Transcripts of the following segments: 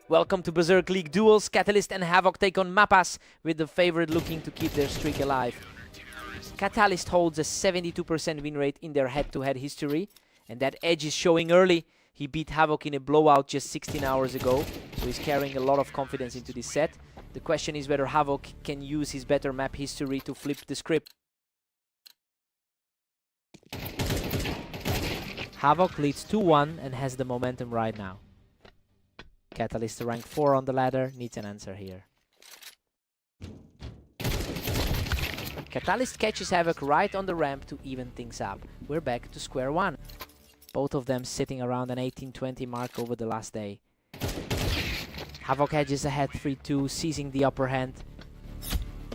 Welcome to Berserk League Duels. Catalyst and Havoc take on Mappas, with the favorite looking to keep their streak alive. Catalyst holds a 72% win rate in their head-to-head history, and that edge is showing early. He beat Havoc in a blowout just 16 hours ago, so he's carrying a lot of confidence into this set. The question is whether Havoc can use his better map history to flip the script. Havoc leads 2-1 and has the momentum right now. Catalyst, rank 4 on the ladder, needs an answer here. Catalyst catches Havoc right on the ramp to even things up. We're back to square one. Both of them sitting around an 18-20 mark over the last day. Havoc edges ahead 3-2, seizing the upper hand.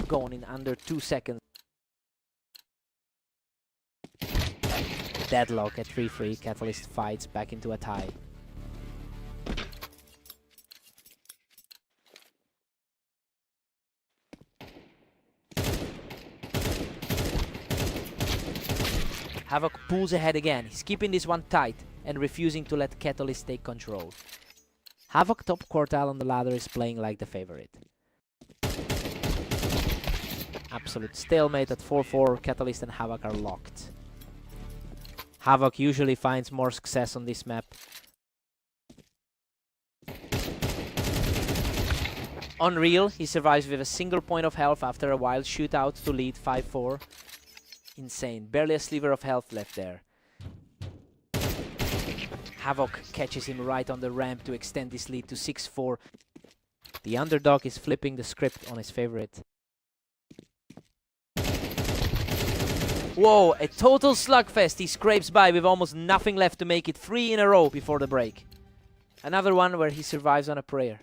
Going in under 2 seconds. Deadlock at 3-3. Catalyst fights back into a tie. Havoc pulls ahead again. He's keeping this one tight and refusing to let Catalyst take control. Havoc, top quartile on the ladder, is playing like the favorite. Absolute stalemate at 4-4. Catalyst and Havoc are locked. Havoc usually finds more success on this map. Unreal, he survives with a single point of health after a wild shootout to lead 5-4. Insane, barely a sliver of health left there. Havoc catches him right on the ramp to extend this lead to 6-4. The underdog is flipping the script on his favorite. Whoa, a total slugfest. He scrapes by with almost nothing left to make it 3 in a row before the break. Another one where he survives on a prayer.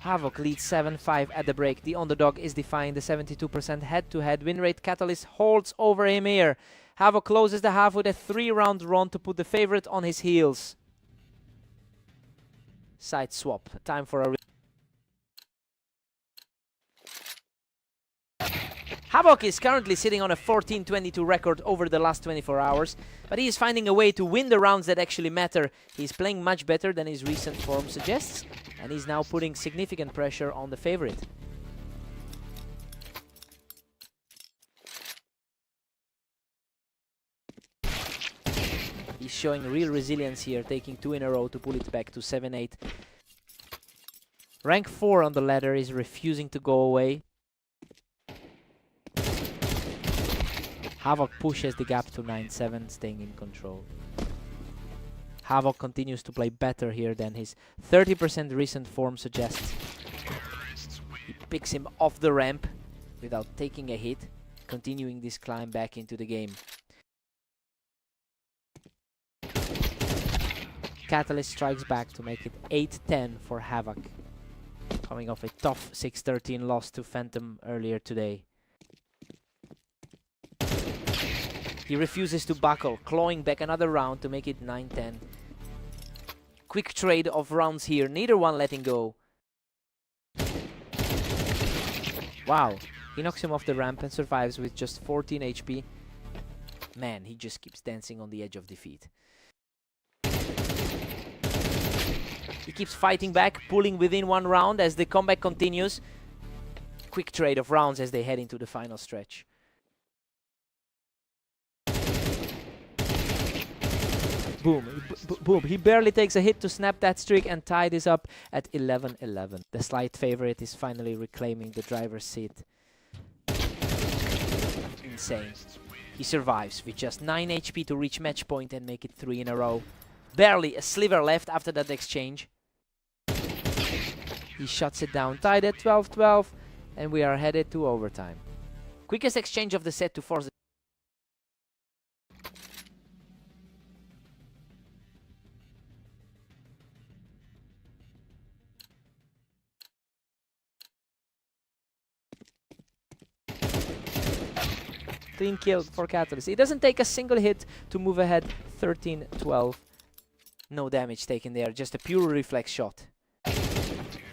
Havoc leads 7-5 at the break. The underdog is defying the 72% head-to-head win rate. Catalyst holds over him here. Havoc closes the half with a 3-round run to put the favorite on his heels. Side swap. Time for a... Havoc is currently sitting on a 14-22 record over the last 24 hours, but he is finding a way to win the rounds that actually matter. He's playing much better than his recent form suggests, and he's now putting significant pressure on the favorite. He's showing real resilience here, taking 2 in a row to pull it back to 7-8. Rank 4 on the ladder is refusing to go away. Havoc pushes the gap to 9-7, staying in control. Havoc continues to play better here than his 30% recent form suggests. He picks him off the ramp without taking a hit, continuing this climb back into the game. Catalyst strikes back to make it 8-10 for Havoc, coming off a tough 6-13 loss to Phantom earlier today. He refuses to buckle, clawing back another round to make it 9-10. Quick trade of rounds here, neither one letting go. Wow, he knocks him off the ramp and survives with just 14 HP. Man, he just keeps dancing on the edge of defeat. He keeps fighting back, pulling within one round as the comeback continues. Quick trade of rounds as they head into the final stretch. Boom, boom. He barely takes a hit to snap that streak and tie this up at 11-11. The slight favorite is finally reclaiming the driver's seat. Insane. He survives with just 9 HP to reach match point and make it 3 in a row. Barely a sliver left after that exchange. He shuts it down, tied at 12-12, and we are headed to overtime. Quickest exchange of the set to force the clean kill for Catalyst. It doesn't take a single hit to move ahead 13-12. No damage taken there, just a pure reflex shot.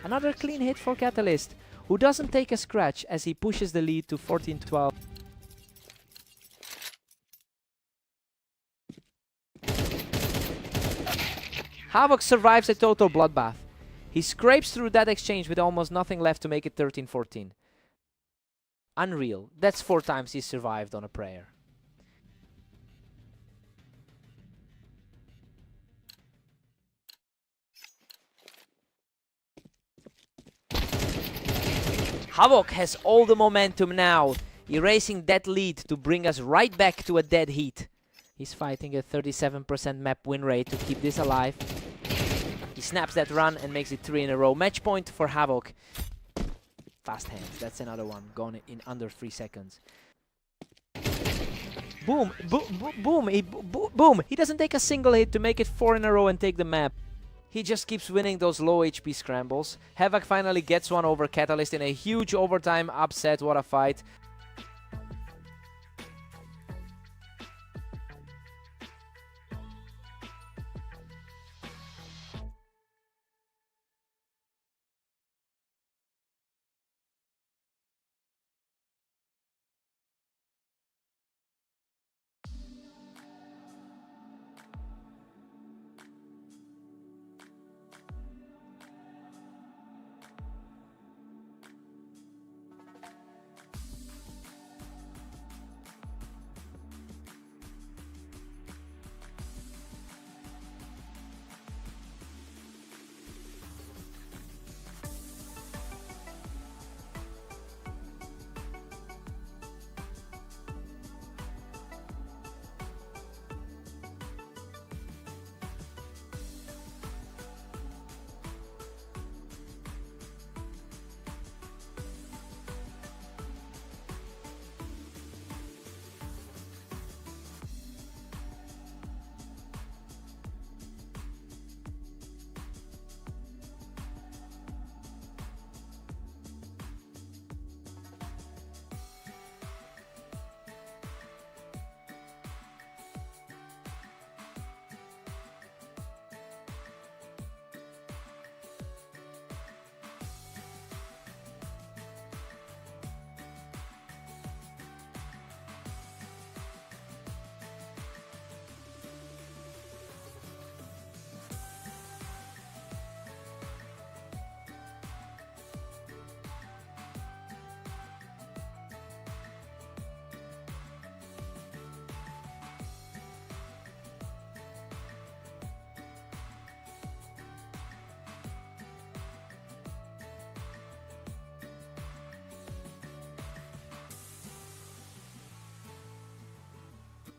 Another clean hit for Catalyst, who doesn't take a scratch as he pushes the lead to 14-12. Havoc survives a total bloodbath. He scrapes through that exchange with almost nothing left to make it 13-14. Unreal. That's 4 times he survived on a prayer. Havoc has all the momentum now, erasing that lead to bring us right back to a dead heat. He's fighting a 37% map win rate to keep this alive. He snaps that run and makes it 3 in a row. Match point for Havoc. Fast hands, that's another one, gone in under 3 seconds. Boom, boom. He doesn't take a single hit to make it 4 in a row and take the map. He just keeps winning those low HP scrambles. Havoc finally gets one over Catalyst in a huge overtime upset. What a fight.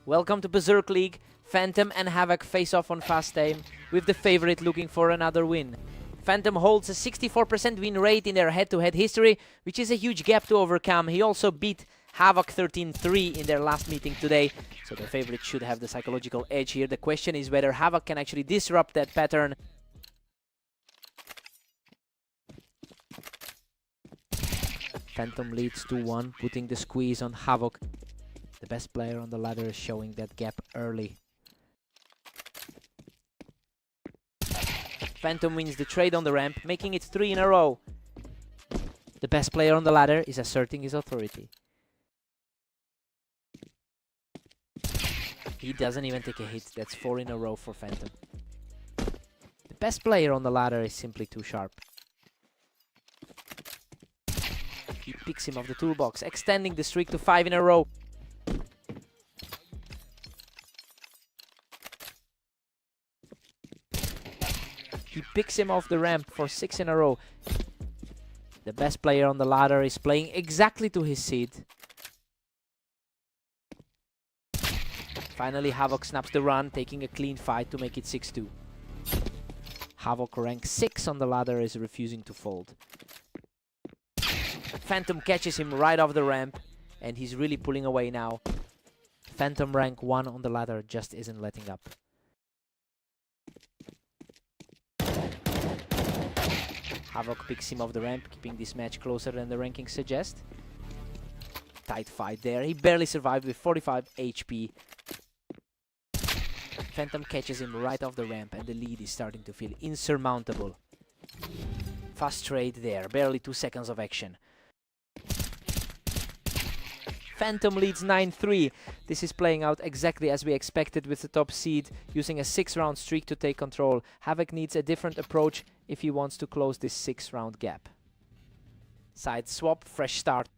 Welcome to Berserk League. Phantom and Havoc face off on fast aim, with the favorite looking for another win. Phantom holds a 64% win rate in their head-to-head history, which is a huge gap to overcome. He also beat Havoc 13-3 in their last meeting today, so the favorite should have the psychological edge here. The question is whether Havoc can actually disrupt that pattern. Phantom leads 2-1, putting the squeeze on Havoc. The best player on the ladder is showing that gap early. Phantom wins the trade on the ramp, making it 3 in a row. The best player on the ladder is asserting his authority. He doesn't even take a hit. That's 4 in a row for Phantom. The best player on the ladder is simply too sharp. He picks him off the toolbox, extending the streak to 5 in a row. He picks him off the ramp for 6 in a row. The best player on the ladder is playing exactly to his seed. Finally, Havoc snaps the run, taking a clean fight to make it 6-2. Havoc, rank 6 on the ladder, is refusing to fold. Phantom catches him right off the ramp, and he's really pulling away now. Phantom, rank 1 on the ladder, just isn't letting up. Havoc picks him off the ramp, keeping this match closer than the rankings suggest. Tight fight there. He barely survived with 45 HP. Phantom catches him right off the ramp, and the lead is starting to feel insurmountable. Fast trade there, barely 2 seconds of action. Phantom leads 9-3. This is playing out exactly as we expected, with the top seed using a 6-round streak to take control. Havoc needs a different approach if he wants to close this 6-round gap. Side swap, fresh start.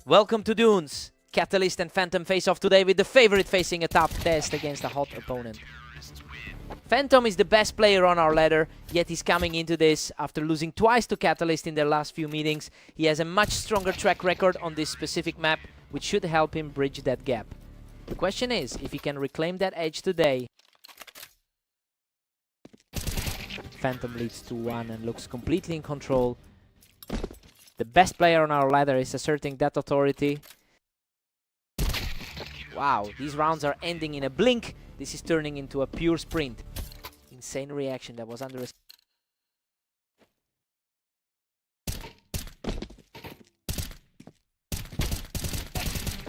Welcome to Dunes. Catalyst and Phantom face off today with the favorite facing a tough test against a hot opponent. Phantom is the best player on our ladder, yet he's coming into this after losing twice to Catalyst in their last few meetings. He has a much stronger track record on this specific map, which should help him bridge that gap. The question is if he can reclaim that edge today. Phantom leads 2-1 and looks completely in control. The best player on our ladder is asserting that authority. Wow, these rounds are ending in a blink. This is turning into a pure sprint. Insane reaction that was under.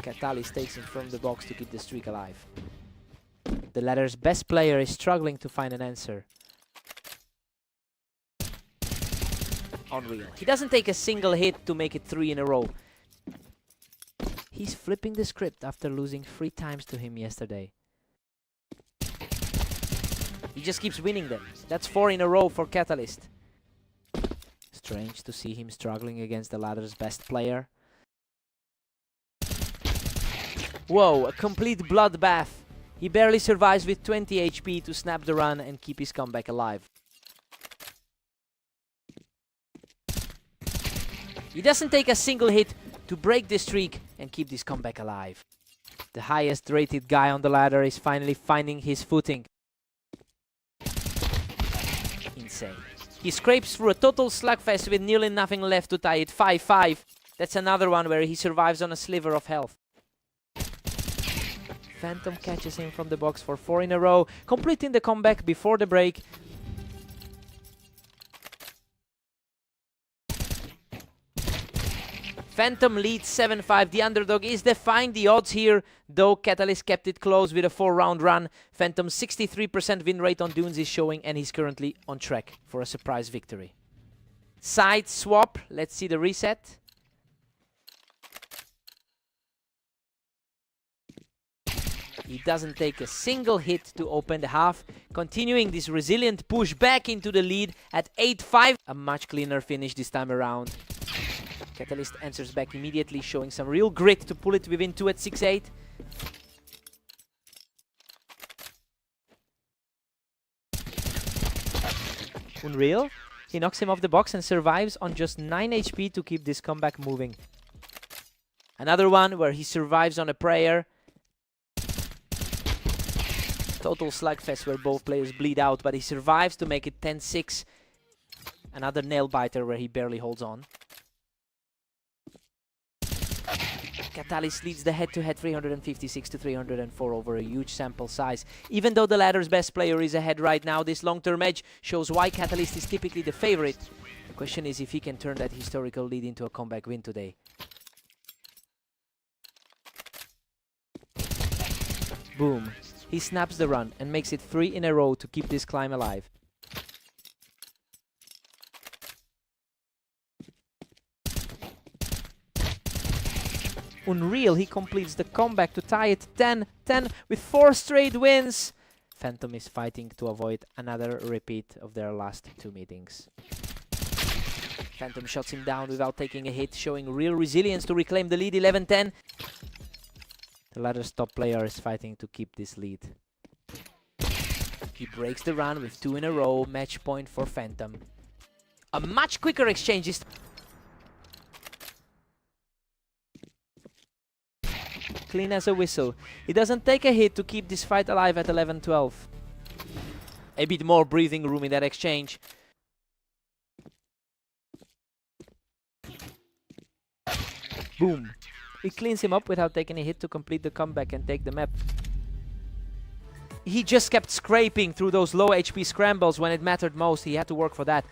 Catalyst takes him from the box to keep the streak alive. The ladder's best player is struggling to find an answer. Unreal. He doesn't take a single hit to make it 3 in a row. He's flipping the script after losing 3 times to him yesterday. He just keeps winning them. That's 4 in a row for Catalyst. Strange to see him struggling against the ladder's best player. Whoa, a complete bloodbath. He barely survives with 20 HP to snap the run and keep his comeback alive. He doesn't take a single hit to break the streak and keep this comeback alive. The highest rated guy on the ladder is finally finding his footing. Insane. He scrapes through a total slugfest with nearly nothing left to tie it 5-5. That's another one where he survives on a sliver of health. Phantom catches him from the box for 4 in a row, completing the comeback before the break. Phantom leads 7-5. The underdog is defying the odds here, though Catalyst kept it close with a 4-round run. Phantom's 63% win rate on Dunes is showing, and he's currently on track for a surprise victory. Side swap. Let's see the reset. He doesn't take a single hit to open the half, continuing this resilient push back into the lead at 8-5. A much cleaner finish this time around. Catalyst answers back immediately, showing some real grit to pull it within 2 at 6-8. Unreal. He knocks him off the box and survives on just 9 HP to keep this comeback moving. Another one where he survives on a prayer. Total slugfest where both players bleed out, but he survives to make it 10-6. Another nail biter where he barely holds on. Catalyst leads the head-to-head 356 to 304 over a huge sample size. Even though the ladder's best player is ahead right now, this long-term edge shows why Catalyst is typically the favorite. The question is if he can turn that historical lead into a comeback win today. Boom. He snaps the run and makes it 3 in a row to keep this climb alive. Unreal, he completes the comeback to tie it 10-10 with 4 straight wins. Phantom is fighting to avoid another repeat of their last 2 meetings. Phantom shuts him down without taking a hit, showing real resilience to reclaim the lead 11-10. The ladder's top player is fighting to keep this lead. He breaks the run with 2 in a row, match point for Phantom. A much quicker exchange is clean as a whistle. He doesn't take a hit to keep this fight alive at 11-12. A bit more breathing room in that exchange. Boom. He cleans him up without taking a hit to complete the comeback and take the map. He just kept scraping through those low HP scrambles when it mattered most. He had to work for that.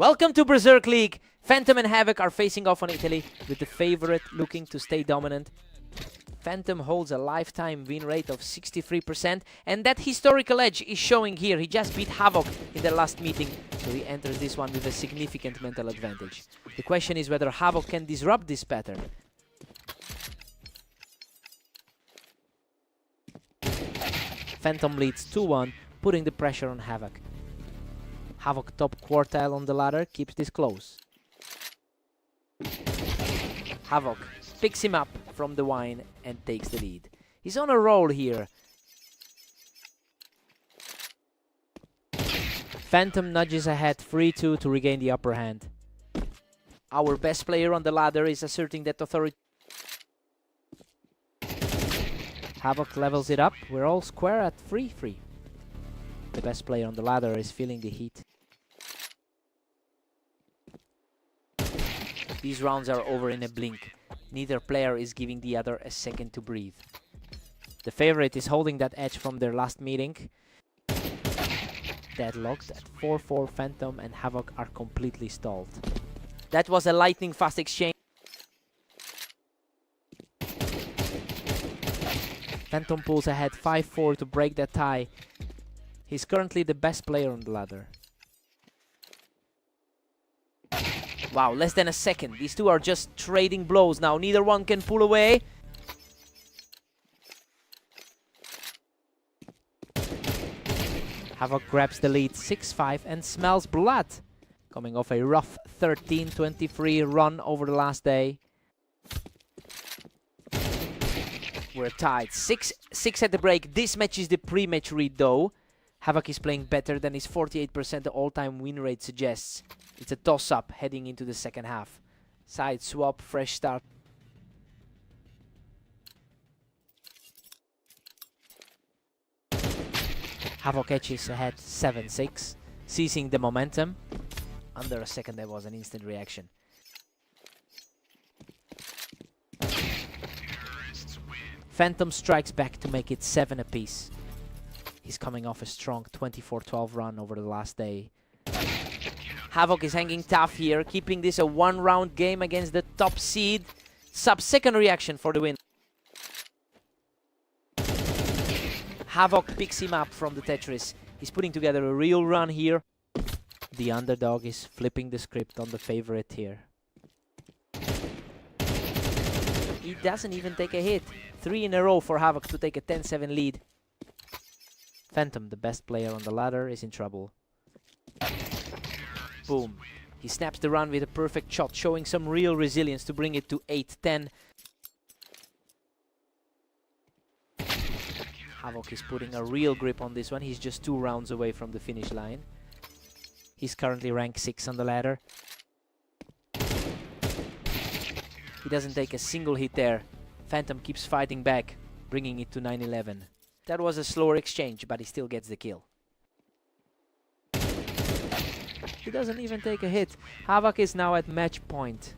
Welcome to Berserk League. Phantom and Havoc are facing off on Italy, with the favorite looking to stay dominant. Phantom holds a lifetime win rate of 63%, and that historical edge is showing here. He just beat Havoc in their last meeting, so he enters this one with a significant mental advantage. The question is whether Havoc can disrupt this pattern. Phantom leads 2-1, putting the pressure on Havoc. Havoc, top quartile on the ladder, keeps this close. Havoc picks him up from the wine and takes the lead. He's on a roll here. Phantom nudges ahead 3-2 to regain the upper hand. Our best player on the ladder is asserting that authority. Havoc levels it up. We're all square at 3-3. The best player on the ladder is feeling the heat. These rounds are over in a blink. Neither player is giving the other a second to breathe. The favorite is holding that edge from their last meeting. Deadlocked at 4-4. Phantom and Havoc are completely stalled. That was a lightning fast exchange. Phantom pulls ahead 5-4 to break that tie. He's currently the best player on the ladder. Wow, less than a second. These two are just trading blows now. Neither one can pull away. Havoc grabs the lead 6-5 and smells blood. Coming off a rough 13-23 run over the last day. We're tied. 6-6 at the break. This match is the pre-match read though. Havoc is playing better than his 48% all-time win rate suggests. It's a toss-up heading into the second half. Side swap, fresh start. Havoc edges ahead 7-6, seizing the momentum. Under a second there was an instant reaction. Phantom strikes back to make it 7 apiece. He's coming off a strong 24-12 run over the last day. Havoc is hanging tough here, keeping this a one-round game against the top seed. Sub-second reaction for the win. Havoc picks him up from the Tetris. He's putting together a real run here. The underdog is flipping the script on the favorite here. He doesn't even take a hit. 3 in a row for Havoc to take a 10-7 lead. Phantom, the best player on the ladder, is in trouble. Boom. He snaps the run with a perfect shot, showing some real resilience to bring it to 8-10. Havoc is putting a real grip on this one. He's just 2 rounds away from the finish line. He's currently ranked 6 on the ladder. He doesn't take a single hit there. Phantom keeps fighting back, bringing it to 9-11. That was a slower exchange, but he still gets the kill. He doesn't even take a hit. Havoc is now at match point.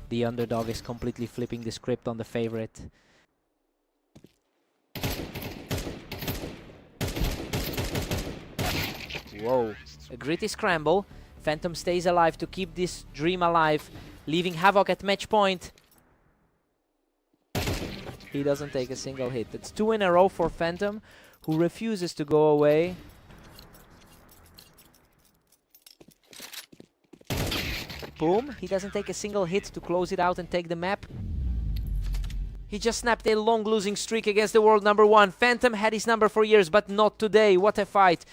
The underdog is completely flipping the script on the favorite. Whoa, a gritty scramble. Phantom stays alive to keep this dream alive, leaving Havoc at match point. He doesn't take a single hit. It's 2 in a row for Phantom, who refuses to go away. Boom, he doesn't take a single hit to close it out and take the map. He just snapped a long losing streak against the world number 1. Phantom had his number for years, but not today. What a fight.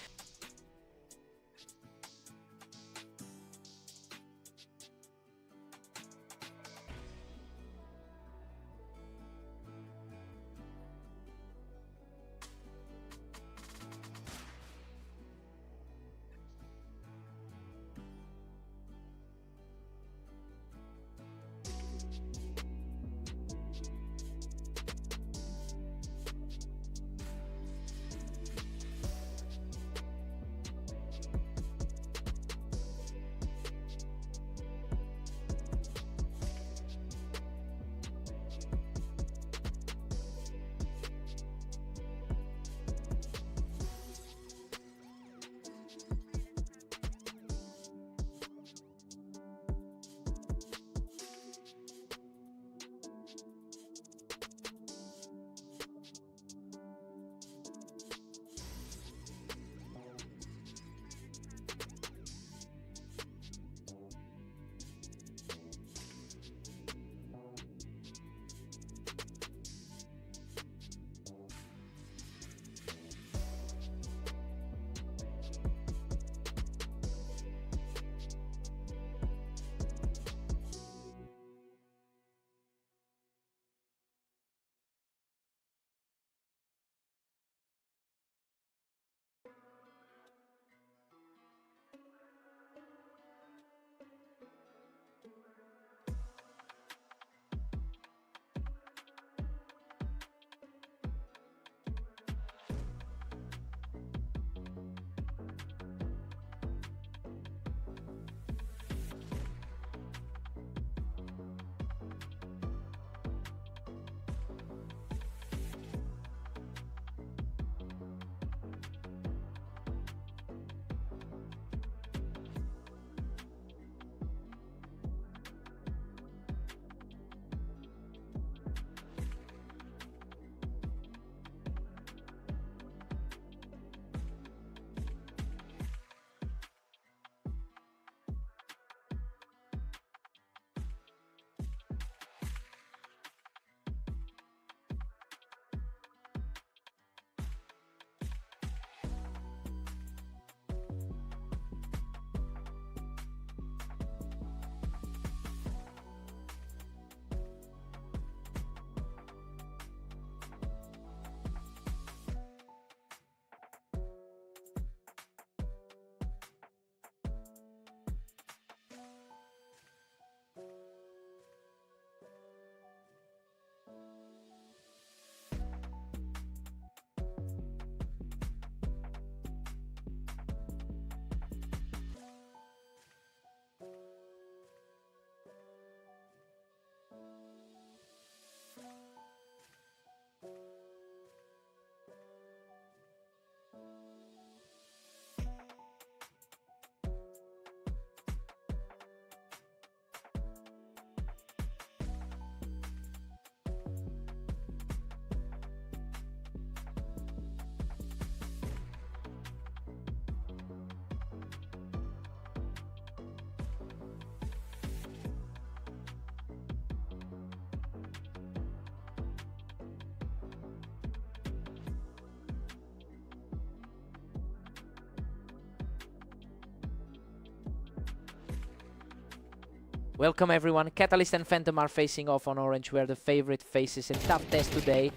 Welcome everyone. Catalyst and Phantom are facing off on orange, where the favorite faces a tough test today.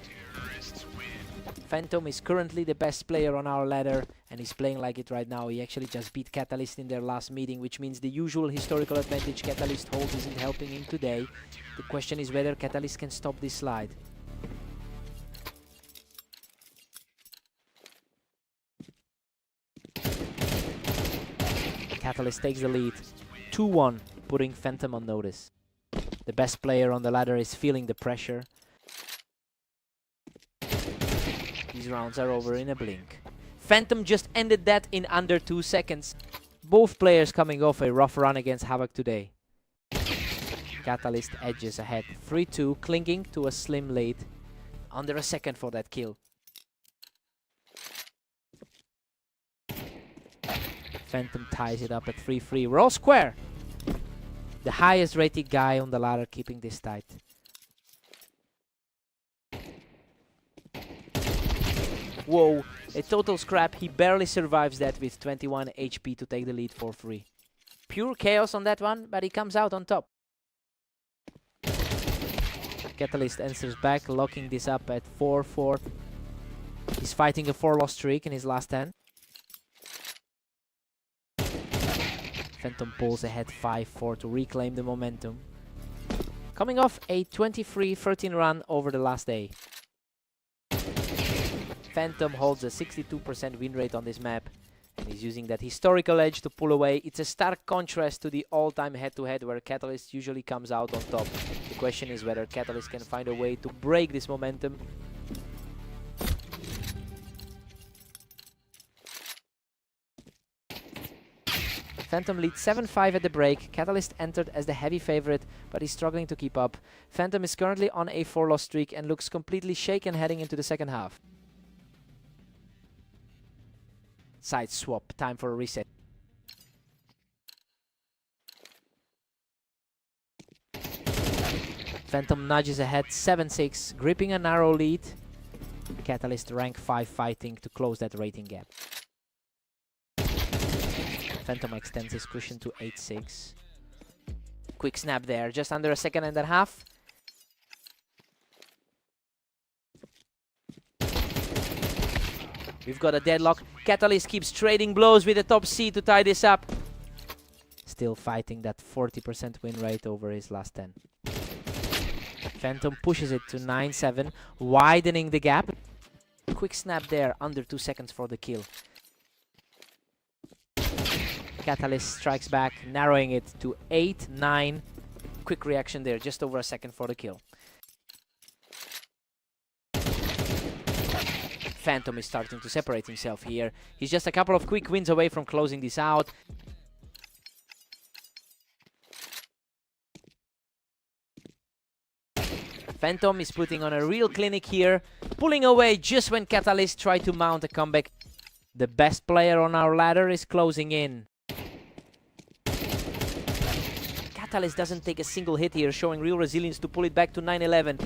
Phantom is currently the best player on our ladder, and he's playing like it right now. He actually just beat Catalyst in their last meeting, which means the usual historical advantage Catalyst holds isn't helping him today. The question is whether Catalyst can stop this slide. Catalyst takes the lead, 2-1, putting Phantom on notice. The best player on the ladder is feeling the pressure. These rounds are over in a blink. Phantom just ended that in under 2 seconds. Both players coming off a rough run against Havoc today. Catalyst edges ahead, 3-2, clinging to a slim lead. Under a second for that kill. Phantom ties it up at 3-3. We're all square. The highest rated guy on the ladder keeping this tight. Whoa, a total scrap. He barely survives that with 21 HP to take the lead for free. Pure chaos on that one, but he comes out on top. Catalyst answers back, locking this up at 4-4. He's fighting a 4-loss streak in his last 10. Phantom pulls ahead 5-4 to reclaim the momentum. Coming off a 23-13 run over the last day. Phantom holds a 62% win rate on this map, and he's using that historical edge to pull away. It's a stark contrast to the all-time head-to-head where Catalyst usually comes out on top. The question is whether Catalyst can find a way to break this momentum. Phantom leads 7-5 at the break. Catalyst entered as the heavy favorite, but he's struggling to keep up. Phantom is currently on a 4-loss streak and looks completely shaken heading into the second half. Side swap, time for a reset. Phantom nudges ahead 7-6, gripping a narrow lead. Catalyst rank 5 fighting to close that rating gap. Phantom extends his cushion to 8-6. Quick snap there, just under a second and a half. We've got a deadlock. Catalyst keeps trading blows with the top C to tie this up. Still fighting that 40% win rate over his last 10. Phantom pushes it to 9-7, widening the gap. Quick snap there, under 2 seconds for the kill. Catalyst strikes back, narrowing it to 8-9. Quick reaction there, just over a second for the kill. Phantom is starting to separate himself here. He's just a couple of quick wins away from closing this out. Phantom is putting on a real clinic here, pulling away just when Catalyst tried to mount a comeback. The best player on our ladder is closing in. Catalyst doesn't take a single hit here, showing real resilience to pull it back to 9-11.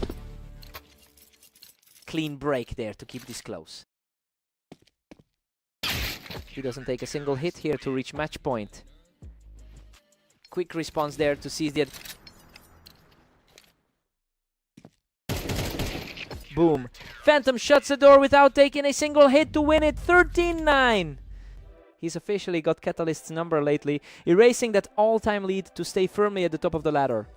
Clean break there to keep this close. He doesn't take a single hit here to reach match point. Quick response there to seize the... Boom. Phantom shuts the door without taking a single hit to win it 13-9. He's officially got Catalyst's number lately, erasing that all-time lead to stay firmly at the top of the ladder.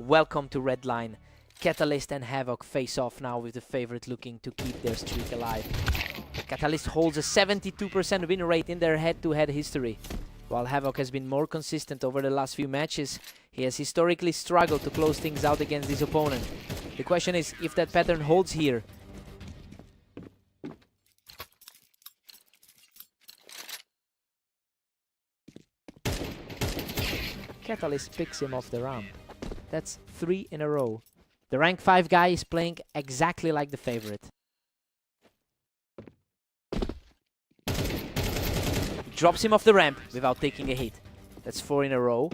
Welcome to Red Line. Catalyst and Havoc face off now with the favorite looking to keep their streak alive. Catalyst holds a 72% win rate in their head-to-head history. While Havoc has been more consistent over the last few matches, he has historically struggled to close things out against his opponent. The question is if that pattern holds here. Catalyst picks him off the ramp. That's 3 in a row. The rank 5 guy is playing exactly like the favorite. Drops him off the ramp without taking a hit. That's 4 in a row.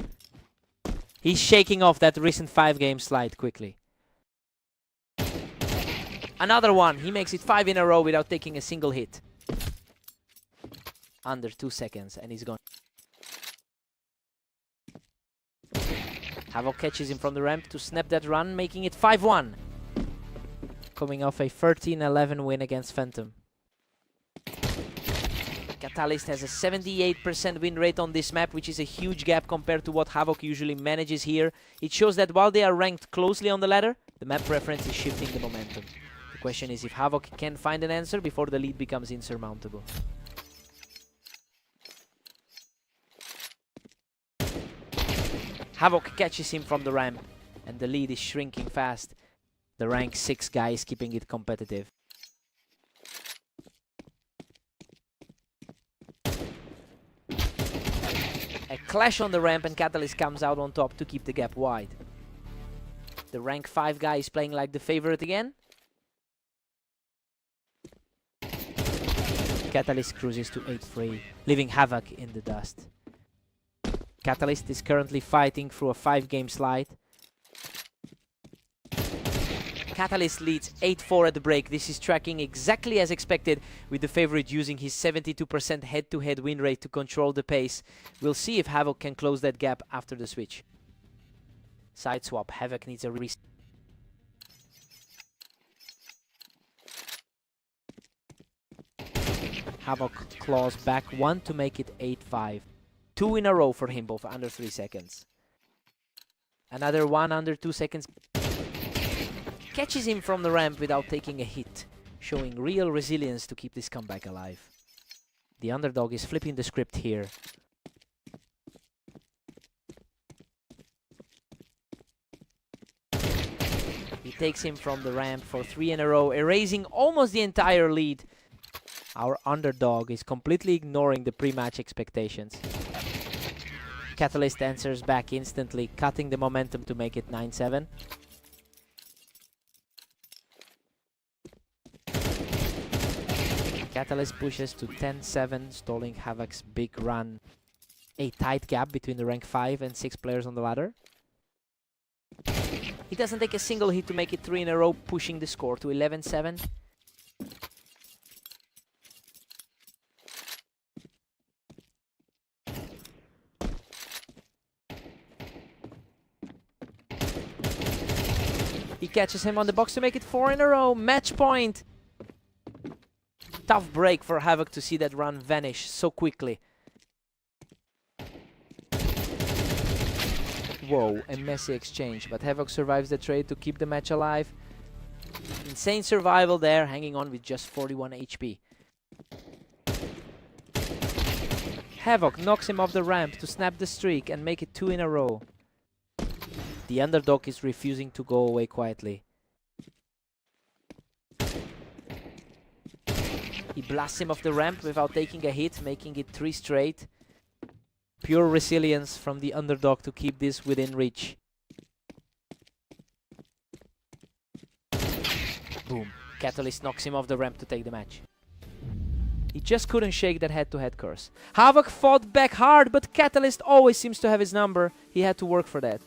He's shaking off that recent 5-game slide quickly. Another one. He makes it 5 in a row without taking a single hit. Under 2 seconds and he's gone. Havoc catches him from the ramp to snap that run, making it 5-1. Coming off a 13-11 win against Phantom. Catalyst has a 78% win rate on this map, which is a huge gap compared to what Havoc usually manages here. It shows that while they are ranked closely on the ladder, the map preference is shifting the momentum. The question is if Havoc can find an answer before the lead becomes insurmountable. Havoc catches him from the ramp, and the lead is shrinking fast. The rank 6 guy is keeping it competitive. A clash on the ramp and Catalyst comes out on top to keep the gap wide. The rank 5 guy is playing like the favorite again. Catalyst cruises to 8-3, leaving Havoc in the dust. Catalyst is currently fighting through a 5-game slide. Catalyst leads 8-4 at the break. This is tracking exactly as expected, with the favorite using his 72% head-to-head win rate to control the pace. We'll see if Havoc can close that gap after the switch. Side swap. Havoc needs a reset. Havoc claws back 1 to make it 8-5. 2 in a row for him, both under 3 seconds. Another one under 2 seconds. Catches him from the ramp without taking a hit, showing real resilience to keep this comeback alive. The underdog is flipping the script here. He takes him from the ramp for 3 in a row, erasing almost the entire lead. Our underdog is completely ignoring the pre-match expectations. Catalyst answers back instantly, cutting the momentum to make it 9-7. Catalyst pushes to 10-7, stalling Havoc's big run. A tight gap between the rank 5 and 6 players on the ladder. He doesn't take a single hit to make it 3 in a row, pushing the score to 11-7. He catches him on the box to make it 4 in a row. Match point! Tough break for Havoc to see that run vanish so quickly. Whoa, a messy exchange, but Havoc survives the trade to keep the match alive. Insane survival there, hanging on with just 41 HP. Havoc knocks him off the ramp to snap the streak and make it 2 in a row. The underdog is refusing to go away quietly. He blasts him off the ramp without taking a hit, making it 3 straight. Pure resilience from the underdog to keep this within reach. Boom. Catalyst knocks him off the ramp to take the match. He just couldn't shake that head-to-head curse. Havoc fought back hard, but Catalyst always seems to have his number. He had to work for that.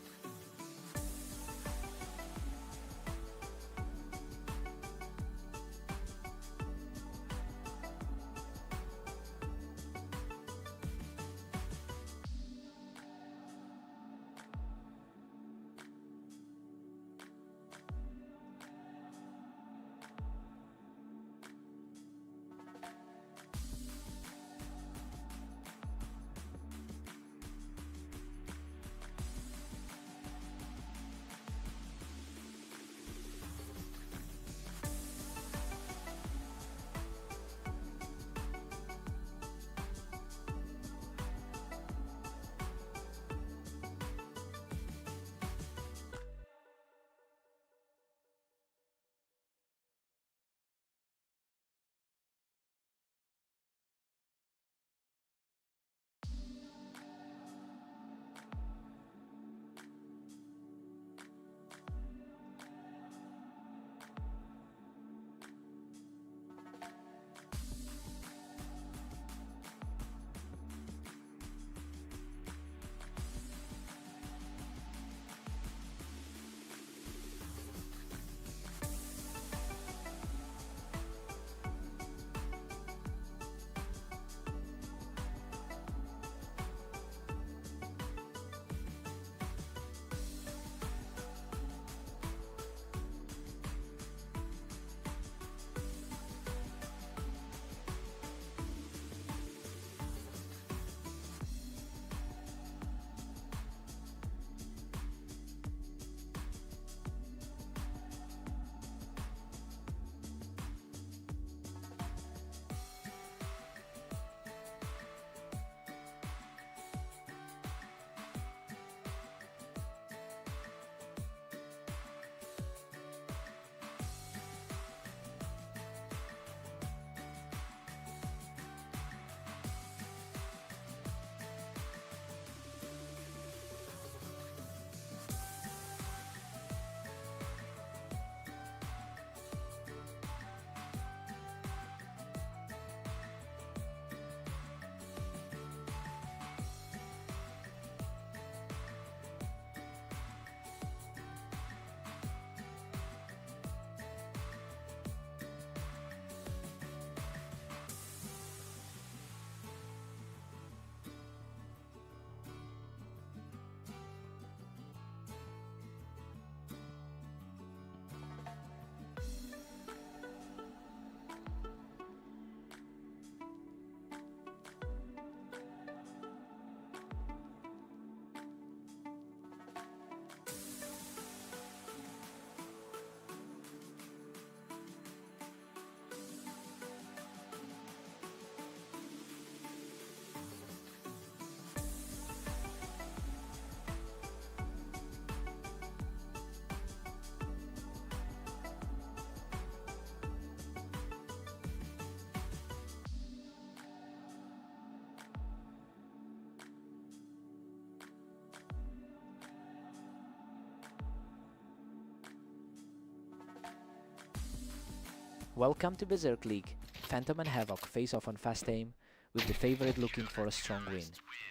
Welcome to Berserk League. Phantom and Havoc face off on fast aim, with the favorite looking for a strong win.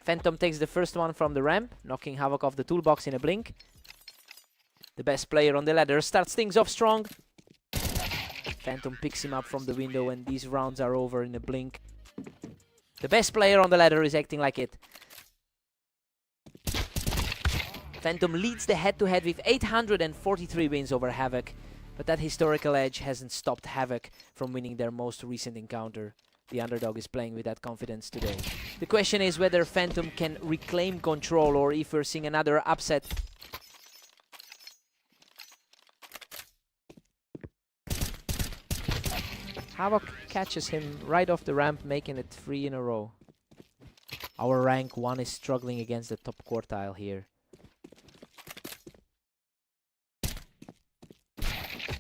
Phantom takes the first one from the ramp, knocking Havoc off the toolbox in a blink. The best player on the ladder starts things off strong. Phantom picks him up from the window and these rounds are over in a blink. The best player on the ladder is acting like it. Phantom leads the head-to-head with 843 wins over Havoc, but that historical edge hasn't stopped Havoc from winning their most recent encounter. The underdog is playing with that confidence today. The question is whether Phantom can reclaim control or if we're seeing another upset. Havoc catches him right off the ramp, making it 3 in a row. Our rank 1 is struggling against the top quartile here.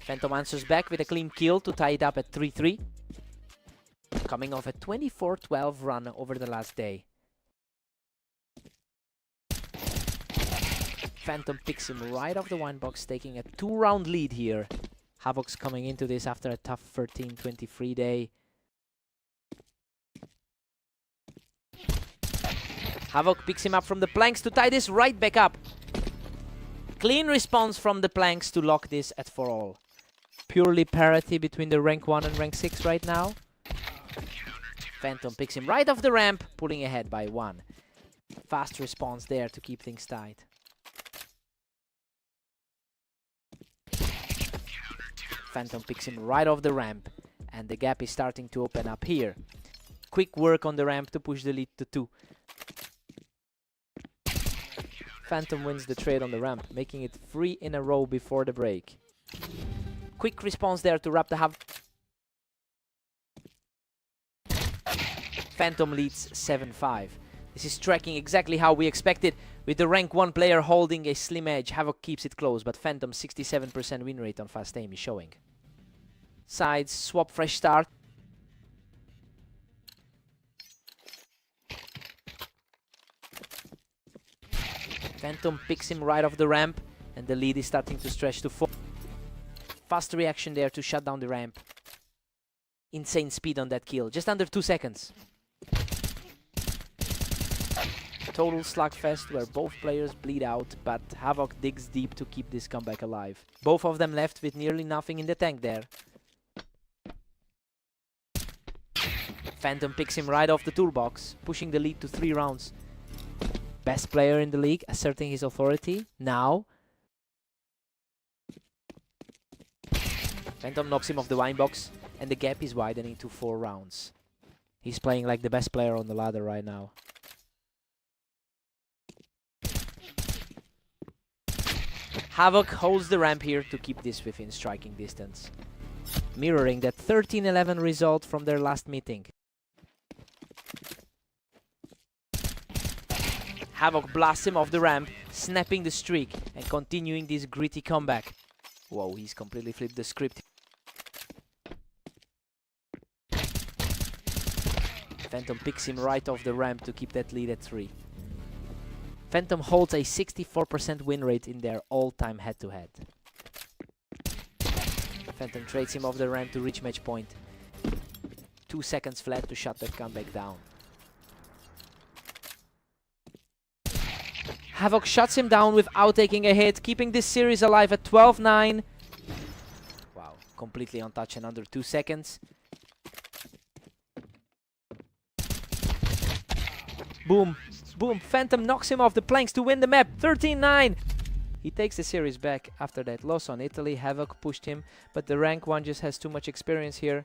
Phantom answers back with a clean kill to tie it up at 3-3. Coming off a 24-12 run over the last day. Phantom picks him right off the wine box, taking a 2-round lead here. Havoc's coming into this after a tough 13-23 day. Havoc picks him up from the planks to tie this right back up. Clean response from the planks to lock this at 4-all. Purely parity between the rank 1 and rank 6 right now. Phantom picks him right off the ramp, pulling ahead by 1. Fast response there to keep things tight. Phantom picks him right off the ramp, and the gap is starting to open up here. Quick work on the ramp to push the lead to 2. Phantom wins the trade on the ramp, making it 3 in a row before the break. Quick response there to wrap the Havoc. Phantom leads 7-5. This is tracking exactly how we expected, with the rank 1 player holding a slim edge. Havoc keeps it close, but Phantom's 67% win rate on fast aim is showing. Sides, swap, fresh start. Phantom picks him right off the ramp, and the lead is starting to stretch to 4. Fast reaction there to shut down the ramp. Insane speed on that kill, just under 2 seconds. Total slugfest where both players bleed out, but Havoc digs deep to keep this comeback alive. Both of them left with nearly nothing in the tank there. Phantom picks him right off the toolbox, pushing the lead to 3 rounds. Best player in the league, asserting his authority. Now. Phantom knocks him off the wine box, and the gap is widening to 4 rounds. He's playing like the best player on the ladder right now. Havoc holds the ramp here to keep this within striking distance, mirroring that 13-11 result from their last meeting. Havoc blasts him off the ramp, snapping the streak and continuing this gritty comeback. Whoa, he's completely flipped the script. Phantom picks him right off the ramp to keep that lead at 3. Phantom holds a 64% win rate in their all-time head-to-head. Phantom trades him off the ramp to reach match point. 2 seconds flat to shut that comeback down. Havoc shuts him down without taking a hit, keeping this series alive at 12-9. Wow, completely untouched in under 2 seconds. Boom. Boom, Phantom knocks him off the planks to win the map, 13-9. He takes the series back after that loss on Italy. Havoc pushed him, but the rank 1 just has too much experience here.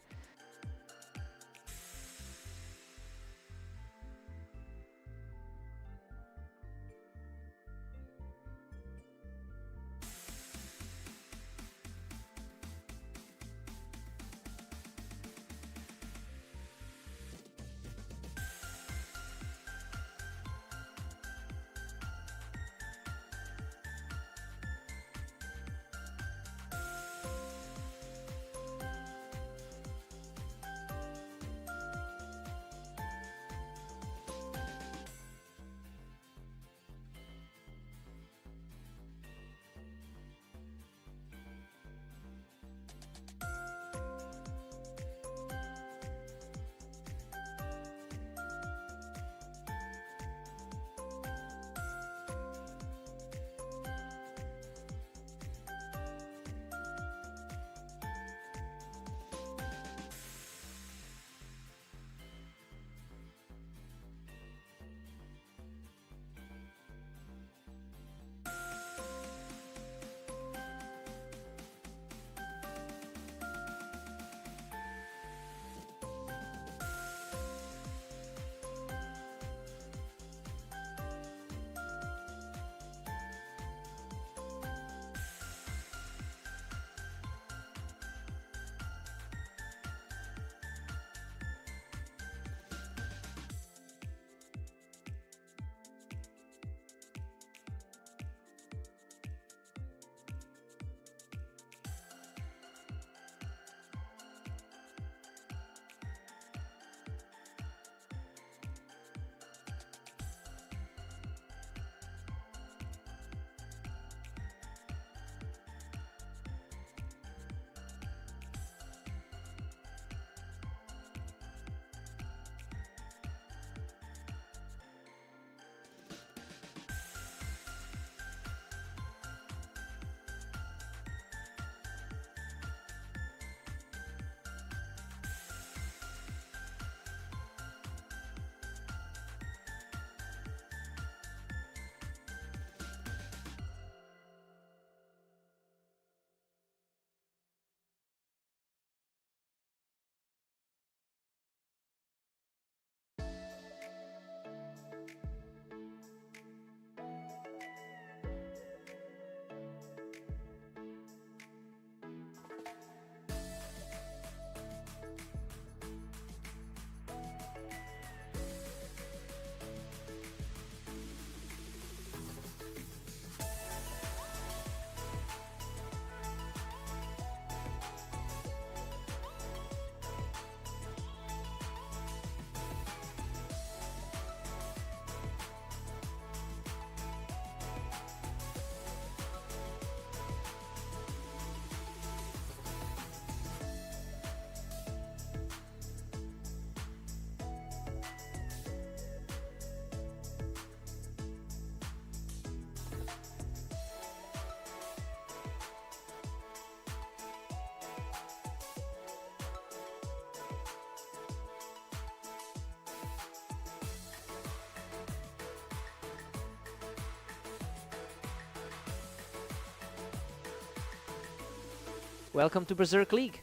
Welcome to Berserk League.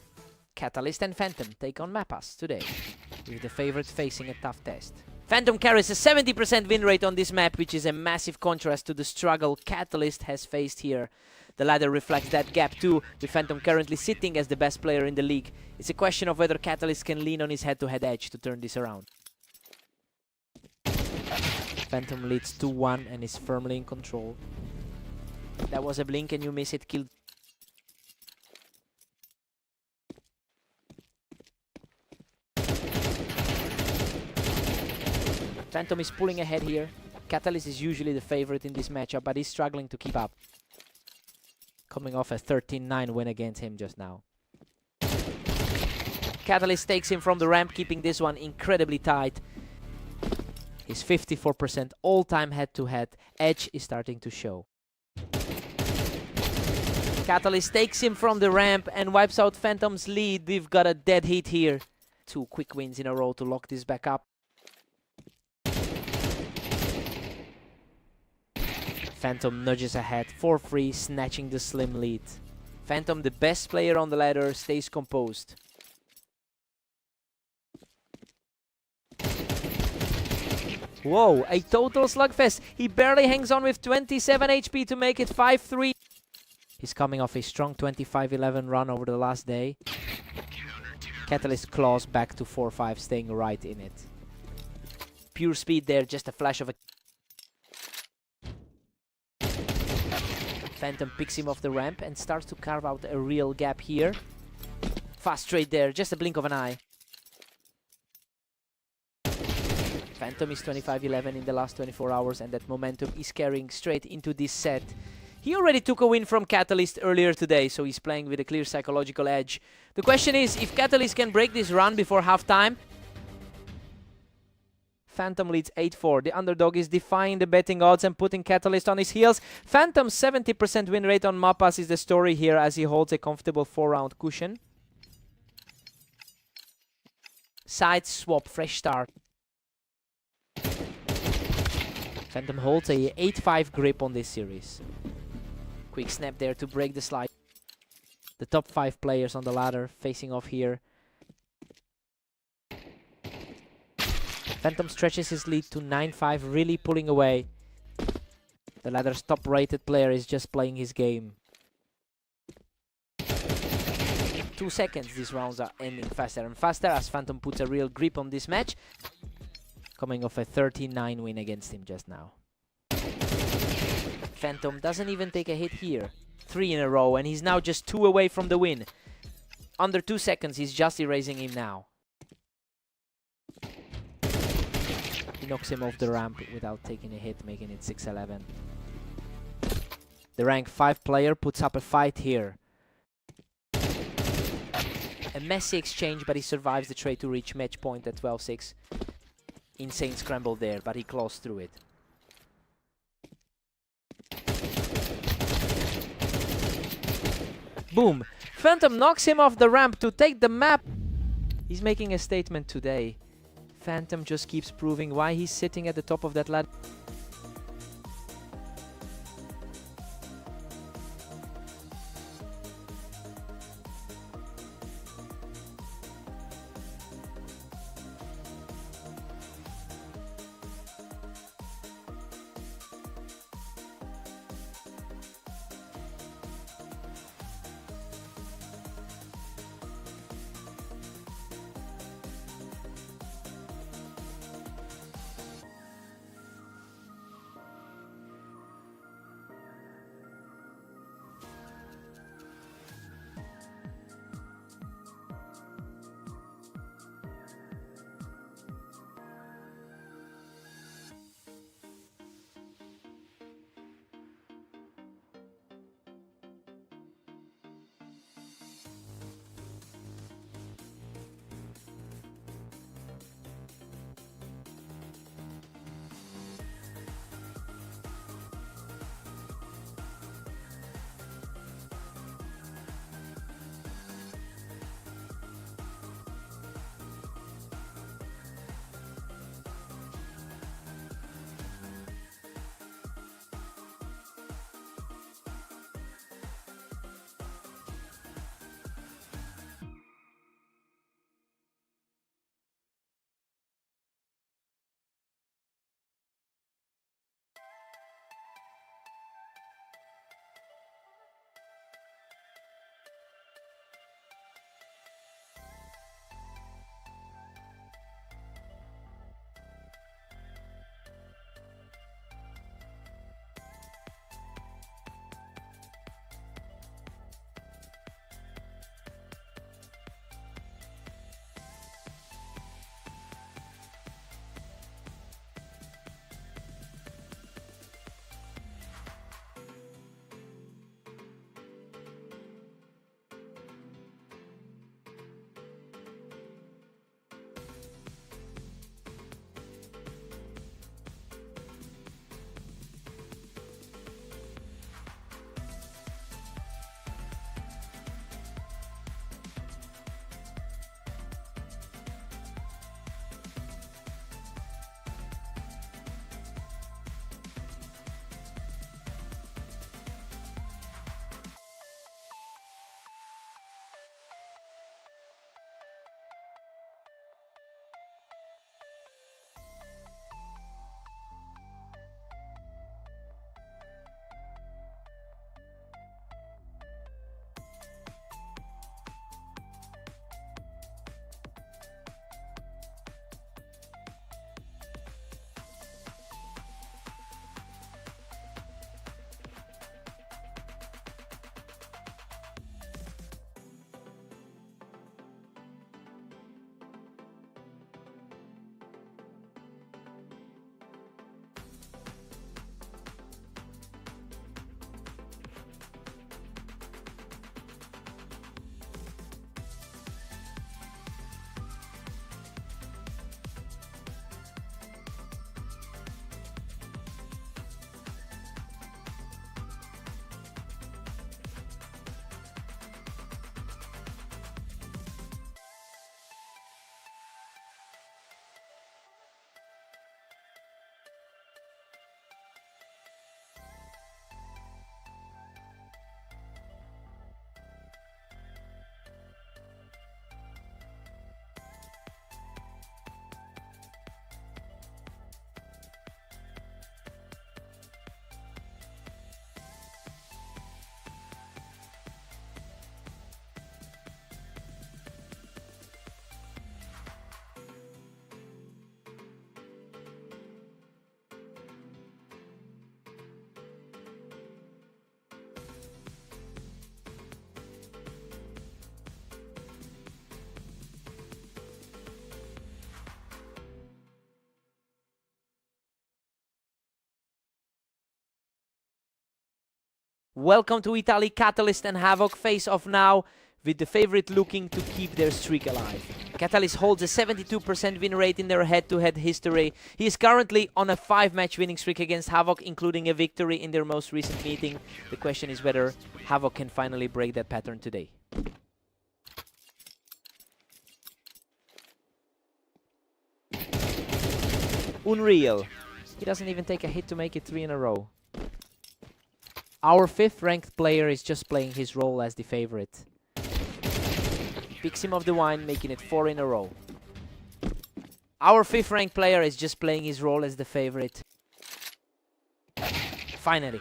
Catalyst and Phantom take on Mappas today, with the favorite facing a tough test. Phantom carries a 70% win rate on this map, which is a massive contrast to the struggle Catalyst has faced here. The ladder reflects that gap too, with Phantom currently sitting as the best player in the league. It's a question of whether Catalyst can lean on his head-to-head edge to turn this around. Phantom leads 2-1 and is firmly in control. That was a blink and you miss it, killed. Phantom is pulling ahead here. Catalyst is usually the favorite in this matchup, but he's struggling to keep up. Coming off a 13-9 win against him just now. Catalyst takes him from the ramp, keeping this one incredibly tight. His 54% all-time head-to-head edge is starting to show. Catalyst takes him from the ramp and wipes out Phantom's lead. We've got a dead heat here. 2 quick wins in a row to lock this back up. Phantom nudges ahead for free, snatching the slim lead. Phantom, the best player on the ladder, stays composed. Whoa, a total slugfest. He barely hangs on with 27 HP to make it 5-3. He's coming off a strong 25-11 run over the last day. Catalyst claws back to 4-5, staying right in it. Pure speed there, just a flash of a... Phantom picks him off the ramp and starts to carve out a real gap here. Fast trade there, just a blink of an eye. Phantom is 25-11 in the last 24 hours and that momentum is carrying straight into this set. He already took a win from Catalyst earlier today, so he's playing with a clear psychological edge. The question is, if Catalyst can break this run before halftime. Phantom leads 8-4. The underdog is defying the betting odds and putting Catalyst on his heels. Phantom's 70% win rate on Mappas is the story here as he holds a comfortable 4-round cushion. Side swap, fresh start. Phantom holds a 8-5 grip on this series. Quick snap there to break the slide. The top 5 players on the ladder facing off here. Phantom stretches his lead to 9-5, really pulling away. The ladder's top-rated player is just playing his game. 2 seconds, these rounds are ending faster and faster as Phantom puts a real grip on this match. Coming off a 39 win against him just now. Phantom doesn't even take a hit here. 3 in a row and he's now just 2 away from the win. Under 2 seconds, he's just erasing him now. He knocks him off the ramp without taking a hit, making it 6-11. The rank 5 player puts up a fight here. A messy exchange, but he survives the trade to reach match point at 12-6. Insane scramble there, but he claws through it. Boom! Phantom knocks him off the ramp to take the map. He's making a statement today. Phantom just keeps proving why he's sitting at the top of that ladder. Welcome to Italy. Catalyst and Havoc face off now, with the favorite looking to keep their streak alive. Catalyst holds a 72% win rate in their head-to-head history. He is currently on a 5-match winning streak against Havoc, including a victory in their most recent meeting. The question is whether Havoc can finally break that pattern today. Unreal. He doesn't even take a hit to make it 3 in a row. Our 5th ranked player is just playing his role as the favorite. Picks him off the wine, making it 4 in a row. Our 5th ranked player is just playing his role as the favorite. Finally,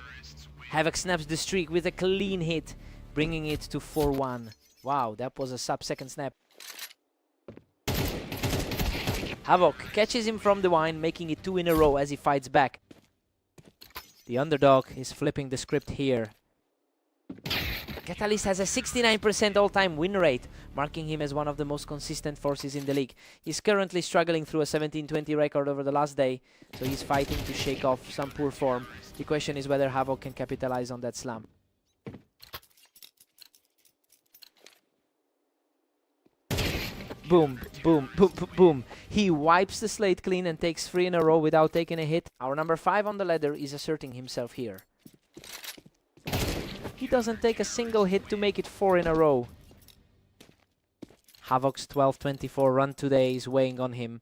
Havoc snaps the streak with a clean hit, bringing it to 4-1. Wow, that was a sub-second snap. Havoc catches him from the wine, making it 2 in a row as he fights back. The underdog is flipping the script here. Catalyst has a 69% all-time win rate, marking him as one of the most consistent forces in the league. He's currently struggling through a 17-20 record over the last day, so he's fighting to shake off some poor form. The question is whether Havoc can capitalize on that slump. Boom, boom, boom, boom, boom. He wipes the slate clean and takes 3 in a row without taking a hit. Our number 5 on the ladder is asserting himself here. He doesn't take a single hit to make it 4 in a row. Havoc's 12-24 run today is weighing on him.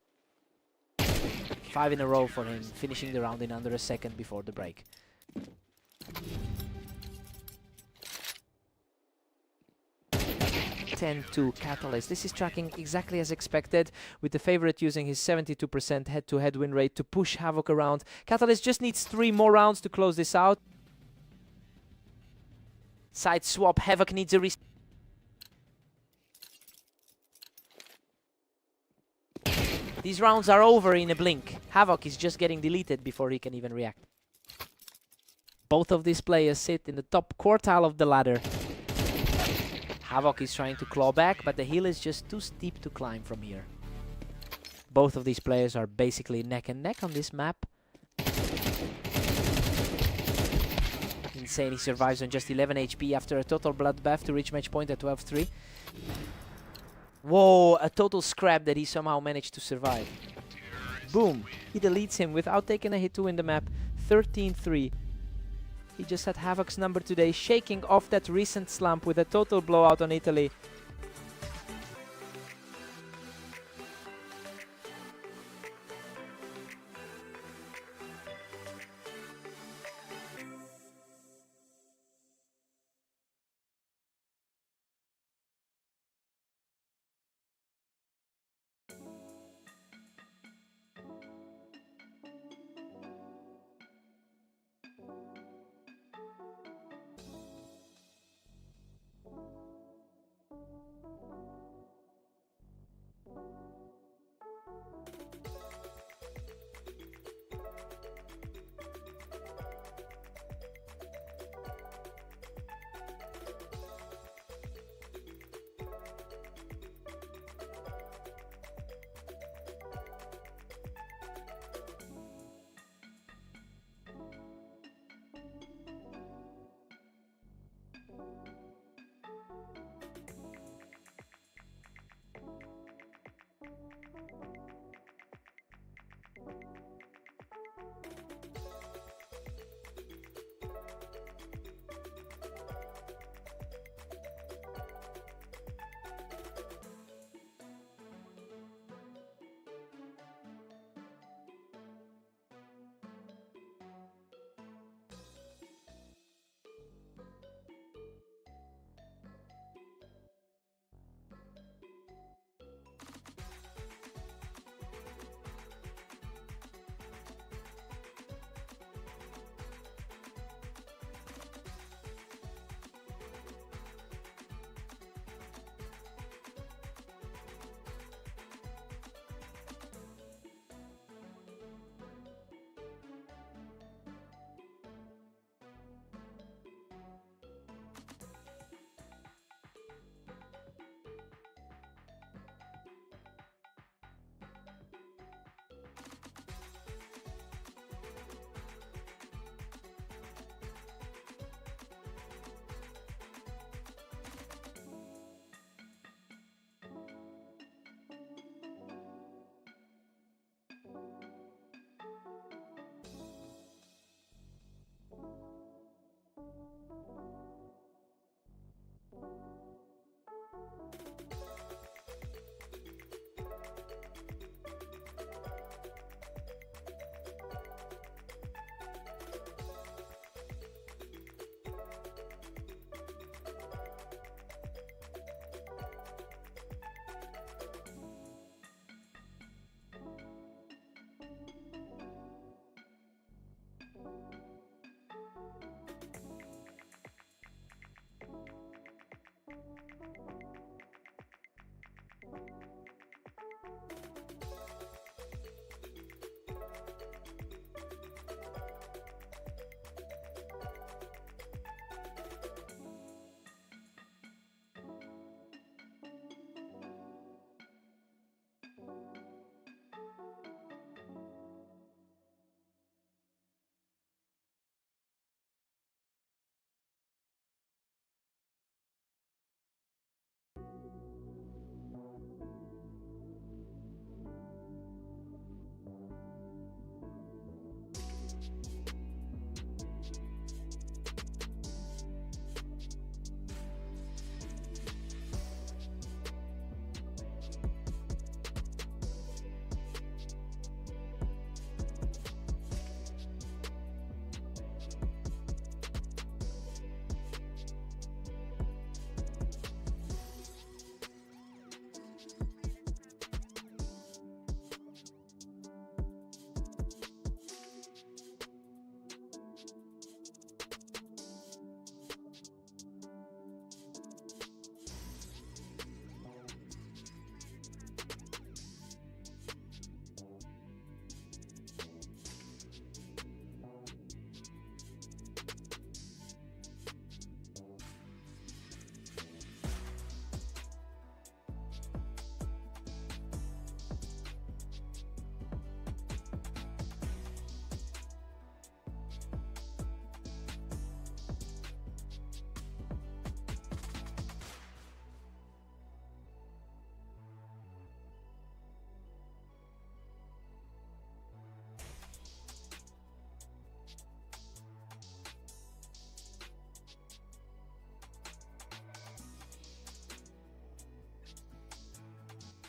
5 in a row for him, finishing the round in under a second before the break. To Catalyst. This is tracking exactly as expected, with the favorite using his 72% head-to-head win rate to push Havoc around. Catalyst just needs 3 more rounds to close this out. Side swap, Havoc needs a These rounds are over in a blink. Havoc is just getting deleted before he can even react. Both of these players sit in the top quartile of the ladder. Havoc is trying to claw back, but the hill is just too steep to climb from here. Both of these players are basically neck and neck on this map. Insane, he survives on just 11 HP after a total bloodbath to reach match point at 12-3. Whoa, a total scrap that he somehow managed to survive. Boom, he deletes him without taking a hit to win the map, 13-3. He just had Havoc's number today, shaking off that recent slump with a total blowout on Italy.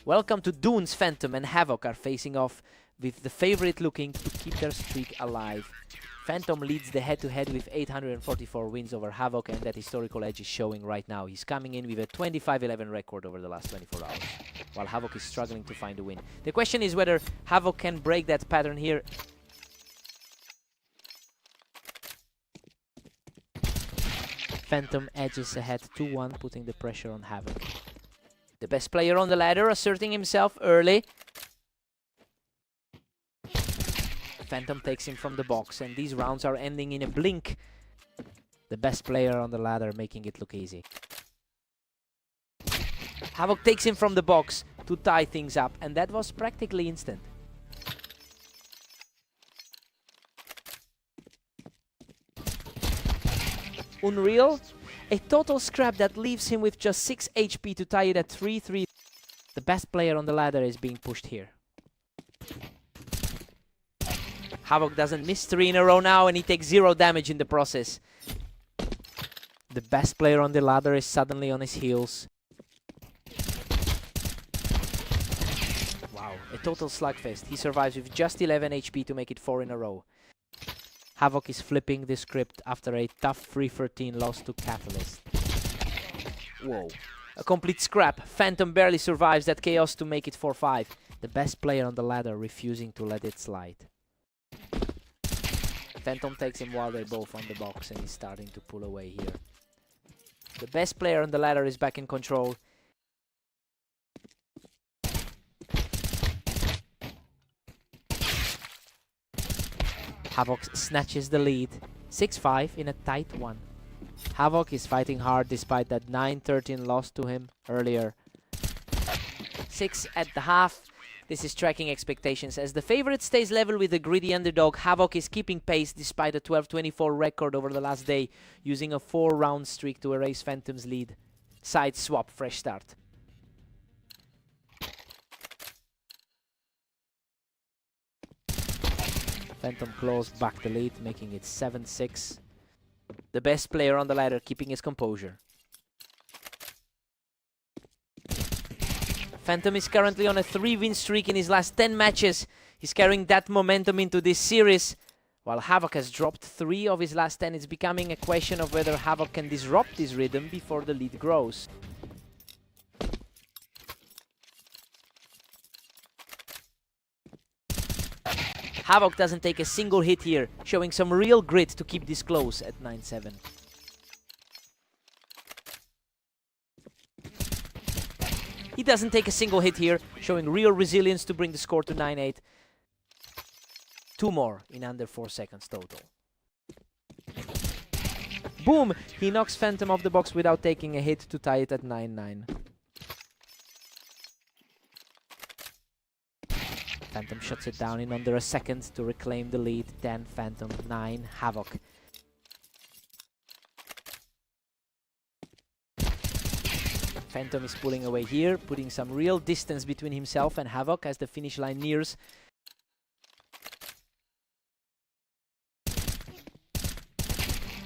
Welcome to Dune's Phantom and Havoc are facing off with the favorite looking to keep their streak alive. Phantom leads the head-to-head with 844 wins over Havoc, and that historical edge is showing right now. He's coming in with a 25-11 record over the last 24 hours, while Havoc is struggling to find a win. The question is whether Havoc can break that pattern here. Phantom edges ahead 2-1, putting the pressure on Havoc. The best player on the ladder asserting himself early. Phantom takes him from the box, and these rounds are ending in a blink. The best player on the ladder making it look easy. Havoc takes him from the box to tie things up, and that was practically instant. Unreal. A total scrap that leaves him with just 6 HP to tie it at 3-3. The best player on the ladder is being pushed here. Havoc doesn't miss 3 in a row now, and he takes 0 damage in the process. The best player on the ladder is suddenly on his heels. Wow, a total slugfest. He survives with just 11 HP to make it 4 in a row. Havoc is flipping the script after a tough 3-13 loss to Catalyst. Whoa. A complete scrap. Phantom barely survives that chaos to make it 4-5. The best player on the ladder refusing to let it slide. Phantom takes him while they're both on the box, and he's starting to pull away here. The best player on the ladder is back in control. Havoc snatches the lead. 6-5 in a tight one. Havoc is fighting hard despite that 9-13 loss to him earlier. 6 at the half. This is tracking expectations. As the favorite stays level with the greedy underdog, Havoc is keeping pace despite a 12-24 record over the last day, using a 4-round streak to erase Phantom's lead. Side swap, fresh start. Phantom claws back the lead, making it 7-6. The best player on the ladder keeping his composure. Phantom is currently on a 3-win streak in his last 10 matches. He's carrying that momentum into this series. While Havoc has dropped 3 of his last 10, it's becoming a question of whether Havoc can disrupt this rhythm before the lead grows. Havoc doesn't take a single hit here, showing some real grit to keep this close at 9-7. He doesn't take a single hit here, showing real resilience to bring the score to 9-8. 2 more in under 4 seconds total. Boom! He knocks Phantom off the box without taking a hit to tie it at 9-9. Phantom shuts it down in under a second to reclaim the lead. 10 Phantom, 9 Havoc. Phantom is pulling away here, putting some real distance between himself and Havoc as the finish line nears.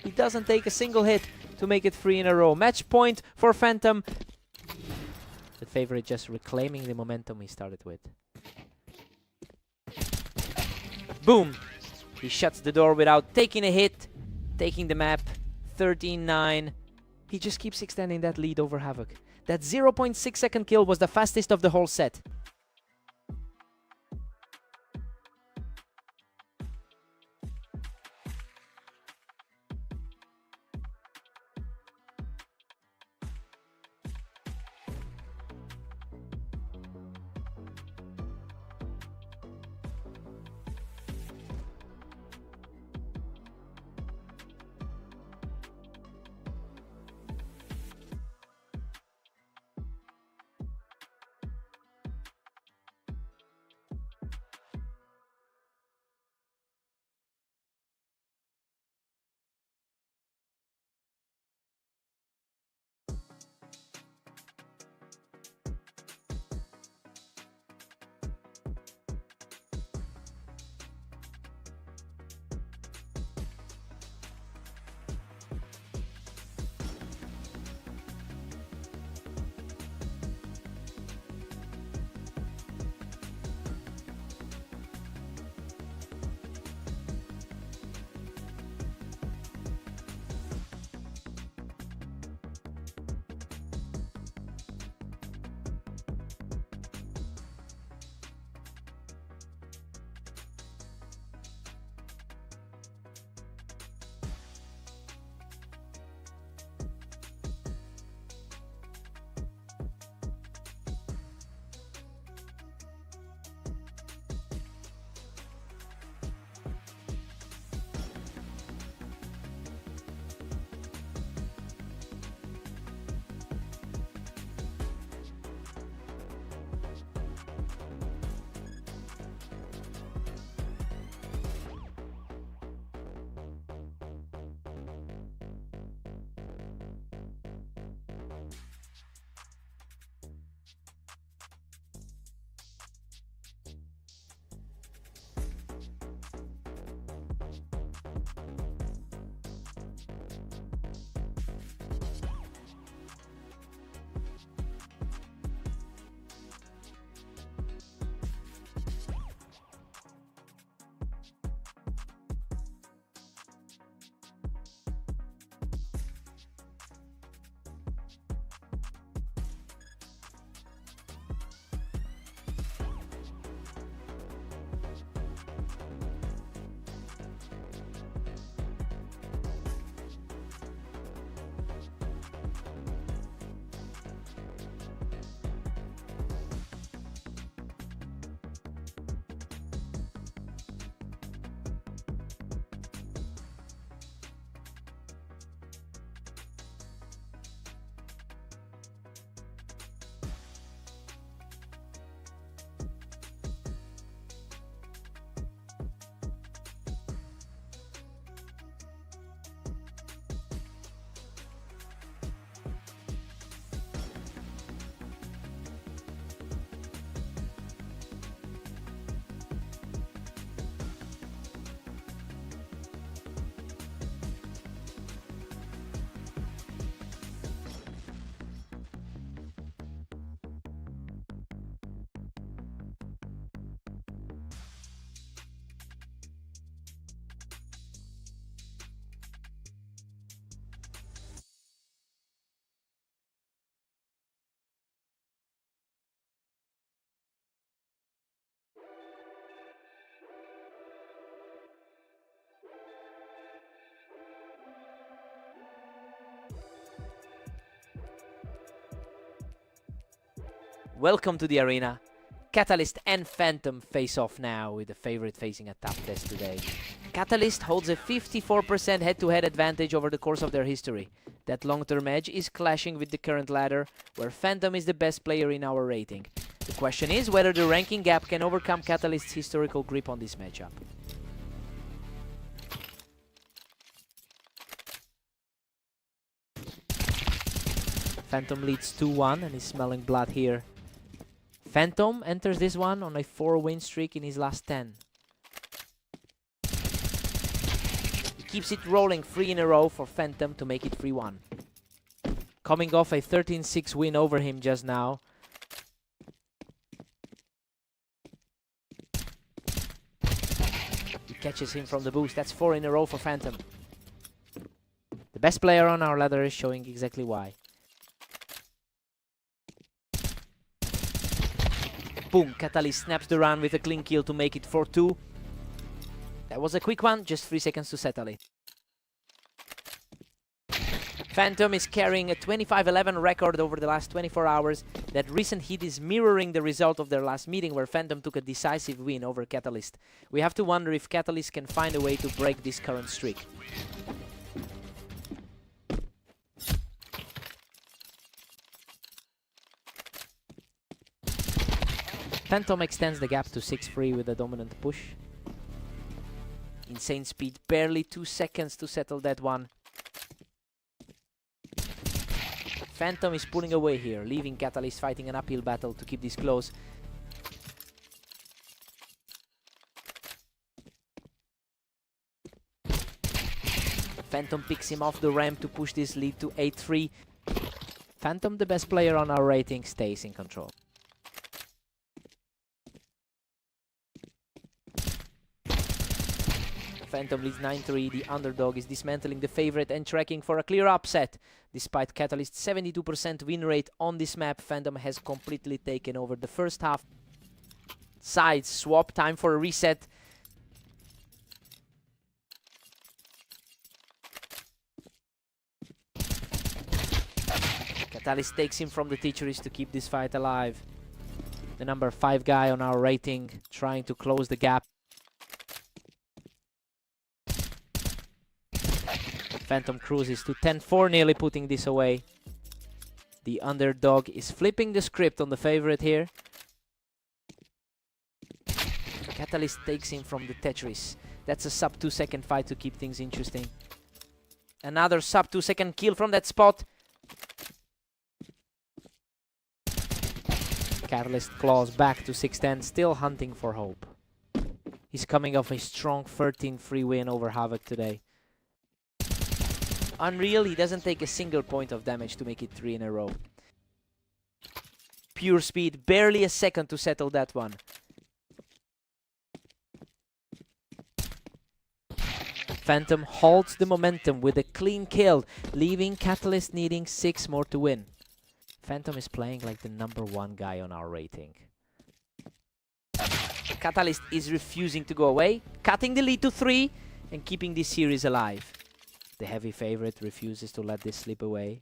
He doesn't take a single hit to make it 3 in a row. Match point for Phantom. The favorite just reclaiming the momentum he started with. Boom! He shuts the door without taking a hit, taking the map. 13-9. He just keeps extending that lead over Havoc. That 0.6 second kill was the fastest of the whole set. Welcome to the arena. Catalyst and Phantom face off now, with the favorite facing a tough test today. Catalyst holds a 54% head-to-head advantage over the course of their history. That long-term edge is clashing with the current ladder, where Phantom is the best player in our rating. The question is whether the ranking gap can overcome Catalyst's historical grip on this matchup. Phantom leads 2-1 and is smelling blood here. Phantom enters this one on a 4-win streak in his last 10. He keeps it rolling 3 in a row for Phantom to make it 3-1. Coming off a 13-6 win over him just now. He catches him from the boost. That's 4 in a row for Phantom. The best player on our ladder is showing exactly why. Boom, Catalyst snaps the round with a clean kill to make it 4-2. That was a quick one, just 3 seconds to settle it. Phantom is carrying a 25-11 record over the last 24 hours. That recent hit is mirroring the result of their last meeting, where Phantom took a decisive win over Catalyst. We have to wonder if Catalyst can find a way to break this current streak. Phantom extends the gap to 6-3 with a dominant push. Insane speed, barely 2 seconds to settle that one. Phantom is pulling away here, leaving Catalyst fighting an uphill battle to keep this close. Phantom picks him off the ramp to push this lead to 8-3. Phantom, the best player on our rating, stays in control. Phantom leads 9-3. The underdog is dismantling the favorite and tracking for a clear upset. Despite Catalyst's 72% win rate on this map, Phantom has completely taken over the first half. Sides swap, time for a reset. Catalyst takes him from the teacheries to keep this fight alive. The number 5 guy on our rating trying to close the gap. Phantom cruises to 10-4, nearly putting this away. The underdog is flipping the script on the favorite here. Catalyst takes him from the Tetris. That's a sub 2 second fight to keep things interesting. Another sub 2 second kill from that spot. Catalyst claws back to 6-10, still hunting for hope. He's coming off a strong 13-3 win over Havoc today. Unreal, he doesn't take a single point of damage to make it 3 in a row. Pure speed, barely a second to settle that one. Phantom halts the momentum with a clean kill, leaving Catalyst needing 6 more to win. Phantom is playing like the number 1 guy on our rating. Catalyst is refusing to go away, cutting the lead to 3 and keeping this series alive. The heavy favorite refuses to let this slip away.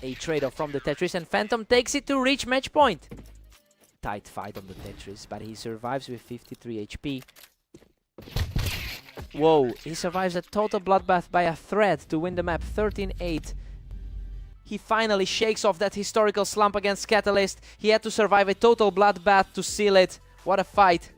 A trade-off from the Tetris, and Phantom takes it to reach match point. Tight fight on the Tetris, but he survives with 53 HP. Whoa, he survives a total bloodbath by a thread to win the map 13-8. He finally shakes off that historical slump against Catalyst. He had to survive a total bloodbath to seal it. What a fight.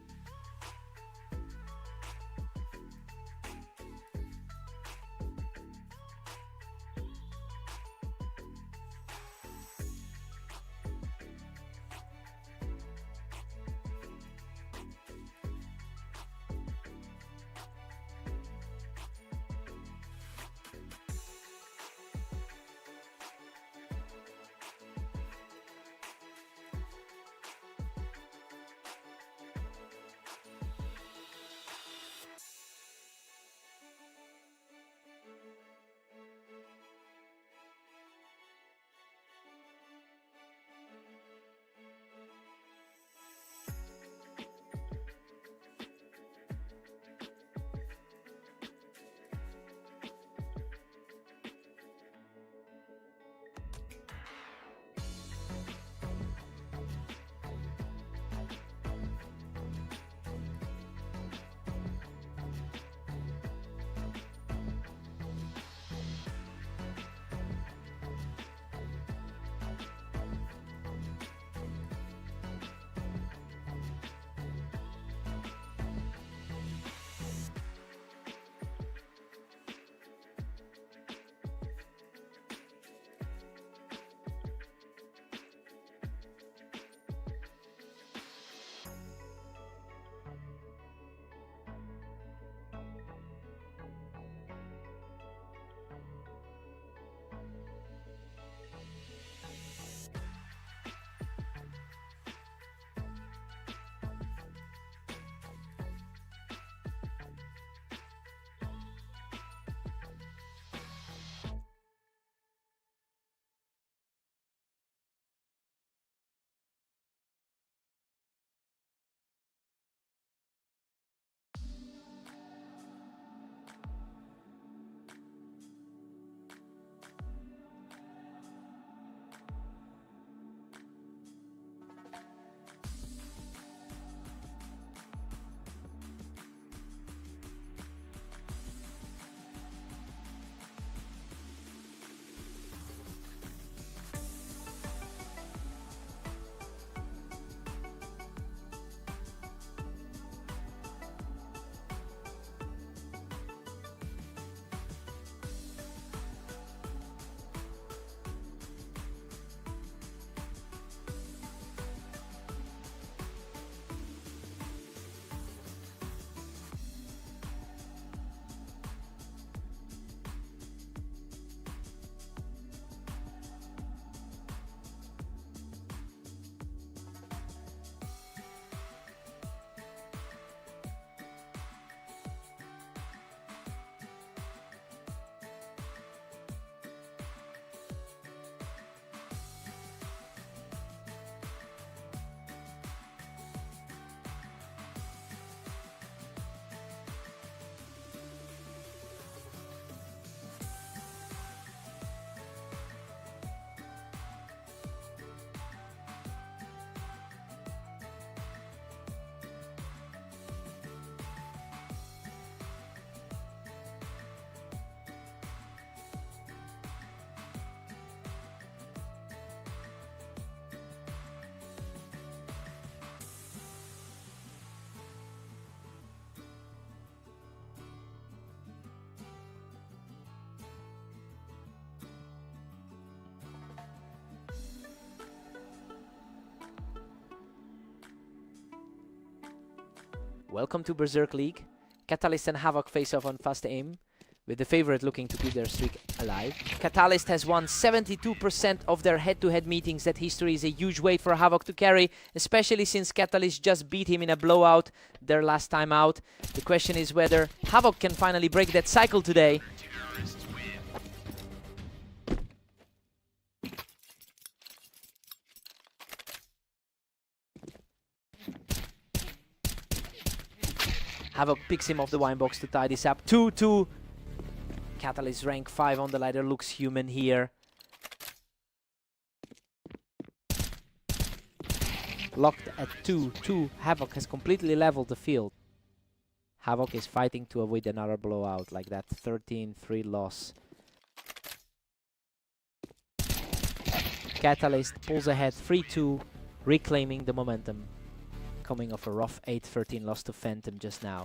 Welcome to Berserk League. Catalyst and Havoc face off on fast aim, with the favorite looking to keep their streak alive. Catalyst has won 72% of their head-to-head meetings. That history is a huge weight for Havoc to carry, especially since Catalyst just beat him in a blowout their last time out. The question is whether Havoc can finally break that cycle today. Havoc picks him off the wine box to tie this up. 2-2. Catalyst rank 5 on the ladder, looks human here. Locked at 2-2. Havoc has completely leveled the field. Havoc is fighting to avoid another blowout like that 13-3 loss. Catalyst pulls ahead 3-2, reclaiming the momentum, coming off a rough 8-13 loss to Phantom just now.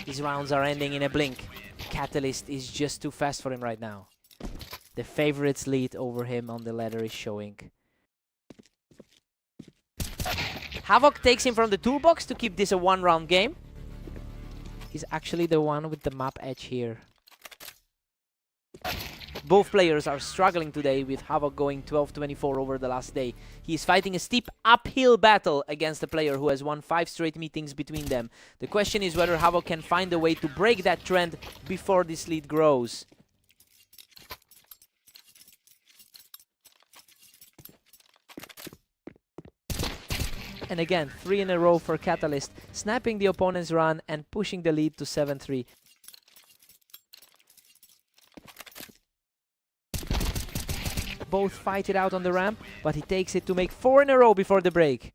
These rounds are ending in a blink. Catalyst is just too fast for him right now. The favorite's lead over him on the ladder is showing. Havoc takes him from the toolbox to keep this a one-round game. He's actually the one with the map edge here. Both players are struggling today, with Havoc going 12-24 over the last day. He is fighting a steep uphill battle against a player who has won 5 straight meetings between them. The question is whether Havoc can find a way to break that trend before this lead grows. And again, 3 in a row for Catalyst, snapping the opponent's run and pushing the lead to 7-3. Both fight it out on the ramp, but he takes it to make 4 in a row before the break.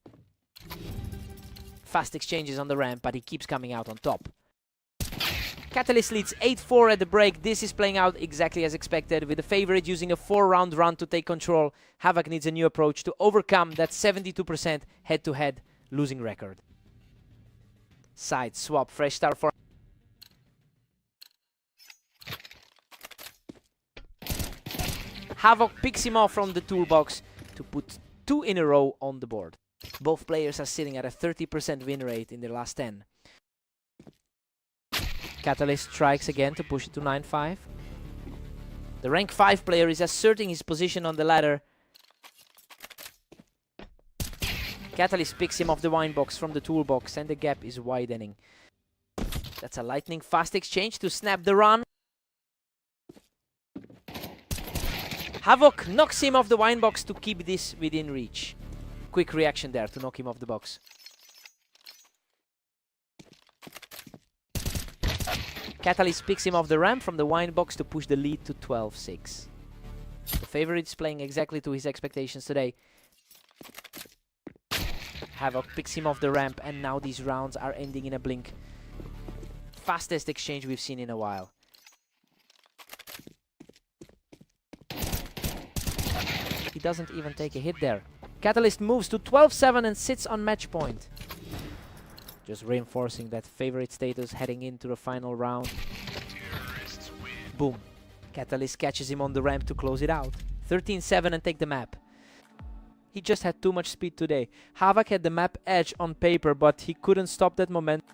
Fast exchanges on the ramp, but he keeps coming out on top. Catalyst leads 8-4 at the break. This is playing out exactly as expected, with the favorite using a 4-round run to take control. Havoc needs a new approach to overcome that 72% head-to-head losing record. Side swap, fresh start for Havoc picks him off from the toolbox to put 2 in a row on the board. Both players are sitting at a 30% win rate in their last 10. Catalyst strikes again to push it to 9-5. The rank 5 player is asserting his position on the ladder. Catalyst picks him off the wine box from the toolbox, and the gap is widening. That's a lightning fast exchange to snap the run. Havoc knocks him off the wine box to keep this within reach. Quick reaction there to knock him off the box. Catalyst picks him off the ramp from the wine box to push the lead to 12-6. The favorite is playing exactly to his expectations today. Havoc picks him off the ramp, and now these rounds are ending in a blink. Fastest exchange we've seen in a while. He doesn't even take a hit there. Catalyst moves to 12-7 and sits on match point. Just reinforcing that favorite status heading into the final round. Boom. Catalyst catches him on the ramp to close it out. 13-7 and take the map. He just had too much speed today. Havoc had the map edge on paper, but he couldn't stop that momentum.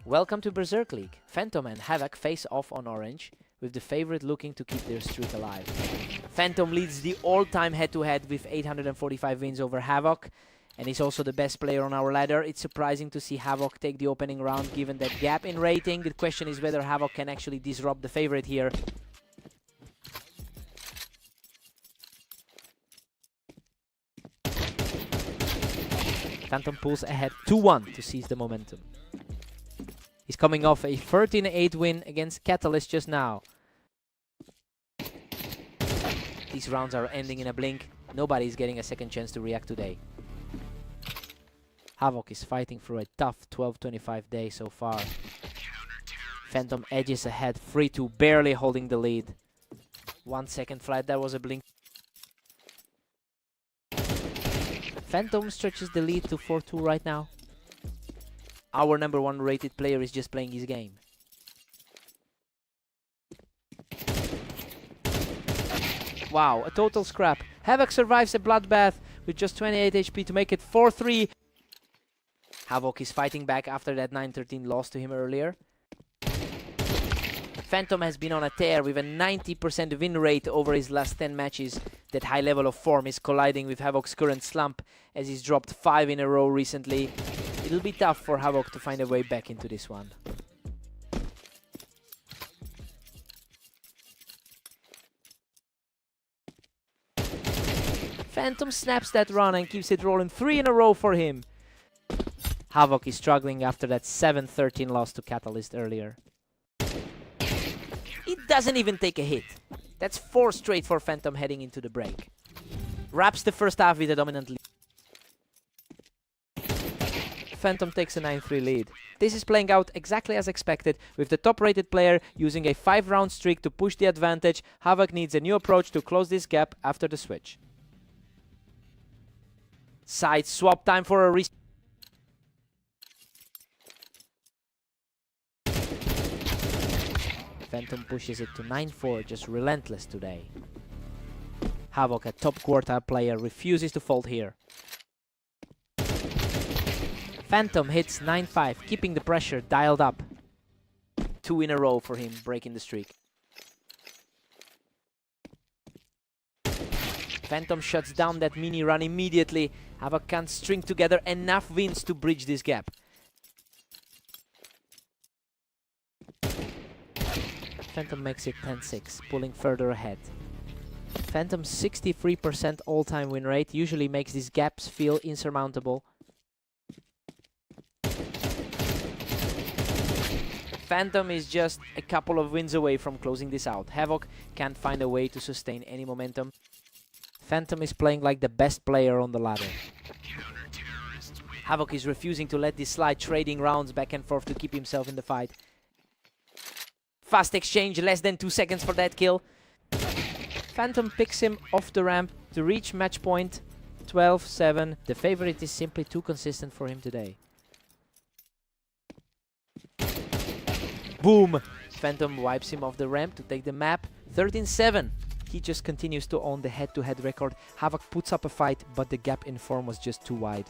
Welcome to Berserk League. Phantom and Havoc face off on orange, with the favorite looking to keep their streak alive. Phantom leads the all-time head-to-head with 845 wins over Havoc, and is also the best player on our ladder. It's surprising to see Havoc take the opening round given that gap in rating. The question is whether Havoc can actually disrupt the favorite here. Phantom pulls ahead 2-1 to seize the momentum. He's coming off a 13-8 win against Catalyst just now. These rounds are ending in a blink. Nobody's getting a second chance to react today. Havoc is fighting through a tough 12-25 day so far. Phantom edges ahead 3-2, barely holding the lead. 1 second flat, that was a blink. Phantom stretches the lead to 4-2 right now. Our number 1 rated player is just playing his game. Wow, a total scrap. Havoc survives a bloodbath with just 28 HP to make it 4-3. Havoc is fighting back after that 9-13 loss to him earlier. Phantom has been on a tear with a 90% win rate over his last 10 matches. That high level of form is colliding with Havoc's current slump, as he's dropped 5 in a row recently. It'll be tough for Havoc to find a way back into this one. Phantom snaps that run and keeps it rolling 3 in a row for him. Havoc is struggling after that 7-13 loss to Catalyst earlier. It doesn't even take a hit. That's 4 straight for Phantom heading into the break. Wraps the first half with a dominant lead. Phantom takes a 9-3 lead. This is playing out exactly as expected, with the top-rated player using a 5-round streak to push the advantage. Havoc needs a new approach to close this gap after the switch. Side swap time for a reset. Phantom pushes it to 9-4, just relentless today. Havoc, a top quartile player, refuses to fold here. Phantom hits 9-5, keeping the pressure dialed up. 2 in a row for him, breaking the streak. Phantom shuts down that mini run immediately. Havoc can't string together enough wins to bridge this gap. Phantom makes it 10-6, pulling further ahead. Phantom's 63% all-time win rate usually makes these gaps feel insurmountable. Phantom is just a couple of wins away from closing this out. Havoc can't find a way to sustain any momentum. Phantom is playing like the best player on the ladder. Havoc is refusing to let this slide, trading rounds back and forth to keep himself in the fight. Fast exchange, less than 2 seconds for that kill. Phantom picks him off the ramp to reach match point 12-7. The favorite is simply too consistent for him today. Boom! Phantom wipes him off the ramp to take the map. 13-7. He just continues to own the head-to-head record. Havoc puts up a fight, but the gap in form was just too wide.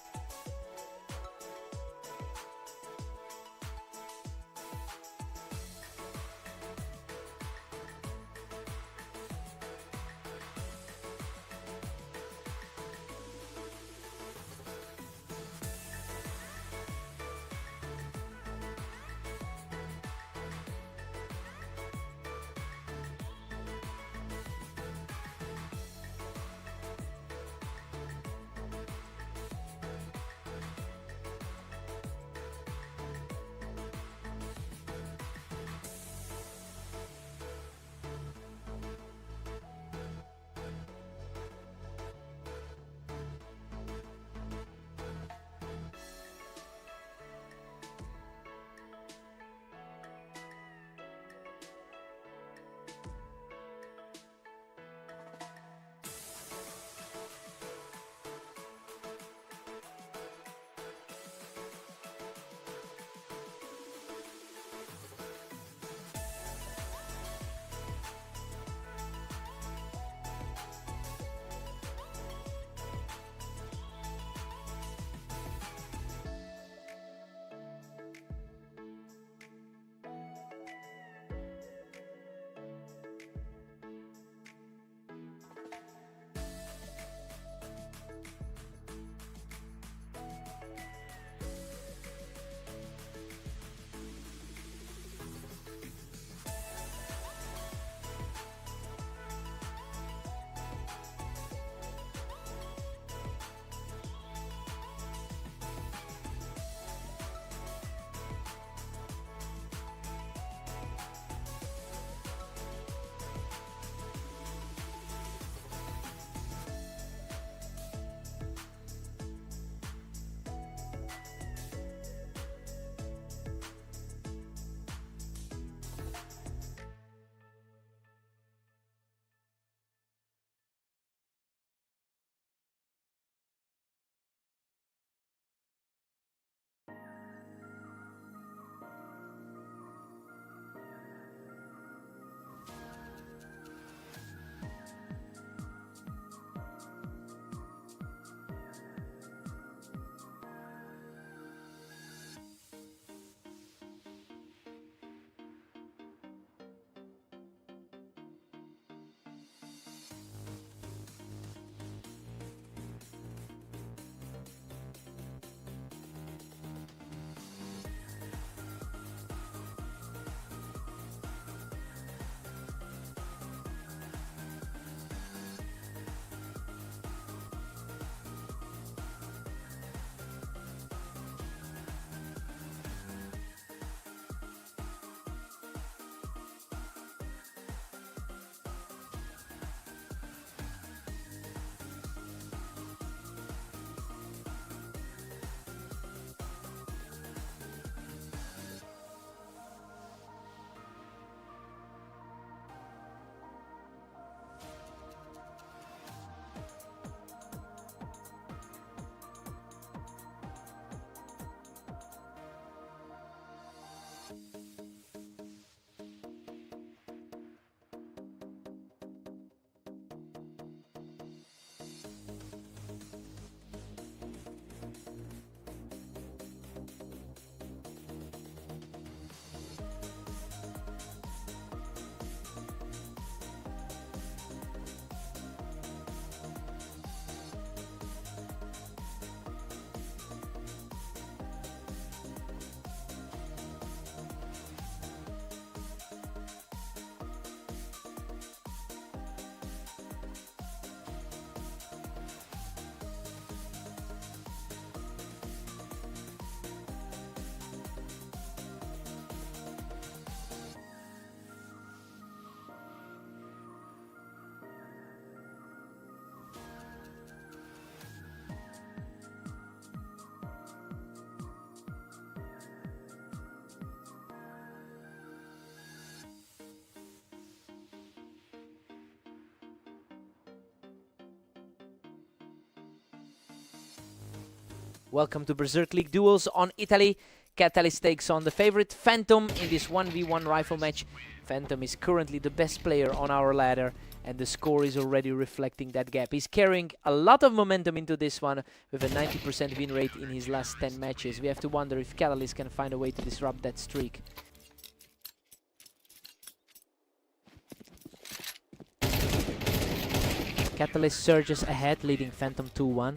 Welcome to Berserk League Duels on Italy. Catalyst takes on the favorite Phantom in this 1v1 rifle match. Phantom is currently the best player on our ladder, and the score is already reflecting that gap. He's carrying a lot of momentum into this one with a 90% win rate in his last 10 matches. We have to wonder if Catalyst can find a way to disrupt that streak. Catalyst surges ahead, leading Phantom 2-1.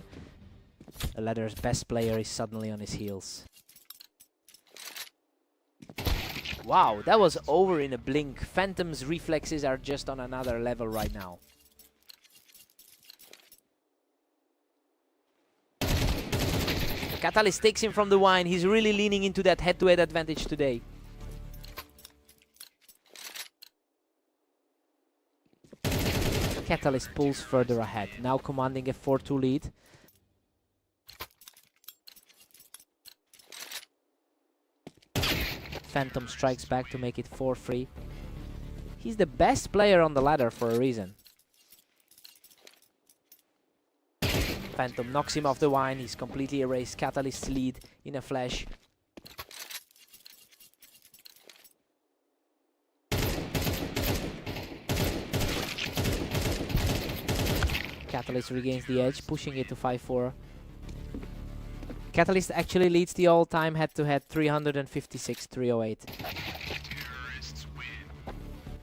The ladder's best player is suddenly on his heels. Wow, that was over in a blink. Phantom's reflexes are just on another level right now. Catalyst takes him from the wine. He's really leaning into that head-to-head advantage today. Catalyst pulls further ahead, now commanding a 4-2 lead. Phantom strikes back to make it 4-3. He's the best player on the ladder for a reason. Phantom knocks him off the wine. He's completely erased Catalyst's lead in a flash. Catalyst regains the edge, pushing it to 5-4. Catalyst actually leads the all-time head-to-head 356-308.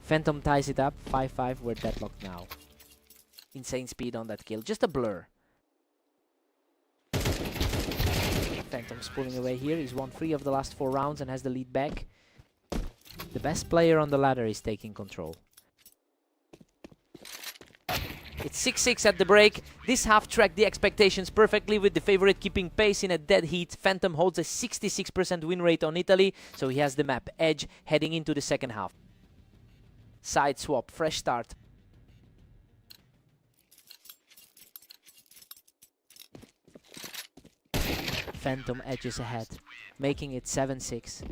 Phantom ties it up, 5-5, we're deadlocked now. Insane speed on that kill, just a blur. Phantom's pulling away here, he's won 3 of the last 4 rounds and has the lead back. The best player on the ladder is taking control. It's 6-6 at the break. This half tracked the expectations perfectly, with the favorite keeping pace in a dead heat. Phantom holds a 66% win rate on Italy, so he has the map edge heading into the second half. Side swap, fresh start. Phantom edges ahead, making it 7-6.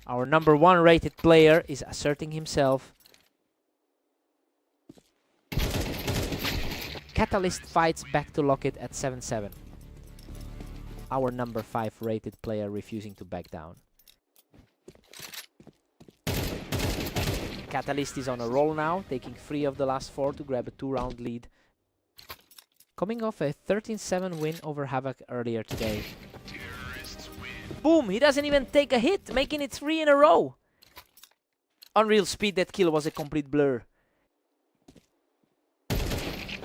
Our number 1 rated player is asserting himself. Catalyst fights back to lock it at 7-7. Our number 5 rated player refusing to back down. Catalyst is on a roll now, taking 3 of the last 4 to grab a 2-round lead. Coming off a 13-7 win over Havoc earlier today. Boom! He doesn't even take a hit, making it 3 in a row. Unreal speed, that kill was a complete blur.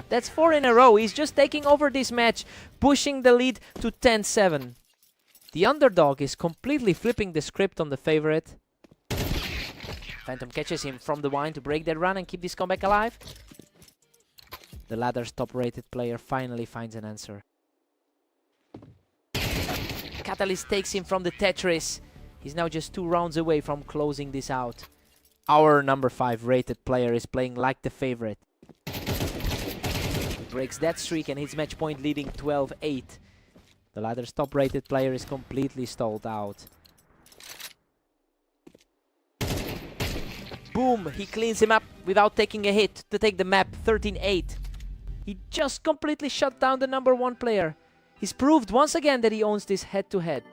That's 4 in a row. He's just taking over this match, pushing the lead to 10-7. The underdog is completely flipping the script on the favorite. Phantom catches him from the wine to break that run and keep this comeback alive. The ladder's top-rated player finally finds an answer. Catalyst takes him from the Tetris. He's now just 2 rounds away from closing this out. Our number 5 rated player is playing like the favorite. Breaks that streak and hits match point, leading 12-8. The ladder's top-rated player is completely stalled out. Boom! He cleans him up without taking a hit to take the map 13-8. He just completely shut down the number 1 player. He's proved once again that he owns this head-to-head.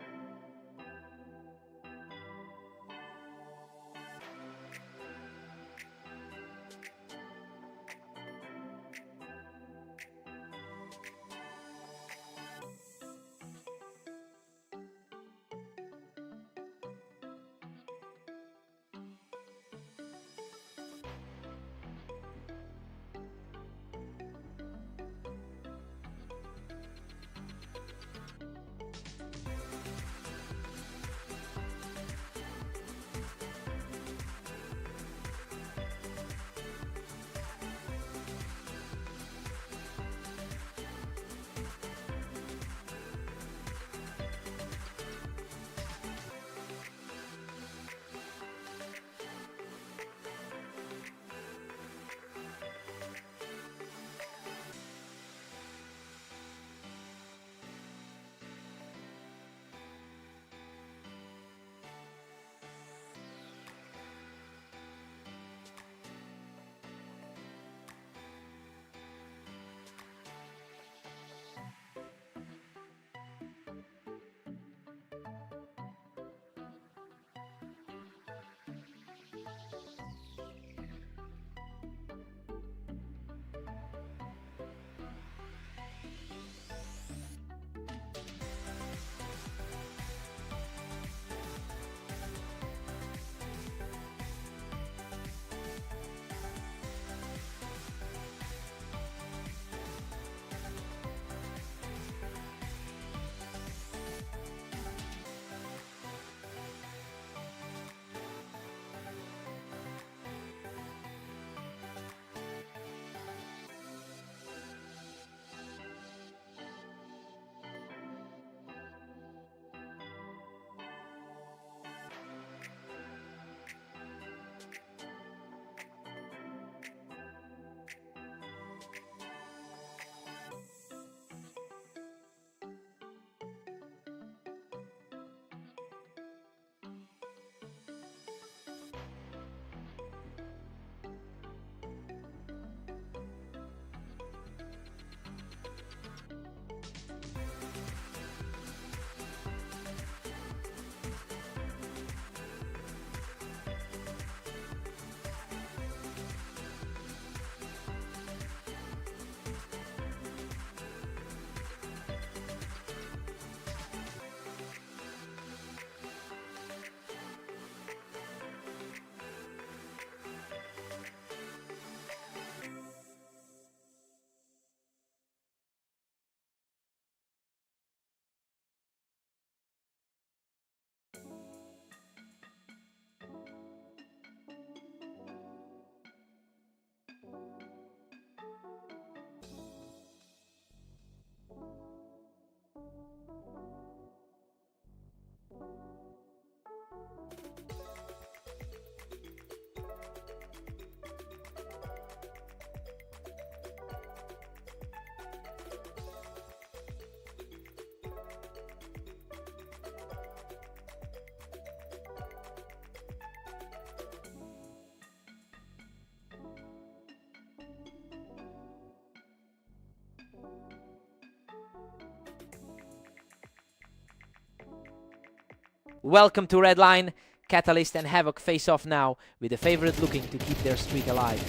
Welcome to Red Line. Catalyst and Havoc face off now, with the favorite looking to keep their streak alive.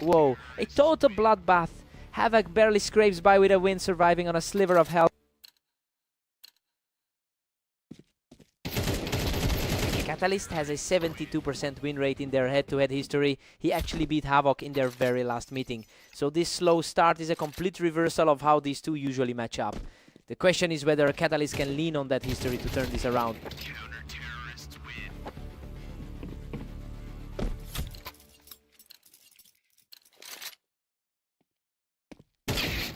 Whoa, a total bloodbath. Havoc barely scrapes by with a win, surviving on a sliver of health. Catalyst has a 72% win rate in their head-to-head history. He actually beat Havoc in their very last meeting. So this slow start is a complete reversal of how these two usually match up. The question is whether Catalyst can lean on that history to turn this around.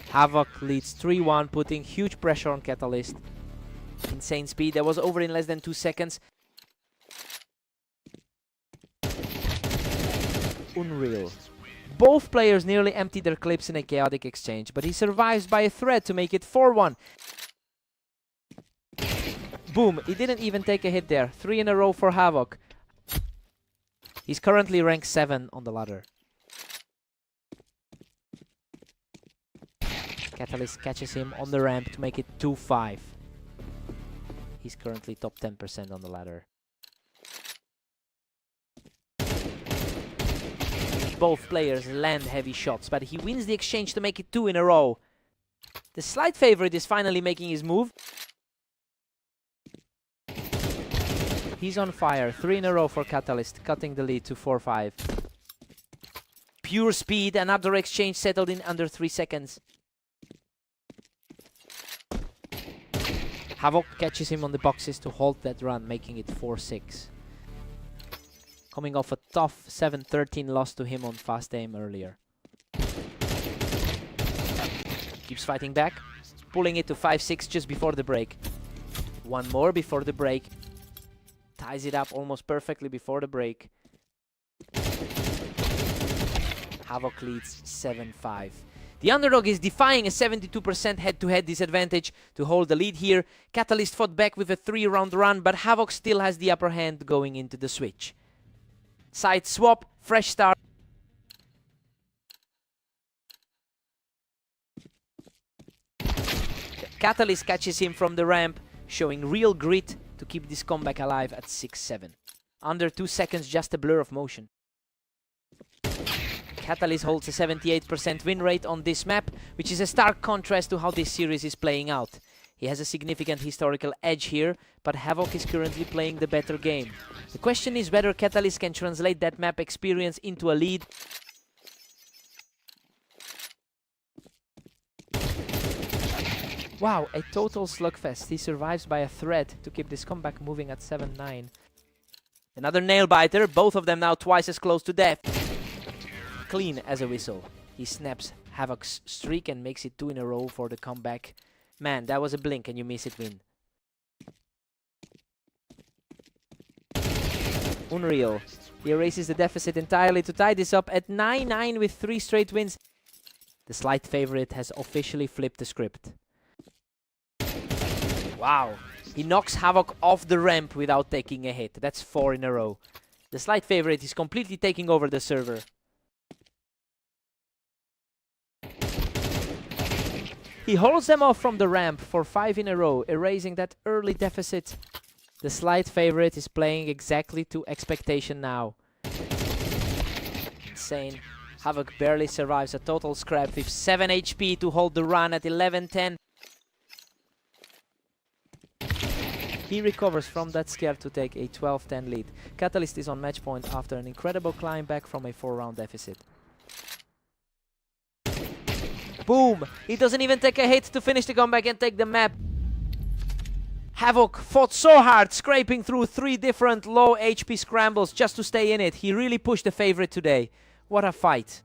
Havoc leads 3-1, putting huge pressure on Catalyst. Insane speed. That was over in less than 2 seconds. Unreal. Both players nearly emptied their clips in a chaotic exchange, but he survives by a thread to make it 4-1. Boom, he didn't even take a hit there. 3 in a row for Havoc. He's currently ranked 7 on the ladder. Catalyst catches him on the ramp to make it 2-5. He's currently top 10% on the ladder. Both players land heavy shots, but he wins the exchange to make it 2 in a row. The slight favorite is finally making his move. He's on fire. 3 in a row for Catalyst, cutting the lead to 4-5. Pure speed, another exchange settled in under 3 seconds. Havoc catches him on the boxes to halt that run, making it 4-6. Coming off a tough 7-13 loss to him on fast aim earlier. Keeps fighting back, pulling it to 5-6 just before the break. One more before the break. Ties it up almost perfectly before the break. Havoc leads 7-5. The underdog is defying a 72% head-to-head disadvantage to hold the lead here. Catalyst fought back with a 3-round run, but Havoc still has the upper hand going into the switch. Side swap, fresh start. Catalyst catches him from the ramp, showing real grit to keep this comeback alive at 6-7. Under 2 seconds, just a blur of motion. Catalyst holds a 78% win rate on this map, which is a stark contrast to how this series is playing out. He has a significant historical edge here, but Havoc is currently playing the better game. The question is whether Catalyst can translate that map experience into a lead. Wow, a total slugfest. He survives by a thread to keep this comeback moving at 7-9. Another nail-biter, both of them now twice as close to death. Clean as a whistle. He snaps Havoc's streak and makes it 2 in a row for the comeback. Man, that was a blink and you miss it win. Unreal. He erases the deficit entirely to tie this up at 9-9 with 3 straight wins. The slight favorite has officially flipped the script. Wow. He knocks Havoc off the ramp without taking a hit. That's 4 in a row. The slight favorite is completely taking over the server. He holds them off from the ramp for 5 in a row, erasing that early deficit. The slight favorite is playing exactly to expectation now. Insane. Havoc barely survives a total scrap with 7 HP to hold the run at 11-10. He recovers from that scare to take a 12-10 lead. Catalyst is on match point after an incredible climb back from a 4-round deficit. Boom! He doesn't even take a hit to finish the comeback and take the map. Havoc fought so hard, scraping through 3 different low HP scrambles just to stay in it. He really pushed the favorite today. What a fight.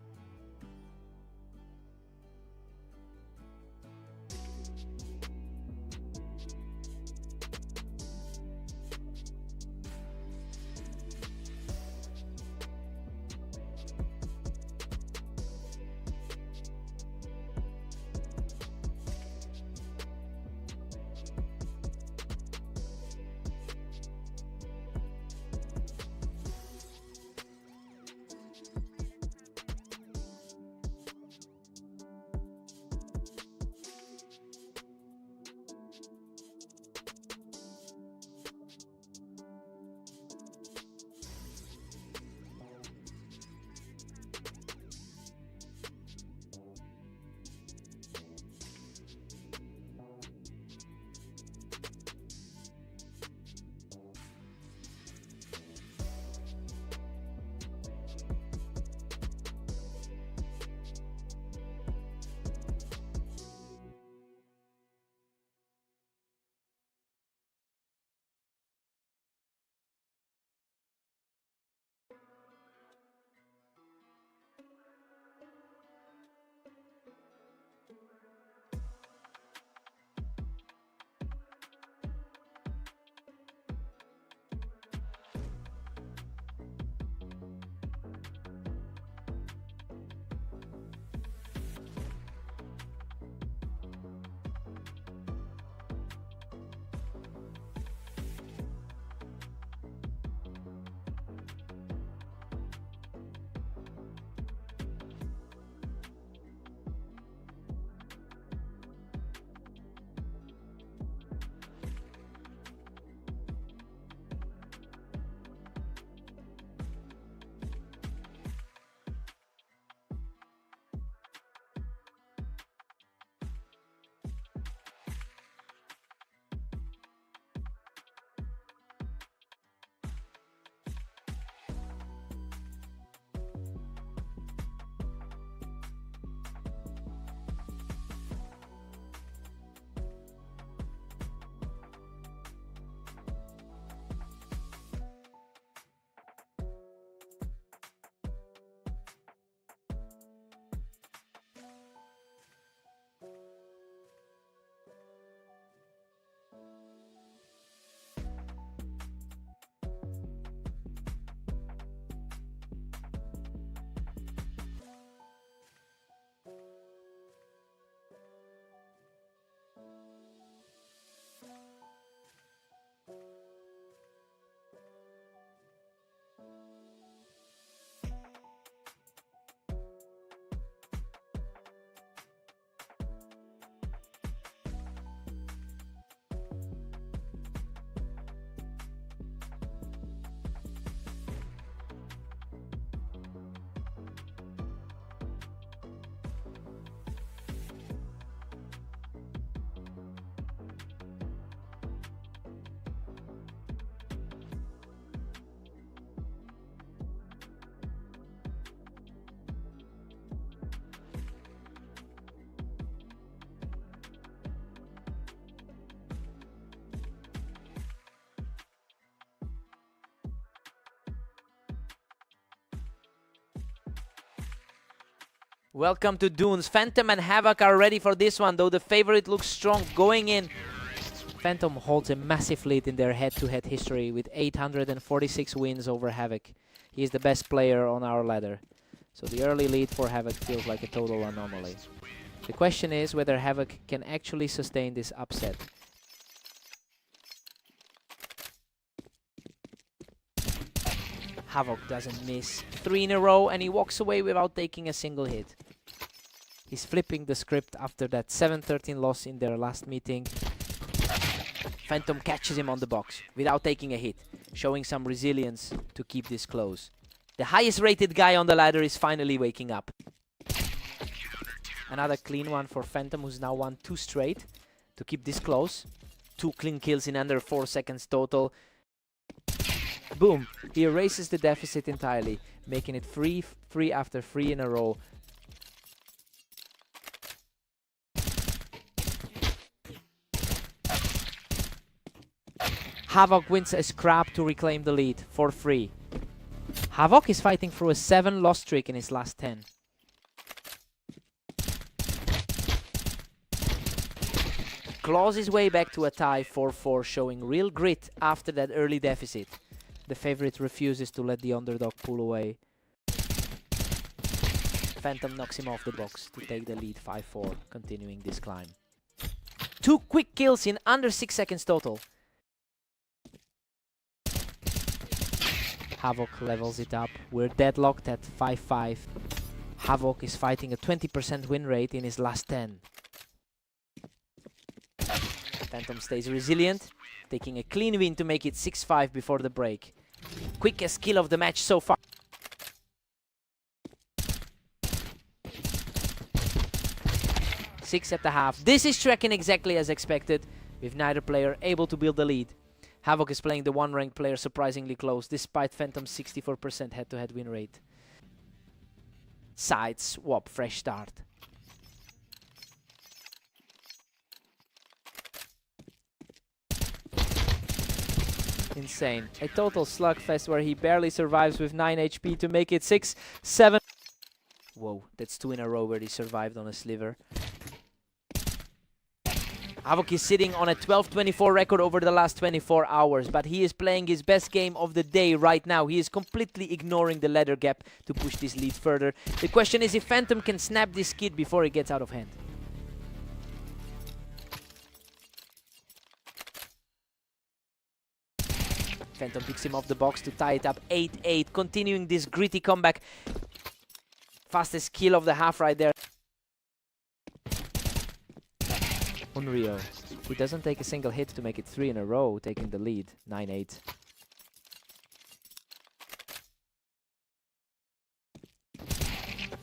Welcome to Dunes. Phantom and Havoc are ready for this one, though the favorite looks strong going in. Phantom holds a massive lead in their head-to-head history with 846 wins over Havoc. He is the best player on our ladder. So the early lead for Havoc feels like a total anomaly. The question is whether Havoc can actually sustain this upset. Havoc doesn't miss 3 in a row and he walks away without taking a single hit. He's flipping the script after that 7-13 loss in their last meeting. Phantom catches him on the box without taking a hit, showing some resilience to keep this close. The highest rated guy on the ladder is finally waking up. Another clean one for Phantom, who's now won 2 straight to keep this close. 2 clean kills in under 4 seconds total. Boom! He erases the deficit entirely, making it 3 after 3 in a row. Havoc wins a scrap to reclaim the lead for 3. Havoc is fighting through a 7-loss streak in his last 10. Claws his way back to a tie 4-4, showing real grit after that early deficit. The favorite refuses to let the underdog pull away. Phantom knocks him off the box to take the lead 5-4, continuing this climb. 2 quick kills in under 6 seconds total. Havoc levels it up. We're deadlocked at 5-5. Havoc is fighting a 20% win rate in his last 10. Phantom stays resilient, taking a clean win to make it 6-5 before the break. Quickest kill of the match so far. Six at the half. This is tracking exactly as expected, with neither player able to build the lead. Havoc is playing the 1-ranked player surprisingly close, despite Phantom's 64% head-to-head win rate. Side swap, fresh start. Insane. A total slugfest where he barely survives with 9 HP to make it 6-7. Whoa, that's 2 in a row where he survived on a sliver. Havoc is sitting on a 12-24 record over the last 24 hours, but he is playing his best game of the day right now. He is completely ignoring the ladder gap to push this lead further. The question is if Phantom can snap this kid before it gets out of hand. Phantom picks him off the box to tie it up 8-8, continuing this gritty comeback. Fastest kill of the half right there. Unreal. He doesn't take a single hit to make it 3 in a row, taking the lead, 9-8.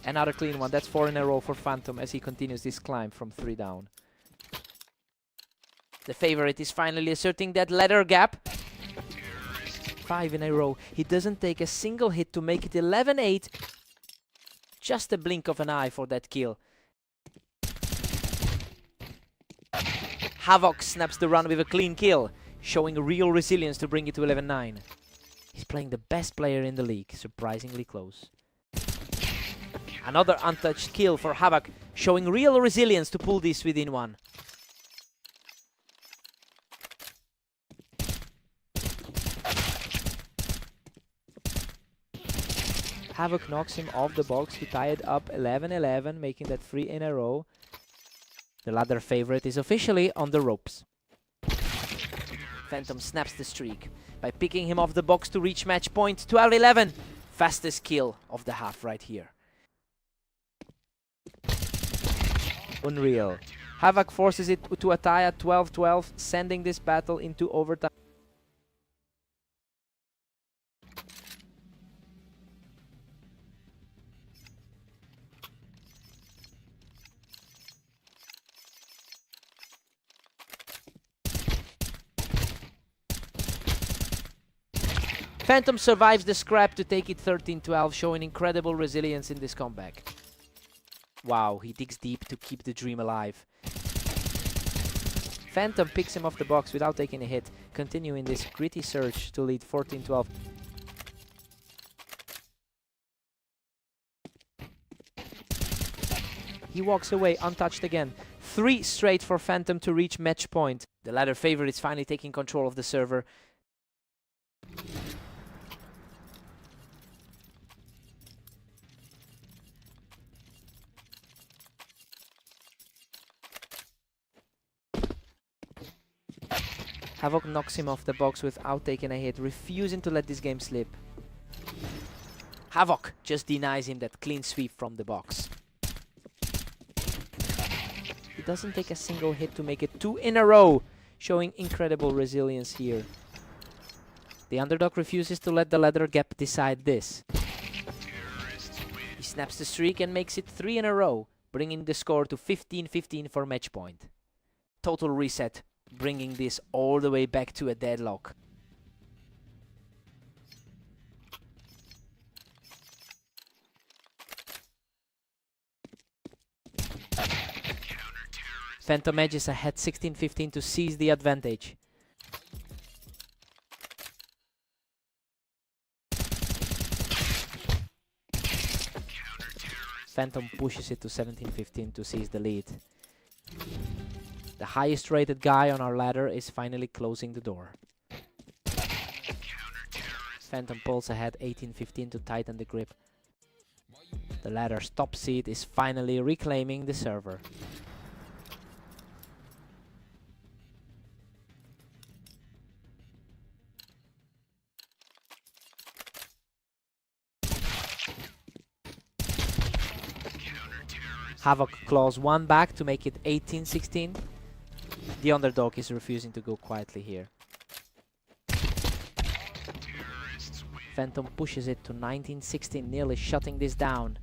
Another clean one, that's 4 in a row for Phantom as he continues this climb from 3 down. The favorite is finally asserting that ladder gap. 5 in a row. He doesn't take a single hit to make it 11-8. Just a blink of an eye for that kill. Havoc snaps the run with a clean kill, showing real resilience to bring it to 11-9. He's playing the best player in the league, surprisingly close. Another untouched kill for Havoc, showing real resilience to pull this within 1. Havoc knocks him off the box to tie it up 11-11, making that 3 in a row. The ladder favorite is officially on the ropes. Phantom snaps the streak by picking him off the box to reach match point 12-11. Fastest kill of the half right here. Unreal. Havoc forces it to a tie at 12-12, sending this battle into overtime. Phantom survives the scrap to take it 13-12, showing incredible resilience in this comeback. Wow, he digs deep to keep the dream alive. Phantom picks him off the box without taking a hit, continuing this gritty search to lead 14-12. He walks away untouched again. 3 straight for Phantom to reach match point. The ladder favorite is finally taking control of the server. Havok knocks him off the box without taking a hit, refusing to let this game slip. Havok just denies him that clean sweep from the box. He doesn't take a single hit to make it 2 in a row, showing incredible resilience here. The underdog refuses to let the ladder gap decide this. He snaps the streak and makes it 3 in a row, bringing the score to 15-15 for match point. Total reset, bringing this all the way back to a deadlock. Phantom edges ahead 16-15 to seize the advantage. Phantom pushes it to 17-15 to seize the lead. The highest rated guy on our ladder is finally closing the door. Phantom pulls ahead 18-15 to tighten the grip. The ladder's top seed is finally reclaiming the server. Havok claws 1 back to make it 18-16. The underdog is refusing to go quietly here. Phantom pushes it to 19-16, nearly shutting this down.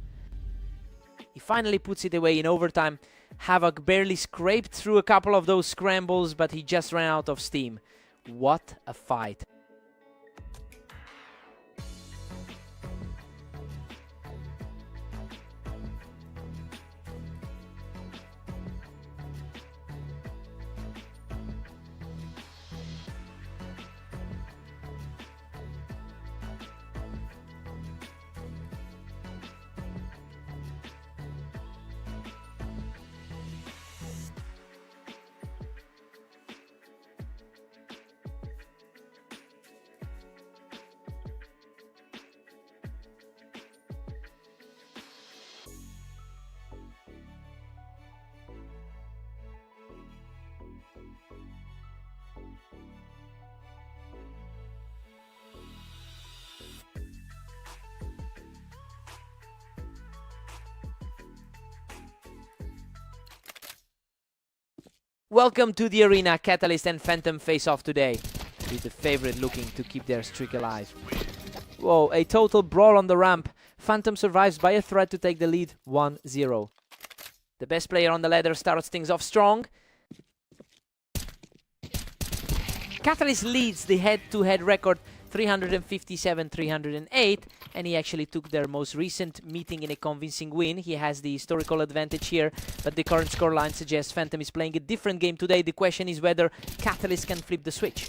He finally puts it away in overtime. Havok barely scraped through a couple of those scrambles, but he just ran out of steam. What a fight. Welcome to the arena. Catalyst and Phantom face off today, with the favorite looking to keep their streak alive. Whoa, a total brawl on the ramp. Phantom survives by a threat to take the lead 1-0. The best player on the ladder starts things off strong. Catalyst leads the head-to-head record 357-308, and he actually took their most recent meeting in a convincing win. He has the historical advantage here, but the current scoreline suggests Phantom is playing a different game today. The question is whether Catalyst can flip the switch.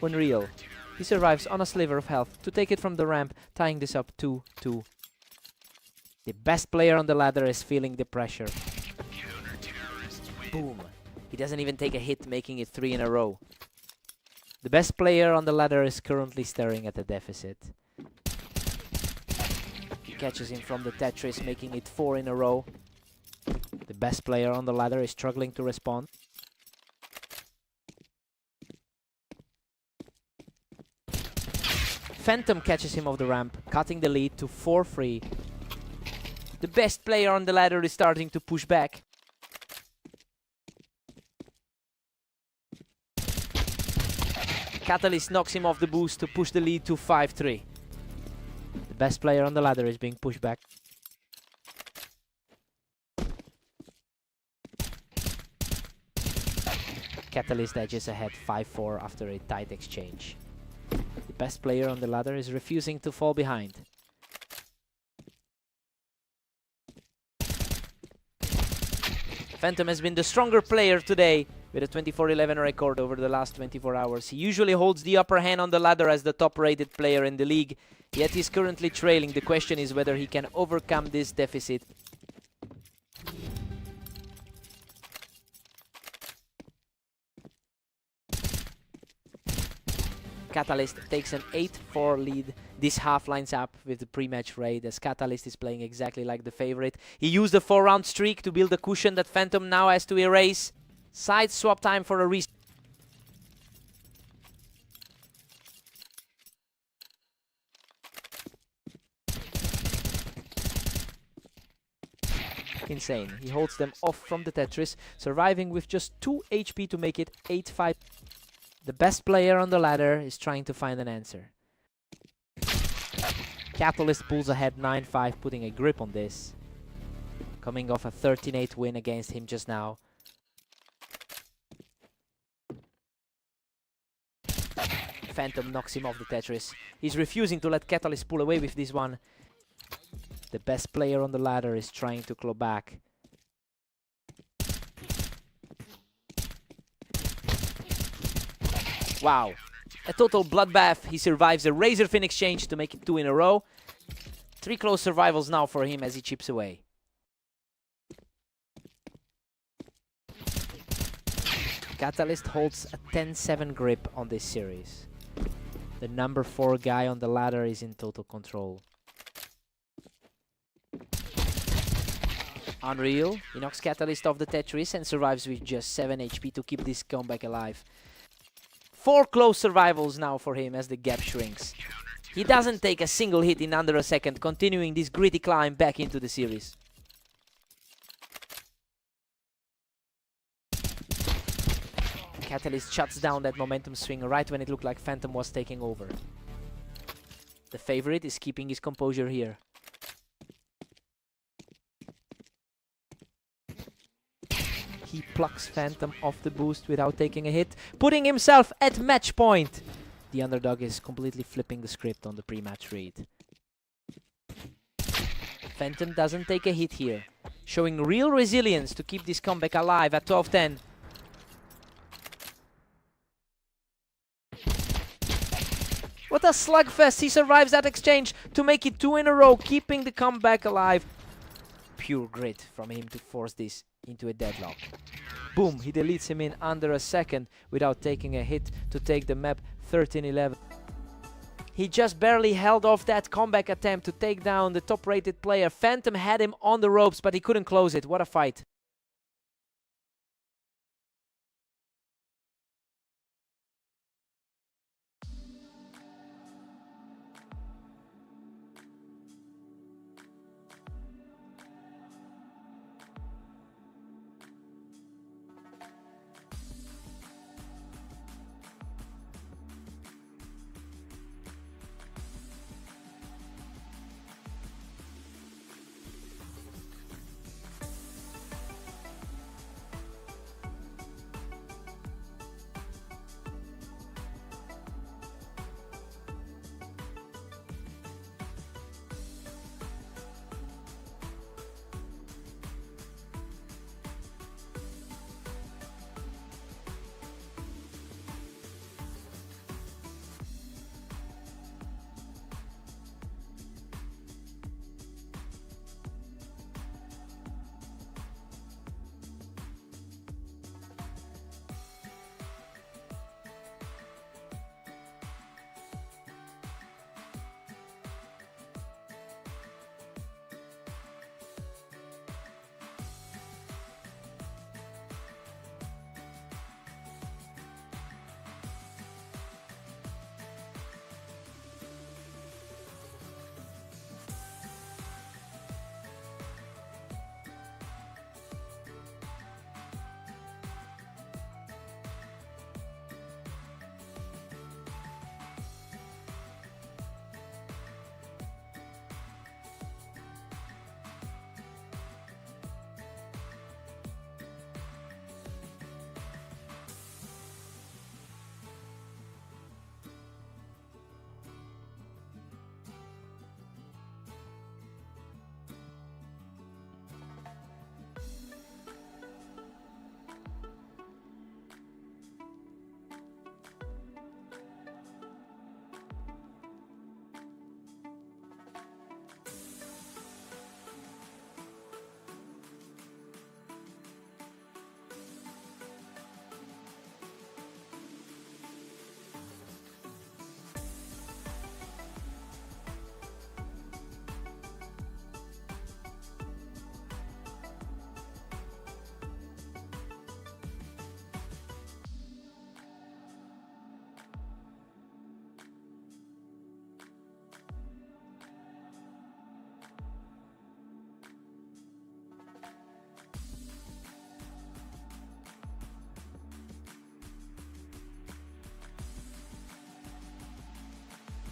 Unreal. He survives on a sliver of health to take it from the ramp, tying this up 2-2. The best player on the ladder is feeling the pressure. Boom. He doesn't even take a hit, making it 3 in a row. The best player on the ladder is currently staring at a deficit. He catches him from the Tetris, making it 4 in a row. The best player on the ladder is struggling to respond. Phantom catches him off the ramp, cutting the lead to 4-3. The best player on the ladder is starting to push back. Catalyst knocks him off the boost to push the lead to 5-3. The best player on the ladder is being pushed back. Catalyst edges ahead 5-4 after a tight exchange. The best player on the ladder is refusing to fall behind. Phantom has been the stronger player today with a 24-11 record over the last 24 hours. He usually holds the upper hand on the ladder as the top-rated player in the league, yet he's currently trailing. The question is whether he can overcome this deficit. Catalyst takes an 8-4 lead. This half lines up with the pre-match raid as Catalyst is playing exactly like the favorite. He used the 4-round streak to build a cushion that Phantom now has to erase. Side swap time for a reset. Insane. He holds them off from the Tetris, surviving with just 2 HP to make it 8-5. The best player on the ladder is trying to find an answer. Catalyst pulls ahead 9-5, putting a grip on this. Coming off a 13-8 win against him just now. Phantom knocks him off the Tetris. He's refusing to let Catalyst pull away with this one. The best player on the ladder is trying to claw back. Wow, a total bloodbath. He survives a Razor Fin exchange to make it 2 in a row. 3 close survivals now for him as he chips away. Catalyst holds a 10-7 grip on this series. The number 4 guy on the ladder is in total control. Unreal, he knocks Catalyst off the Tetris and survives with just 7 HP to keep this comeback alive. 4 close survivals now for him as the gap shrinks. He doesn't take a single hit in under a second, continuing this gritty climb back into the series. Catalyst shuts down that momentum swing right when it looked like Phantom was taking over. The favorite is keeping his composure here. He plucks Phantom off the boost without taking a hit, putting himself at match point. The underdog is completely flipping the script on the pre-match read. Phantom doesn't take a hit here, showing real resilience to keep this comeback alive at 12-10. What a slugfest! He survives that exchange to make it 2 in a row, keeping the comeback alive. Pure grit from him to force this into a deadlock. Boom, he deletes him in under a second without taking a hit to take the map 13-11. He just barely held off that comeback attempt to take down the top-rated player. Phantom had him on the ropes, but he couldn't close it. What a fight.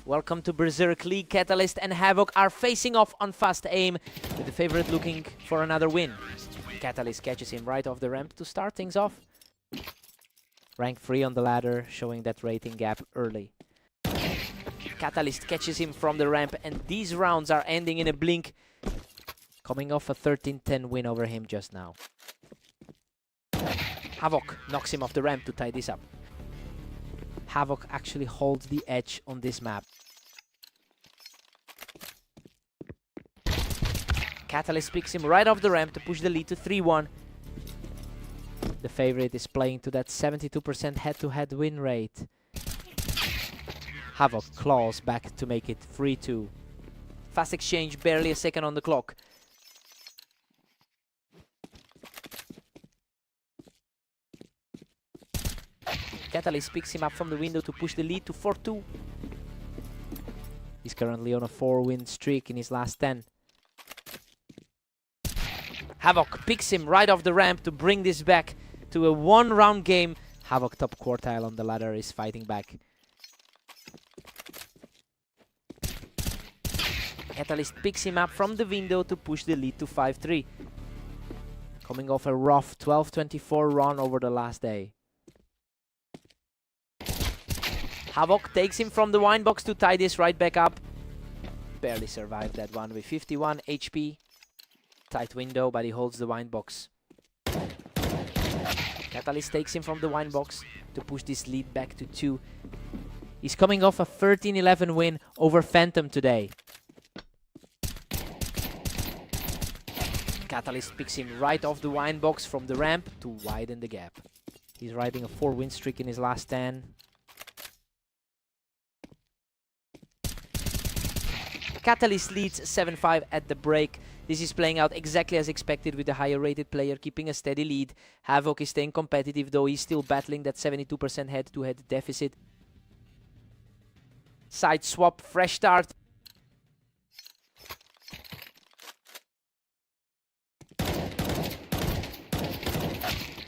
Welcome to Berserk League. Catalyst and Havoc are facing off on fast aim, with the favorite looking for another win. Catalyst catches him right off the ramp to start things off. Rank 3 on the ladder, showing that rating gap early. Catalyst catches him from the ramp, and these rounds are ending in a blink, coming off a 13-10 win over him just now. Havoc knocks him off the ramp to tie this up. Havoc actually holds the edge on this map. Catalyst picks him right off the ramp to push the lead to 3-1. The favorite is playing to that 72% head-to-head win rate. Havoc claws back to make it 3-2. Fast exchange, barely a second on the clock. Catalyst picks him up from the window to push the lead to 4-2. He's currently on a 4-win streak in his last 10. Havoc picks him right off the ramp to bring this back to a 1-round game. Havoc, top quartile on the ladder, is fighting back. Catalyst picks him up from the window to push the lead to 5-3. Coming off a rough 12-24 run over the last day. Havoc takes him from the wine box to tie this right back up. Barely survived that one with 51 HP. Tight window, but he holds the wine box. Catalyst takes him from the wine box to push this lead back to 2. He's coming off a 13-11 win over Phantom today. Catalyst picks him right off the wine box from the ramp to widen the gap. He's riding a 4-win streak in his last 10. Catalyst leads 7-5 at the break. This is playing out exactly as expected, with the higher rated player keeping a steady lead. Havoc is staying competitive, though he's still battling that 72% head-to-head deficit. Side swap, fresh start.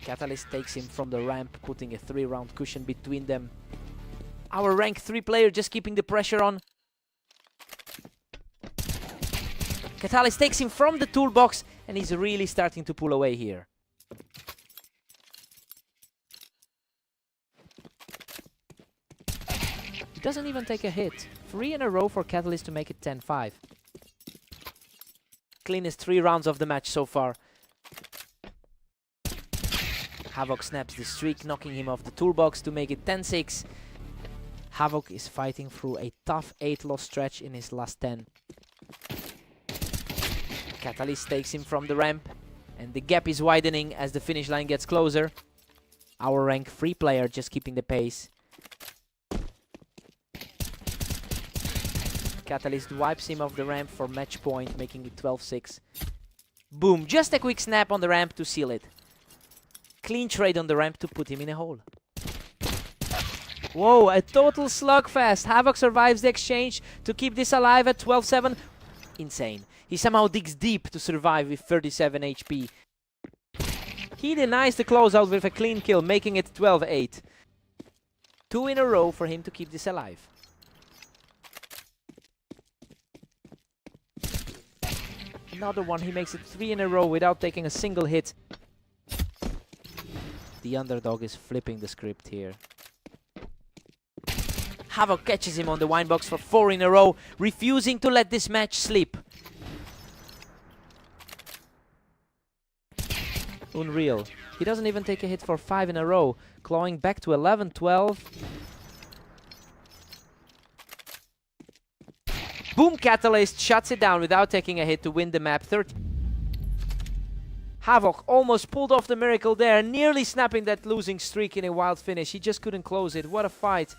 Catalyst takes him from the ramp, putting a 3-round cushion between them. Our rank 3 player just keeping the pressure on. Catalyst takes him from the toolbox, and he's really starting to pull away here. He doesn't even take a hit. 3 in a row for Catalyst to make it 10-5. Cleanest 3 rounds of the match so far. Havoc snaps the streak, knocking him off the toolbox to make it 10-6. Havoc is fighting through a tough 8-loss stretch in his last 10. Catalyst takes him from the ramp, and the gap is widening as the finish line gets closer. Our rank 3 player just keeping the pace. Catalyst wipes him off the ramp for match point, making it 12-6. Boom, just a quick snap on the ramp to seal it. Clean trade on the ramp to put him in a hole. Whoa, a total slugfest. Havoc survives the exchange to keep this alive at 12-7. Insane. He somehow digs deep to survive with 37 HP. He denies the closeout with a clean kill, making it 12-8. 2 in a row for him to keep this alive. Another one, he makes it 3 in a row without taking a single hit. The underdog is flipping the script here. Havoc catches him on the wine box for 4 in a row, refusing to let this match slip. Unreal. He doesn't even take a hit for 5 in a row, clawing back to 11-12. Boom, Catalyst shuts it down without taking a hit to win the map 30. Havoc almost pulled off the miracle there, nearly snapping that losing streak in a wild finish. He just couldn't close it. What a fight.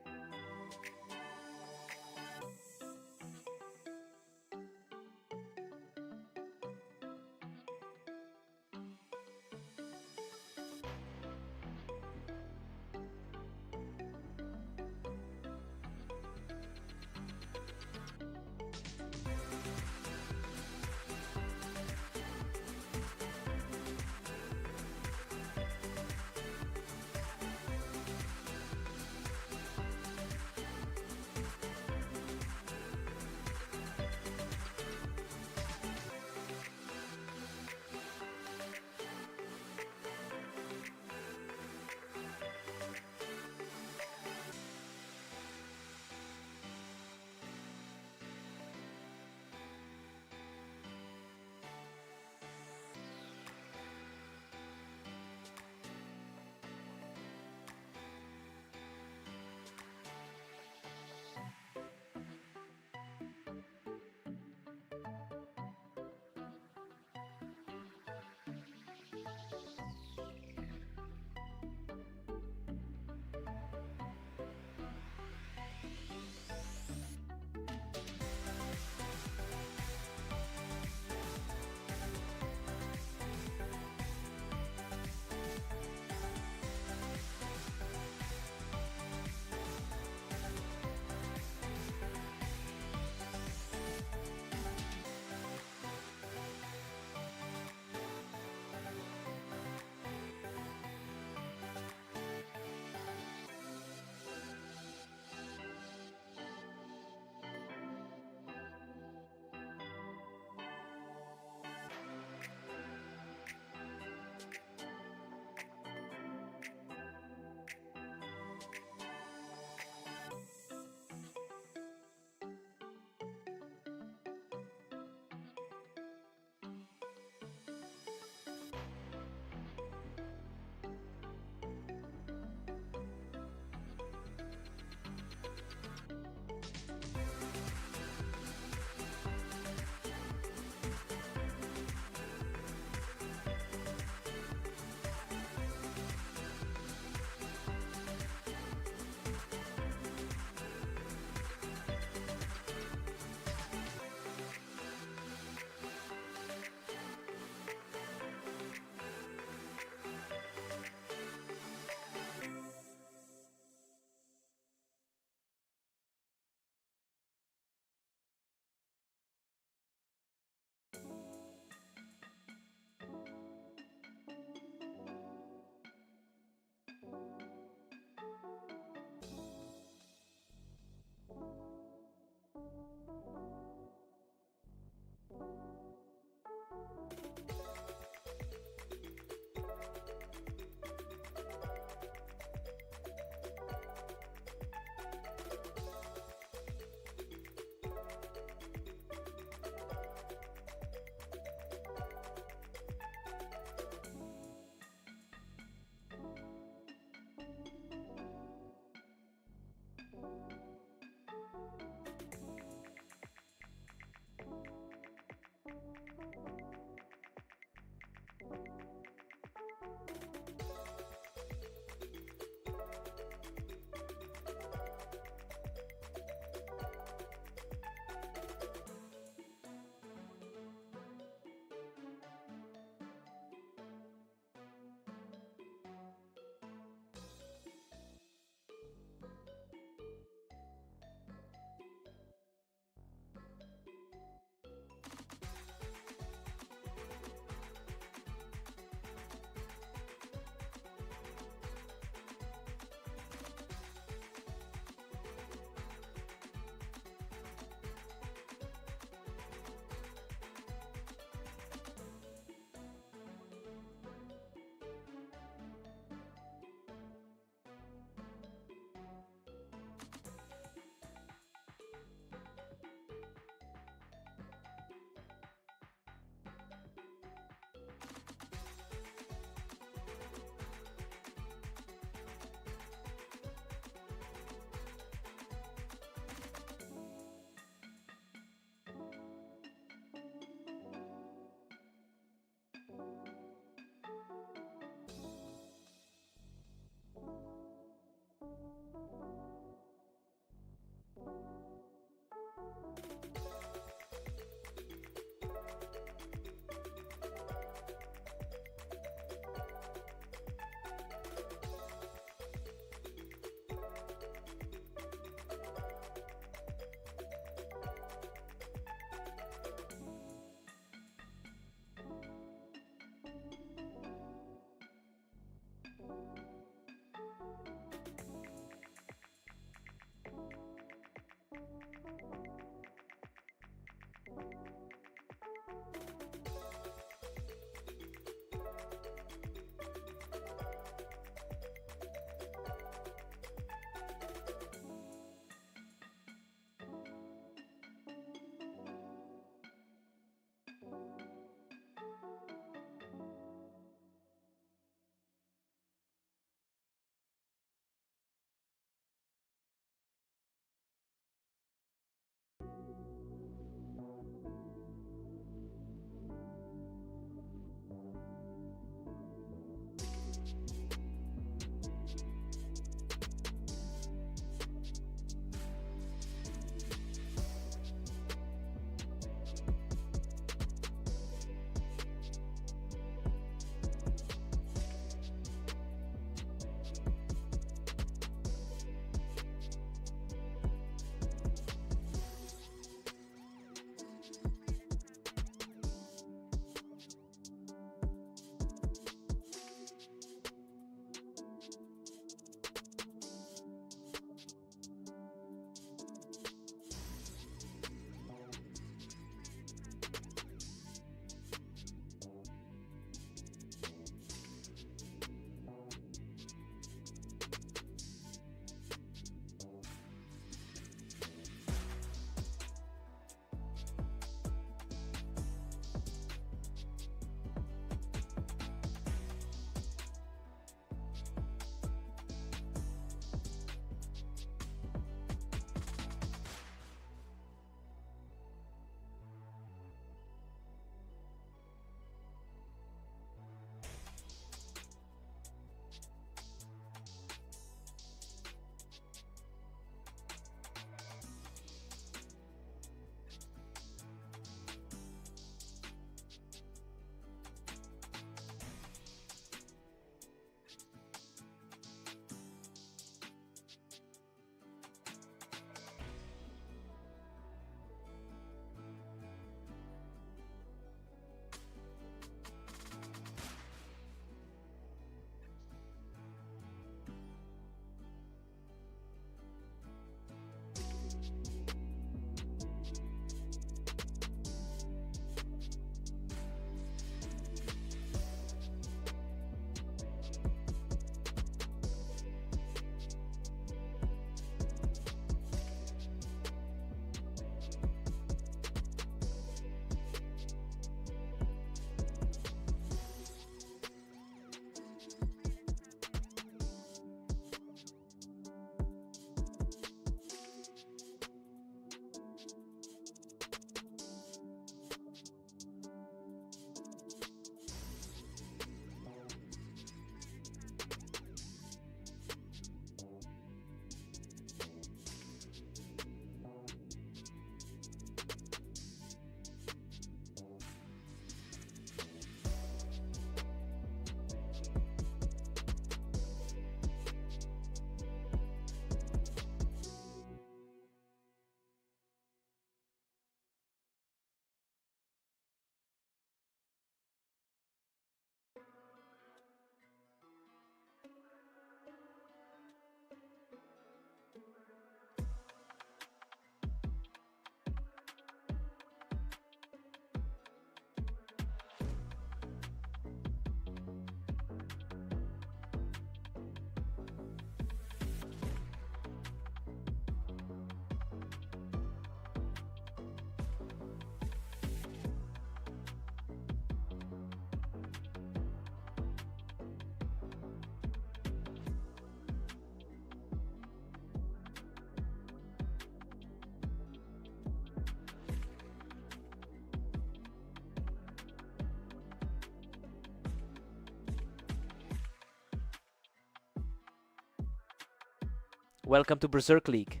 Welcome to Berserk League.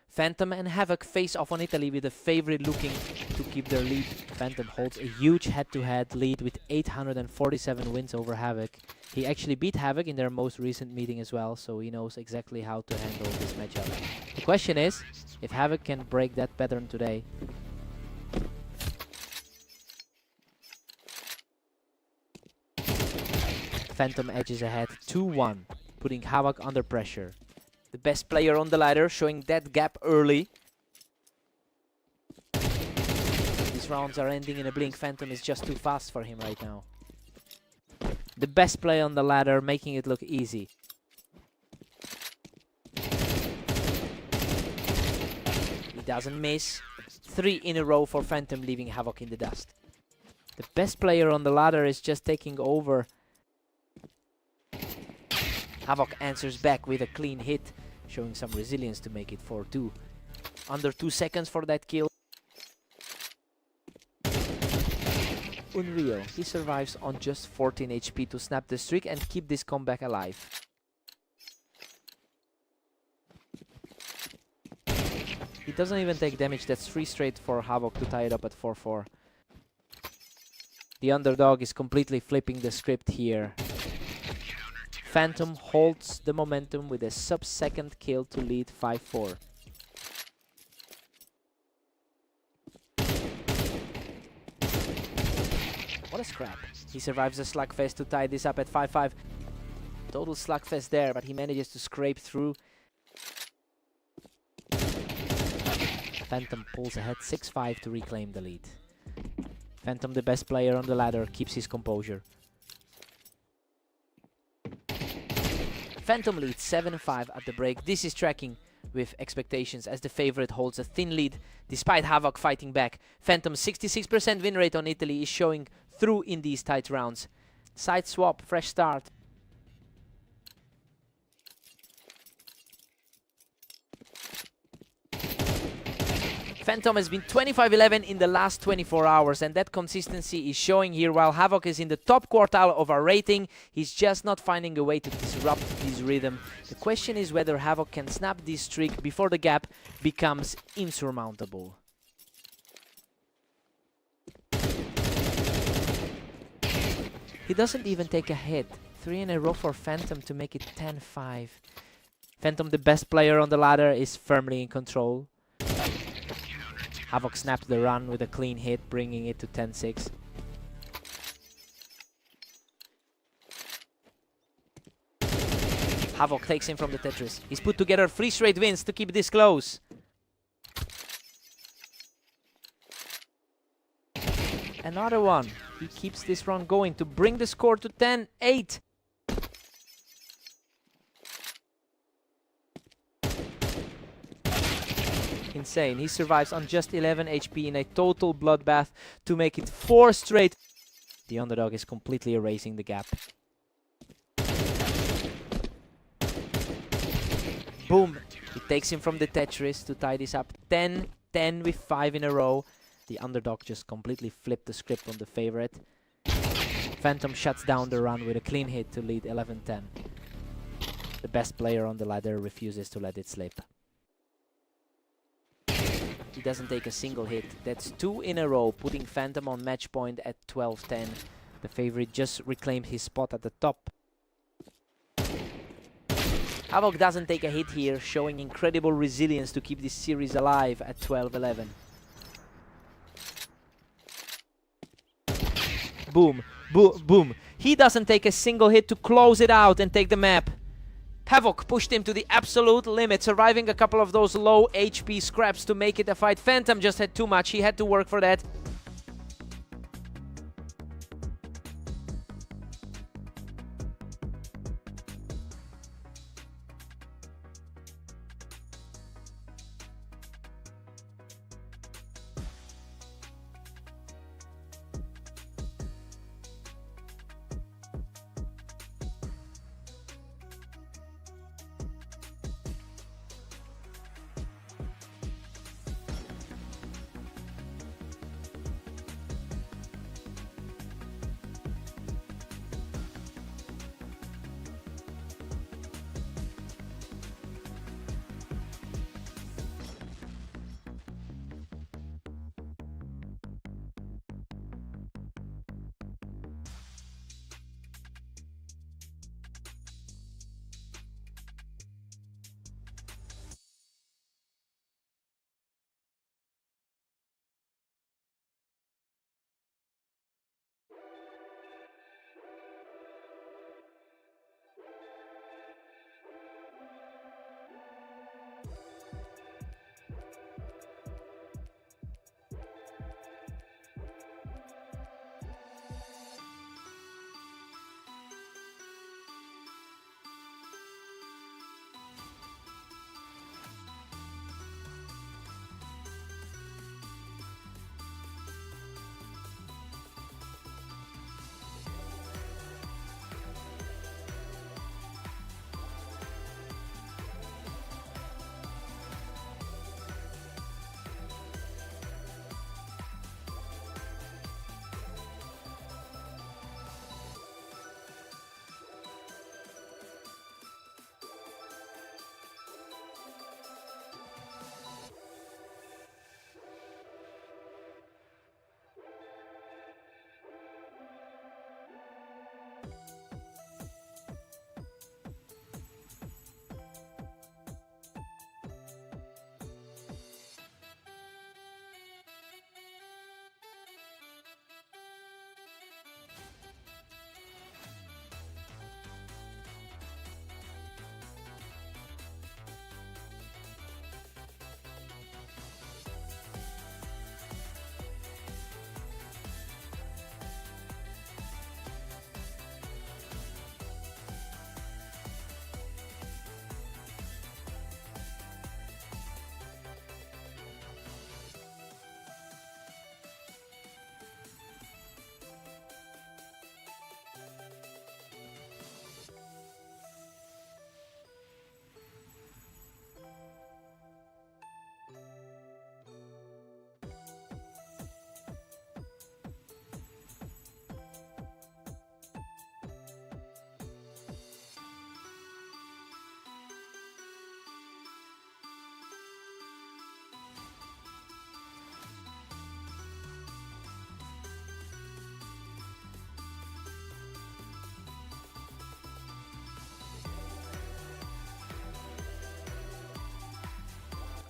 Phantom and Havoc face off on Italy with the favorite looking to keep their lead. Phantom holds a huge head-to-head lead with 847 wins over Havoc. He actually beat Havoc in their most recent meeting as well, so he knows exactly how to handle this matchup. The question is, if Havoc can break that pattern today. Phantom edges ahead 2-1, putting Havoc under pressure. The best player on the ladder, showing that gap early. These rounds are ending in a blink. Phantom is just too fast for him right now. The best player on the ladder, making it look easy. He doesn't miss. 3 in a row for Phantom, leaving Havoc in the dust. The best player on the ladder is just taking over. Havoc answers back with a clean hit, showing some resilience to make it 4-2. Under 2 seconds for that kill. Unreal. He survives on just 14 HP to snap the streak and keep this comeback alive. He doesn't even take damage. That's 3 straight for Havoc to tie it up at 4-4. The underdog is completely flipping the script here. Phantom holds the momentum with a sub-second kill to lead 5-4. What a scrap. He survives a slugfest to tie this up at 5-5. Total slugfest there, but he manages to scrape through. Phantom pulls ahead 6-5 to reclaim the lead. Phantom, the best player on the ladder, keeps his composure. Phantom leads 7-5 at the break. This is tracking with expectations as the favorite holds a thin lead despite Havoc fighting back. Phantom's 66% win rate on Italy is showing through in these tight rounds. Side swap, fresh start. Phantom has been 25-11 in the last 24 hours, and that consistency is showing here. While Havoc is in the top quartile of our rating, he's just not finding a way to disrupt his rhythm. The question is whether Havoc can snap this streak before the gap becomes insurmountable. He doesn't even take a hit. 3 in a row for Phantom to make it 10-5. Phantom, the best player on the ladder, is firmly in control. Havoc snaps the run with a clean hit, bringing it to 10-6. Havoc takes him from the Tetris. He's put together 3 straight wins to keep this close. Another one. He keeps this run going to bring the score to 10-8. Insane. He survives on just 11 HP in a total bloodbath to make it 4 straight. The underdog is completely erasing the gap. Boom. He takes him from the Tetris to tie this up 10-10 with 5 in a row. The underdog just completely flipped the script on the favorite. Phantom shuts down the run with a clean hit to lead 11-10. The best player on the ladder refuses to let it slip. He doesn't take a single hit. That's 2 in a row, putting Phantom on match point at 12-10. The favorite just reclaimed his spot at the top. Havoc doesn't take a hit here, showing incredible resilience to keep this series alive at 12-11. Boom, boom, boom. He doesn't take a single hit to close it out and take the map. Havoc pushed him to the absolute limit, surviving a couple of those low HP scraps to make it a fight. Phantom just had too much. He had to work for that.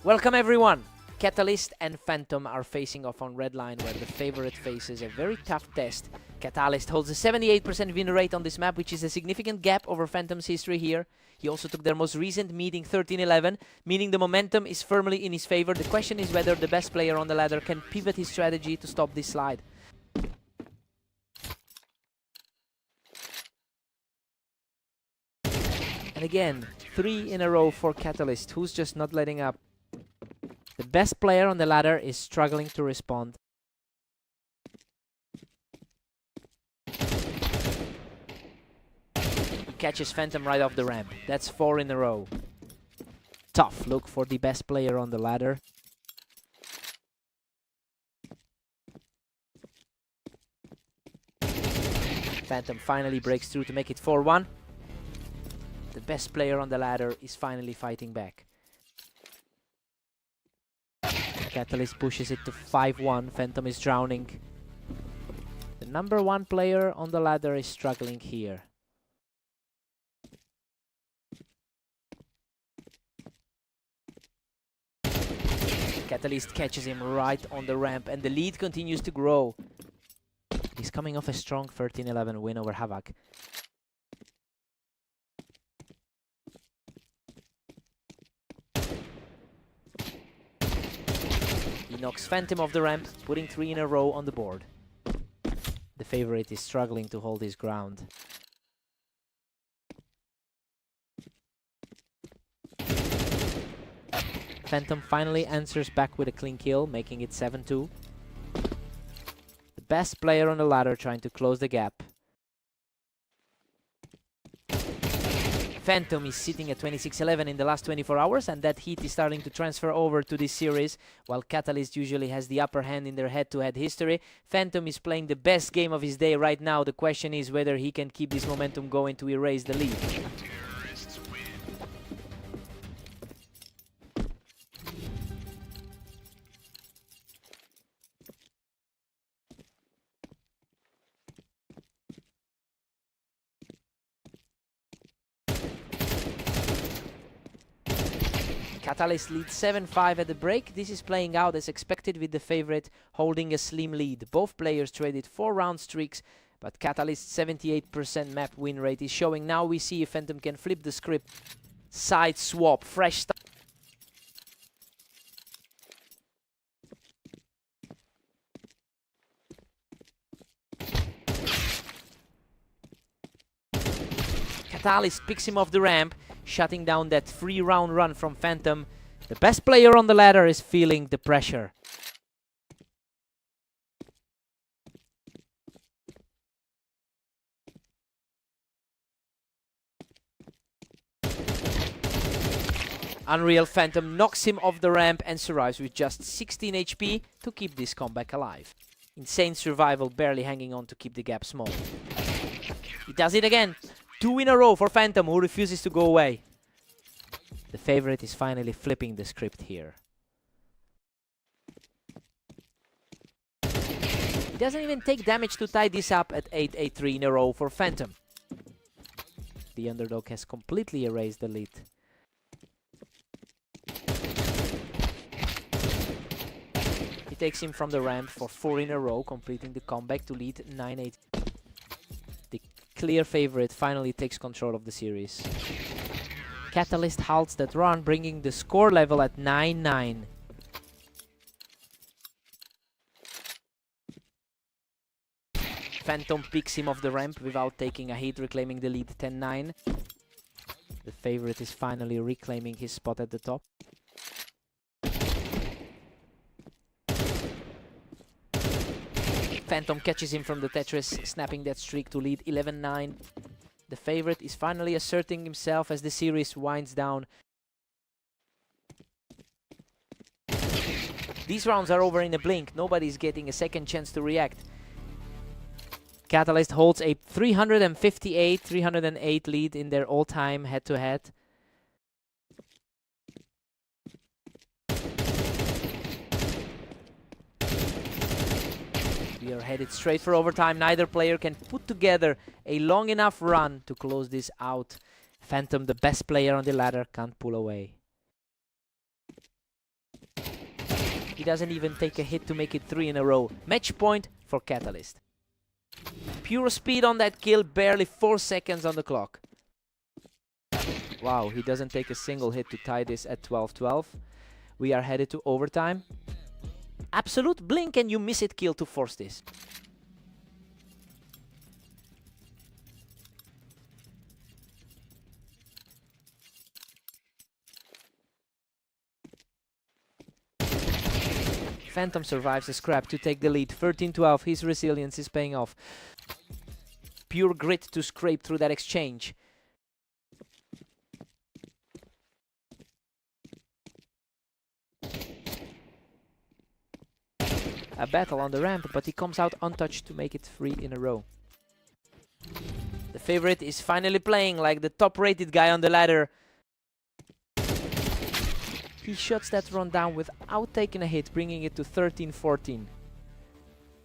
Welcome everyone! Catalyst and Phantom are facing off on red line, where the favorite faces a very tough test. Catalyst holds a 78% win rate on this map, which is a significant gap over Phantom's history here. He also took their most recent meeting 13-11, meaning the momentum is firmly in his favor. The question is whether the best player on the ladder can pivot his strategy to stop this slide. And again, 3 in a row for Catalyst, who's just not letting up. The best player on the ladder is struggling to respond. He catches Phantom right off the ramp. That's 4 in a row. Tough look for the best player on the ladder. Phantom finally breaks through to make it 4-1. The best player on the ladder is finally fighting back. Catalyst pushes it to 5-1. Phantom is drowning. The number 1 player on the ladder is struggling here. Catalyst catches him right on the ramp, and the lead continues to grow. He's coming off a strong 13-11 win over Havoc. He knocks Phantom off the ramp, putting 3 in a row on the board. The favorite is struggling to hold his ground. Phantom finally answers back with a clean kill, making it 7-2. The best player on the ladder trying to close the gap. Phantom is sitting at 26-11 in the last 24 hours, and that heat is starting to transfer over to this series. While Catalyst usually has the upper hand in their head-to-head history, Phantom is playing the best game of his day right now. The question is whether he can keep this momentum going to erase the lead. Catalyst leads 7-5 at the break. This is playing out as expected, with the favorite holding a slim lead. Both players traded 4-round streaks, but Catalyst's 78% map win rate is showing. Now we see if Phantom can flip the script. Side swap, fresh start. Catalyst picks him off the ramp, shutting down that 3-round run from Phantom. The best player on the ladder is feeling the pressure. Unreal Phantom knocks him off the ramp and survives with just 16 HP to keep this comeback alive. Insane survival, barely hanging on to keep the gap small. He does it again. 2 in a row for Phantom, who refuses to go away. The favorite is finally flipping the script here. He doesn't even take damage to tie this up at 8-8-3 in a row for Phantom. The underdog has completely erased the lead. He takes him from the ramp for 4 in a row, completing the comeback to lead 9-8. The clear favorite finally takes control of the series. Catalyst halts that run, bringing the score level at 9-9. Phantom picks him off the ramp without taking a hit, reclaiming the lead 10-9. The favorite is finally reclaiming his spot at the top. Phantom catches him from the Tetris, snapping that streak to lead 11-9. The favorite is finally asserting himself as the series winds down. These rounds are over in a blink. Nobody's getting a second chance to react. Catalyst holds a 358-308 lead in their all-time head-to-head. We are headed straight for overtime. Neither player can put together a long enough run to close this out. Phantom, the best player on the ladder, can't pull away. doesn't even take a hit to make it 3 in a row. Match point for Catalyst. Pure speed on that kill, barely 4 seconds on the clock. Wow, he doesn't take a single hit to tie this at 12-12. We are headed to overtime. Absolute blink and you miss it kill to force this. Phantom survives the scrap to take the lead. 13-12, his resilience is paying off. Pure grit to scrape through that exchange. A battle on the ramp, but he comes out untouched to make it 3 in a row. The favorite is finally playing like the top-rated guy on the ladder. He shuts that run down without taking a hit, bringing it to 13-14.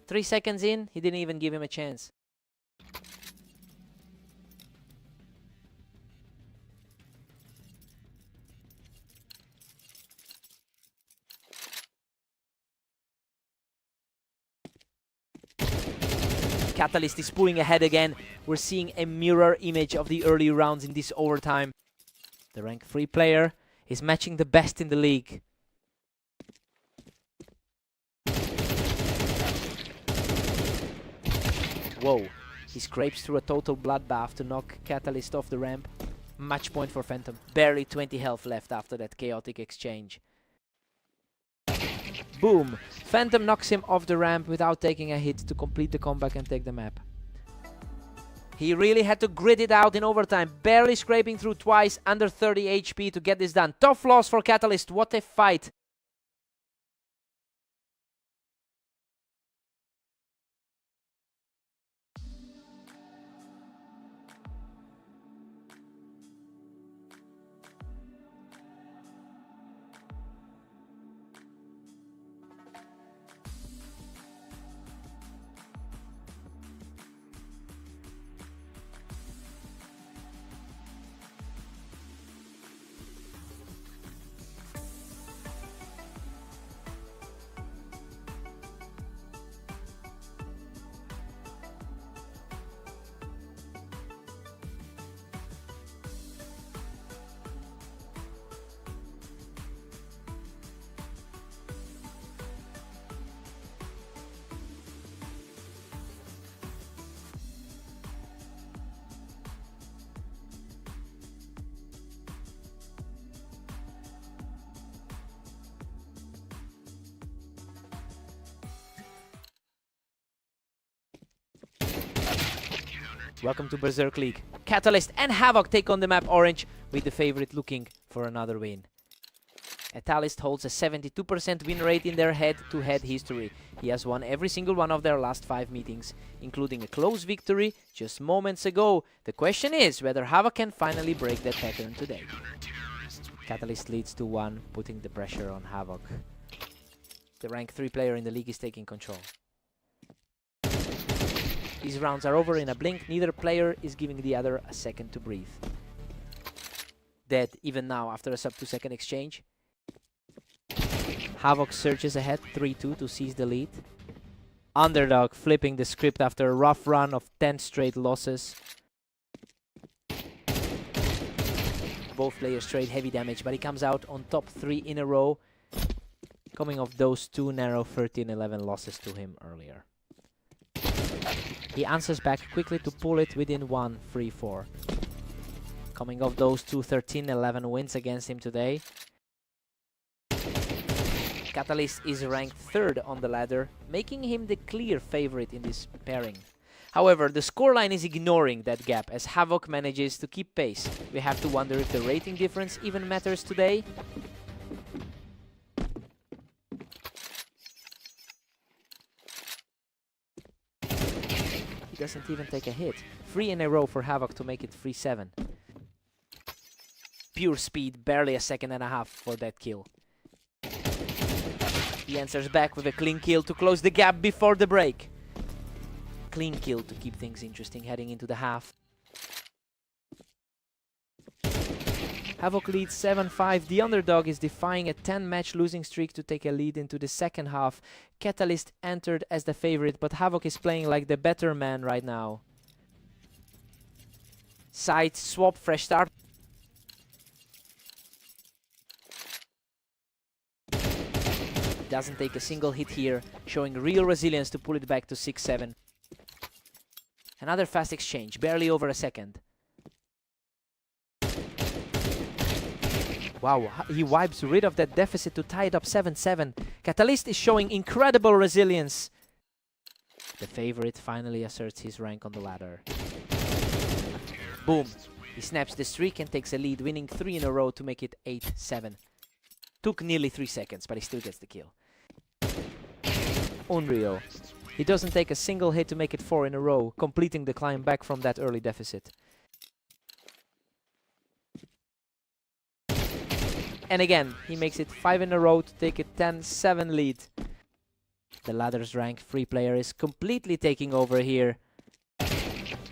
3 seconds in, he didn't even give him a chance. Catalyst is pulling ahead again. We're seeing a mirror image of the early rounds in this overtime. The rank 3 player is matching the best in the league. Whoa, he scrapes through a total bloodbath to knock Catalyst off the ramp. Match point for Phantom. Barely 20 health left after that chaotic exchange. Boom! Phantom knocks him off the ramp without taking a hit to complete the comeback and take the map. He really had to grit it out in overtime, barely scraping through twice, under 30 HP to get this done. Tough loss for Catalyst, what a fight! Welcome to Berserk League. Catalyst and Havoc take on the map Orange, with the favorite looking for another win. Catalyst holds a 72% win rate in their head-to-head history. He has won every single one of their last 5 meetings, including a close victory just moments ago. The question is whether Havoc can finally break that pattern today. Catalyst leads 2-1, putting the pressure on Havoc. The rank 3 player in the league is taking control. These rounds are over in a blink. Neither player is giving the other a second to breathe. Dead even now after a sub 2 second exchange. Havoc surges ahead 3-2 to seize the lead. Underdog flipping the script after a rough run of 10 straight losses. Both players trade heavy damage, but he comes out on top 3 in a row, coming off those 2 narrow 13-11 losses to him earlier. He answers back quickly to pull it within 1-3-4. Coming off those 2 13-11 wins against him today. Catalyst is ranked 3rd on the ladder, making him the clear favorite in this pairing. However, the scoreline is ignoring that gap as Havoc manages to keep pace. We have to wonder if the rating difference even matters today. He doesn't even take a hit. 3 in a row for Havoc to make it 3-7. Pure speed, barely a second and a half for that kill. He answers back with a clean kill to close the gap before the break. Clean kill to keep things interesting heading into the half. Havoc leads 7-5. The underdog is defying a 10-match losing streak to take a lead into the second half. Catalyst entered as the favorite, but Havoc is playing like the better man right now. Side swap, fresh start. Doesn't take a single hit here, showing real resilience to pull it back to 6-7. Another fast exchange, barely over a second. Wow, he wipes rid of that deficit to tie it up 7-7. Catalyst is showing incredible resilience. The favorite finally asserts his rank on the ladder. Boom. He snaps the streak and takes a lead, winning 3 in a row to make it 8-7. Took nearly 3 seconds, but he still gets the kill. Unreal. He doesn't take a single hit to make it 4 in a row, completing the climb back from that early deficit. And again, he makes it 5 in a row to take a 10-7 lead. The ladder's rank free player is completely taking over here.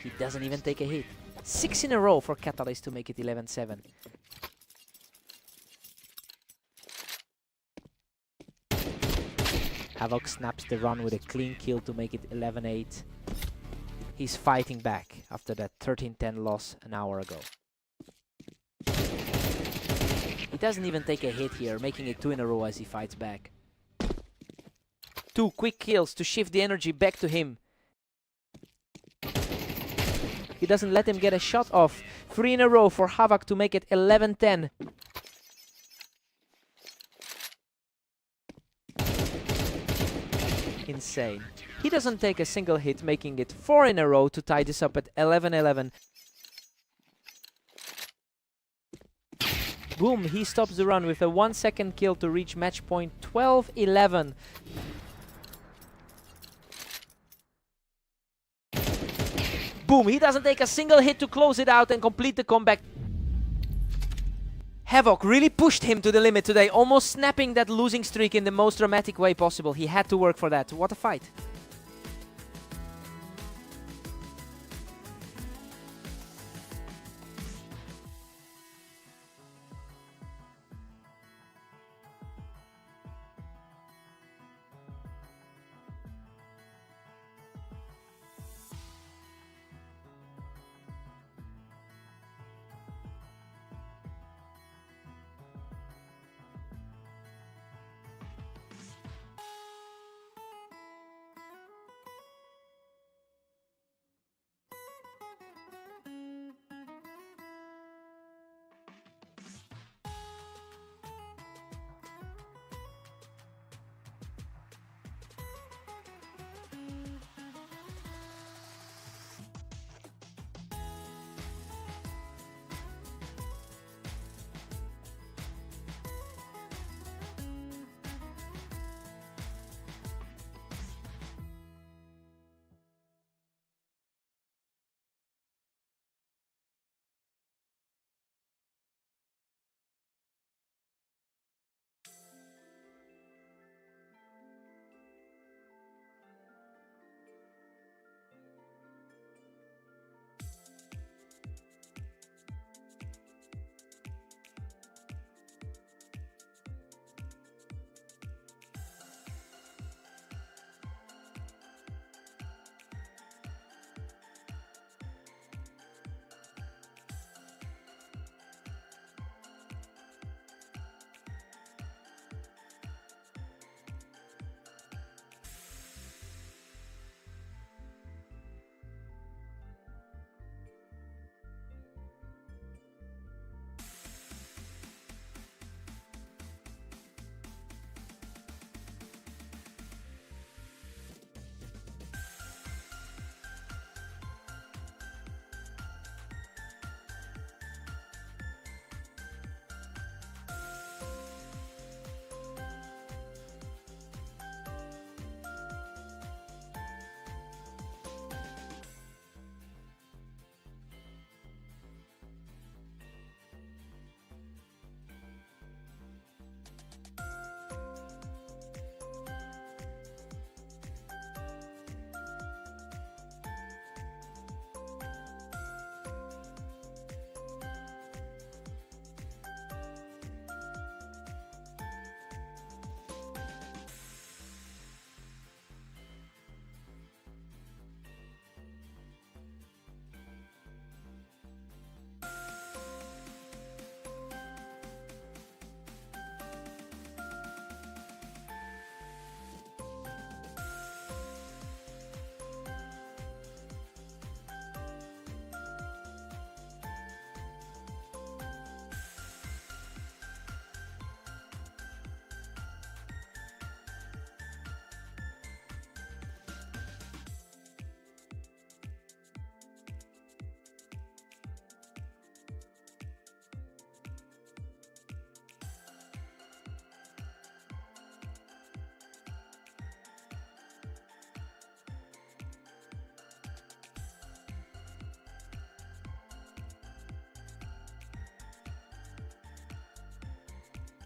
He doesn't even take a hit. 6 in a row for Catalyst to make it 11-7. Havoc snaps the run with a clean kill to make it 11-8. He's fighting back after that 13-10 loss an hour ago. He doesn't even take a hit here, making it 2 in a row as he fights back. 2 quick kills to shift the energy back to him. He doesn't let him get a shot off. 3 in a row for Havoc to make it 11-10. Insane. He doesn't take a single hit, making it 4 in a row to tie this up at 11-11. Boom, he stops the run with a 1-second kill to reach match point 12-11. Boom, he doesn't take a single hit to close it out and complete the comeback. Havoc really pushed him to the limit today, almost snapping that losing streak in the most dramatic way possible. He had to work for that. What a fight.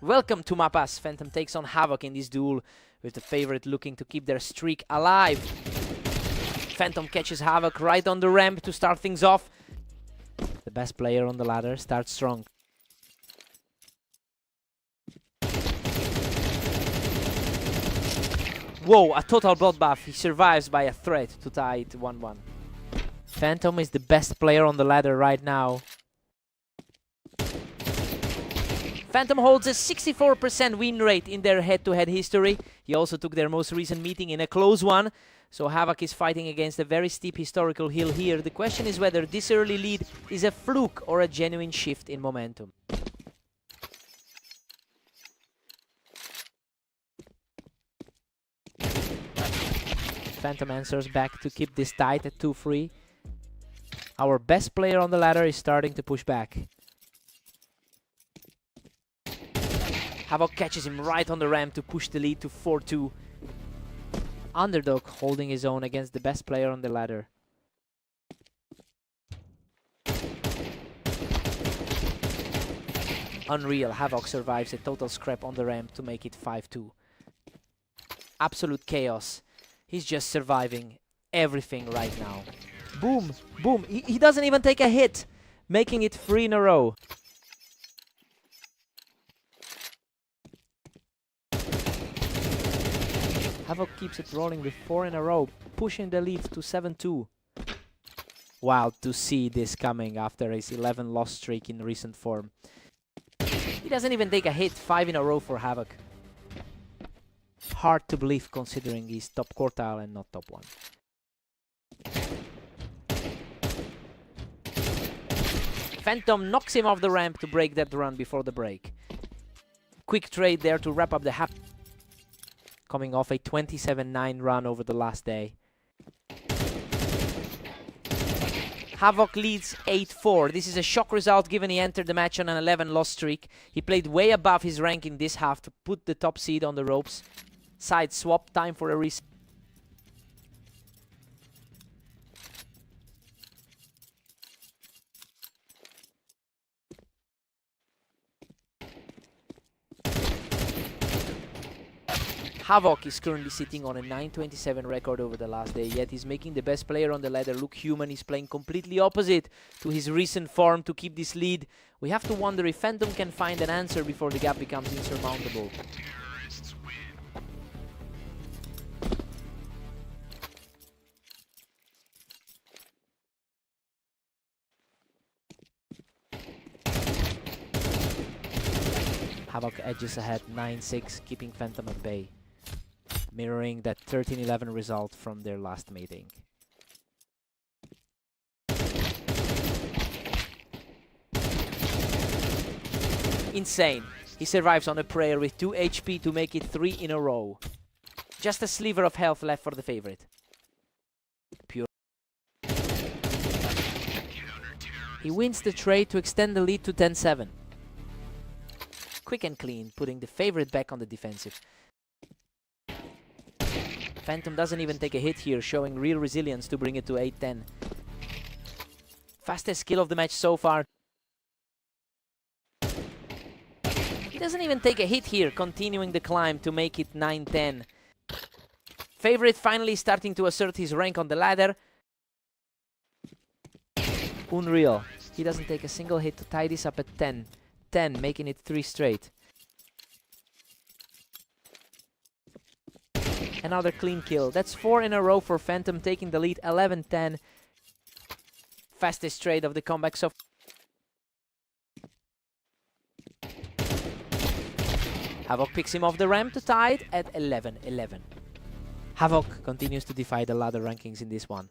Welcome to Mapas. Phantom takes on Havoc in this duel, with the favorite looking to keep their streak alive. Phantom catches Havoc right on the ramp to start things off. The best player on the ladder starts strong. Whoa, a total bloodbath. He survives by a threat to tie it 1-1. Phantom is the best player on the ladder right now. Phantom holds a 64% win rate in their head-to-head history. He also took their most recent meeting in a close one. So Havoc is fighting against a very steep historical hill here. The question is whether this early lead is a fluke or a genuine shift in momentum. Phantom answers back to keep this tight at 2-3. Our best player on the ladder is starting to push back. Havoc catches him right on the ramp to push the lead to 4-2. Underdog holding his own against the best player on the ladder. Unreal, Havoc survives a total scrap on the ramp to make it 5-2. Absolute chaos. He's just surviving everything right now. Boom, boom. He doesn't even take a hit, making it 3 in a row. Havoc keeps it rolling with 4 in a row, pushing the lead to 7-2. Wild to see this coming after his 11-loss streak in recent form. He doesn't even take a hit, 5 in a row for Havoc. Hard to believe considering he's top quartile and not top 1. Phantom knocks him off the ramp to break that run before the break. Quick trade there to wrap up the half. Coming off a 27-9 run over the last day. Havoc leads 8-4. This is a shock result given he entered the match on an 11-loss streak. He played way above his rank in this half to put the top seed on the ropes. Side swap, time for a reset. Havoc is currently sitting on a 9-27 record over the last day, yet he's making the best player on the ladder look human. He's playing completely opposite to his recent form to keep this lead. We have to wonder if Phantom can find an answer before the gap becomes insurmountable. Havoc edges ahead 9-6, keeping Phantom at bay, mirroring that 13-11 result from their last meeting. Insane. He survives on a prayer with 2 HP to make it 3 in a row. Just a sliver of health left for the favorite. Pure. He wins the trade to extend the lead to 10-7. Quick and clean, putting the favorite back on the defensive. Phantom doesn't even take a hit here, showing real resilience to bring it to 8-10. Fastest kill of the match so far. He doesn't even take a hit here, continuing the climb to make it 9-10. Favorite finally starting to assert his rank on the ladder. Unreal. He doesn't take a single hit to tie this up at 10. 10, making it 3 straight. Another clean kill. That's 4 in a row for Phantom, taking the lead 11-10. Fastest trade of the comeback so far. Havoc picks him off the ramp to tie it at 11-11. Havoc continues to defy the ladder rankings in this one.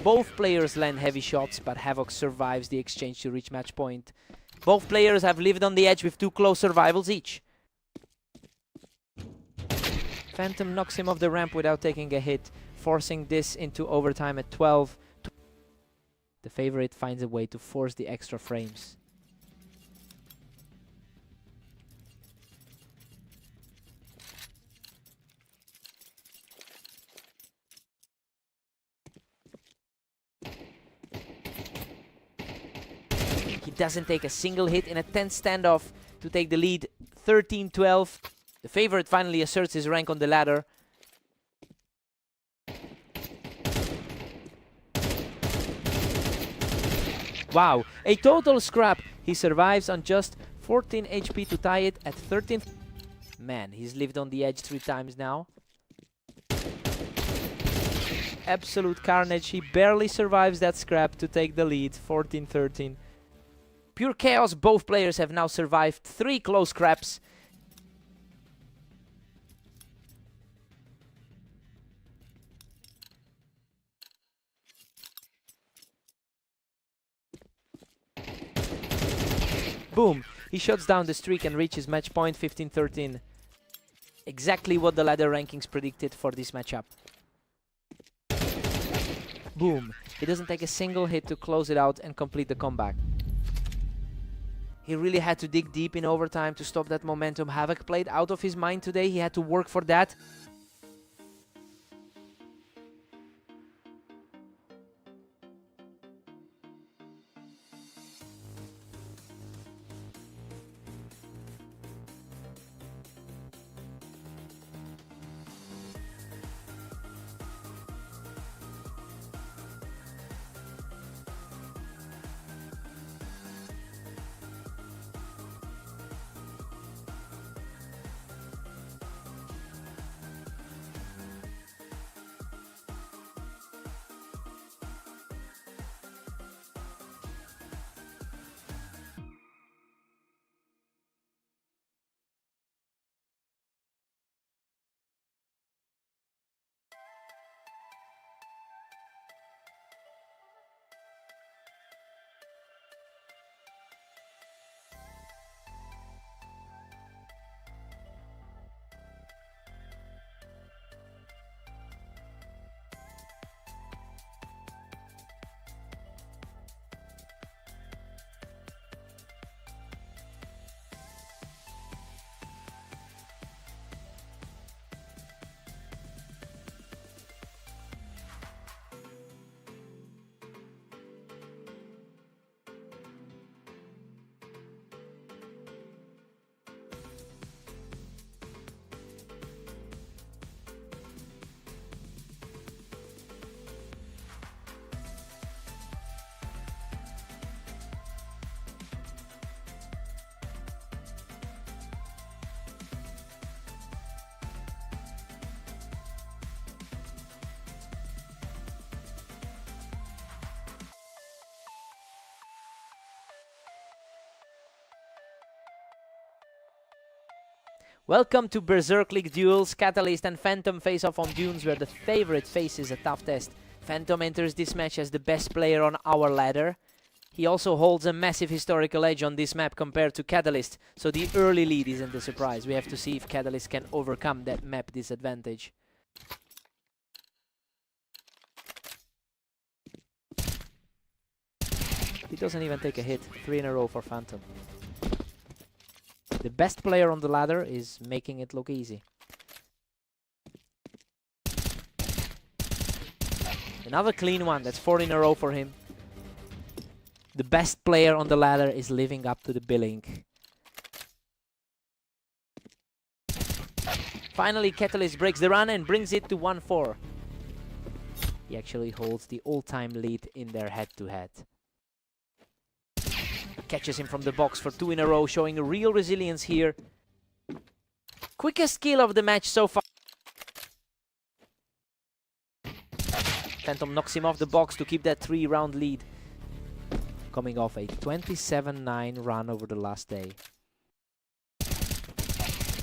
Both players land heavy shots, but Havoc survives the exchange to reach match point. Both players have lived on the edge with 2 close survivals each. Phantom knocks him off the ramp without taking a hit, forcing this into overtime at 12. The favorite finds a way to force the extra frames. doesn't take a single hit in a tense standoff to take the lead 13-12. The favorite finally asserts his rank on the ladder. Wow, a total scrap. He survives on just 14 HP to tie it at 13th. Man, he's lived on the edge 3 times now. Absolute carnage. He barely survives that scrap to take the lead, 14-13. Pure chaos. Both players have now survived 3 close scraps. Boom! He shuts down the streak and reaches match point 15-13. Exactly what the ladder rankings predicted for this matchup. Boom! He doesn't take a single hit to close it out and complete the comeback. He really had to dig deep in overtime to stop that momentum. Havoc played out of his mind today. He had to work for that. Welcome to Berserk League Duels. Catalyst and Phantom face off on Dunes, where the favorite faces a tough test. Phantom enters this match as the best player on our ladder. He also holds a massive historical edge on this map compared to Catalyst, so the early lead isn't a surprise. We have to see if Catalyst can overcome that map disadvantage. He doesn't even take a hit. 3 in a row for Phantom. The best player on the ladder is making it look easy. Another clean one. That's 4 in a row for him. The best player on the ladder is living up to the billing. Finally, Catalyst breaks the run and brings it to 1-4. He actually holds the all-time lead in their head-to-head. Catches him from the box for 2 in a row, showing real resilience here. Quickest kill of the match so far. Phantom knocks him off the box to keep that 3-round lead. Coming off a 27-9 run over the last day.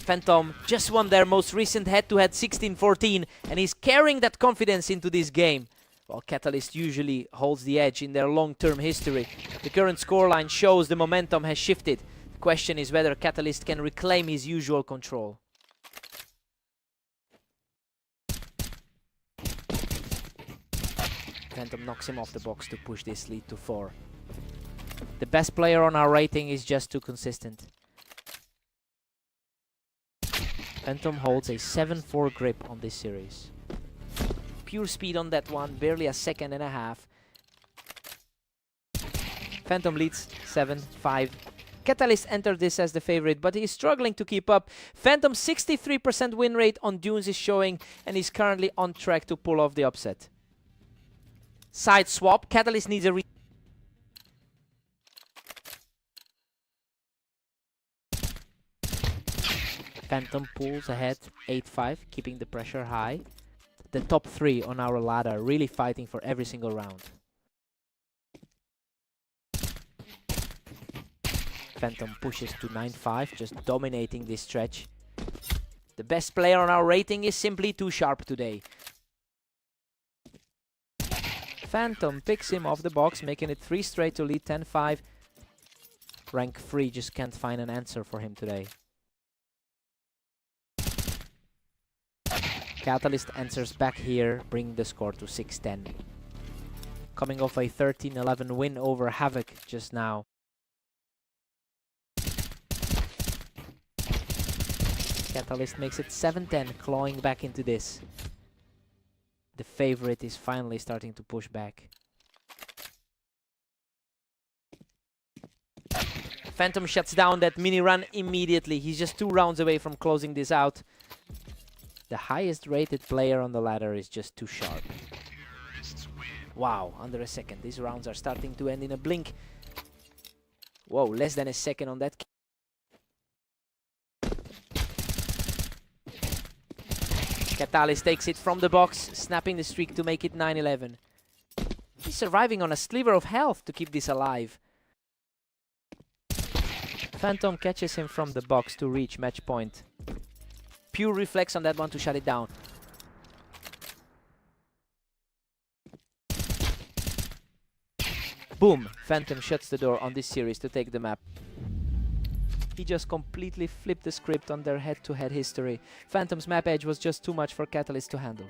Phantom just won their most recent head-to-head 16-14 and is carrying that confidence into this game. While Catalyst usually holds the edge in their long-term history, the current scoreline shows the momentum has shifted. The question is whether Catalyst can reclaim his usual control. Phantom knocks him off the box to push this lead to 4. The best player on our rating is just too consistent. Phantom holds a 7-4 grip on this series. Pure speed on that one, barely a second and a half. Phantom leads 7-5. Catalyst entered this as the favorite, but he's struggling to keep up. Phantom 63% win rate on Dunes is showing, and he's currently on track to pull off the upset. Side swap. Catalyst needs a Phantom pulls ahead 8-5, keeping the pressure high. The top 3 on our ladder, really fighting for every single round. Phantom pushes to 9-5, just dominating this stretch. The best player on our rating is simply too sharp today. Phantom picks him off the box, making it 3 straight to lead 10-5. Rank 3 just can't find an answer for him today. Catalyst answers back here, bringing the score to 6-10. Coming off a 13-11 win over Havoc just now. Catalyst makes it 7-10, clawing back into this. The favorite is finally starting to push back. Phantom shuts down that mini run immediately. He's just 2 rounds away from closing this out. The highest rated player on the ladder is just too sharp. Wow, under a second. These rounds are starting to end in a blink. Whoa, less than a second on that. Catalyst takes it from the box, snapping the streak to make it 9-11. He's surviving on a sliver of health to keep this alive. Phantom catches him from the box to reach match point. Pure reflex on that one to shut it down. Boom! Phantom shuts the door on this series to take the map. He just completely flipped the script on their head-to-head history. Phantom's map edge was just too much for Catalyst to handle.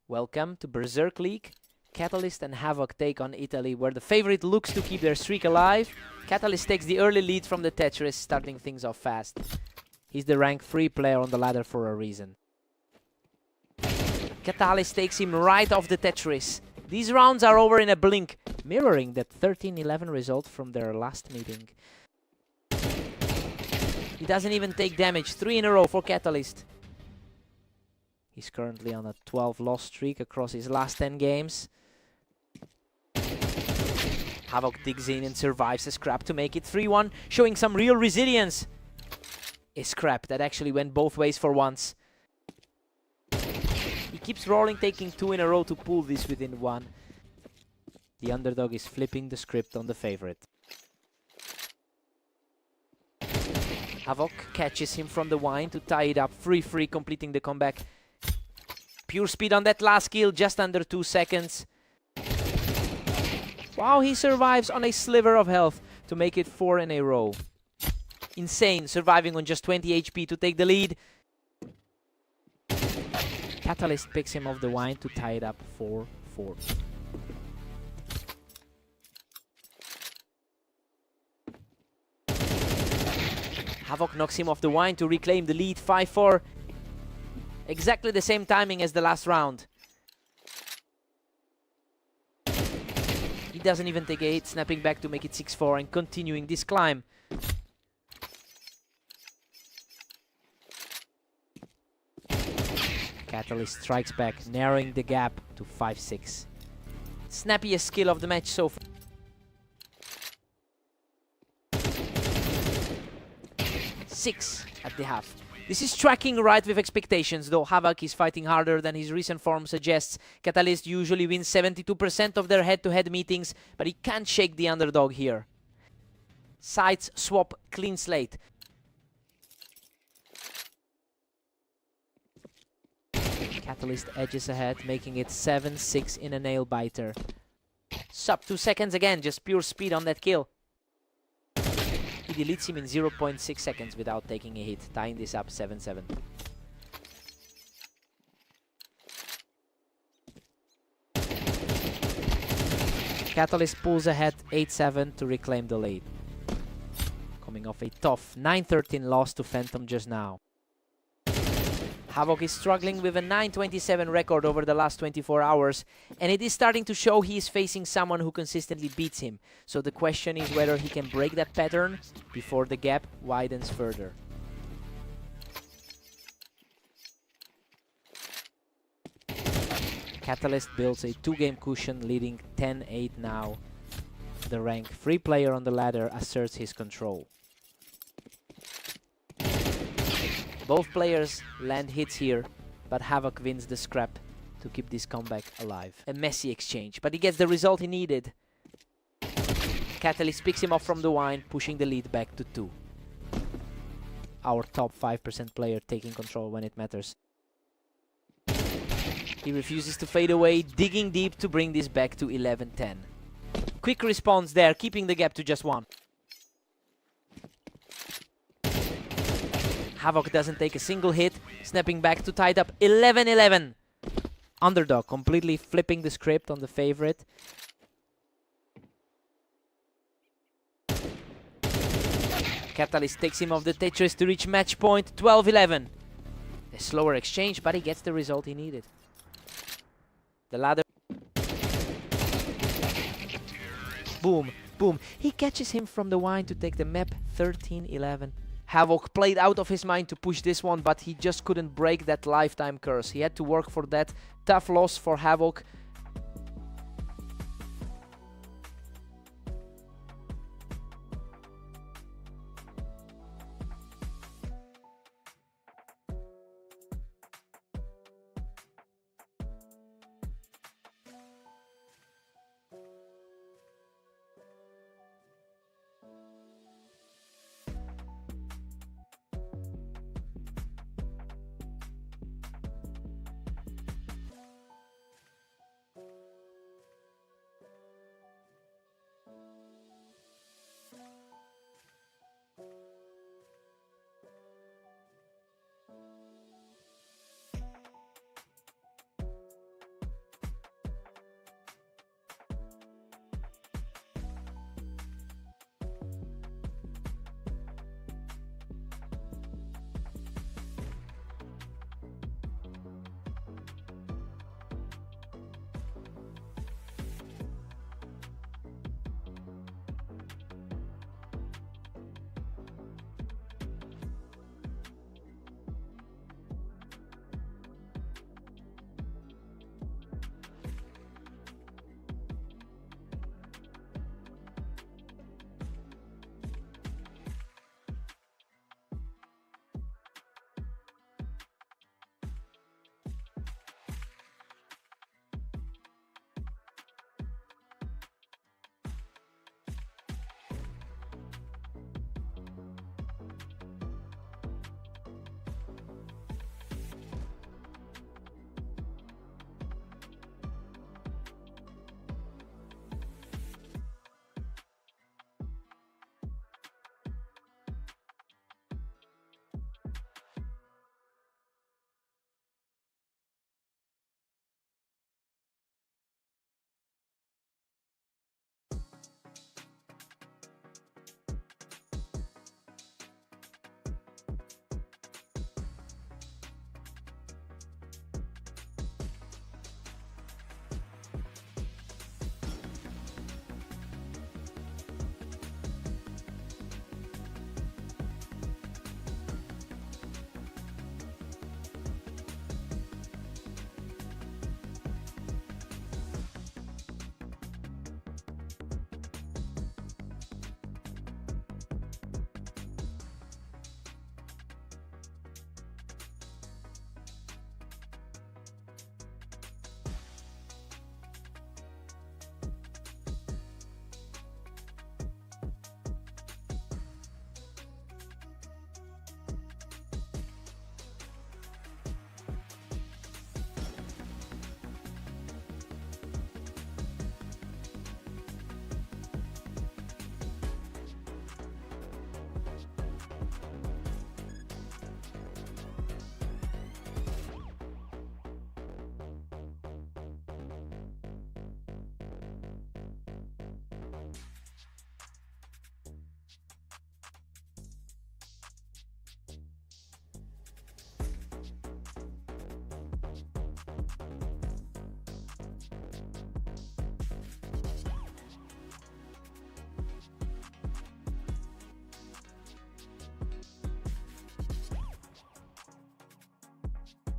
Welcome to Berserk League. Catalyst and Havoc take on Italy, where the favorite looks to keep their streak alive. Catalyst takes the early lead from the Tetris, starting things off fast. He's the rank 3 player on the ladder for a reason. Catalyst takes him right off the Tetris. These rounds are over in a blink, mirroring that 13-11 result from their last meeting. He doesn't even take damage. 3 in a row for Catalyst. He's currently on a 12-loss streak across his last 10 games. Havoc digs in and survives a scrap to make it 3-1, showing some real resilience. A scrap that actually went both ways for once. He keeps rolling, taking 2 in a row to pull this within 1. The underdog is flipping the script on the favorite. Havoc catches him from the wine to tie it up 3-3, completing the comeback. Pure speed on that last kill, just under 2 seconds. Wow, he survives on a sliver of health to make it 4 in a row. Insane, surviving on just 20 HP to take the lead. Catalyst picks him off the wine to tie it up 4-4. Havoc knocks him off the wine to reclaim the lead 5-4. Exactly the same timing as the last round. He doesn't even take a hit, snapping back to make it 6-4 and continuing this climb. Catalyst strikes back, narrowing the gap to 5-6. Snappiest skill of the match so far. Six at the half. This is tracking right with expectations, though Havoc is fighting harder than his recent form suggests. Catalyst usually wins 72% of their head-to-head meetings, but he can't shake the underdog here. Sides swap, clean slate. Catalyst edges ahead, making it 7-6 in a nail-biter. Sub 2 seconds again, just pure speed on that kill. He deletes him in 0.6 seconds without taking a hit, tying this up 7-7. Catalyst pulls ahead 8-7 to reclaim the lead. Coming off a tough 9-13 loss to Phantom just now. Havoc is struggling with a 9-27 record over the last 24 hours, and it is starting to show he is facing someone who consistently beats him. So the question is whether he can break that pattern before the gap widens further. Catalyst builds a 2-game cushion, leading 10-8 now. The rank 3 player on the ladder asserts his control. Both players land hits here, but Havoc wins the scrap to keep this comeback alive. A messy exchange, but he gets the result he needed. Catalyst picks him off from the wine, pushing the lead back to 2. Our top 5% player taking control when it matters. He refuses to fade away, digging deep to bring this back to 11-10. Quick response there, keeping the gap to just 1. Havoc doesn't take a single hit, snapping back to tie it up 11-11. Underdog completely flipping the script on the favorite. Catalyst takes him off the Tetris to reach match point 12-11. A slower exchange, but he gets the result he needed. The ladder. Boom, boom. He catches him from the wine to take the map 13-11. Havoc played out of his mind to push this one, but he just couldn't break that lifetime curse. He had to work for that. Tough loss for Havoc.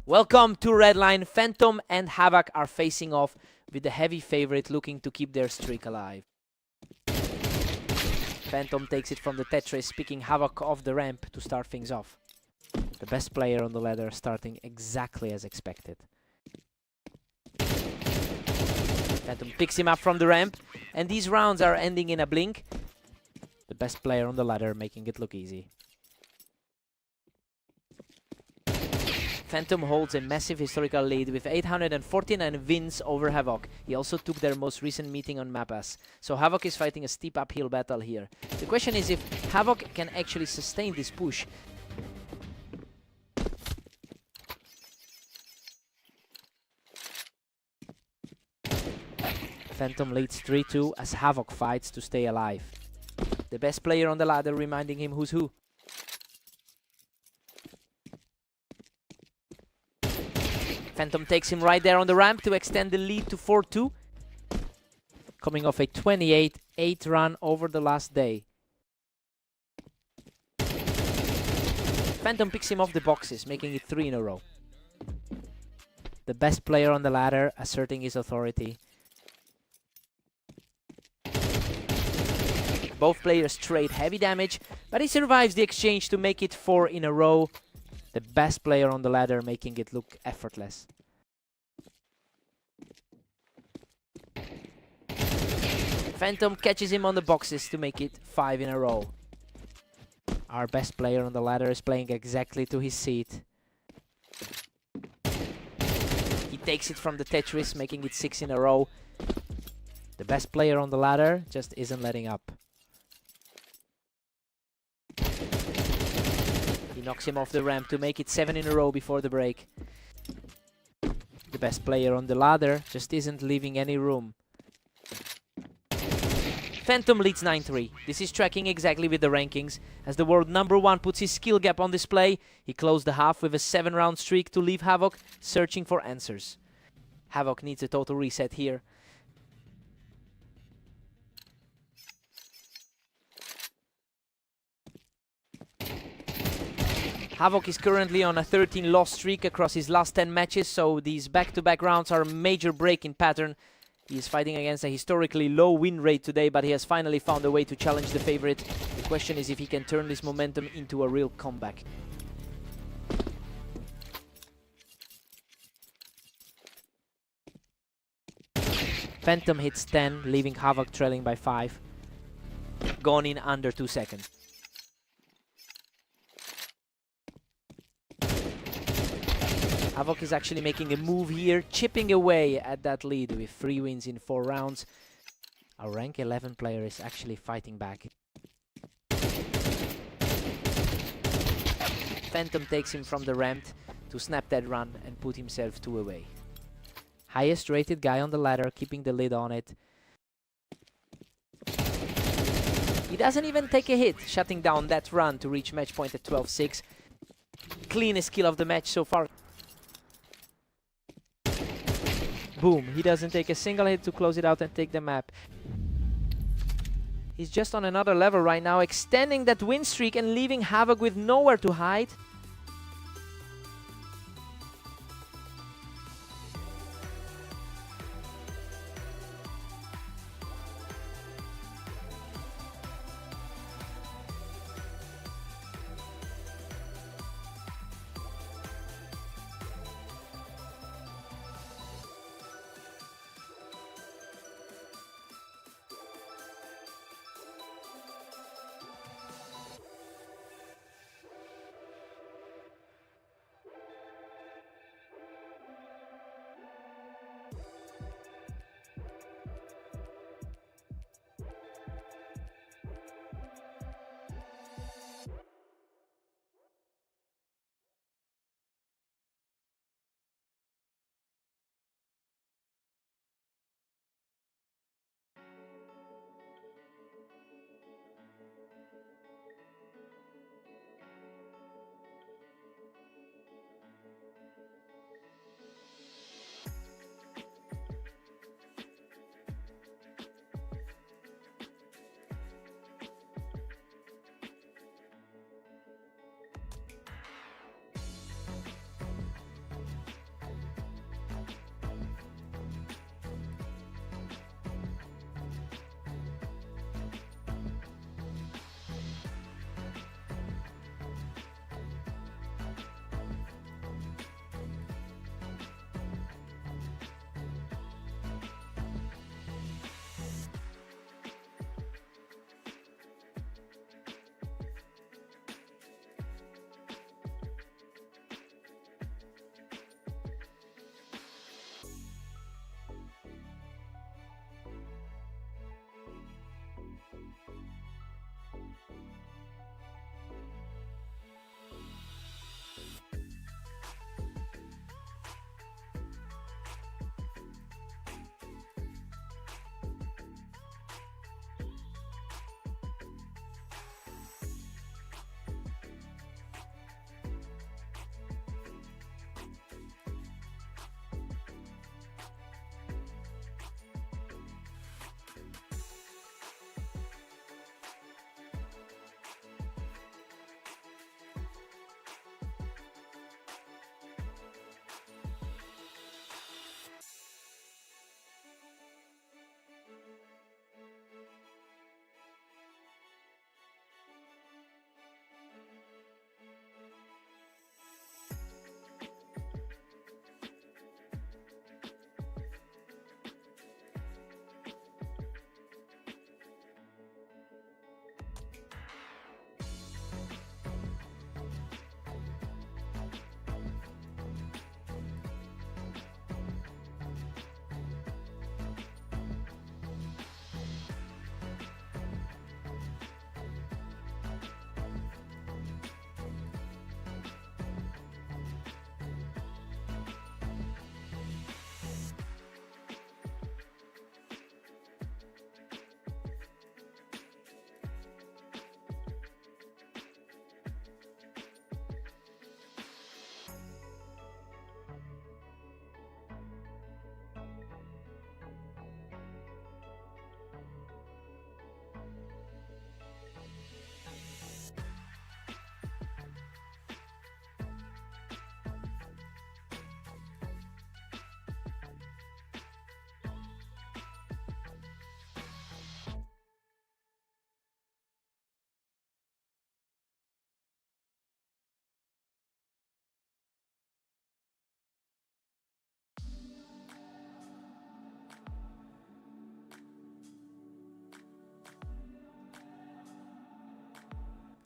Welcome to Redline. Phantom and Havoc are facing off with the heavy favorite looking to keep their streak alive. Phantom takes it from the Tetris, picking Havoc off the ramp to start things off. The best player on the ladder starting exactly as expected. Phantom picks him up from the ramp, and these rounds are ending in a blink. The best player on the ladder making it look easy. Phantom holds a massive historical lead with 849 wins over Havoc. He also took their most recent meeting on Mapas. So Havoc is fighting a steep uphill battle here. The question is if Havoc can actually sustain this push. Phantom leads 3-2 as Havoc fights to stay alive. The best player on the ladder reminding him who's who. Phantom takes him right there on the ramp to extend the lead to 4-2. Coming off a 28-8 run over the last day. Phantom picks him off the boxes, making it 3 in a row. The best player on the ladder asserting his authority. Both players trade heavy damage, but he survives the exchange to make it 4 in a row. The best player on the ladder making it look effortless. Phantom catches him on the boxes to make it 5 in a row. Our best player on the ladder is playing exactly to his seat. He takes it from the Tetris, making it 6 in a row. The best player on the ladder just isn't letting up. He knocks him off the ramp to make it 7 in a row before the break. The best player on the ladder just isn't leaving any room. Phantom leads 9-3. This is tracking exactly with the rankings. As the world #1 puts his skill gap on display, he closed the half with a 7-round streak to leave Havoc searching for answers. Havoc needs a total reset here. Havoc is currently on a 13-loss streak across his last 10 matches, so these back-to-back rounds are a major break in pattern. He is fighting against a historically low win rate today, but he has finally found a way to challenge the favorite. The question is if he can turn this momentum into a real comeback. Phantom hits 10, leaving Havoc trailing by 5. Gone in under 2 seconds. Havoc is actually making a move here, chipping away at that lead with 3 wins in 4 rounds. Our rank 11 player is actually fighting back. Phantom takes him from the ramp to snap that run and put himself 2 away. Highest rated guy on the ladder, keeping the lid on it. He doesn't even take a hit, shutting down that run to reach match point at 12-6. Cleanest kill of the match so far. Boom, he doesn't take a single hit to close it out and take the map. He's just on another level right now, extending that win streak and leaving Havoc with nowhere to hide.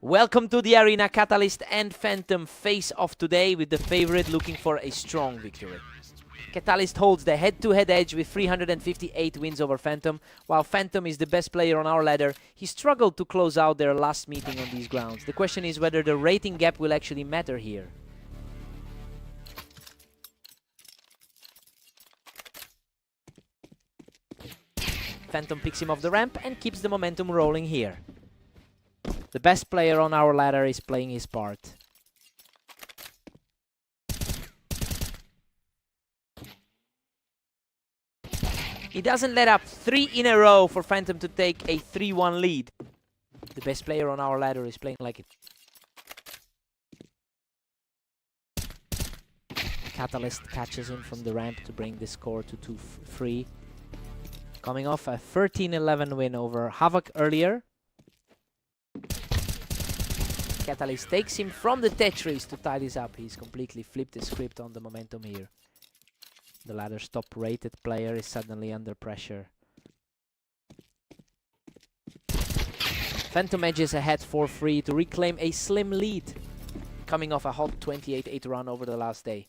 Welcome to the arena. Catalyst and Phantom face off today with the favorite looking for a strong victory. Catalyst holds the head-to-head edge with 358 wins over Phantom. While Phantom is the best player on our ladder, he struggled to close out their last meeting on these grounds. The question is whether the rating gap will actually matter here. Phantom picks him off the ramp and keeps the momentum rolling here. The best player on our ladder is playing his part. He doesn't let up 3 in a row for Phantom to take a 3-1 lead. The best player on our ladder is playing like it. Catalyst catches him from the ramp to bring the score to 2-3. Coming off a 13-11 win over Havoc earlier. Catalyst takes him from the Tetris to tie this up. He's completely flipped the script on the momentum here. The ladder's top-rated player is suddenly under pressure. Phantom edges ahead 4-3 to reclaim a slim lead, coming off a hot 28-8 run over the last day.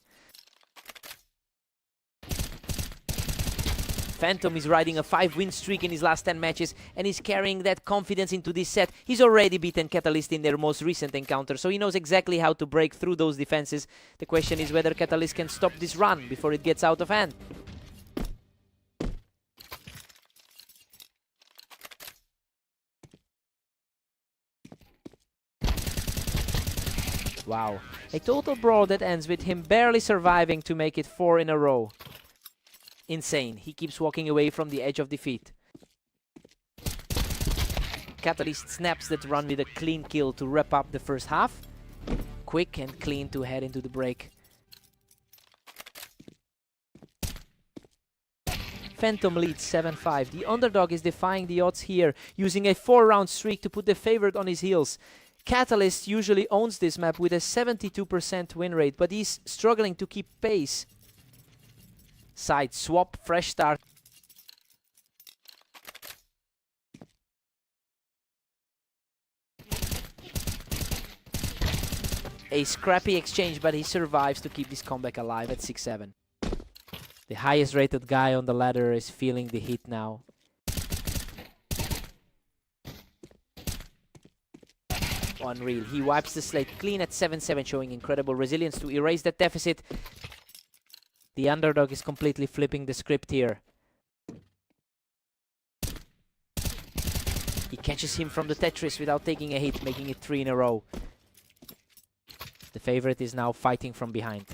Phantom is riding a 5-win streak in his last 10 matches and is carrying that confidence into this set. He's already beaten Catalyst in their most recent encounter, so he knows exactly how to break through those defenses. The question is whether Catalyst can stop this run before it gets out of hand. Wow, a total brawl that ends with him barely surviving to make it 4 in a row. Insane. He keeps walking away from the edge of defeat. Catalyst snaps that run with a clean kill to wrap up the first half. Quick and clean to head into the break. Phantom leads 7-5. The underdog is defying the odds here, using a 4-round streak to put the favorite on his heels. Catalyst usually owns this map with a 72% win rate, but he's struggling to keep pace. Side swap, fresh start. A scrappy exchange, but he survives to keep this comeback alive at 6-7. The highest rated guy on the ladder is feeling the heat now. Unreal. He wipes the slate clean at 7-7, showing incredible resilience to erase that deficit. The underdog is completely flipping the script here. He catches him from the Tetris without taking a hit, making it 3 in a row. The favorite is now fighting from behind.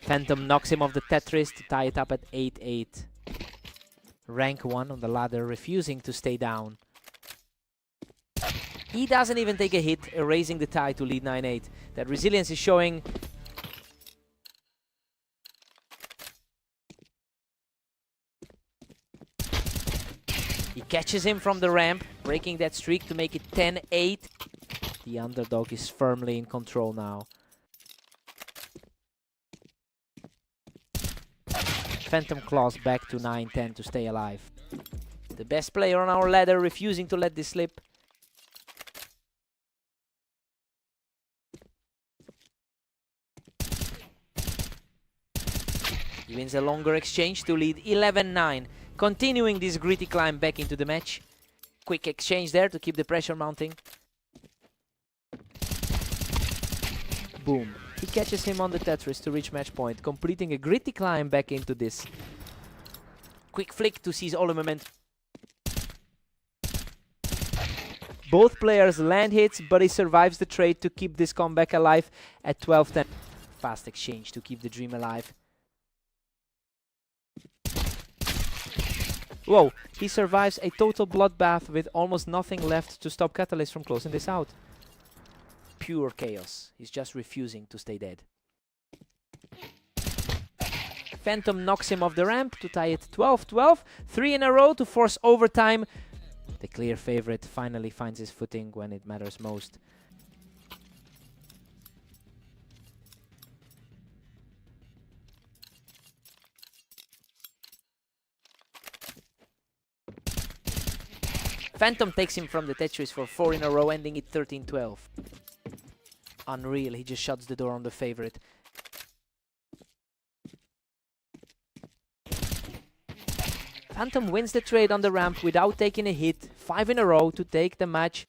Phantom knocks him off the Tetris to tie it up at 8-8. Rank 1 on the ladder, refusing to stay down. He doesn't even take a hit, erasing the tie to lead 9-8. That resilience is showing. He catches him from the ramp, breaking that streak to make it 10-8. The underdog is firmly in control now. Phantom claws back to 9-10 to stay alive. The best player on our ladder refusing to let this slip. He wins a longer exchange to lead 11-9, continuing this gritty climb back into the match. Quick exchange there to keep the pressure mounting. Boom. He catches him on the Tetris to reach match point, completing a gritty climb back into this. Quick flick to seize all the momentum. Both players land hits, but he survives the trade to keep this comeback alive at 12-10. Fast exchange to keep the dream alive. Whoa, he survives a total bloodbath with almost nothing left to stop Catalyst from closing this out. Pure chaos. He's just refusing to stay dead. Phantom knocks him off the ramp to tie it 12-12. 3 in a row to force overtime. The clear favorite finally finds his footing when it matters most. Phantom takes him from the Tetris for 4 in a row, ending it 13-12. Unreal, he just shuts the door on the favorite. Phantom wins the trade on the ramp without taking a hit, 5 in a row to take the match.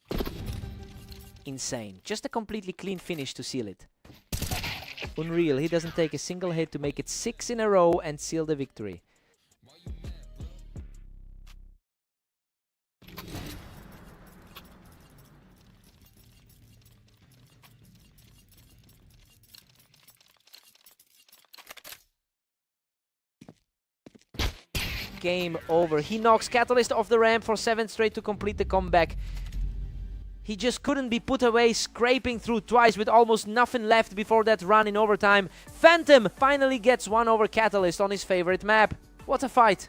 Insane. Just a completely clean finish to seal it. Unreal, he doesn't take a single hit to make it 6 in a row and seal the victory. Game over. He knocks Catalyst off the ramp for 7 straight to complete the comeback. He just couldn't be put away, scraping through twice with almost nothing left before that run in overtime. Phantom finally gets one over Catalyst on his favorite map. What a fight.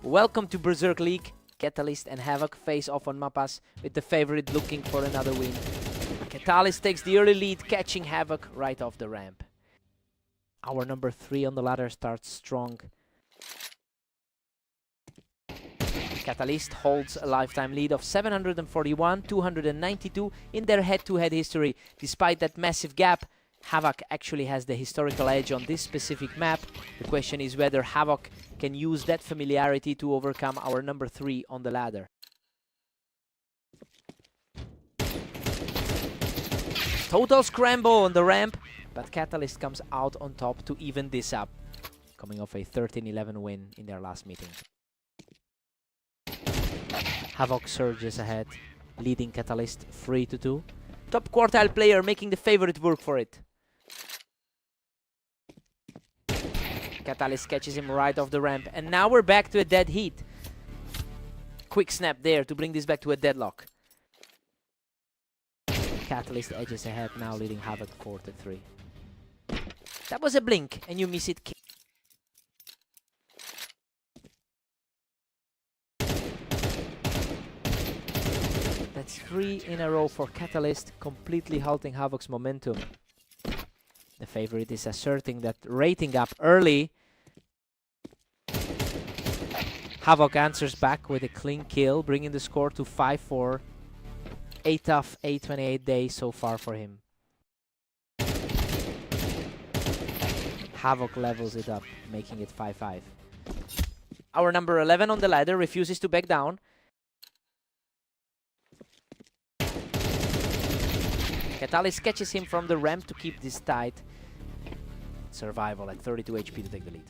Welcome to Berserk League. Catalyst and Havoc face off on Mapas, with the favorite looking for another win. Catalyst takes the early lead, catching Havoc right off the ramp. Our number 3 on the ladder starts strong. Catalyst holds a lifetime lead of 741, 292 in their head-to-head history. Despite that massive gap, Havoc actually has the historical edge on this specific map. The question is whether Havoc can use that familiarity to overcome our number 3 on the ladder. Total scramble on the ramp, but Catalyst comes out on top to even this up, coming off a 13-11 win in their last meeting. Havoc surges ahead, leading Catalyst 3-2. Top quartile player making the favorite work for it. Catalyst catches him right off the ramp, and now we're back to a dead heat. Quick snap there to bring this back to a deadlock. Catalyst edges ahead, now leading Havoc 4-3. That was a blink, and you miss it. That's 3 in a row for Catalyst, completely halting Havoc's momentum. The favorite is asserting that rating up early. Havoc answers back with a clean kill, bringing the score to 5-4. A tough 828 day so far for him. Havoc levels it up, making it 5-5. Our number 11 on the ladder refuses to back down. Catalyst catches him from the ramp to keep this tight. Survival at 32 HP to take the lead.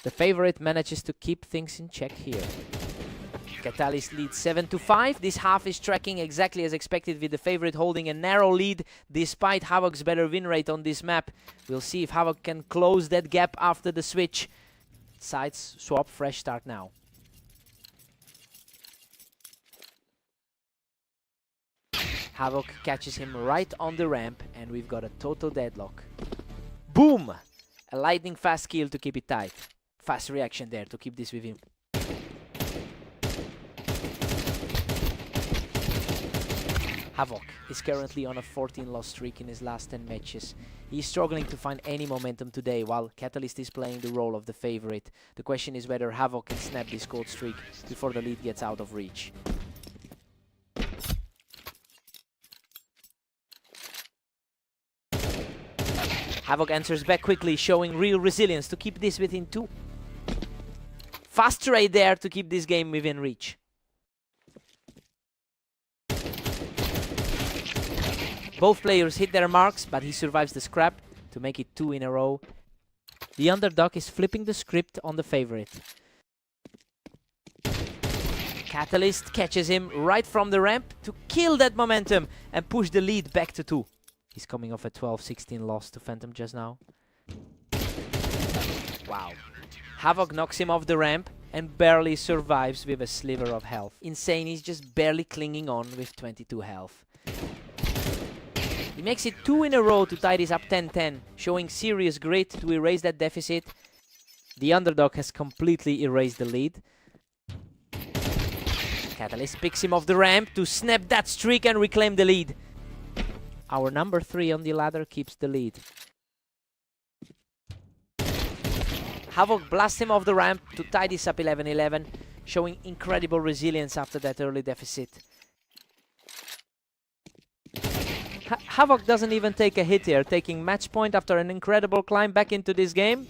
The favorite manages to keep things in check here. Catalyst leads 7-5. This half is tracking exactly as expected, with the favorite holding a narrow lead despite Havok's better win rate on this map. We'll see if Havok can close that gap after the switch. Sides swap, fresh start now. Havok catches him right on the ramp, and we've got a total deadlock. Boom! A lightning fast kill to keep it tight. Fast reaction there to keep this with him. Havok is currently on a 14-loss streak in his last 10 matches. He's struggling to find any momentum today, while Catalyst is playing the role of the favorite. The question is whether Havok can snap this cold streak before the lead gets out of reach. Havok answers back quickly, showing real resilience to keep this within 2. Fast trade there to keep this game within reach. Both players hit their marks, but he survives the scrap to make it 2 in a row. The underdog is flipping the script on the favorite. Catalyst catches him right from the ramp to kill that momentum and push the lead back to 2. He's coming off a 12-16 loss to Phantom just now. Wow. Havok knocks him off the ramp and barely survives with a sliver of health. Insane, he's just barely clinging on with 22 health. He makes it 2 in a row to tie this up 10-10, showing serious grit to erase that deficit. The underdog has completely erased the lead. Catalyst picks him off the ramp to snap that streak and reclaim the lead. Our number 3 on the ladder keeps the lead. Havok blasts him off the ramp to tie this up 11-11, showing incredible resilience after that early deficit. Havok doesn't even take a hit here, taking match point after an incredible climb back into this game.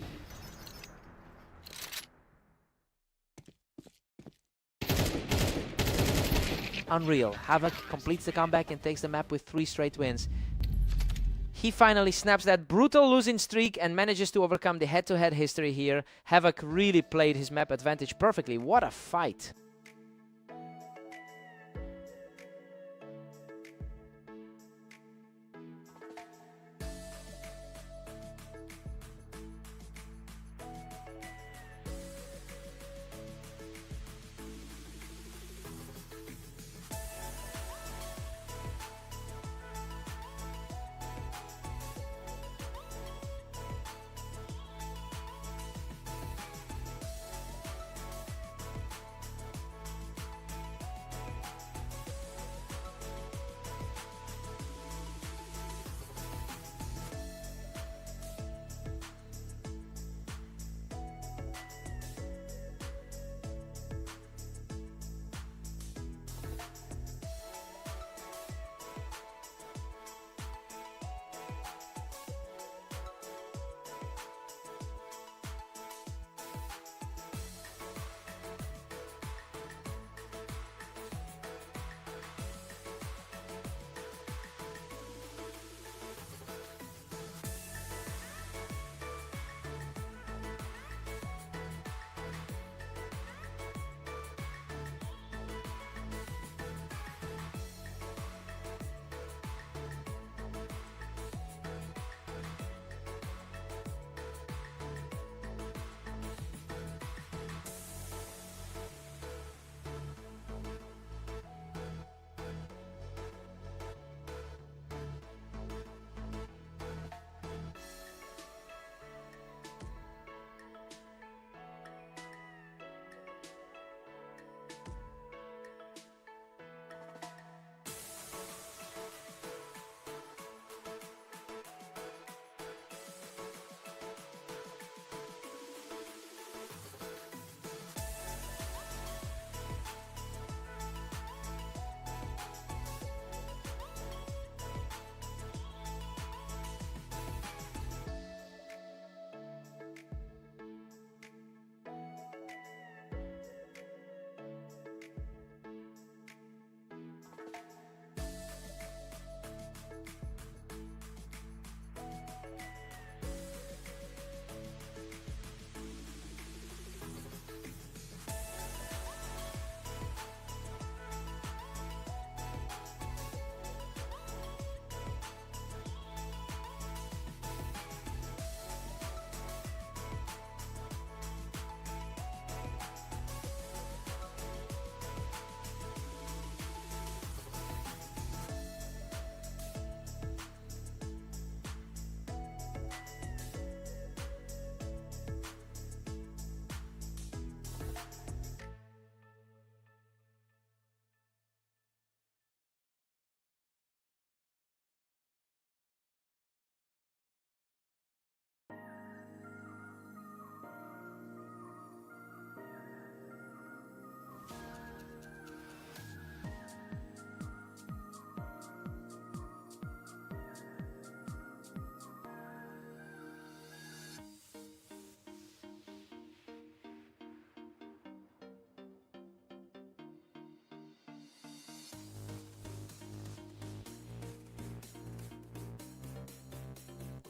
Unreal. Havok completes the comeback and takes the map with 3 straight wins. He finally snaps that brutal losing streak and manages to overcome the head-to-head history here. Havok really played his map advantage perfectly. What a fight!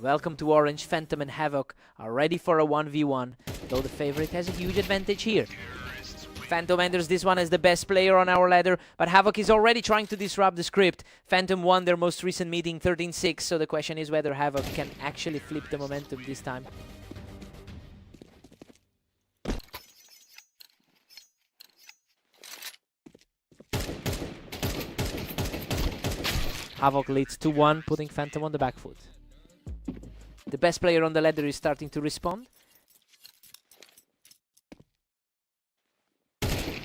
Welcome to Orange. Phantom and Havoc are ready for a 1v1, though the favorite has a huge advantage here. Phantom enters this one as the best player on our ladder, but Havoc is already trying to disrupt the script. Phantom won their most recent meeting 13-6, so the question is whether Havoc can actually flip the momentum this time. Havoc leads 2-1, putting Phantom on the back foot. The best player on the ladder is starting to respond.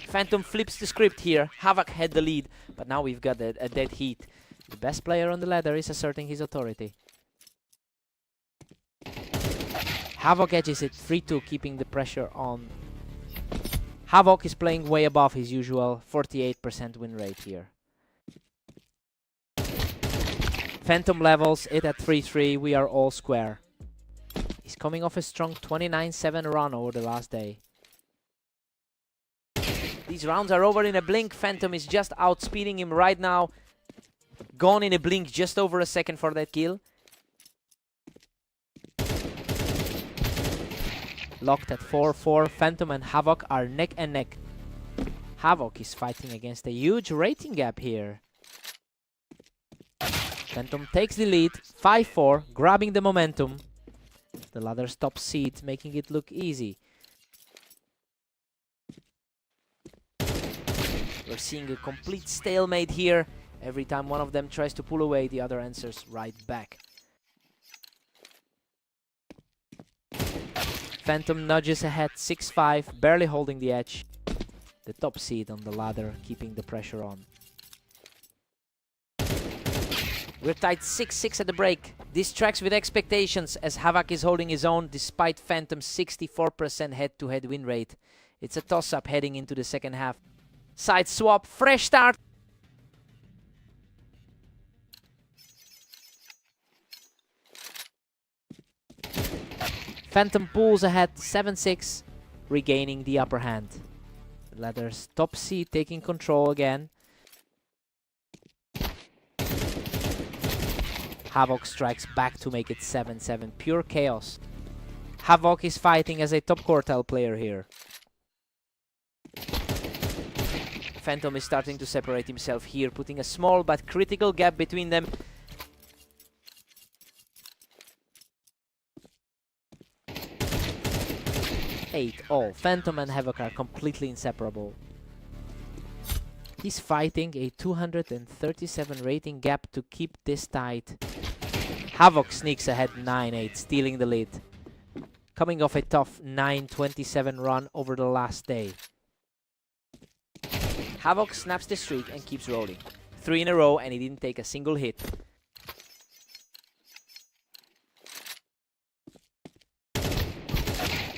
Phantom flips the script here. Havoc had the lead, but now we've got a dead heat. The best player on the ladder is asserting his authority. Havoc edges it 3-2, keeping the pressure on. Havoc is playing way above his usual 48% win rate here. Phantom levels it at 3-3. We are all square. He's coming off a strong 29-7 run over the last day. These rounds are over in a blink. Phantom is just outspeeding him right now. Gone in a blink, just over a second for that kill. Locked at 4-4. Phantom and Havoc are neck and neck. Havoc is fighting against a huge rating gap here. Phantom takes the lead, 5-4, grabbing the momentum. The ladder's top seed, making it look easy. We're seeing a complete stalemate here. Every time one of them tries to pull away, the other answers right back. Phantom nudges ahead 6-5, barely holding the edge. The top seed on the ladder, keeping the pressure on. We're tied 6-6 at the break. This tracks with expectations as Havoc is holding his own despite Phantom's 64% head-to-head win rate. It's a toss-up heading into the second half. Side swap, fresh start. Phantom pulls ahead 7-6, regaining the upper hand. The ladder's top seed taking control again. Havoc strikes back to make it 7-7. Pure chaos. Havoc is fighting as a top quartile player here. Phantom is starting to separate himself here, putting a small but critical gap between them. Eight all. Phantom and Havoc are completely inseparable. He's fighting a 237 rating gap to keep this tight. Havoc sneaks ahead 9-8, stealing the lead. Coming off a tough 9-27 run over the last day. Havoc snaps the streak and keeps rolling. 3 in a row and he didn't take a single hit.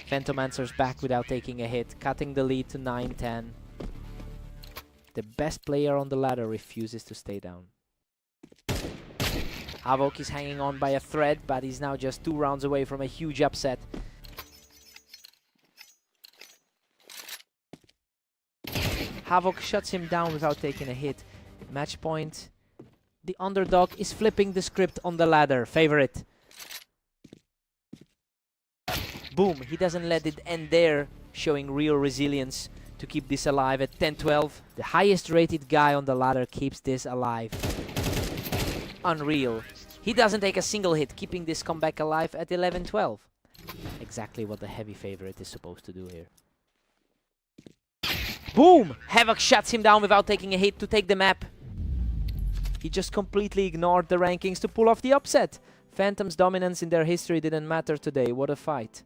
Phantom answers back without taking a hit, cutting the lead to 9-10. The best player on the ladder refuses to stay down. Havoc is hanging on by a thread, but he's now just 2 rounds away from a huge upset. Havoc shuts him down without taking a hit. Match point. The underdog is flipping the script on the ladder. Favorite. Boom, he doesn't let it end there, showing real resilience to keep this alive at 10-12. The highest rated guy on the ladder keeps this alive. Unreal. He doesn't take a single hit, keeping this comeback alive at 11-12. Exactly what the heavy favorite is supposed to do here. Boom! Havoc shuts him down without taking a hit to take the map. He just completely ignored the rankings to pull off the upset. Phantom's dominance in their history didn't matter today. What a fight.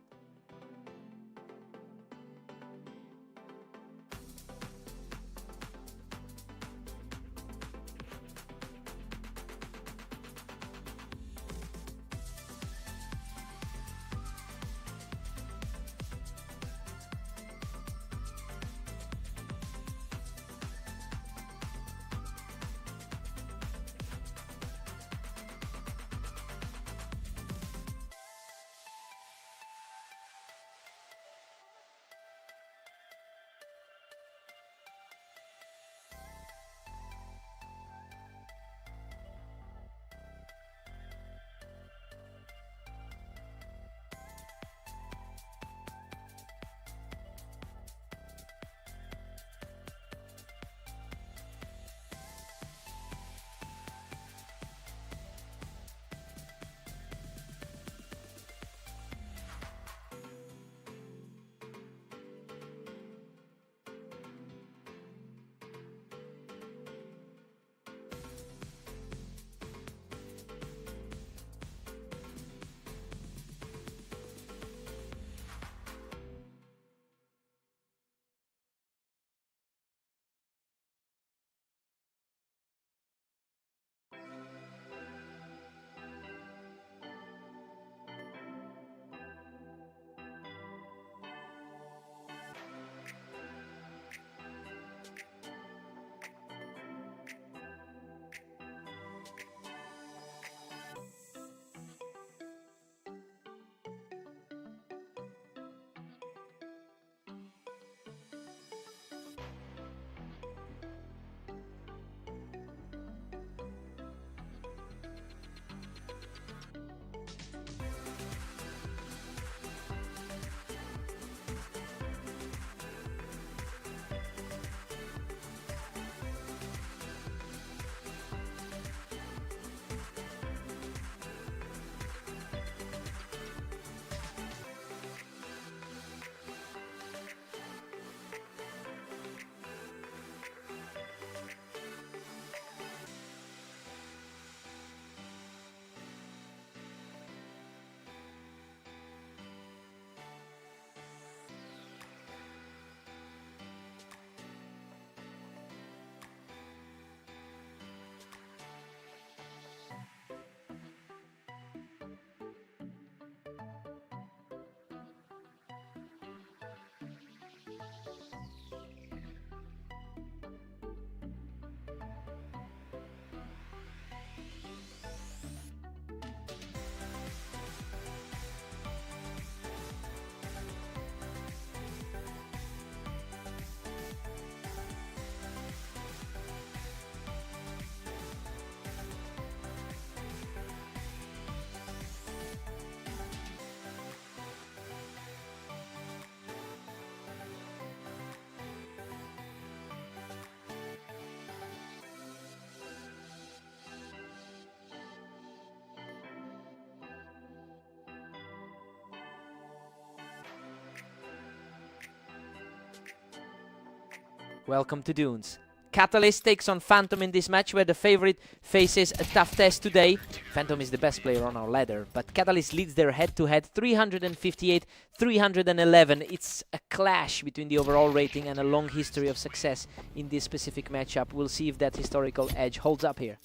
Welcome to Dunes. Catalyst takes on Phantom in this match where the favorite faces a tough test today. Phantom is the best player on our ladder, but Catalyst leads their head-to-head 358-311. It's a clash between the overall rating and a long history of success in this specific matchup. We'll see if that historical edge holds up here.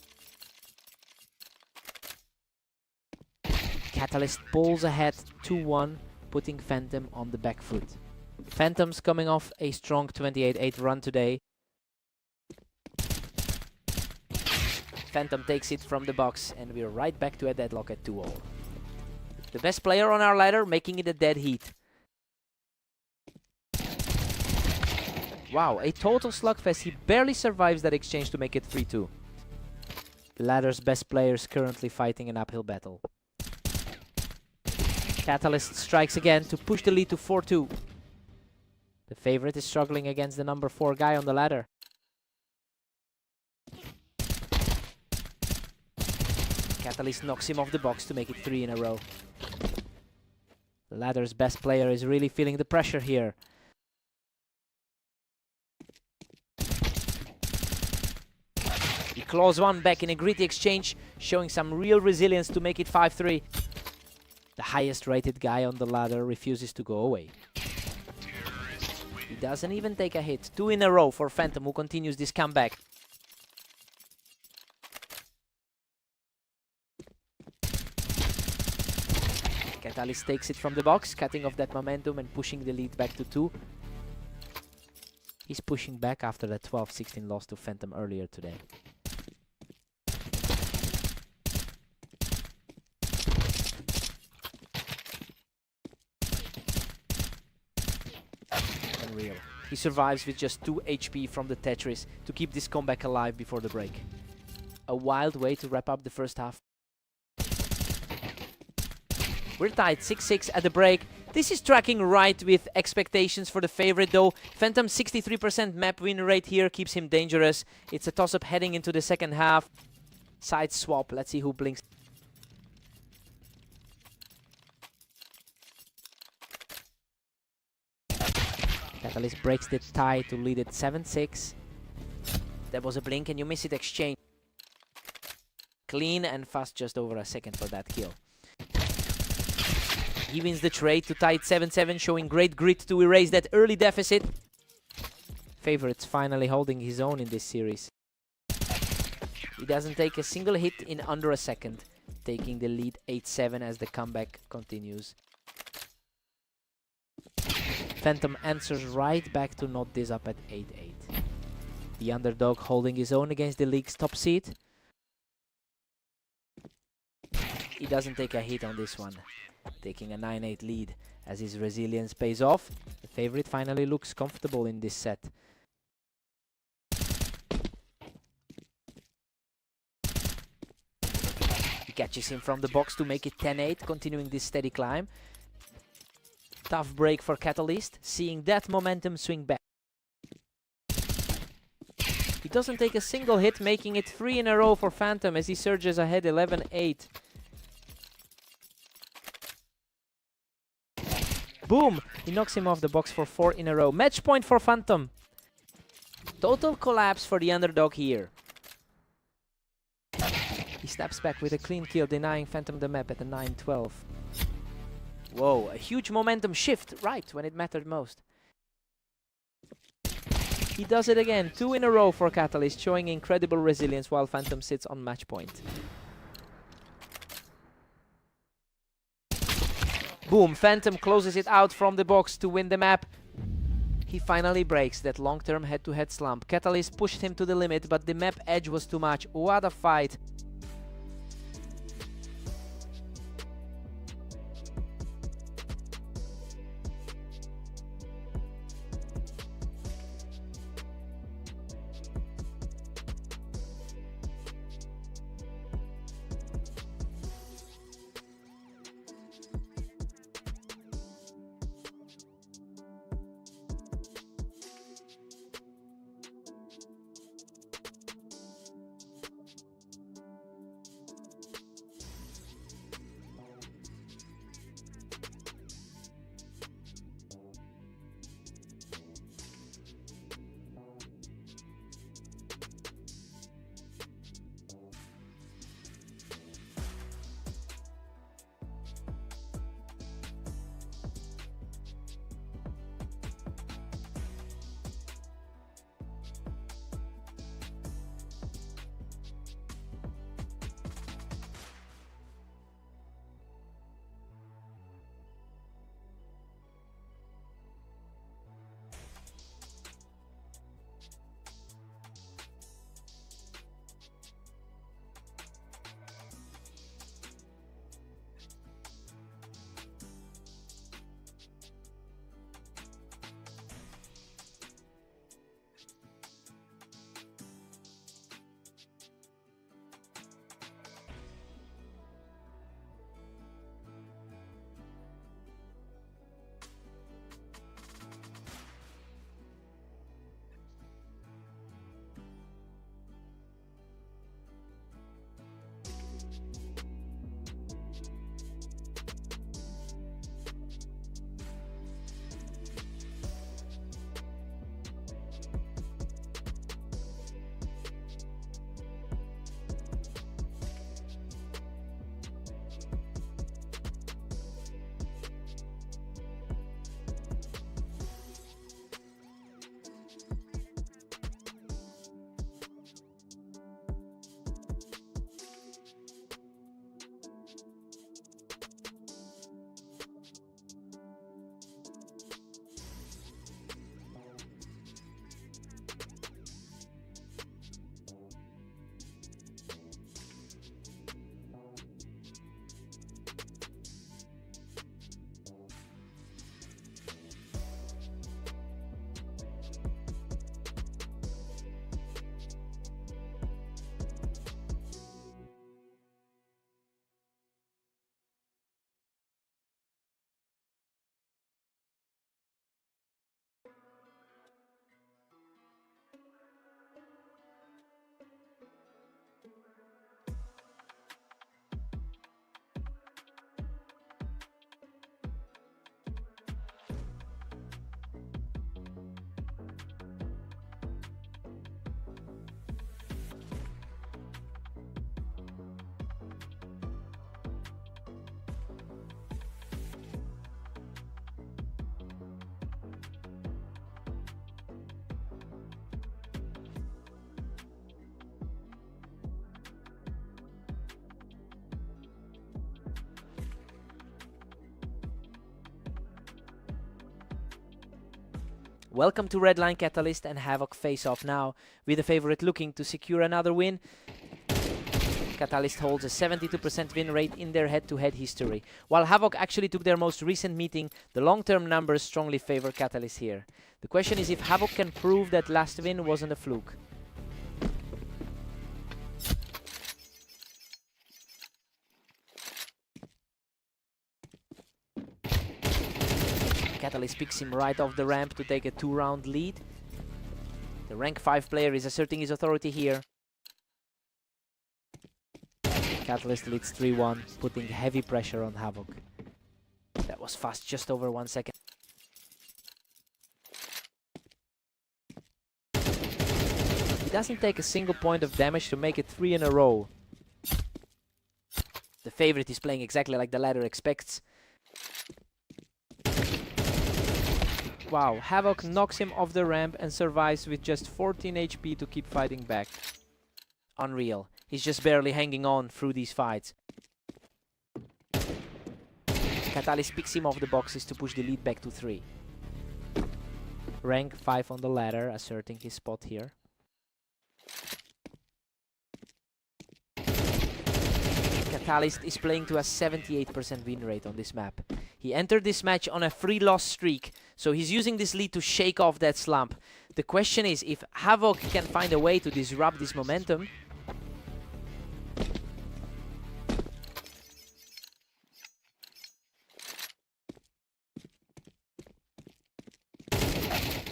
Catalyst pulls ahead 2-1, putting Phantom on the back foot. Phantom's coming off a strong 28-8 run today. Phantom takes it from the box, and we're right back to a deadlock at 2-all. The best player on our ladder, making it a dead heat. Wow, a total slugfest. He barely survives that exchange to make it 3-2. The ladder's best players currently fighting an uphill battle. Catalyst strikes again to push the lead to 4-2. The favorite is struggling against the number 4 guy on the ladder. Catalyst knocks him off the box to make it 3 in a row. The ladder's best player is really feeling the pressure here. He claws one back in a gritty exchange, showing some real resilience to make it 5-3. The highest rated guy on the ladder refuses to go away. He doesn't even take a hit. 2 in a row for Phantom, who continues this comeback. Catalyst takes it from the box, cutting off that momentum and pushing the lead back to 2. He's pushing back after that 12-16 loss to Phantom earlier today. Unreal. He survives with just 2 HP from the Tetris to keep this comeback alive before the break. A wild way to wrap up the first half. We're tied 6-6 at the break. This is tracking right with expectations for the favorite though. Phantom's 63% map win rate here keeps him dangerous. It's a toss-up heading into the second half. Side swap. Let's see who blinks. Catalyst breaks the tie to lead it 7-6. That was a blink and you miss it exchange. Clean and fast, just over a second for that kill. He wins the trade to tie it 7-7, showing great grit to erase that early deficit. Favorite's finally holding his own in this series. He doesn't take a single hit in under a second, taking the lead 8-7 as the comeback continues. Phantom answers right back to knot this up at 8-8. The underdog holding his own against the league's top seed. He doesn't take a hit on this one, taking a 9-8 lead as his resilience pays off. The favorite finally looks comfortable in this set. He catches him from the box to make it 10-8, continuing this steady climb. Tough break for Catalyst, seeing that momentum swing back. He doesn't take a single hit, making it 3 in a row for Phantom as he surges ahead 11-8. Boom! He knocks him off the box for 4 in a row. Match point for Phantom. Total collapse for the underdog here. He snaps back with a clean kill, denying Phantom the map at the 9-12. Whoa, a huge momentum shift right when it mattered most. He does it again, 2 in a row for Catalyst, showing incredible resilience while Phantom sits on match point. Boom, Phantom closes it out from the box to win the map. He finally breaks that long-term head-to-head slump. Catalyst pushed him to the limit, but the map edge was too much. What a fight. Welcome to Redline. Catalyst and Havoc face off now, with the favorite looking to secure another win. Catalyst holds a 72% win rate in their head-to-head history. While Havoc actually took their most recent meeting, the long-term numbers strongly favor Catalyst here. The question is if Havoc can prove that last win wasn't a fluke. Catalyst picks him right off the ramp to take a 2-round lead. The rank 5 player is asserting his authority here. Catalyst leads 3-1, putting heavy pressure on Havoc. That was fast, just over 1 second. He doesn't take a single point of damage to make it 3 in a row. The favorite is playing exactly like the ladder expects. Wow, Havoc knocks him off the ramp and survives with just 14 HP to keep fighting back. Unreal. He's just barely hanging on through these fights. Catalyst picks him off the boxes to push the lead back to 3. Rank 5 on the ladder, asserting his spot here. Catalyst is playing to a 78% win rate on this map. He entered this match on a 3-loss streak, so he's using this lead to shake off that slump. The question is if Havoc can find a way to disrupt this momentum.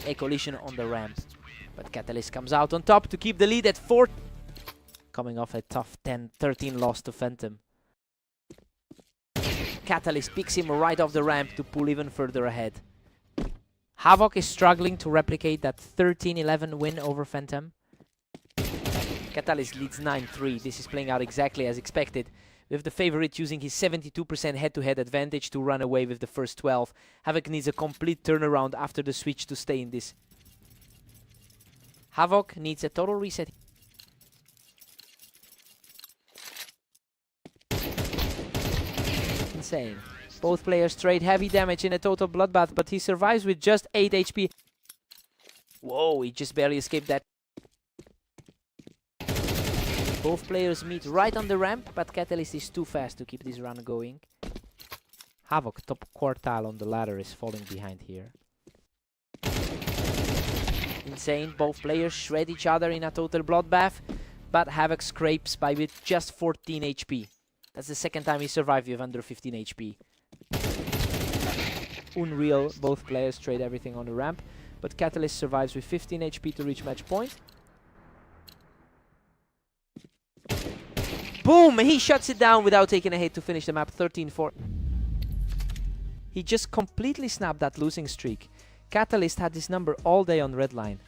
A collision on the ramp, but Catalyst comes out on top to keep the lead at 4. Coming off a tough 10-13 loss to Phantom. Catalyst picks him right off the ramp to pull even further ahead. Havoc is struggling to replicate that 13-11 win over Phantom. Catalyst leads 9-3. This is playing out exactly as expected, with the favorite using his 72% head-to-head advantage to run away with the first 12. Havoc needs a complete turnaround after the switch to stay in this. Havoc needs a total reset. Insane. Both players trade heavy damage in a total bloodbath, but he survives with just 8 HP. Whoa, he just barely escaped that. Both players meet right on the ramp, but Catalyst is too fast to keep this run going. Havoc, top quartile on the ladder, is falling behind here. Insane, both players shred each other in a total bloodbath, but Havoc scrapes by with just 14 HP. That's the second time he survived with under 15 HP. Unreal, both players trade everything on the ramp, but Catalyst survives with 15 HP to reach match point. Boom! He shuts it down without taking a hit to finish the map 13-4. He just completely snapped that losing streak. Catalyst had this number all day on Redline.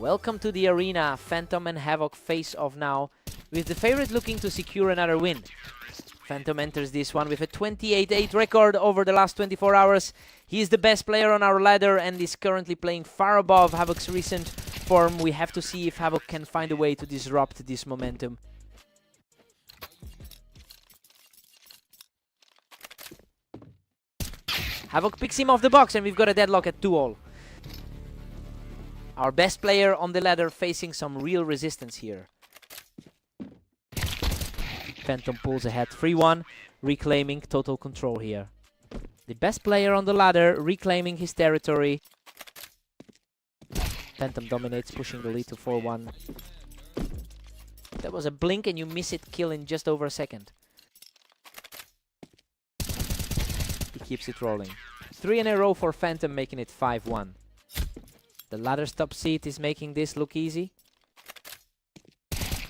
Welcome to the arena. Phantom and Havoc face off now, with the favorite looking to secure another win. Phantom enters this one with a 28-8 record over the last 24 hours. He is the best player on our ladder and is currently playing far above Havoc's recent form. We have to see if Havoc can find a way to disrupt this momentum. Havoc picks him off the box and we've got a deadlock at 2-all. Our best player on the ladder facing some real resistance here. Phantom pulls ahead 3-1, reclaiming total control here. The best player on the ladder reclaiming his territory. Phantom dominates, pushing the lead to 4-1. That was a blink and you miss it, kill in just over a second. He keeps it rolling. 3 in a row for Phantom, making it 5-1. The ladder's top seat is making this look easy.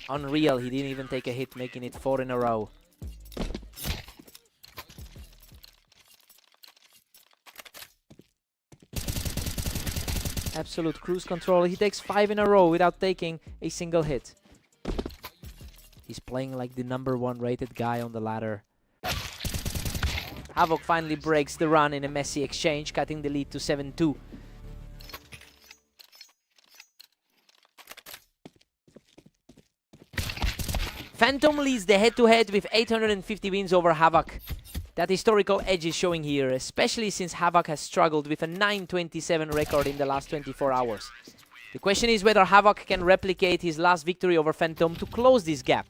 Unreal, he didn't even take a hit, making it 4 in a row. Absolute cruise control. He takes 5 in a row without taking a single hit. He's playing like the #1 rated guy on the ladder. Havoc finally breaks the run in a messy exchange, cutting the lead to 7-2. Phantom leads the head-to-head with 850 wins over Havoc. That historical edge is showing here, especially since Havoc has struggled with a 927 record in the last 24 hours. The question is whether Havoc can replicate his last victory over Phantom to close this gap.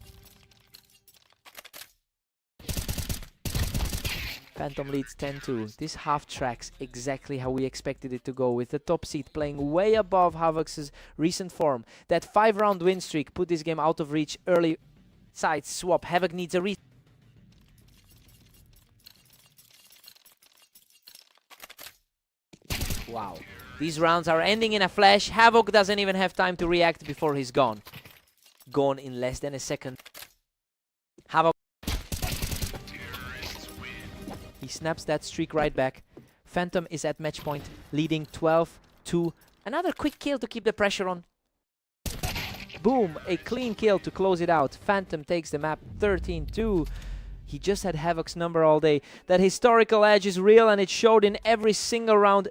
Phantom leads 10-2. This half tracks exactly how we expected it to go, with the top seed playing way above Havoc's recent form. That 5-round win streak put this game out of reach early. Side swap. Havoc needs a reset. Wow. These rounds are ending in a flash. Havoc doesn't even have time to react before he's gone. Gone in less than a second. Havoc. He snaps that streak right back. Phantom is at match point, leading 12-2. Another quick kill to keep the pressure on. Boom, a clean kill to close it out. Phantom takes the map 13-2. He just had Havoc's number all day. That historical edge is real and it showed in every single round.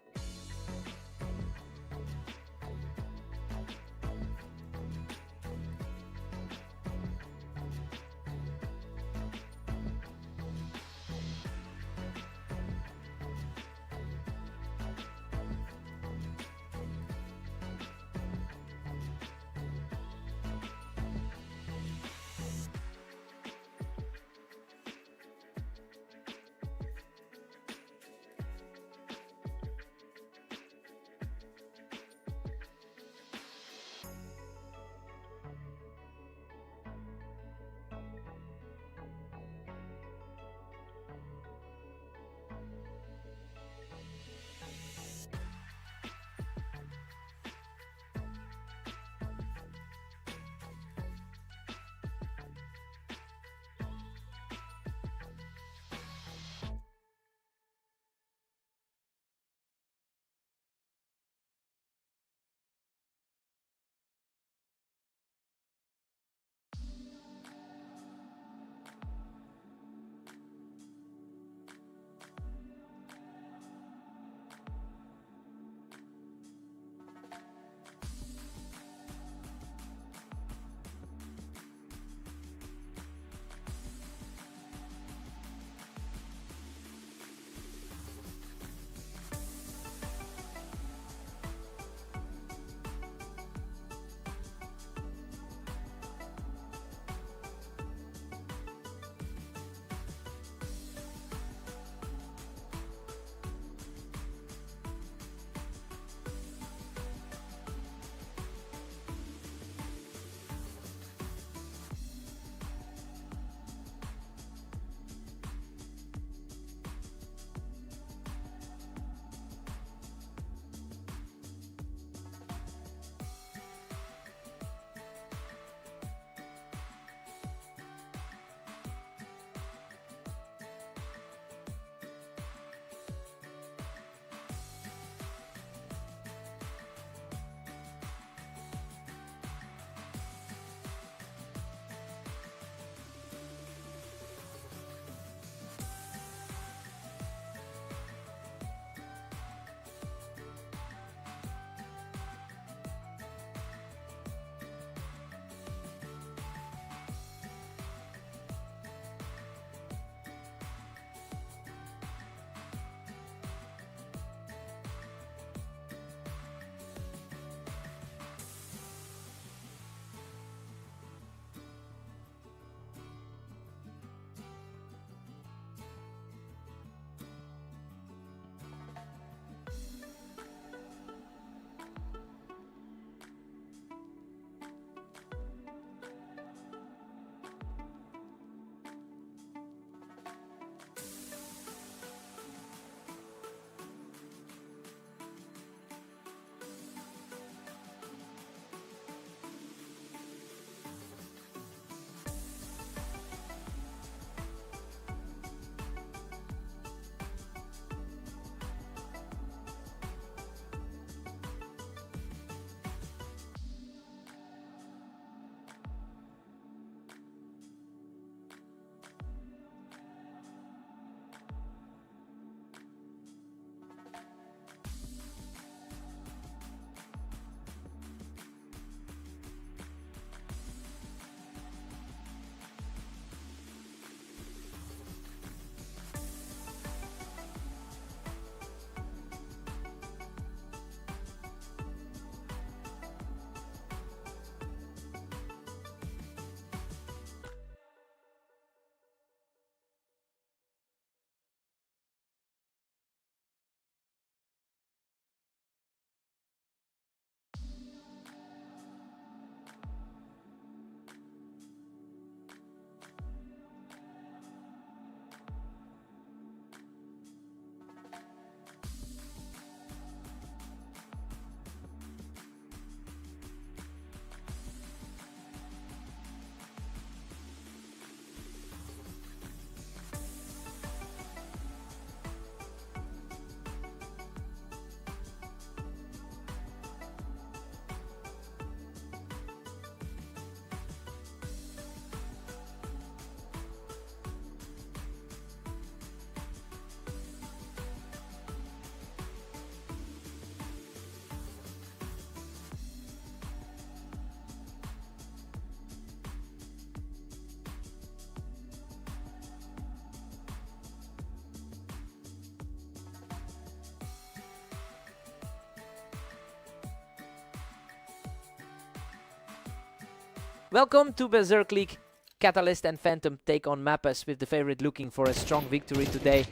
Welcome to Berserk League. Catalyst and Phantom take on Mappas, with the favorite looking for a strong victory today.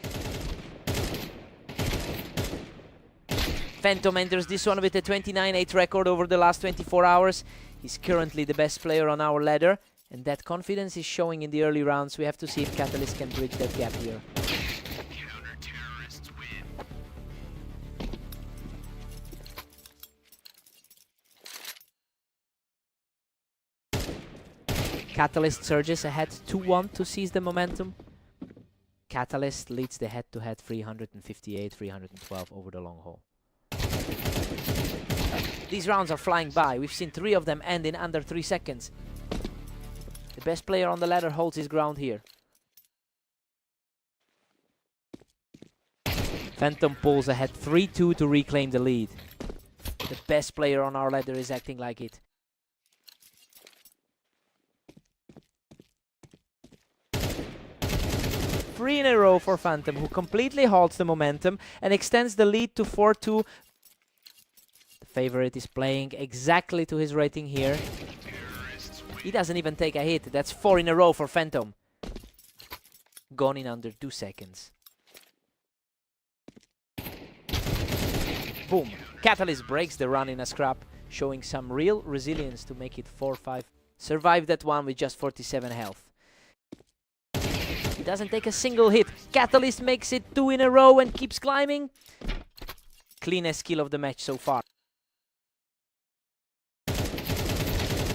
Phantom enters this one with a 29-8 record over the last 24 hours. He's currently the best player on our ladder, and that confidence is showing in the early rounds. We have to see if Catalyst can bridge that gap here. Catalyst surges ahead 2-1 to seize the momentum. Catalyst leads the head-to-head 358-312 over the long haul. These rounds are flying by. We've seen 3 of them end in under 3 seconds. The best player on the ladder holds his ground here. Phantom pulls ahead 3-2 to reclaim the lead. The best player on our ladder is acting like it. Three in a row for Phantom, who completely halts the momentum and extends the lead to 4-2. The favorite is playing exactly to his rating here. He doesn't even take a hit. That's 4 in a row for Phantom. Gone in under 2 seconds. Boom. Catalyst breaks the run in a scrap, showing some real resilience to make it 4-5. Survived that one with just 47 health. He doesn't take a single hit. Catalyst makes it 2 in a row and keeps climbing. Cleanest kill of the match so far.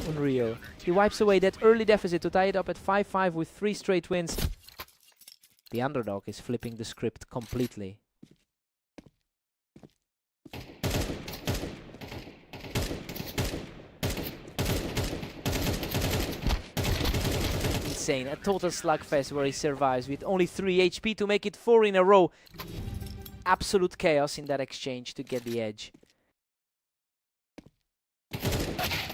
Unreal. He wipes away that early deficit to tie it up at 5-5 with 3 straight wins. The underdog is flipping the script completely. Insane, a total slugfest where he survives with only 3 HP to make it 4 in a row. Absolute chaos in that exchange to get the edge.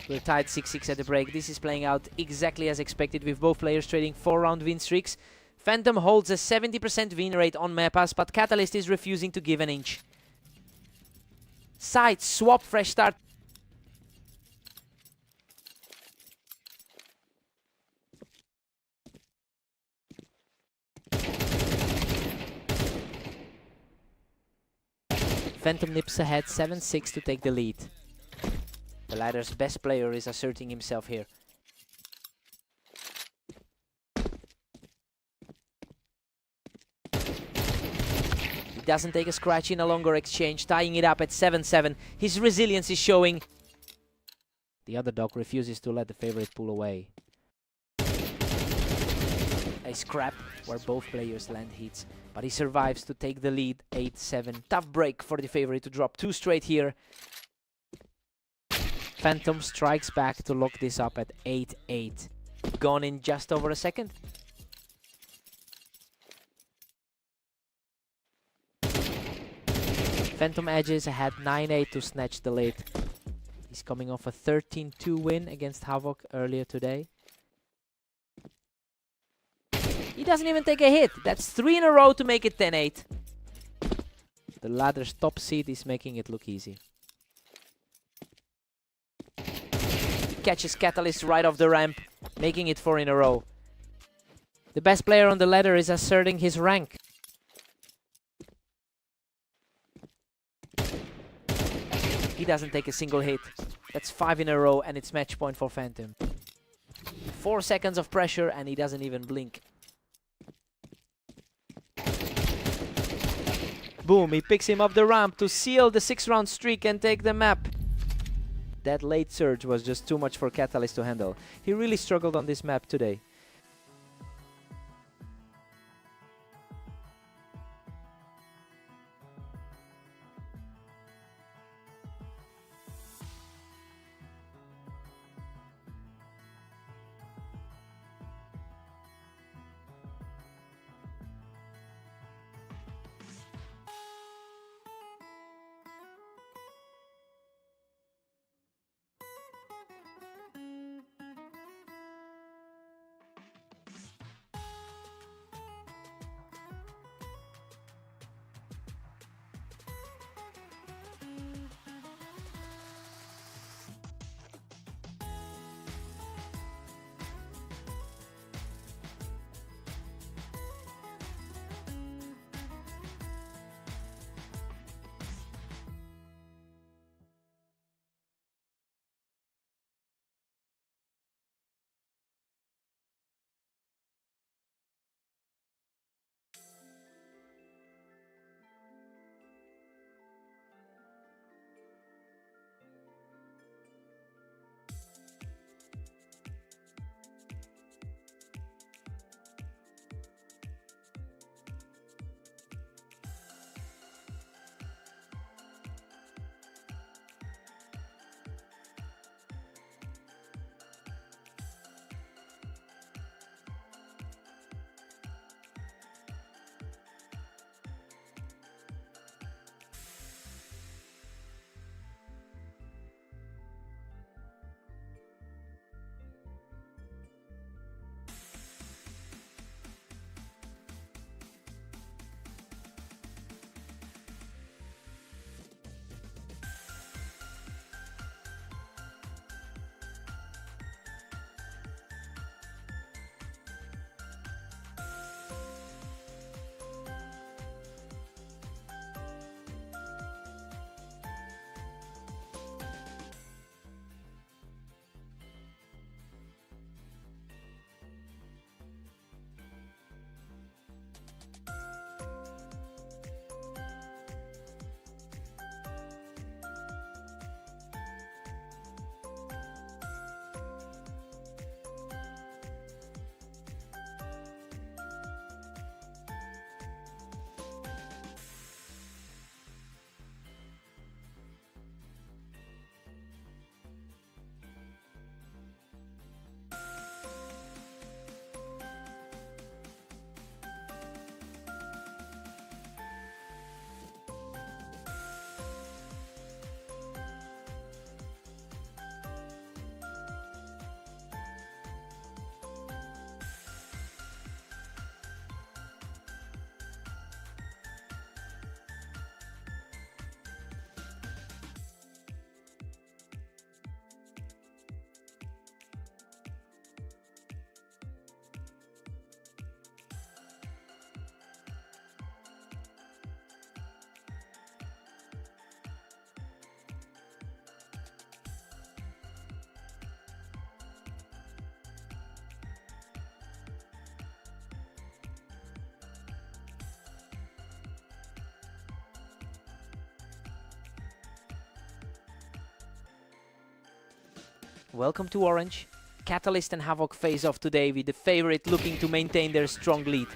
We're tied 6-6 at the break. This is playing out exactly as expected, with both players trading 4-round win streaks. Phantom holds a 70% win rate on Mappas, but Catalyst is refusing to give an inch. Side swap, fresh start. Phantom nips ahead 7-6 to take the lead. The ladder's best player is asserting himself here. He doesn't take a scratch in a longer exchange, tying it up at 7-7. His resilience is showing. The other dog refuses to let the favorite pull away. A scrap where both players land hits, but he survives to take the lead 8-7. Tough break for the favorite to drop 2 straight here. Phantom strikes back to lock this up at 8-8. Gone in just over a second. Phantom edges ahead 9-8 to snatch the lead. He's coming off a 13-2 win against Havoc earlier today. He doesn't even take a hit. That's 3 in a row to make it 10-8. The ladder's top seed is making it look easy. He catches Catalyst right off the ramp, making it 4 in a row. The best player on the ladder is asserting his rank. He doesn't take a single hit. That's 5 in a row and it's match point for Phantom. 4 seconds of pressure and he doesn't even blink. Boom, he picks him up the ramp to seal the 6-round streak and take the map. That late surge was just too much for Catalyst to handle. He really struggled on this map today. Welcome to Orange. Catalyst and Havoc face off today with the favorite looking to maintain their strong lead.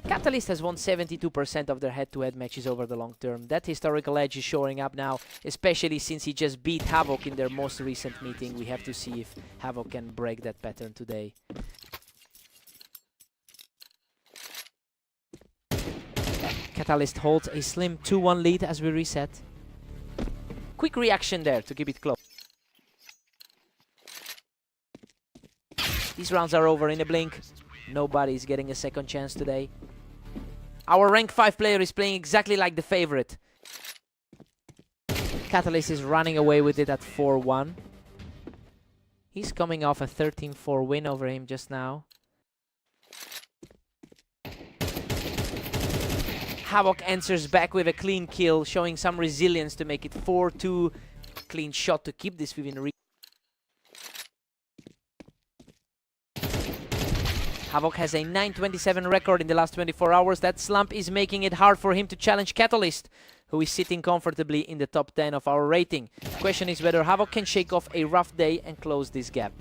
Catalyst has won 72% of their head-to-head matches over the long term. That historical edge is showing up now, especially since he just beat Havoc in their most recent meeting. We have to see if Havoc can break that pattern today. Catalyst holds a slim 2-1 lead as we reset. Quick reaction there to keep it close. These rounds are over in a blink. Nobody's getting a second chance today. Our rank 5 player is playing exactly like the favorite. Catalyst is running away with it at 4-1. He's coming off a 13-4 win over him just now. Havoc answers back with a clean kill, showing some resilience to make it 4-2. Clean shot to keep this within reach. Havoc has a 9-27 record in the last 24 hours. That slump is making it hard for him to challenge Catalyst, who is sitting comfortably in the top 10 of our rating. The question is whether Havoc can shake off a rough day and close this gap.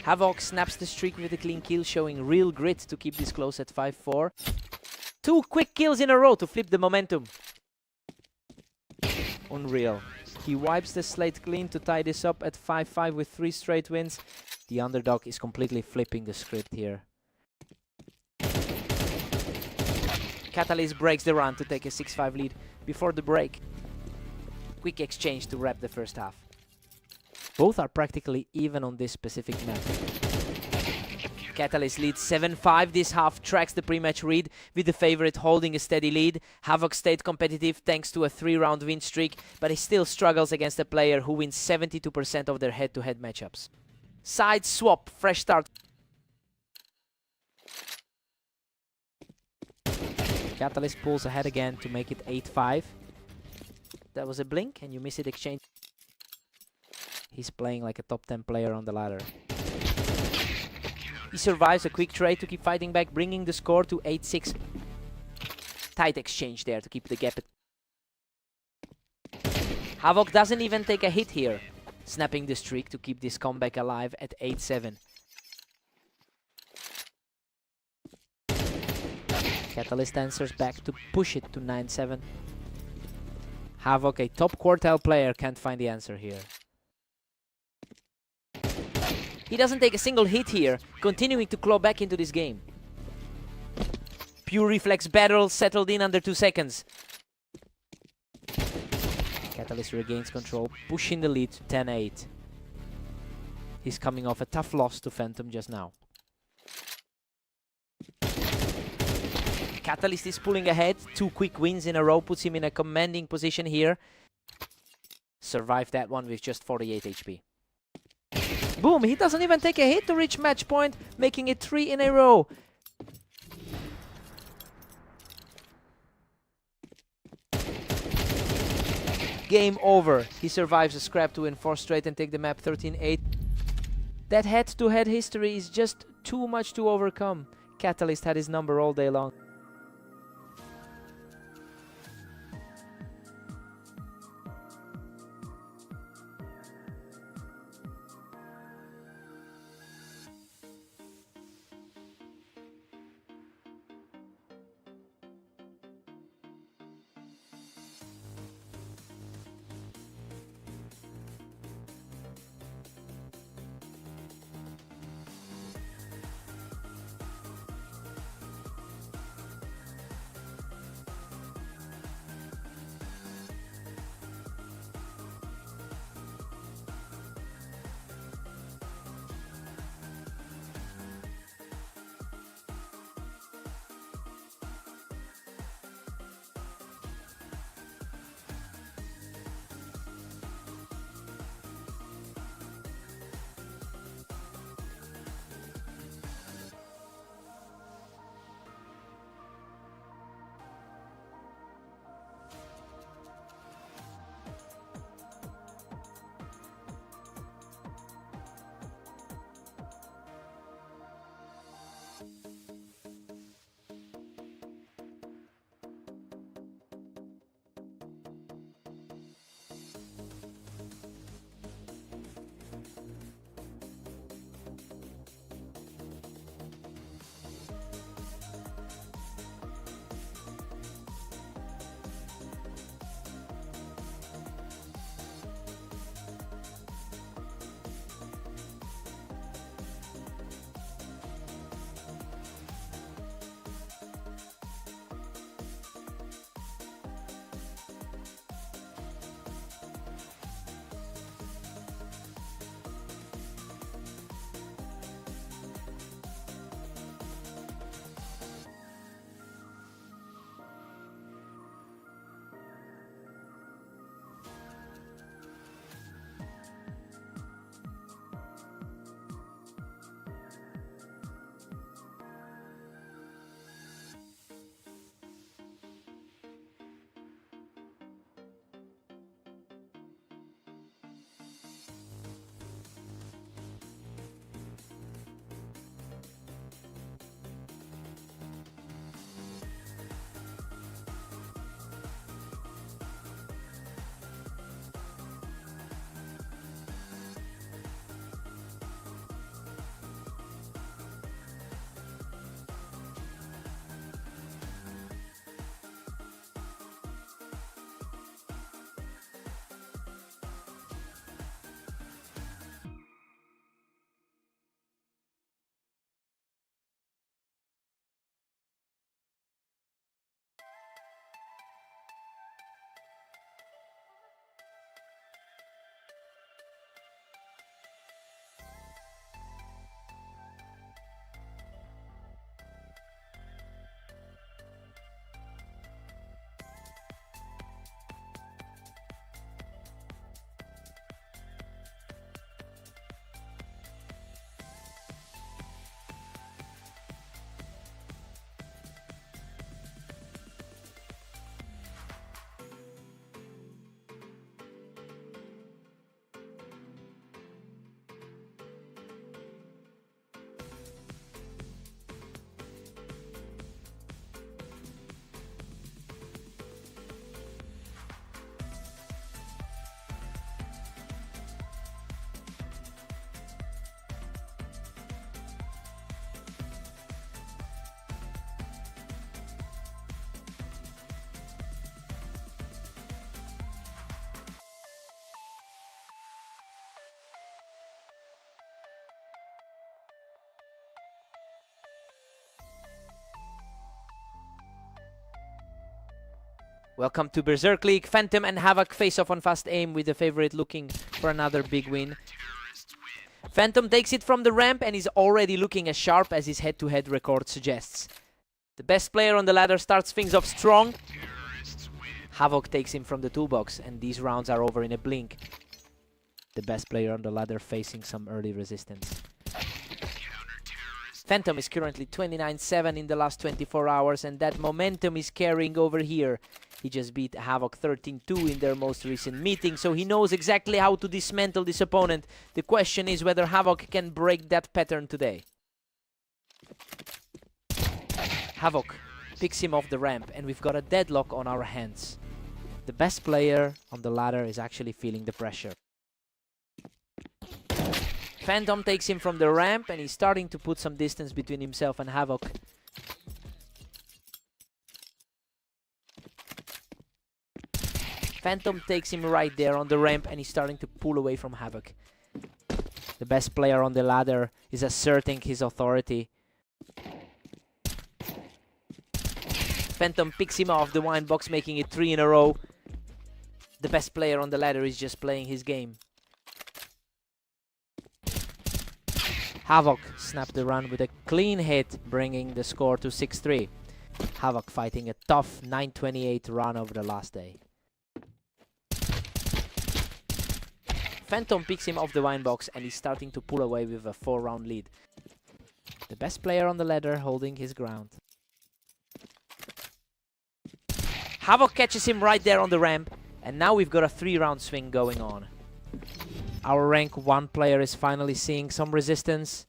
Havoc snaps the streak with a clean kill, showing real grit to keep this close at 5-4. 2 quick kills in a row to flip the momentum. Unreal. He wipes the slate clean to tie this up at 5-5 with 3 straight wins. The underdog is completely flipping the script here. Catalyst breaks the run to take a 6-5 lead before the break. Quick exchange to wrap the first half. Both are practically even on this specific map. Catalyst leads 7-5 this half, tracks the pre-match read with the favorite holding a steady lead. Havoc stayed competitive thanks to a 3-round win streak, but he still struggles against a player who wins 72% of their head-to-head matchups. Side swap, fresh start. Catalyst pulls ahead again to make it 8-5. That was a blink and you miss it exchange. He's playing like a top 10 player on the ladder. He survives a quick trade to keep fighting back, bringing the score to 8-6. Tight exchange there to keep the gap. Havoc doesn't even take a hit here, snapping the streak to keep this comeback alive at 8-7. Catalyst answers back to push it to 9-7. Havoc, a top quartile player, can't find the answer here. He doesn't take a single hit here, continuing to claw back into this game. Pure reflex battle settled in under 2 seconds. Catalyst regains control, pushing the lead to 10-8. He's coming off a tough loss to Phantom just now. Catalyst is pulling ahead. 2 quick wins in a row puts him in a commanding position here. Survived that one with just 48 HP. Boom, he doesn't even take a hit to reach match point, making it 3 in a row. Game over. He survives a scrap to win 4 straight and take the map 13-8. That head-to-head history is just too much to overcome. Catalyst had his number all day long. Welcome to Berserk League. Phantom and Havoc face off on fast aim with the favorite looking for another big win. Phantom takes it from the ramp and is already looking as sharp as his head-to-head record suggests. The best player on the ladder starts things off strong. Havoc takes him from the toolbox and these rounds are over in a blink. The best player on the ladder facing some early resistance. Phantom is currently 29-7 in the last 24 hours and that momentum is carrying over here. He just beat Havoc 13-2 in their most recent meeting, so he knows exactly how to dismantle this opponent. The question is whether Havoc can break that pattern today. Havoc picks him off the ramp and we've got a deadlock on our hands. The best player on the ladder is actually feeling the pressure. Phantom takes him from the ramp and he's starting to put some distance between himself and Havoc. Phantom takes him right there on the ramp and he's starting to pull away from Havoc. The best player on the ladder is asserting his authority. Phantom picks him off the wine box, making it 3 in a row. The best player on the ladder is just playing his game. Havoc snapped the run with a clean hit, bringing the score to 6-3. Havoc fighting a tough 9:28 run over the last day. Phantom picks him off the wine box and he's starting to pull away with a 4-round lead. The best player on the ladder holding his ground. Havoc catches him right there on the ramp and now we've got a 3-round swing going on. Our rank 1 player is finally seeing some resistance.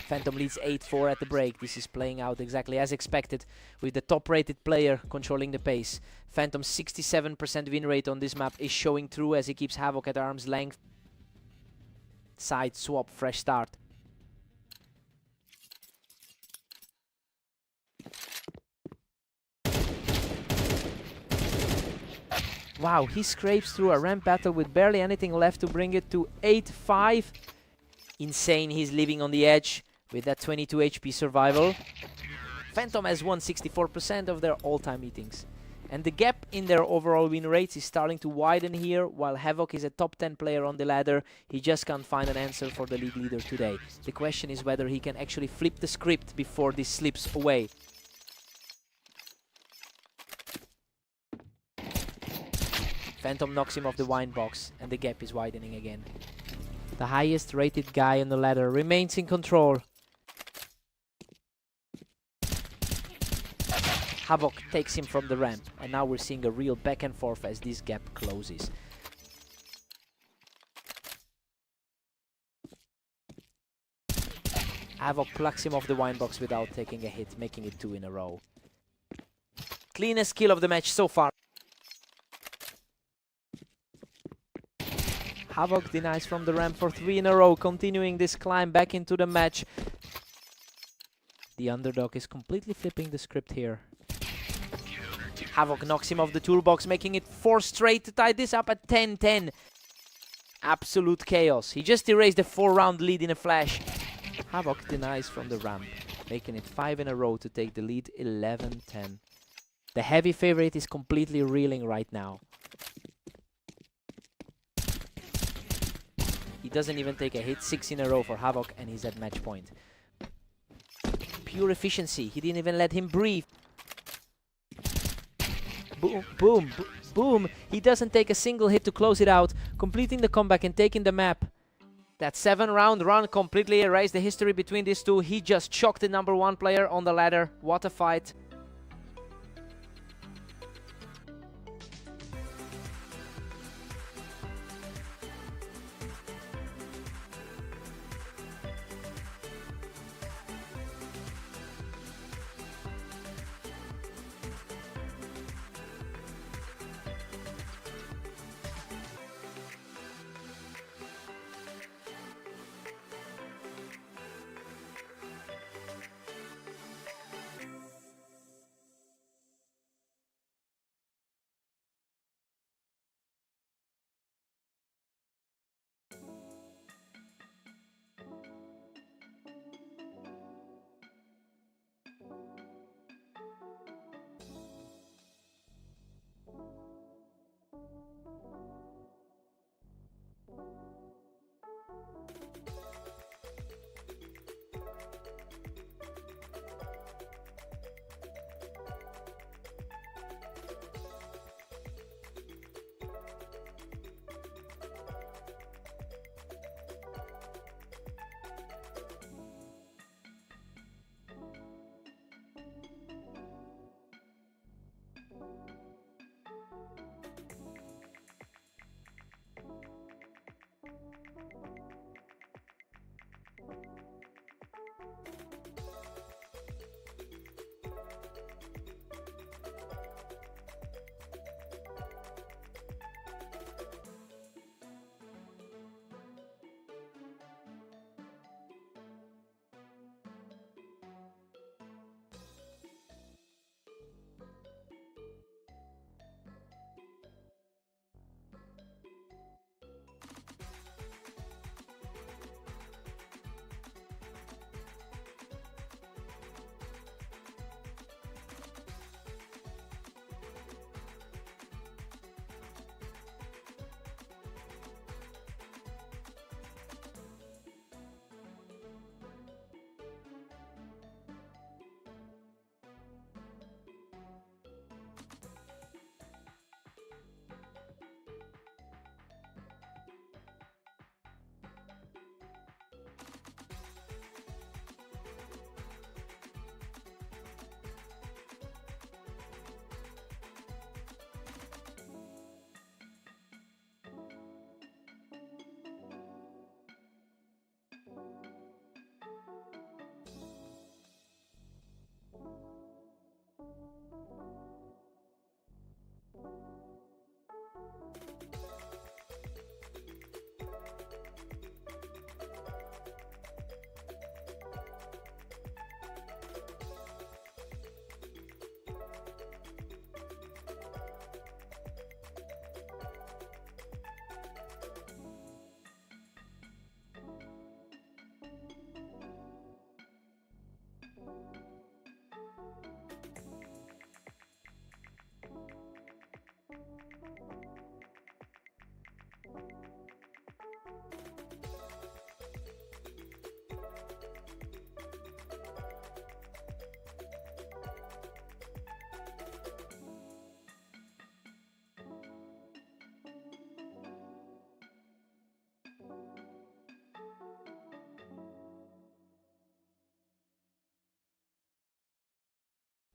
Phantom leads 8-4 at the break. This is playing out exactly as expected, with the top-rated player controlling the pace. Phantom's 67% win rate on this map is showing through as he keeps Havoc at arm's length. Side swap, fresh start. Wow, he scrapes through a ramp battle with barely anything left to bring it to 8-5. Insane, he's living on the edge with that 22 HP survival. Phantom has won 64% of their all-time meetings. And the gap in their overall win rates is starting to widen here. While Havoc is a top 10 player on the ladder, he just can't find an answer for the league leader today. The question is whether he can actually flip the script before this slips away. Phantom knocks him off the wine box and the gap is widening again. The highest rated guy on the ladder remains in control. Havoc takes him from the ramp and now we're seeing a real back and forth as this gap closes. Havoc plucks him off the wine box without taking a hit, making it 2 in a row. Cleanest kill of the match so far. Havoc denies from the ramp for 3 in a row, continuing this climb back into the match. The underdog is completely flipping the script here. Havoc knocks him off the toolbox, making it 4 straight to tie this up at 10-10. Absolute chaos. He just erased a 4-round lead in a flash. Havoc denies from the ramp, making it 5 in a row to take the lead 11-10. The heavy favorite is completely reeling right now. He doesn't even take a hit, 6 in a row for Havoc, and he's at match point. Pure efficiency, he didn't even let him breathe. Boom, boom, boom. He doesn't take a single hit to close it out, completing the comeback and taking the map. That 7-round run completely erased the history between these two. He just shocked the #1 player on the ladder. What a fight.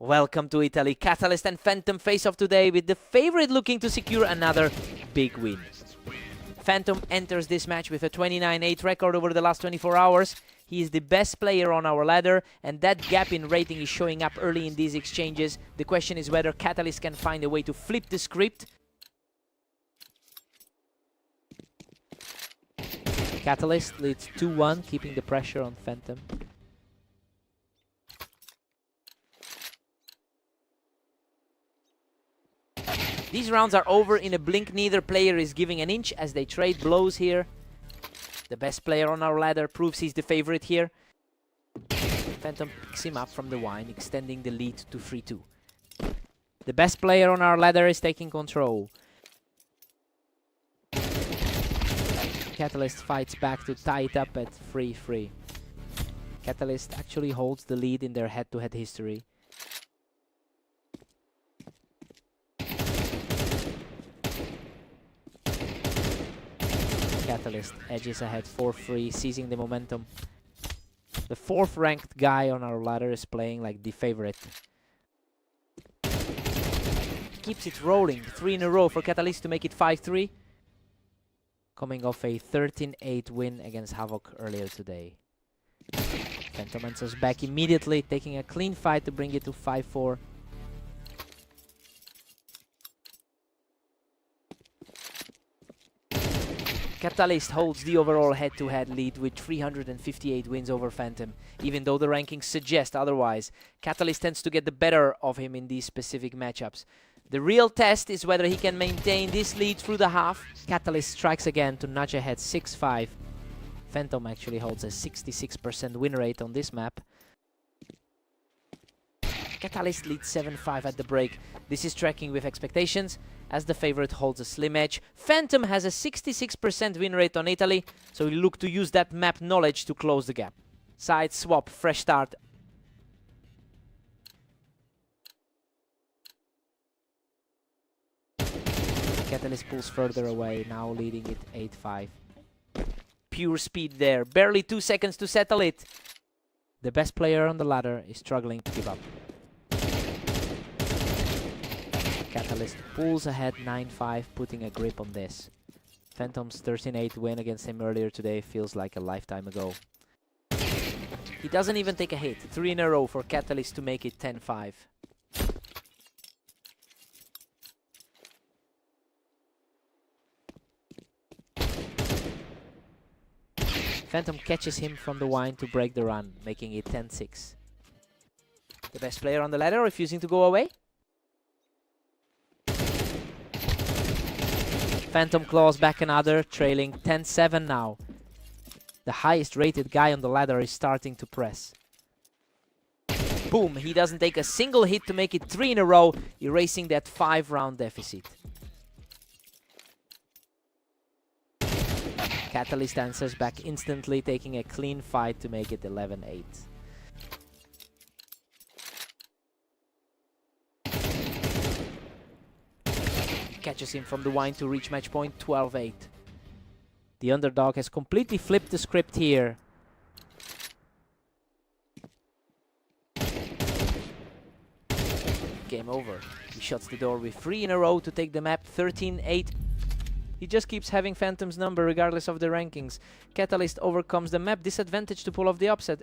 Welcome to Italy. Catalyst and Phantom face off today with the favorite looking to secure another big win. Phantom enters this match with a 29-8 record over the last 24 hours. He is the best player on our ladder, and that gap in rating is showing up early in these exchanges. The question is whether Catalyst can find a way to flip the script. Catalyst leads 2-1, keeping the pressure on Phantom. These rounds are over in a blink. Neither player is giving an inch as they trade blows here. The best player on our ladder proves he's the favorite here. Phantom picks him up from the wine, extending the lead to 3-2. The best player on our ladder is taking control. Catalyst fights back to tie it up at 3-3. Catalyst actually holds the lead in their head-to-head history. Catalyst edges ahead 4-3, seizing the momentum. The 4th ranked guy on our ladder is playing like the favorite. Keeps it rolling, 3 in a row for Catalyst to make it 5-3. Coming off a 13-8 win against Havoc earlier today. Phantom answers back immediately, taking a clean fight to bring it to 5-4. Catalyst holds the overall head-to-head lead with 358 wins over Phantom. Even though the rankings suggest otherwise, Catalyst tends to get the better of him in these specific matchups. The real test is whether he can maintain this lead through the half. Catalyst strikes again to nudge ahead 6-5. Phantom actually holds a 66% win rate on this map. Catalyst leads 7-5 at the break. This is tracking with expectations, as the favorite holds a slim edge. Phantom has a 66% win rate on Italy, so we look to use that map knowledge to close the gap. Side swap, fresh start. Catalyst pulls further away, now leading it 8-5. Pure speed there, barely 2 seconds to settle it. The best player on the ladder is struggling to give up. Catalyst pulls ahead 9-5, putting a grip on this. Phantom's 13-8 win against him earlier today feels like a lifetime ago. He doesn't even take a hit. 3 in a row for Catalyst to make it 10-5. Phantom catches him from the wine to break the run, making it 10-6. The best player on the ladder refusing to go away. Phantom claws back another, trailing 10-7 now. The highest rated guy on the ladder is starting to press. Boom, he doesn't take a single hit to make it 3 in a row, erasing that 5-round deficit. Catalyst answers back instantly, taking a clean fight to make it 11-8. Catches him from the wine to reach match point 12-8. The underdog has completely flipped the script here. Game over. He shuts the door with 3 in a row to take the map 13-8. He just keeps having Phantom's number regardless of the rankings. Catalyst overcomes the map disadvantage to pull off the upset.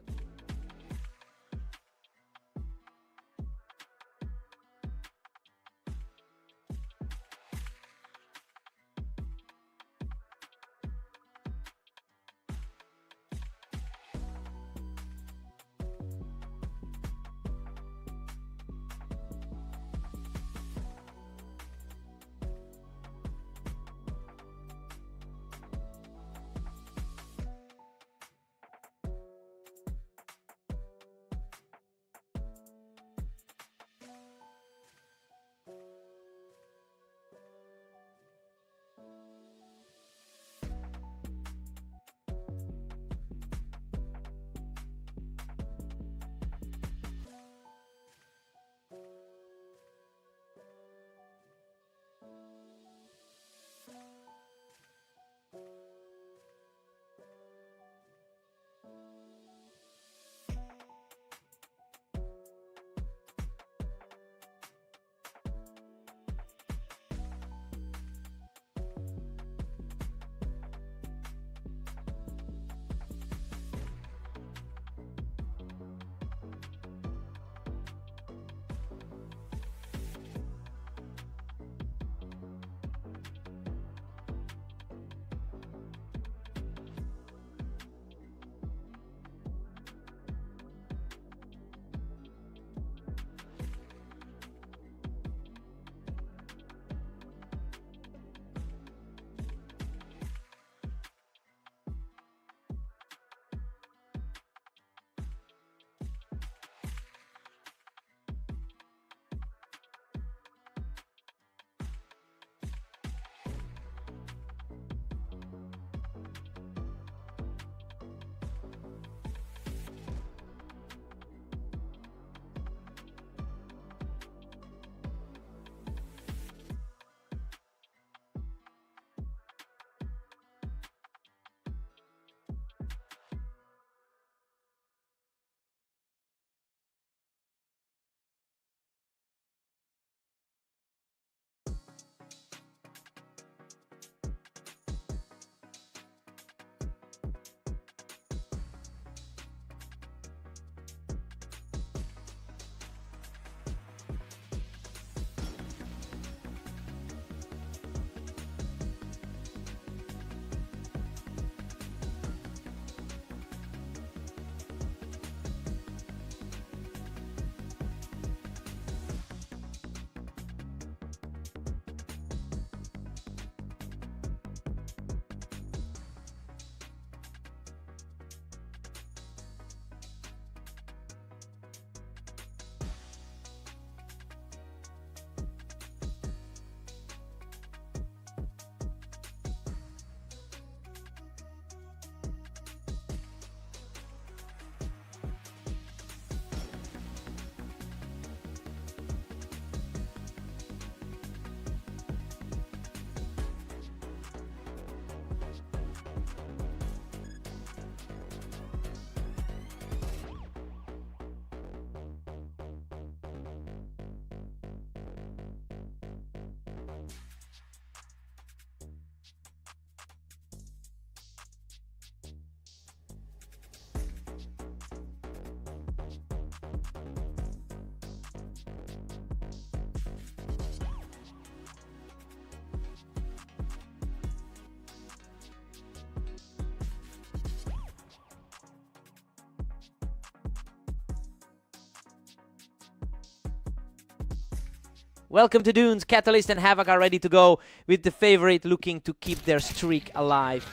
Welcome to Dunes. Catalyst and Havoc are ready to go, with the favorite looking to keep their streak alive.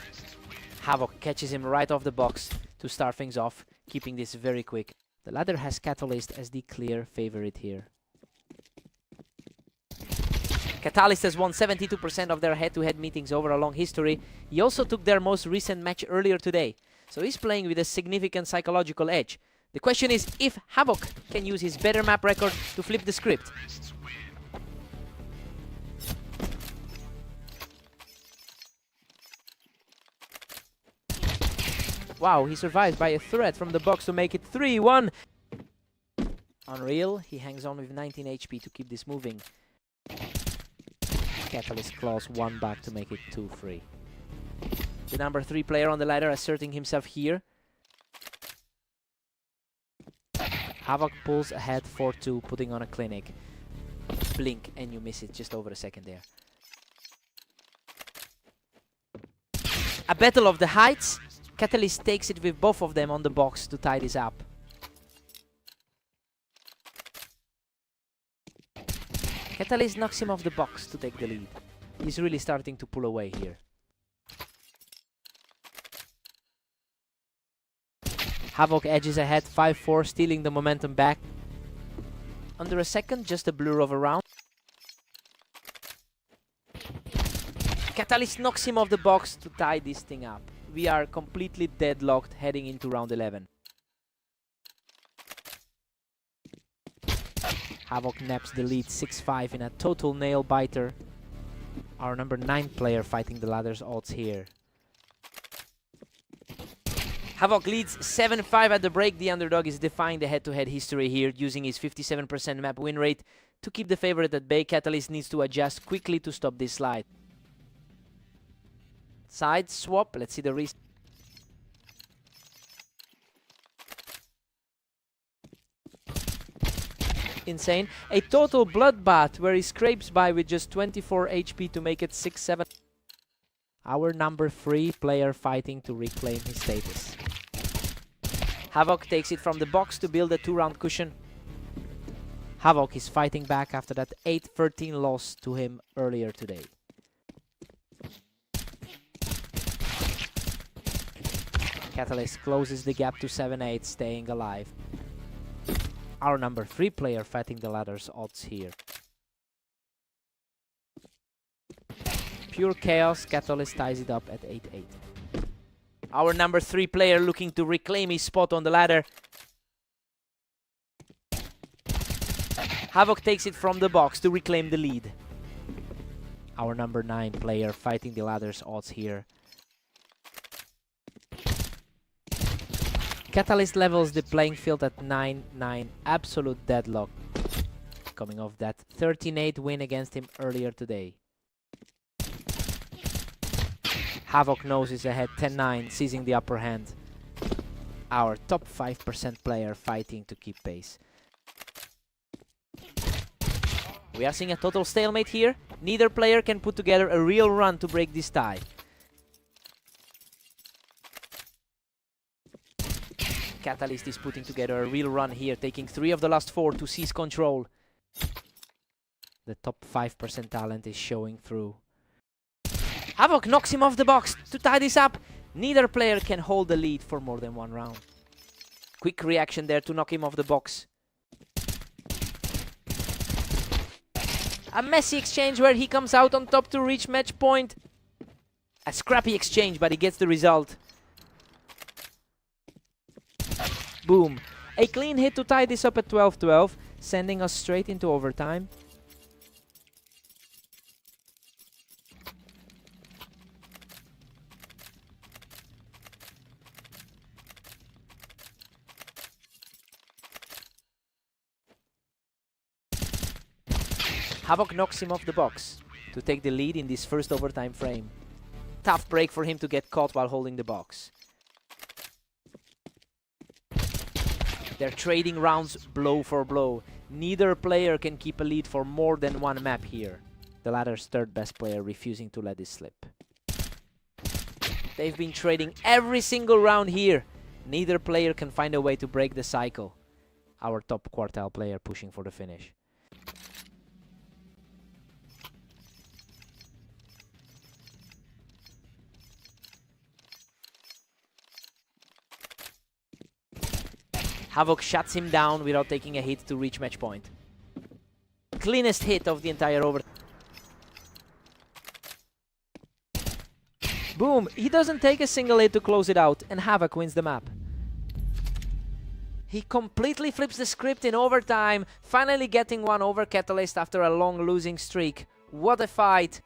Havoc catches him right off the box to start things off, keeping this very quick. The ladder has Catalyst as the clear favorite here. Catalyst has won 72% of their head-to-head meetings over a long history. He also took their most recent match earlier today, so he's playing with a significant psychological edge. The question is if Havoc can use his better map record to flip the script. Wow, he survives by a threat from the box to make it 3-1. Unreal, he hangs on with 19 HP to keep this moving. Catalyst claws one back to make it 2-3. The number 3 player on the ladder asserting himself here. Havoc pulls ahead 4-2, putting on a clinic. Blink and you miss it just over a second there. A battle of the heights. Catalyst takes it with both of them on the box to tie this up. Catalyst knocks him off the box to take the lead. He's really starting to pull away here. Havoc edges ahead 5-4, stealing the momentum back. Under a second, just a blur of a round. Catalyst knocks him off the box to tie this thing up. We are completely deadlocked heading into round 11. Havoc naps the lead 6-5 in a total nail-biter. Our number 9 player fighting the ladder's odds here. Havoc leads 7-5 at the break. The underdog is defying the head-to-head history here, using his 57% map win rate to keep the favorite at bay. Catalyst needs to adjust quickly to stop this slide. Side swap, let's see the reset. Insane. A total bloodbath where he scrapes by with just 24 HP to make it 6-7. Our number 3 player fighting to reclaim his status. Havoc takes it from the box to build a 2-round cushion. Havoc is fighting back after that 8-13 loss to him earlier today. Catalyst closes the gap to 7-8, staying alive. Our number 3 player fighting the ladder's odds here. Pure chaos, Catalyst ties it up at 8-8. Our number 3 player looking to reclaim his spot on the ladder. Havoc takes it from the box to reclaim the lead. Our number 9 player fighting the ladder's odds here. Catalyst levels the playing field at 9-9, absolute deadlock, coming off that 13-8 win against him earlier today. Havoc knows he's ahead 10-9, seizing the upper hand. Our top 5% player fighting to keep pace. We are seeing a total stalemate here. Neither player can put together a real run to break this tie. Catalyst is putting together a real run here, taking 3 of the last 4 to seize control. The top 5% talent is showing through. Havoc knocks him off the box to tie this up. Neither player can hold the lead for more than 1 round. Quick reaction there to knock him off the box. A messy exchange where he comes out on top to reach match point. A scrappy exchange, but he gets the result. Boom. A clean hit to tie this up at 12-12, sending us straight into overtime. Havoc knocks him off the box to take the lead in this first overtime frame. Tough break for him to get caught while holding the box. They're trading rounds blow for blow. Neither player can keep a lead for more than 1 map here. The ladder's 3rd best player refusing to let this slip. They've been trading every single round here. Neither player can find a way to break the cycle. Our top quartile player pushing for the finish. Havoc shuts him down without taking a hit to reach match point. Cleanest hit of the entire over. Boom! He doesn't take a single hit to close it out, and Havoc wins the map. He completely flips the script in overtime, finally getting one over Catalyst after a long losing streak. What a fight!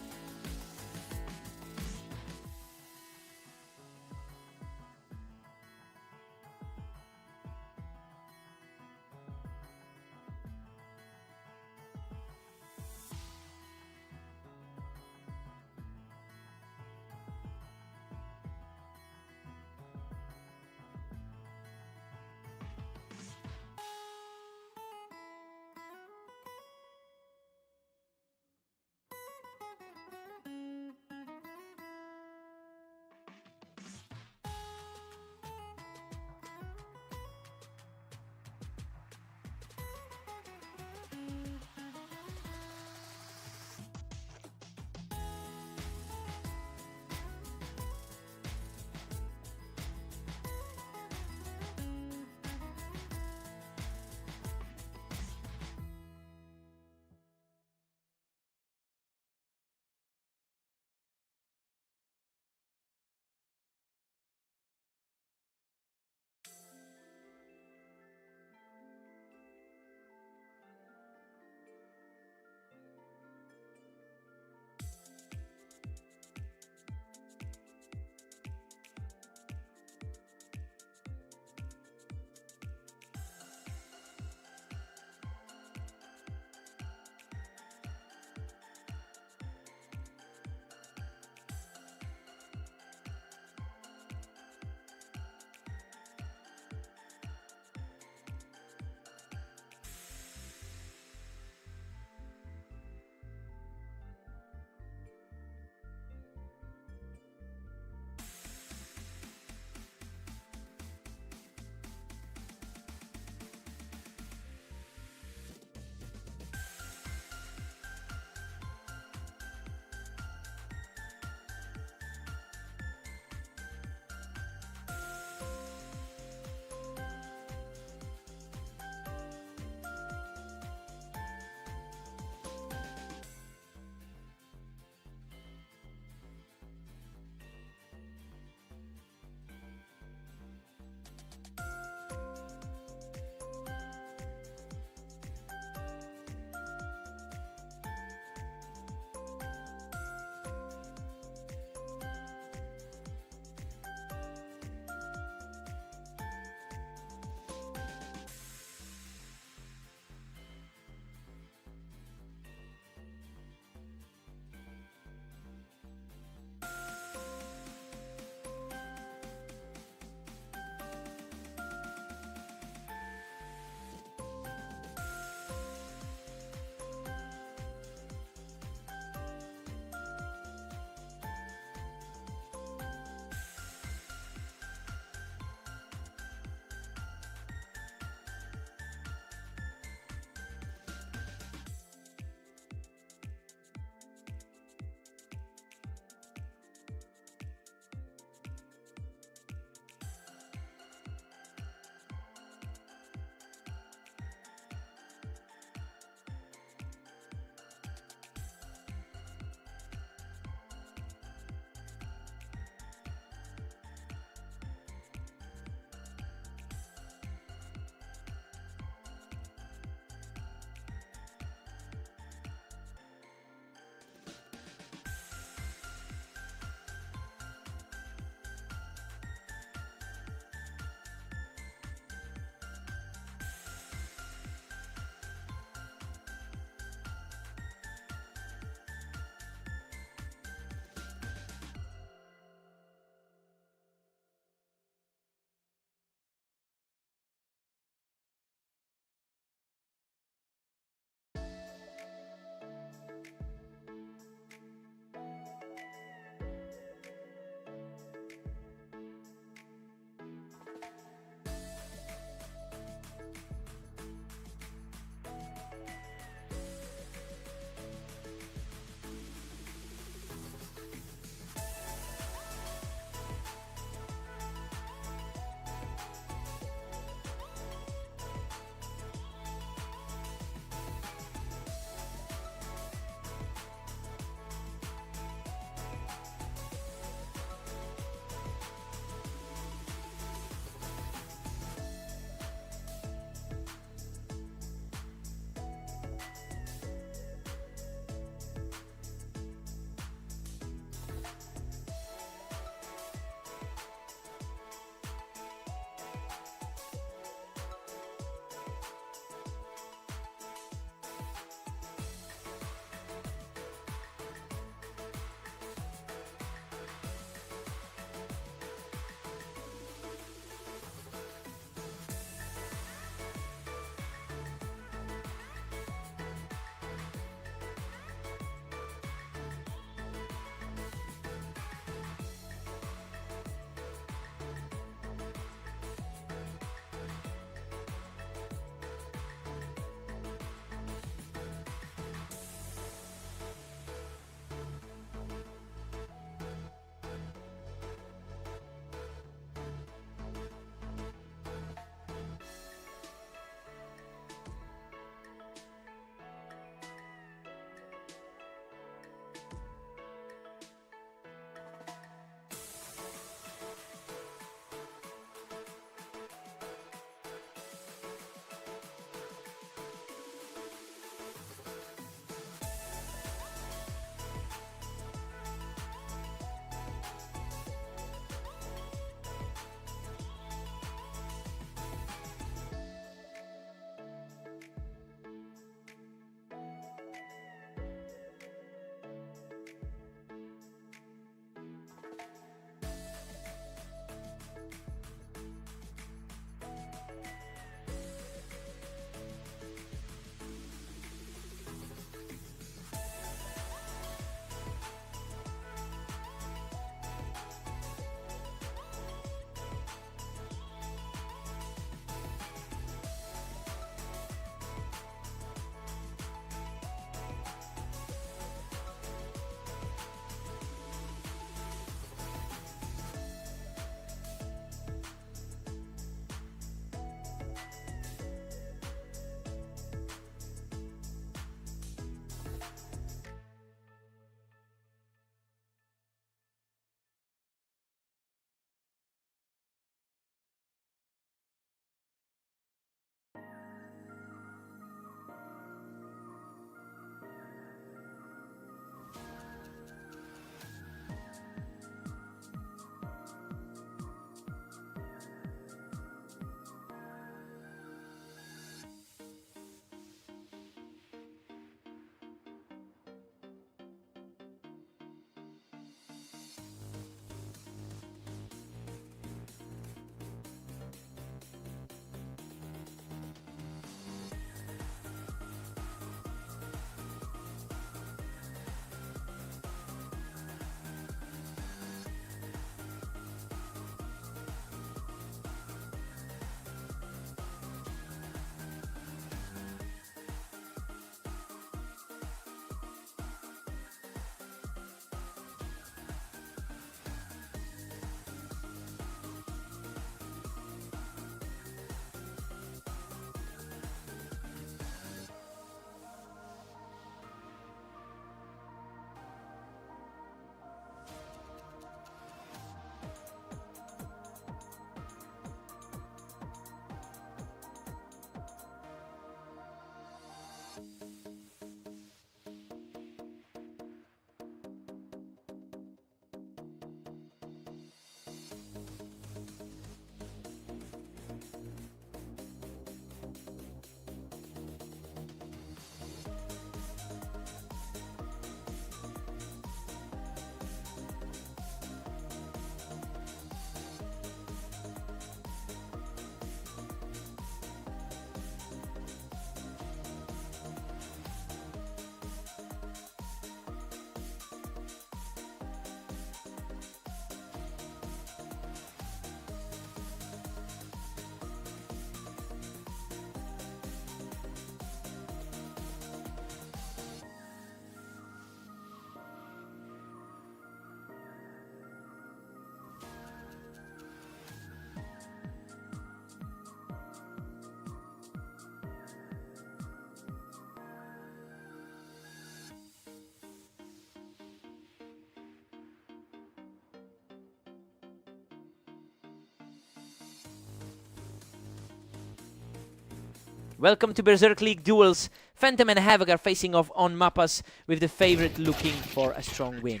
Welcome to Berserk League Duels. Phantom and Havoc are facing off on Mappas, with the favorite looking for a strong win.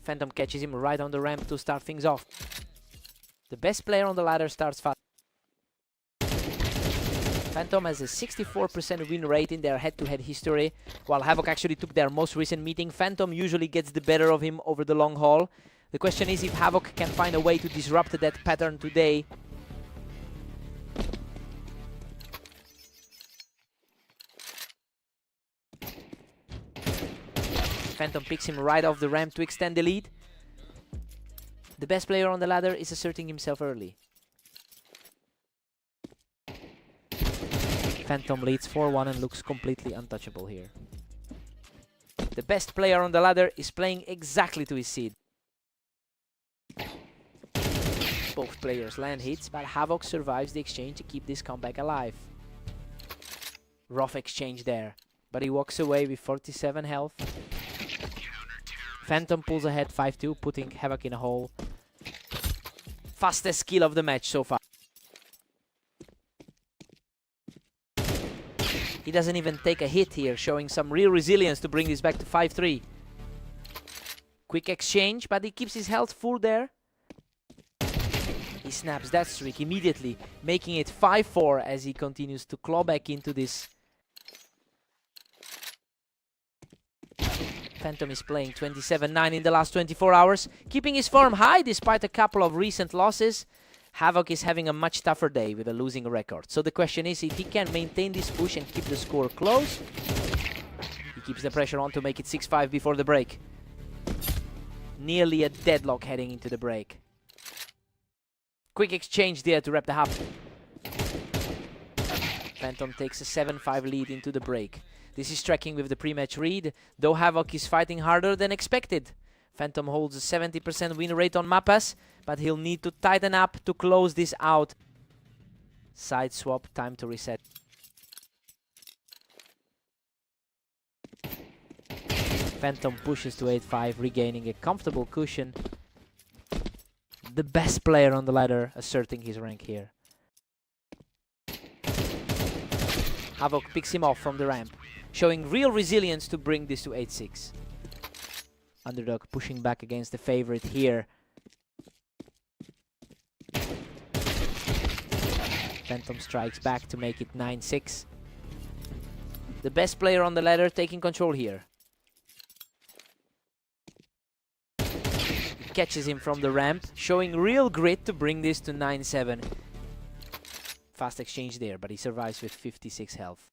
Phantom catches him right on the ramp to start things off. The best player on the ladder starts fast. Phantom has a 64% win rate in their head-to-head history, while Havoc actually took their most recent meeting. Phantom usually gets the better of him over the long haul. The question is if Havoc can find a way to disrupt that pattern today. Phantom picks him right off the ramp to extend the lead. The best player on the ladder is asserting himself early. Phantom leads 4-1 and looks completely untouchable here. The best player on the ladder is playing exactly to his seed. Both players land hits, but Havoc survives the exchange to keep this comeback alive. Rough exchange there, but he walks away with 47 health. Phantom pulls ahead 5-2, putting Havoc in a hole. Fastest kill of the match so far. He doesn't even take a hit here, showing some real resilience to bring this back to 5-3. Quick exchange, but he keeps his health full there. He snaps that streak immediately, making it 5-4 as he continues to claw back into this. Phantom is playing 27-9 in the last 24 hours, keeping his form high despite a couple of recent losses. Havoc is having a much tougher day with a losing record. So the question is if he can maintain this push and keep the score close. He keeps the pressure on to make it 6-5 before the break. Nearly a deadlock heading into the break. Quick exchange there to wrap the half. Phantom takes a 7-5 lead into the break. This is tracking with the pre-match read, though Havoc is fighting harder than expected. Phantom holds a 70% win rate on Mappas, but he'll need to tighten up to close this out. Side swap, time to reset. Phantom pushes to 8-5, regaining a comfortable cushion. The best player on the ladder asserting his rank here. Havoc picks him off from the ramp, showing real resilience to bring this to 8-6. Underdog pushing back against the favorite here. Phantom strikes back to make it 9-6. The best player on the ladder taking control here. He catches him from the ramp, showing real grit to bring this to 9-7. Fast exchange there, but he survives with 56 health.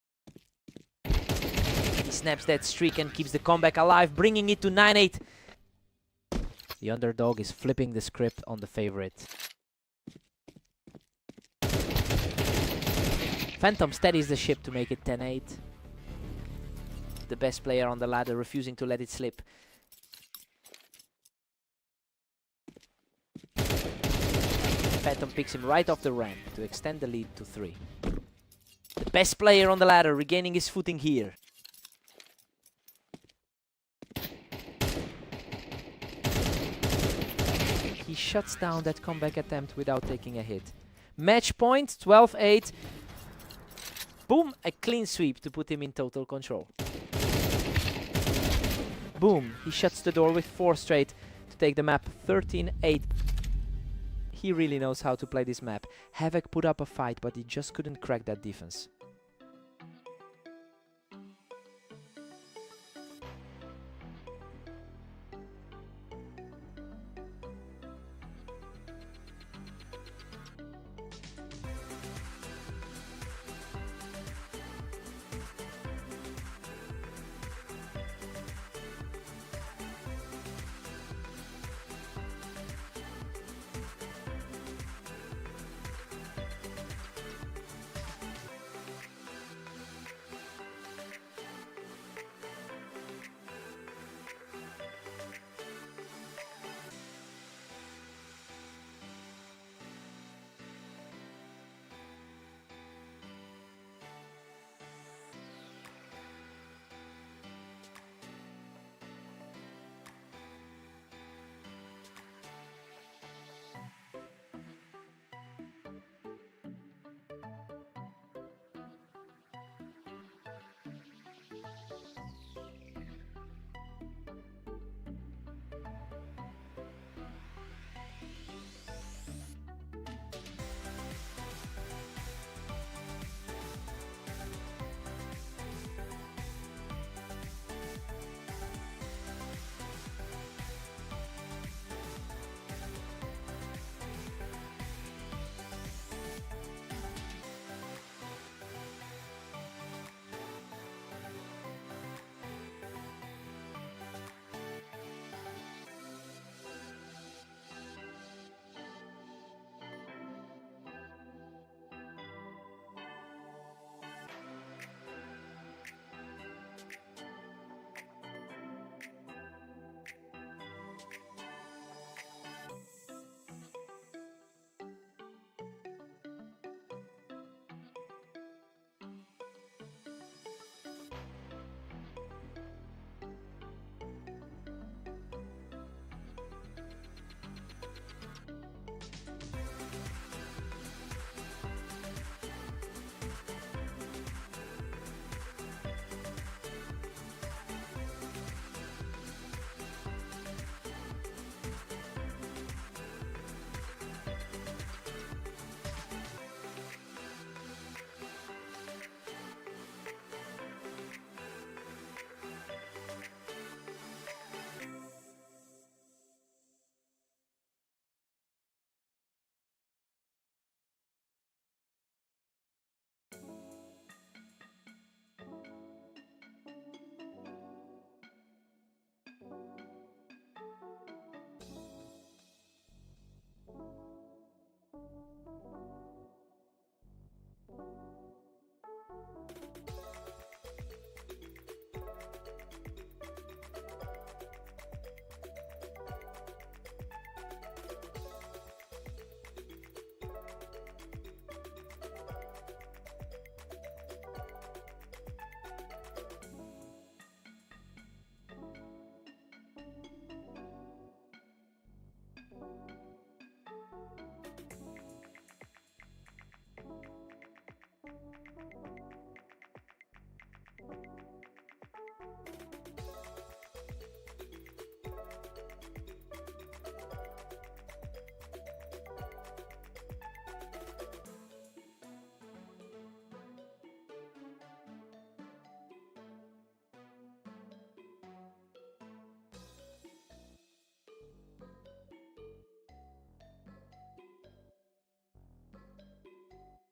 He snaps that streak and keeps the comeback alive, bringing it to 9-8. The underdog is flipping the script on the favorite. Phantom steadies the ship to make it 10-8. The best player on the ladder refusing to let it slip. Phantom picks him right off the ramp to extend the lead to 3. The best player on the ladder regaining his footing here. He shuts down that comeback attempt without taking a hit. Match point, 12-8. Boom! A clean sweep to put him in total control. Boom! He shuts the door with 4 straight to take the map 13-8. He really knows how to play this map. Havoc put up a fight, but he just couldn't crack that defense.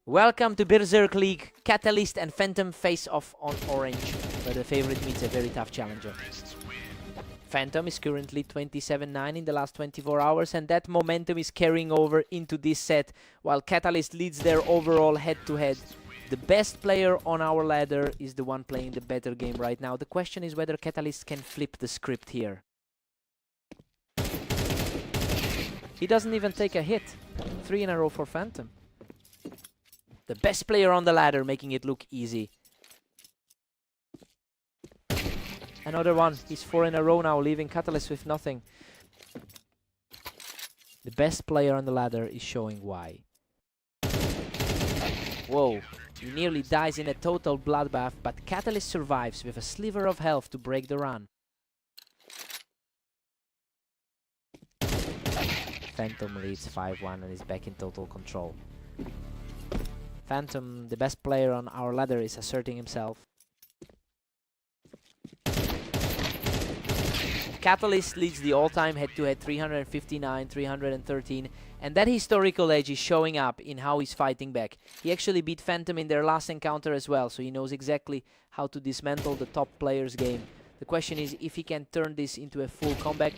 Welcome to Berserk League. Catalyst and Phantom face off on orange, where the favorite meets a very tough challenger. Phantom is currently 27-9 in the last 24 hours, and that momentum is carrying over into this set, while Catalyst leads their overall head-to-head. The best player on our ladder is the one playing the better game right now. The question is whether Catalyst can flip the script here. He doesn't even take a hit. 3 in a row for Phantom. The best player on the ladder, making it look easy. Another one. He's 4 in a row now, leaving Catalyst with nothing. The best player on the ladder is showing why. Whoa. He nearly dies in a total bloodbath, but Catalyst survives with a sliver of health to break the run. Phantom leads 5-1 and is back in total control. Phantom, the best player on our ladder, is asserting himself. Catalyst leads the all-time head-to-head 359, 313, and that historical edge is showing up in how he's fighting back. He actually beat Phantom in their last encounter as well, so he knows exactly how to dismantle the top player's game. The question is if he can turn this into a full comeback.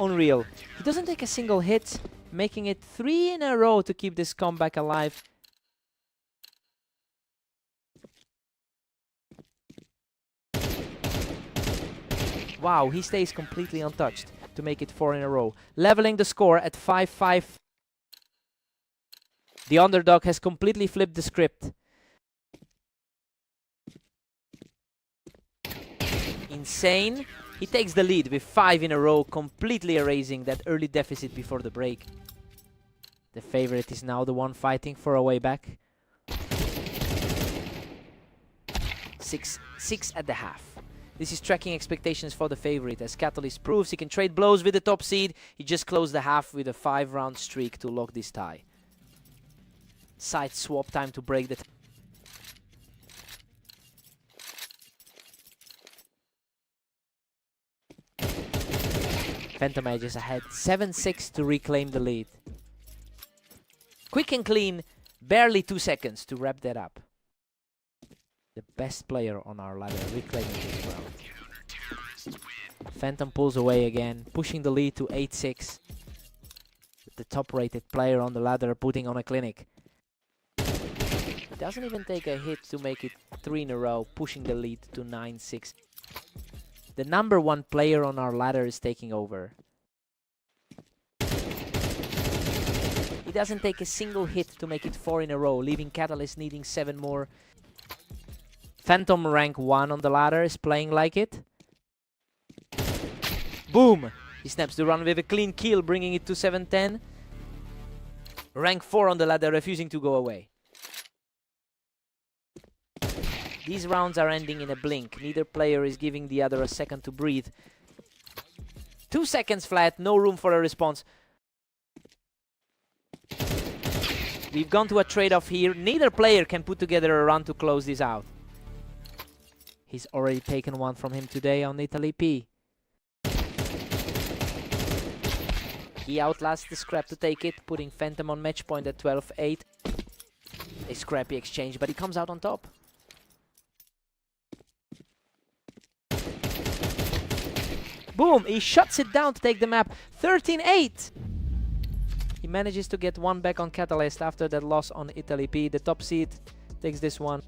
Unreal. He doesn't take a single hit, making it 3 in a row to keep this comeback alive. Wow, he stays completely untouched to make it 4 in a row. Leveling the score at 5-5. The underdog has completely flipped the script. Insane. He takes the lead with 5 in a row, completely erasing that early deficit before the break. The favorite is now the one fighting for a way back. 6 at the half. This is tracking expectations for the favorite, as Catalyst proves he can trade blows with the top seed. He just closed the half with a 5-round streak to lock this tie. Side swap time to break the tie. Phantom Edge is ahead 7-6 to reclaim the lead. Quick and clean, barely 2 seconds to wrap that up. The best player on our ladder reclaiming this round. Phantom pulls away again, pushing the lead to 8-6. The top rated player on the ladder putting on a clinic. Doesn't even take a hit to make it 3 in a row, pushing the lead to 9-6. The number 1 player on our ladder is taking over. He doesn't take a single hit to make it 4 in a row, leaving Catalyst needing 7 more. Phantom rank 1 on the ladder is playing like it. Boom! He snaps the run with a clean kill, bringing it to 7-10. Rank 4 on the ladder refusing to go away. These rounds are ending in a blink. Neither player is giving the other a second to breathe. 2 seconds flat, no room for a response. We've gone to a trade-off here. Neither player can put together a run to close this out. He's already taken one from him today on Italy P. He outlasts the scrap to take it, putting Phantom on match point at 12-8. A scrappy exchange, but he comes out on top. Boom! He shuts it down to take the map. 13-8! He manages to get one back on Catalyst after that loss on Italy P. The top seed takes this one.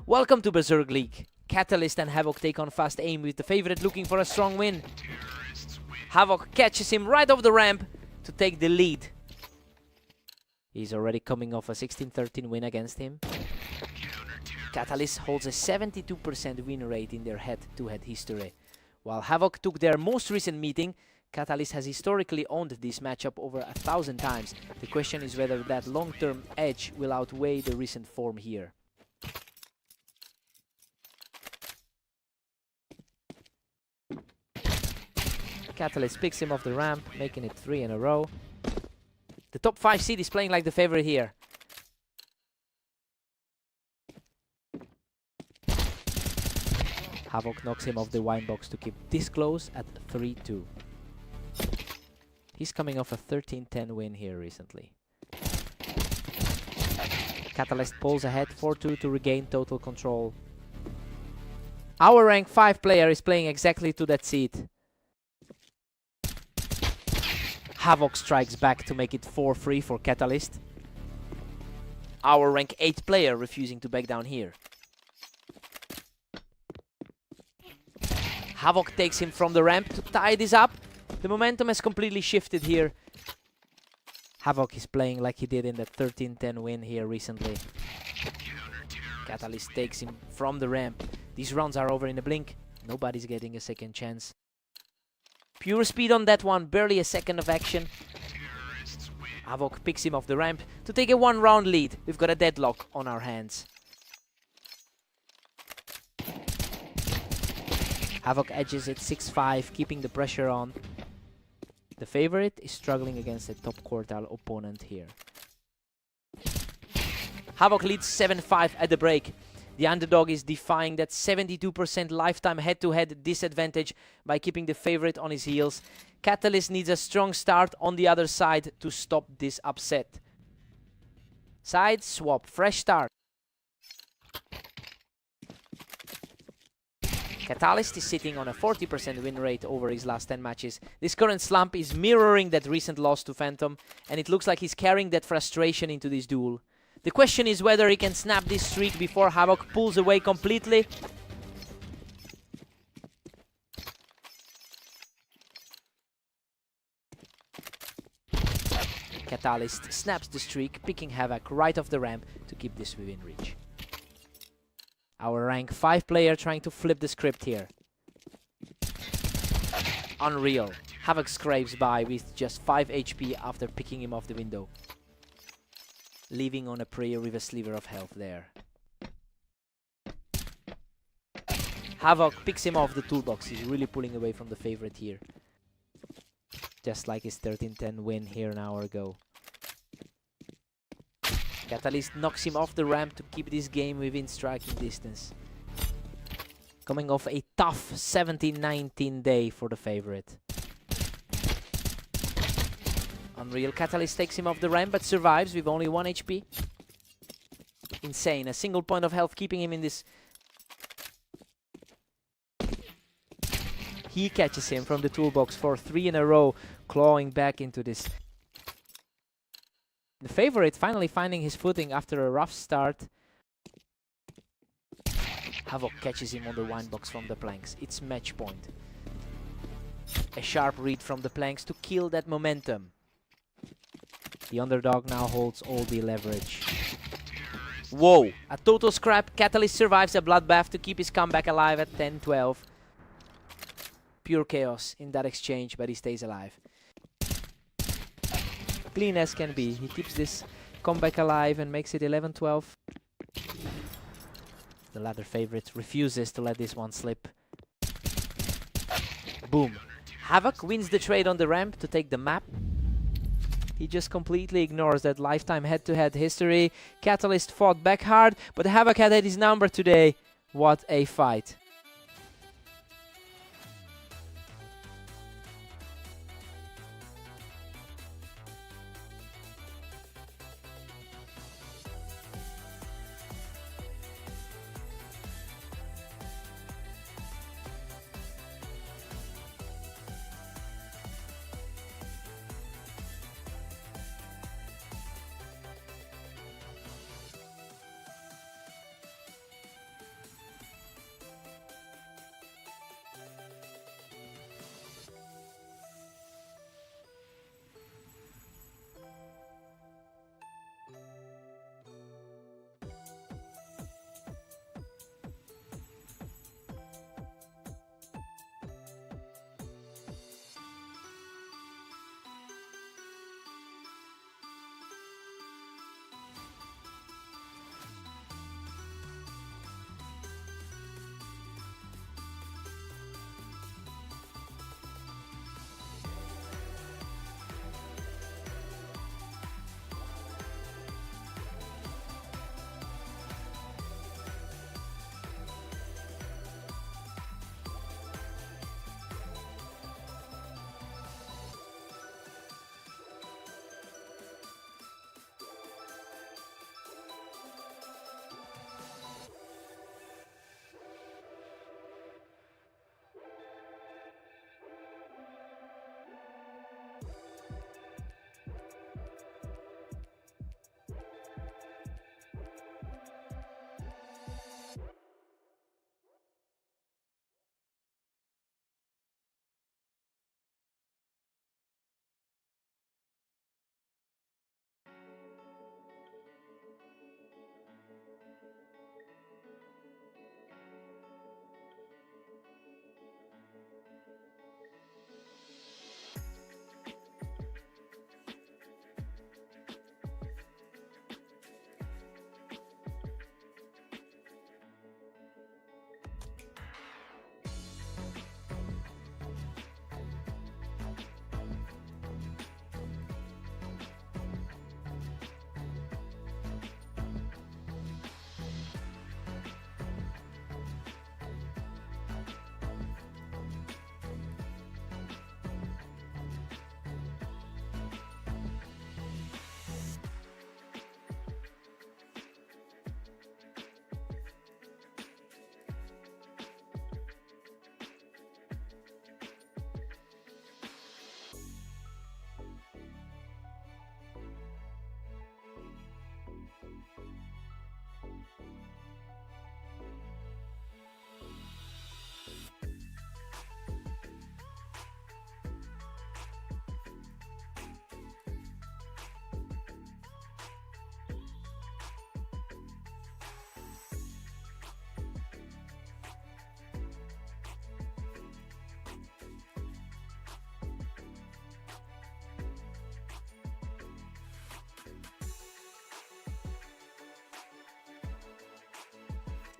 Welcome to Berserk League. Catalyst and Havoc take on Fast Aim with the favorite looking for a strong win. Havoc catches him right off the ramp to take the lead. He's already coming off a 16-13 win against him. Catalyst holds a 72% win rate in their head-to-head history. While Havoc took their most recent meeting, Catalyst has historically owned this matchup over 1,000 times. The question is whether that long-term edge will outweigh the recent form here. Catalyst picks him off the ramp, making it 3 in a row. The top 5 seed is playing like the favorite here. Havoc knocks him off the wine box to keep this close at 3-2. He's coming off a 13-10 win here recently. Catalyst pulls ahead 4-2 to regain total control. Our rank 5 player is playing exactly to that seat. Havoc strikes back to make it 4-3 for Catalyst. Our rank 8 player refusing to back down here. Havoc takes him from the ramp to tie this up. The momentum has completely shifted here. Havoc is playing like he did in that 13-10 win here recently. Catalyst takes him from the ramp. These rounds are over in a blink. Nobody's getting a second chance. Pure speed on that one, barely a second of action. Havoc picks him off the ramp to take a 1-round lead. We've got a deadlock on our hands. Havoc edges it 6-5, keeping the pressure on. The favorite is struggling against a top quartile opponent here. Havoc leads 7-5 at the break. The underdog is defying that 72% lifetime head-to-head disadvantage by keeping the favorite on his heels. Catalyst needs a strong start on the other side to stop this upset. Side swap, fresh start. Catalyst is sitting on a 40% win rate over his last 10 matches. This current slump is mirroring that recent loss to Phantom, and it looks like he's carrying that frustration into this duel. The question is whether he can snap this streak before Havoc pulls away completely. Catalyst snaps the streak, picking Havoc right off the ramp to keep this within reach. Our rank 5 player trying to flip the script here. Unreal. Havoc scrapes by with just 5 HP after picking him off the window. Leaving on a prayer with a sliver of health there. Havoc picks him off the toolbox. He's really pulling away from the favorite here. Just like his 13-10 win here an hour ago. Catalyst knocks him off the ramp to keep this game within striking distance. Coming off a tough 17-19 day for the favorite. Unreal. Catalyst takes him off the ramp but survives with only 1 HP. Insane. A single point of health keeping him in this. He catches him from the toolbox for 3 in a row, clawing back into this. The favorite finally finding his footing after a rough start. Havoc catches him on the wine box from the planks. It's match point. A sharp read from the planks to kill that momentum. The underdog now holds all the leverage. Whoa! A total scrap. Catalyst survives a bloodbath to keep his comeback alive at 10-12. Pure chaos in that exchange, but he stays alive. Clean as can be. He keeps this comeback alive and makes it 11-12. The latter favorite refuses to let this one slip. Boom. Havoc wins the trade on the ramp to take the map. He just completely ignores that lifetime head-to-head history. Catalyst fought back hard, but Havoc had his number today. What a fight.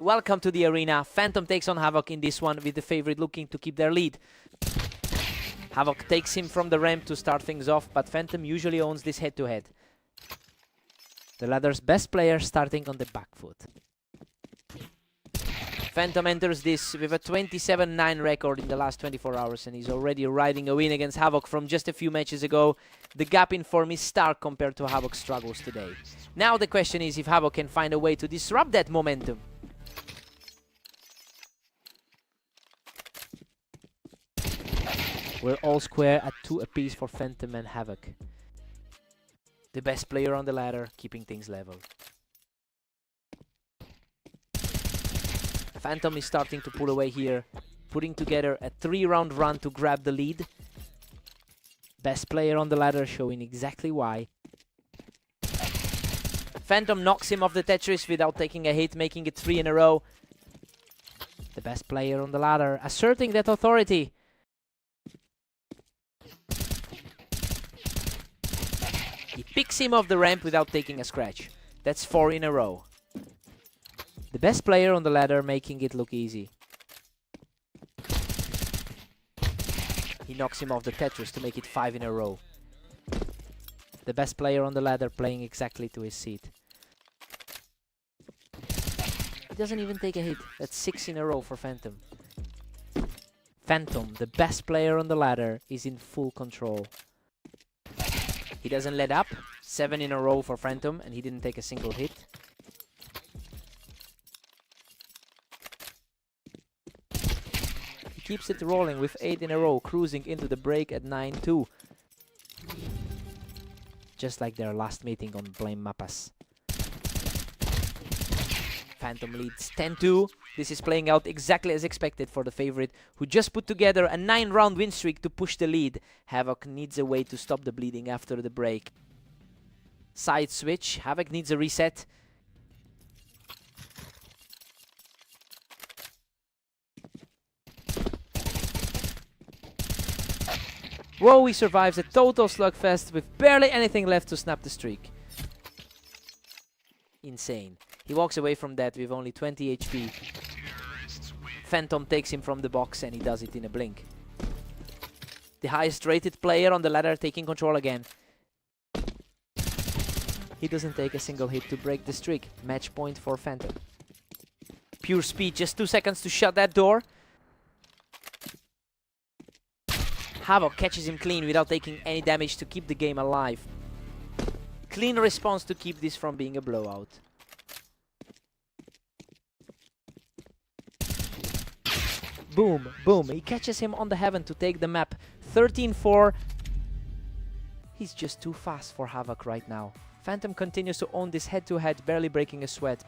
Welcome to the arena. Phantom takes on Havoc in this one, with the favorite looking to keep their lead. Havoc takes him from the ramp to start things off, but Phantom usually owns this head-to-head. The ladder's best player starting on the back foot. Phantom enters this with a 27-9 record in the last 24 hours, and he's already riding a win against Havoc from just a few matches ago. The gap in form is stark compared to Havoc's struggles today. Now the question is if Havoc can find a way to disrupt that momentum. We're all square at 2 apiece for Phantom and Havoc. The best player on the ladder, keeping things level. Phantom is starting to pull away here, putting together a 3-round run to grab the lead. Best player on the ladder showing exactly why. Phantom knocks him off the Tetris without taking a hit, making it 3 in a row. The best player on the ladder asserting that authority. He picks him off the ramp without taking a scratch. That's 4 in a row. The best player on the ladder making it look easy. He knocks him off the Tetris to make it 5 in a row. The best player on the ladder playing exactly to his seat. He doesn't even take a hit. That's 6 in a row for Phantom. Phantom, the best player on the ladder, is in full control. He doesn't let up. 7 in a row for Phantom, and he didn't take a single hit. He keeps it rolling with 8 in a row, cruising into the break at 9-2. Just like their last meeting on Blame Mappas. Phantom leads 10-2. This is playing out exactly as expected for the favorite, who just put together a 9-round win streak to push the lead. Havoc needs a way to stop the bleeding after the break. Side switch. Havoc needs a reset. Whoa, he survives a total slugfest with barely anything left to snap the streak. Insane. He walks away from that with only 20 HP. Phantom takes him from the box and he does it in a blink. The highest rated player on the ladder taking control again. He doesn't take a single hit to break the streak. Match point for Phantom. Pure speed, just 2 seconds to shut that door. Havoc catches him clean without taking any damage to keep the game alive. Clean response to keep this from being a blowout. Boom, boom. He catches him on the heaven to take the map. 13-4. He's just too fast for Havoc right now. Phantom continues to own this head-to-head, barely breaking a sweat.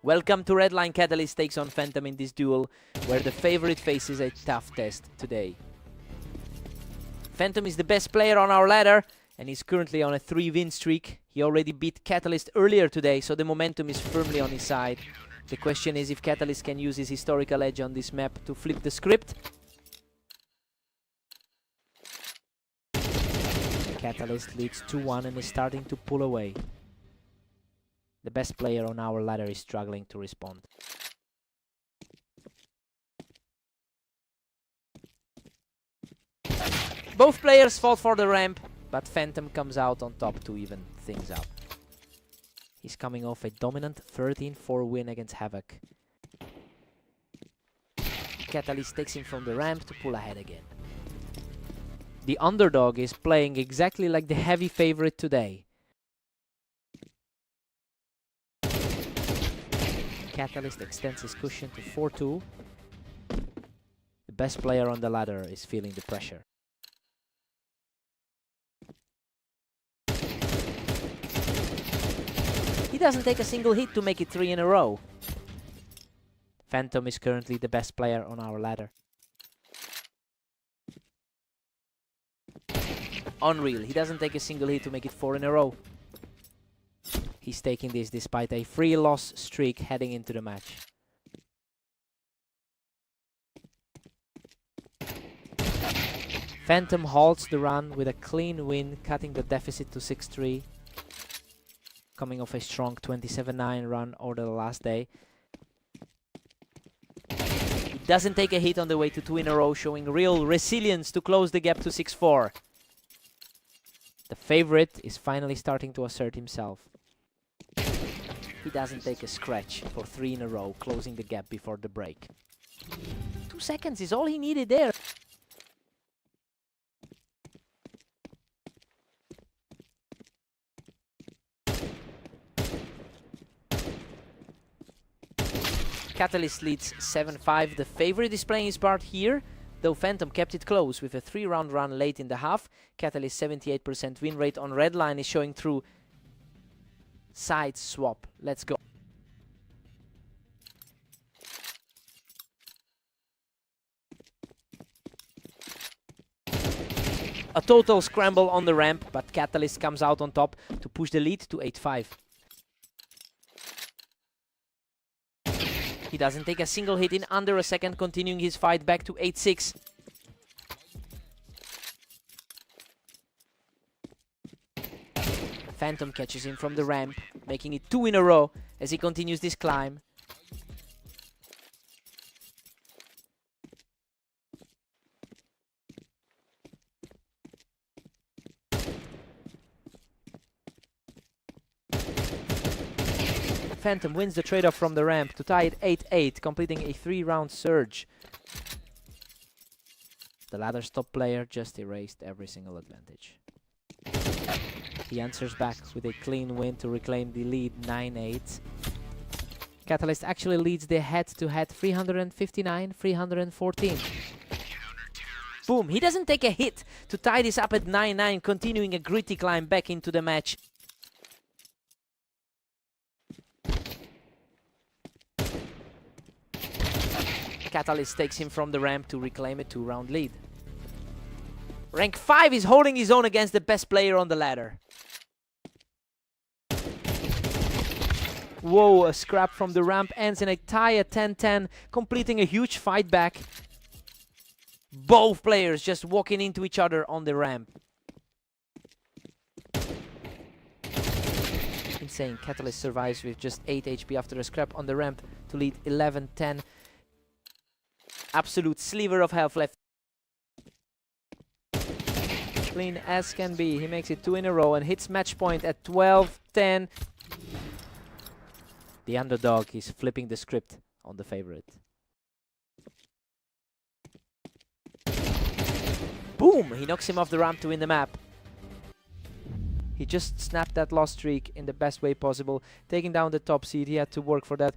Welcome to Redline. Catalyst takes on Phantom in this duel, where the favorite faces a tough test today. Phantom is the best player on our ladder, and he's currently on a 3-win streak. He already beat Catalyst earlier today, so the momentum is firmly on his side. The question is if Catalyst can use his historical edge on this map to flip the script. Catalyst leads 2-1 and is starting to pull away. The best player on our ladder is struggling to respond. Both players fought for the ramp, but Phantom comes out on top to even things up. He's coming off a dominant 13-4 win against Havoc. Catalyst takes him from the ramp to pull ahead again. The underdog is playing exactly like the heavy favorite today. Catalyst extends his cushion to 4-2. The best player on the ladder is feeling the pressure. He doesn't take a single hit to make it 3 in a row. Phantom is currently the best player on our ladder. Unreal, he doesn't take a single hit to make it 4 in a row. He's taking this despite a 3-loss streak heading into the match. Phantom halts the run with a clean win, cutting the deficit to 6-3. Coming off a strong 27-9 run over the last day. He doesn't take a hit on the way to 2 in a row, showing real resilience to close the gap to 6-4. The favorite is finally starting to assert himself. He doesn't take a scratch for 3 in a row, closing the gap before the break. 2 seconds is all he needed there. Catalyst leads 7-5. The favorite is playing his part here, though Phantom kept it close with a 3-round run late in the half. Catalyst 78% win rate on Redline is showing through. Side swap. Let's go. A total scramble on the ramp, but Catalyst comes out on top to push the lead to 8-5. He doesn't take a single hit in under a second, continuing his fight back to 8-6. Phantom catches him from the ramp, making it 2 in a row as he continues this climb. Phantom wins the trade-off from the ramp to tie it 8-8, completing a 3-round surge. The ladder's top player just erased every single advantage. He answers back with a clean win to reclaim the lead 9-8. Catalyst actually leads the head-to-head 359-314. Boom! He doesn't take a hit to tie this up at 9-9, continuing a gritty climb back into the match. Catalyst takes him from the ramp to reclaim a 2-round lead. Rank 5 is holding his own against the best player on the ladder. Whoa, a scrap from the ramp ends in a tie at 10-10, completing a huge fight back. Both players just walking into each other on the ramp. Insane, Catalyst survives with just 8 HP after a scrap on the ramp to lead 11-10. Absolute sliver of health left. Clean as can be. He makes it 2 in a row and hits match point at 12-10. The underdog is flipping the script on the favorite. Boom! He knocks him off the ramp to win the map. He just snapped that loss streak in the best way possible, taking down the top seed. He had to work for that.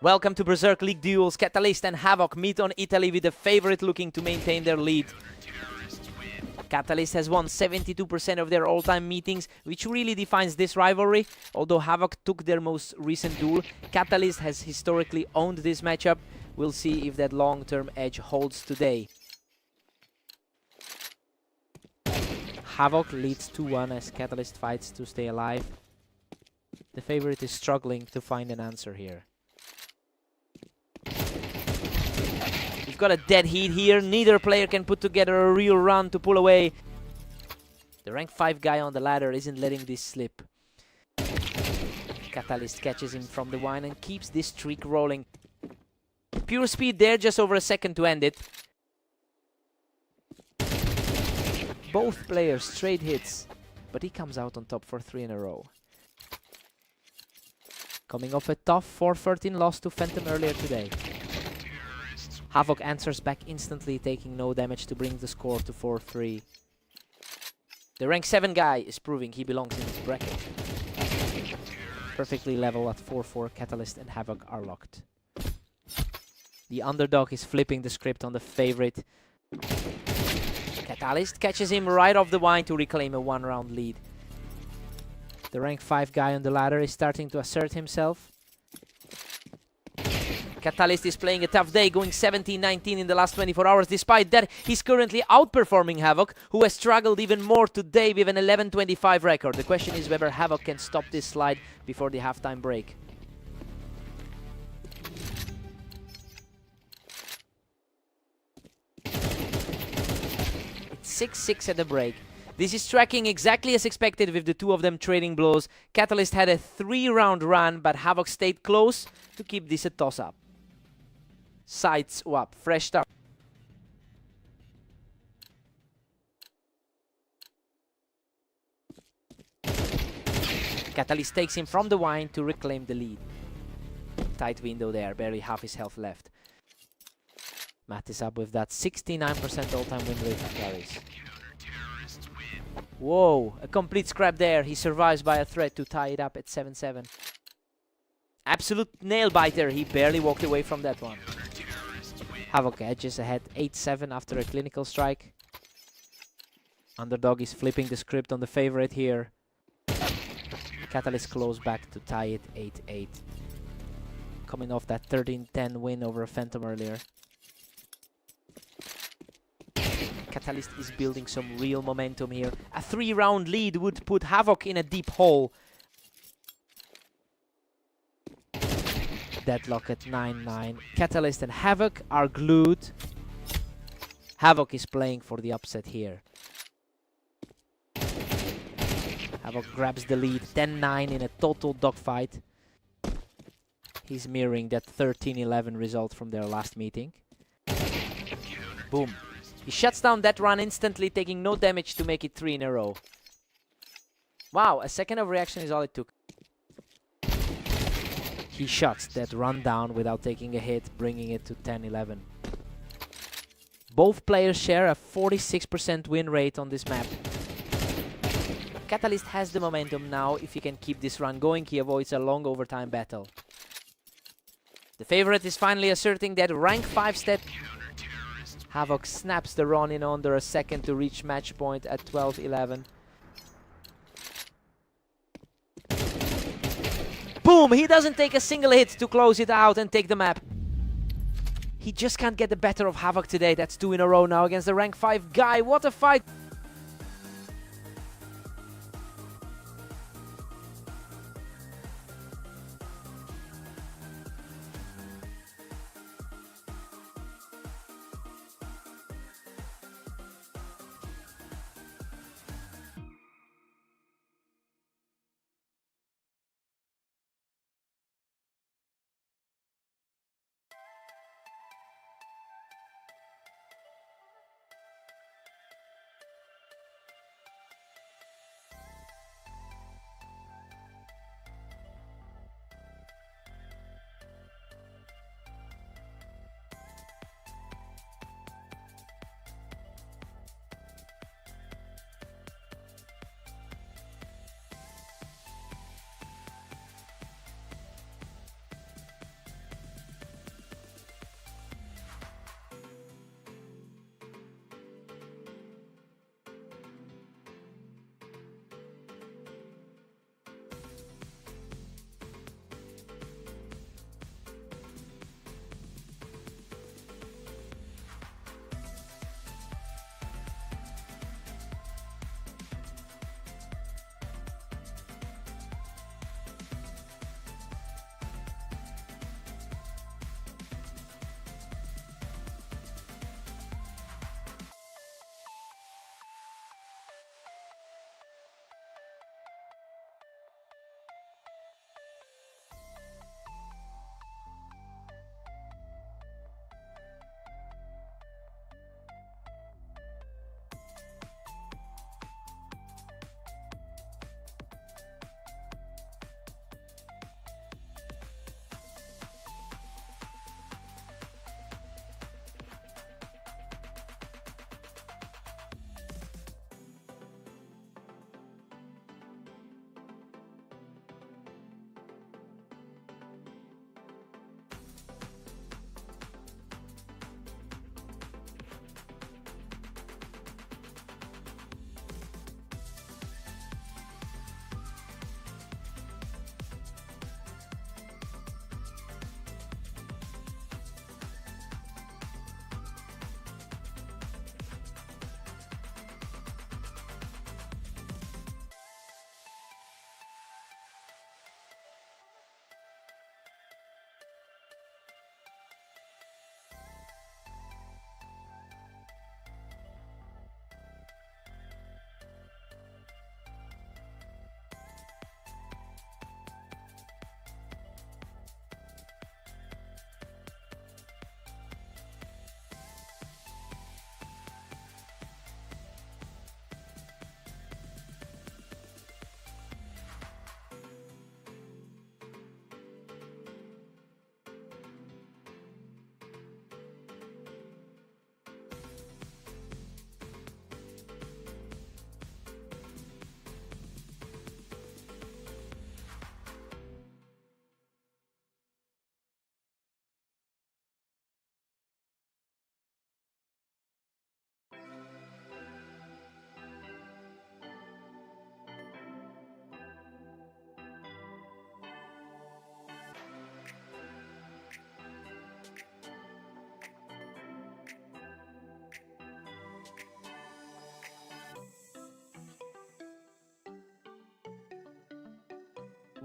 Welcome to Berserk League Duels. Catalyst and Havoc meet on Italy with the favorite looking to maintain their lead. Catalyst has won 72% of their all-time meetings, which really defines this rivalry. Although Havoc took their most recent duel, Catalyst has historically owned this matchup. We'll see if that long-term edge holds today. Havoc leads 2-1 as Catalyst fights to stay alive. The favorite is struggling to find an answer here. We've got a dead heat here. Neither player can put together a real run to pull away. The rank 5 guy on the ladder isn't letting this slip. Catalyst catches him from the wine and keeps this streak rolling. Pure speed there, just over a second to end it. Both players trade hits, but he comes out on top for 3 in a row. Coming off a tough 4-13 loss to Phantom earlier today. Havoc answers back instantly, taking no damage to bring the score to 4-3. The rank 7 guy is proving he belongs in this bracket. Perfectly level at 4-4, Catalyst and Havoc are locked. The underdog is flipping the script on the favorite. Catalyst catches him right off the wine to reclaim a 1-round lead. The rank 5 guy on the ladder is starting to assert himself. Catalyst is playing a tough day, going 17-19 in the last 24 hours. Despite that, he's currently outperforming Havoc, who has struggled even more today with an 11-25 record. The question is whether Havoc can stop this slide before the halftime break. It's 6-6 at the break. This is tracking exactly as expected with the two of them trading blows. Catalyst had a 3-round run, but Havoc stayed close to keep this a toss-up. Side swap, fresh start. Catalyst takes him from the wine to reclaim the lead. Tight window there, barely half his health left. Matt is up with that 69% all-time win rate he carries. Whoa, a complete scrap there. He survives by a threat to tie it up at 7-7. Absolute nail-biter. He barely walked away from that one. Havoc edges ahead 8-7 after a clinical strike. Underdog is flipping the script on the favorite here. Catalyst close back to tie it 8-8. Coming off that 13-10 win over Phantom earlier. Catalyst is building some real momentum here. A 3-round lead would put Havoc in a deep hole. Deadlock at 9-9. Catalyst and Havoc are glued. Havoc is playing for the upset here. Havoc grabs the lead, 10-9 in a total dogfight. He's mirroring that 13-11 result from their last meeting. Boom. He shuts down that run instantly, taking no damage to make it 3 in a row. Wow, a second of reaction is all it took. He shuts that run down without taking a hit, bringing it to 10-11. Both players share a 46% win rate on this map. Catalyst has the momentum now. If he can keep this run going, he avoids a long overtime battle. The favorite is finally asserting that rank 5 step. Havoc snaps the run in under a second to reach match point at 12-11. Boom! He doesn't take a single hit to close it out and take the map. He just can't get the better of Havoc today. That's 2 in a row now against the rank 5 guy. What a fight!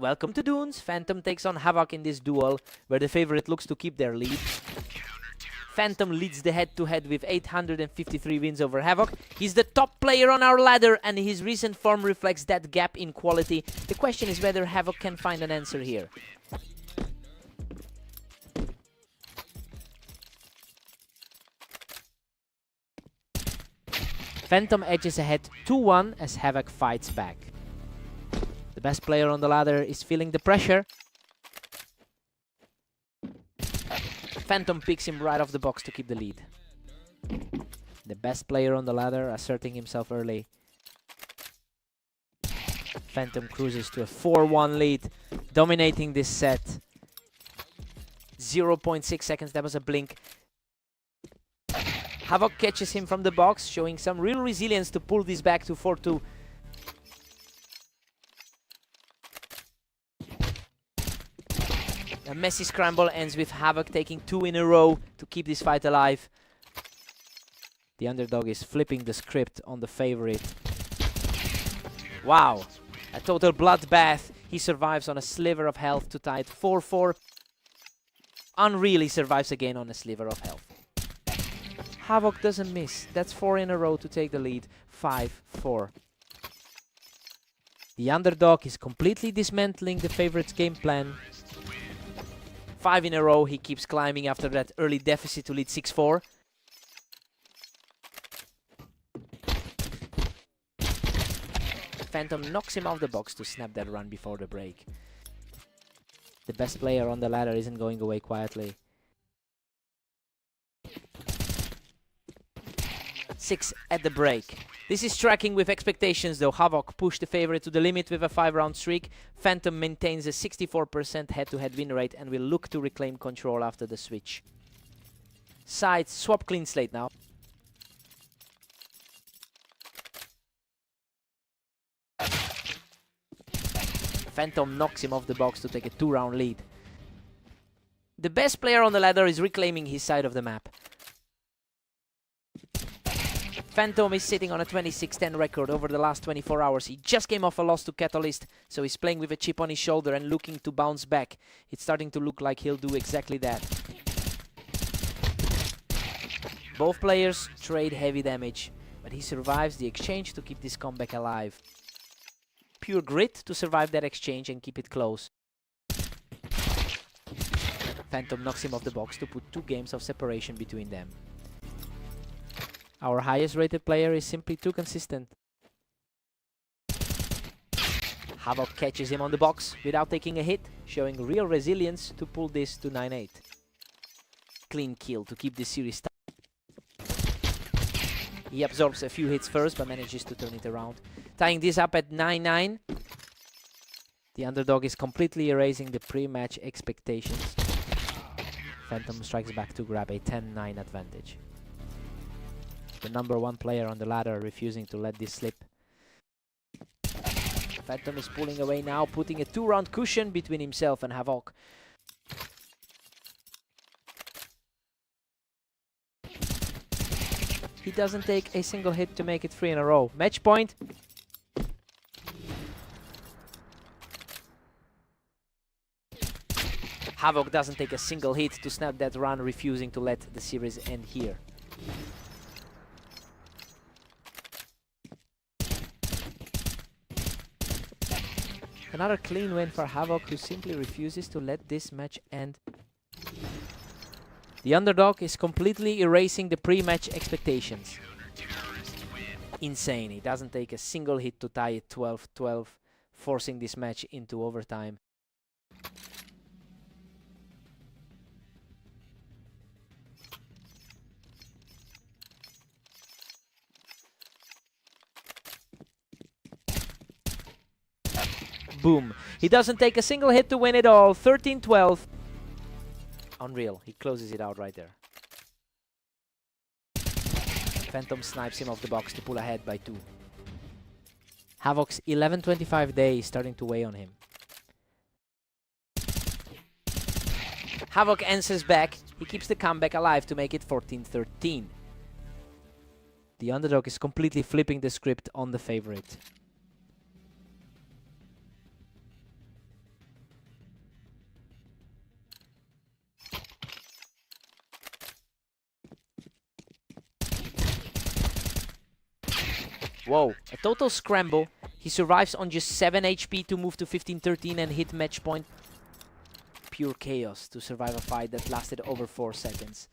Welcome to Dunes. Phantom takes on Havoc in this duel, where the favorite looks to keep their lead. Phantom leads the head-to-head with 853 wins over Havoc. He's the top player on our ladder, and his recent form reflects that gap in quality. The question is whether Havoc can find an answer here. Phantom edges ahead 2-1 as Havoc fights back. The best player on the ladder is feeling the pressure. Phantom picks him right off the box to keep the lead. The best player on the ladder asserting himself early. Phantom cruises to a 4-1 lead, dominating this set. 0.6 seconds, that was a blink. Havoc catches him from the box, showing some real resilience to pull this back to 4-2. A messy scramble ends with Havoc taking 2 in a row to keep this fight alive. The underdog is flipping the script on the favorite. Wow, a total bloodbath. He survives on a sliver of health to tie it 4-4. Unreal, he survives again on a sliver of health. Havoc doesn't miss. That's 4 in a row to take the lead. 5-4. The underdog is completely dismantling the favorite's game plan. 5 in a row, he keeps climbing after that early deficit to lead 6-4. Phantom knocks him off the box to snap that run before the break. The best player on the ladder isn't going away quietly. 6 at the break. This is tracking with expectations though. Havoc pushed the favorite to the limit with a 5-round streak. Phantom maintains a 64% head-to-head win rate and will look to reclaim control after the switch. Sides swap clean slate now. Phantom knocks him off the box to take a 2-round lead. The best player on the ladder is reclaiming his side of the map. Phantom is sitting on a 26-10 record over the last 24 hours. He just came off a loss to Catalyst, so he's playing with a chip on his shoulder and looking to bounce back. It's starting to look like he'll do exactly that. Both players trade heavy damage, but he survives the exchange to keep this comeback alive. Pure grit to survive that exchange and keep it close. Phantom knocks him off the box to put 2 games of separation between them. Our highest rated player is simply too consistent. Havoc catches him on the box without taking a hit, showing real resilience to pull this to 9-8. Clean kill to keep this series tight. He absorbs a few hits first but manages to turn it around. Tying this up at 9-9. The underdog is completely erasing the pre-match expectations. Phantom strikes back to grab a 10-9 advantage. The #1 player on the ladder refusing to let this slip. Phantom is pulling away now, putting a 2-round cushion between himself and Havoc. He doesn't take a single hit to make it 3 in a row. Match point. Havoc doesn't take a single hit to snap that run, refusing to let the series end here. Another clean win for Havoc, who simply refuses to let this match end. The underdog is completely erasing the pre-match expectations. Insane. He doesn't take a single hit to tie it 12-12, forcing this match into overtime. Boom. He doesn't take a single hit to win it all. 13-12. Unreal. He closes it out right there. Phantom snipes him off the box to pull ahead by 2. Havoc's 11:25 day is starting to weigh on him. Havoc answers back. He keeps the comeback alive to make it 14-13. The underdog is completely flipping the script on the favorite. Whoa, a total scramble. He survives on just 7 HP to move to 15-13 and hit match point. Pure chaos to survive a fight that lasted over 4 seconds.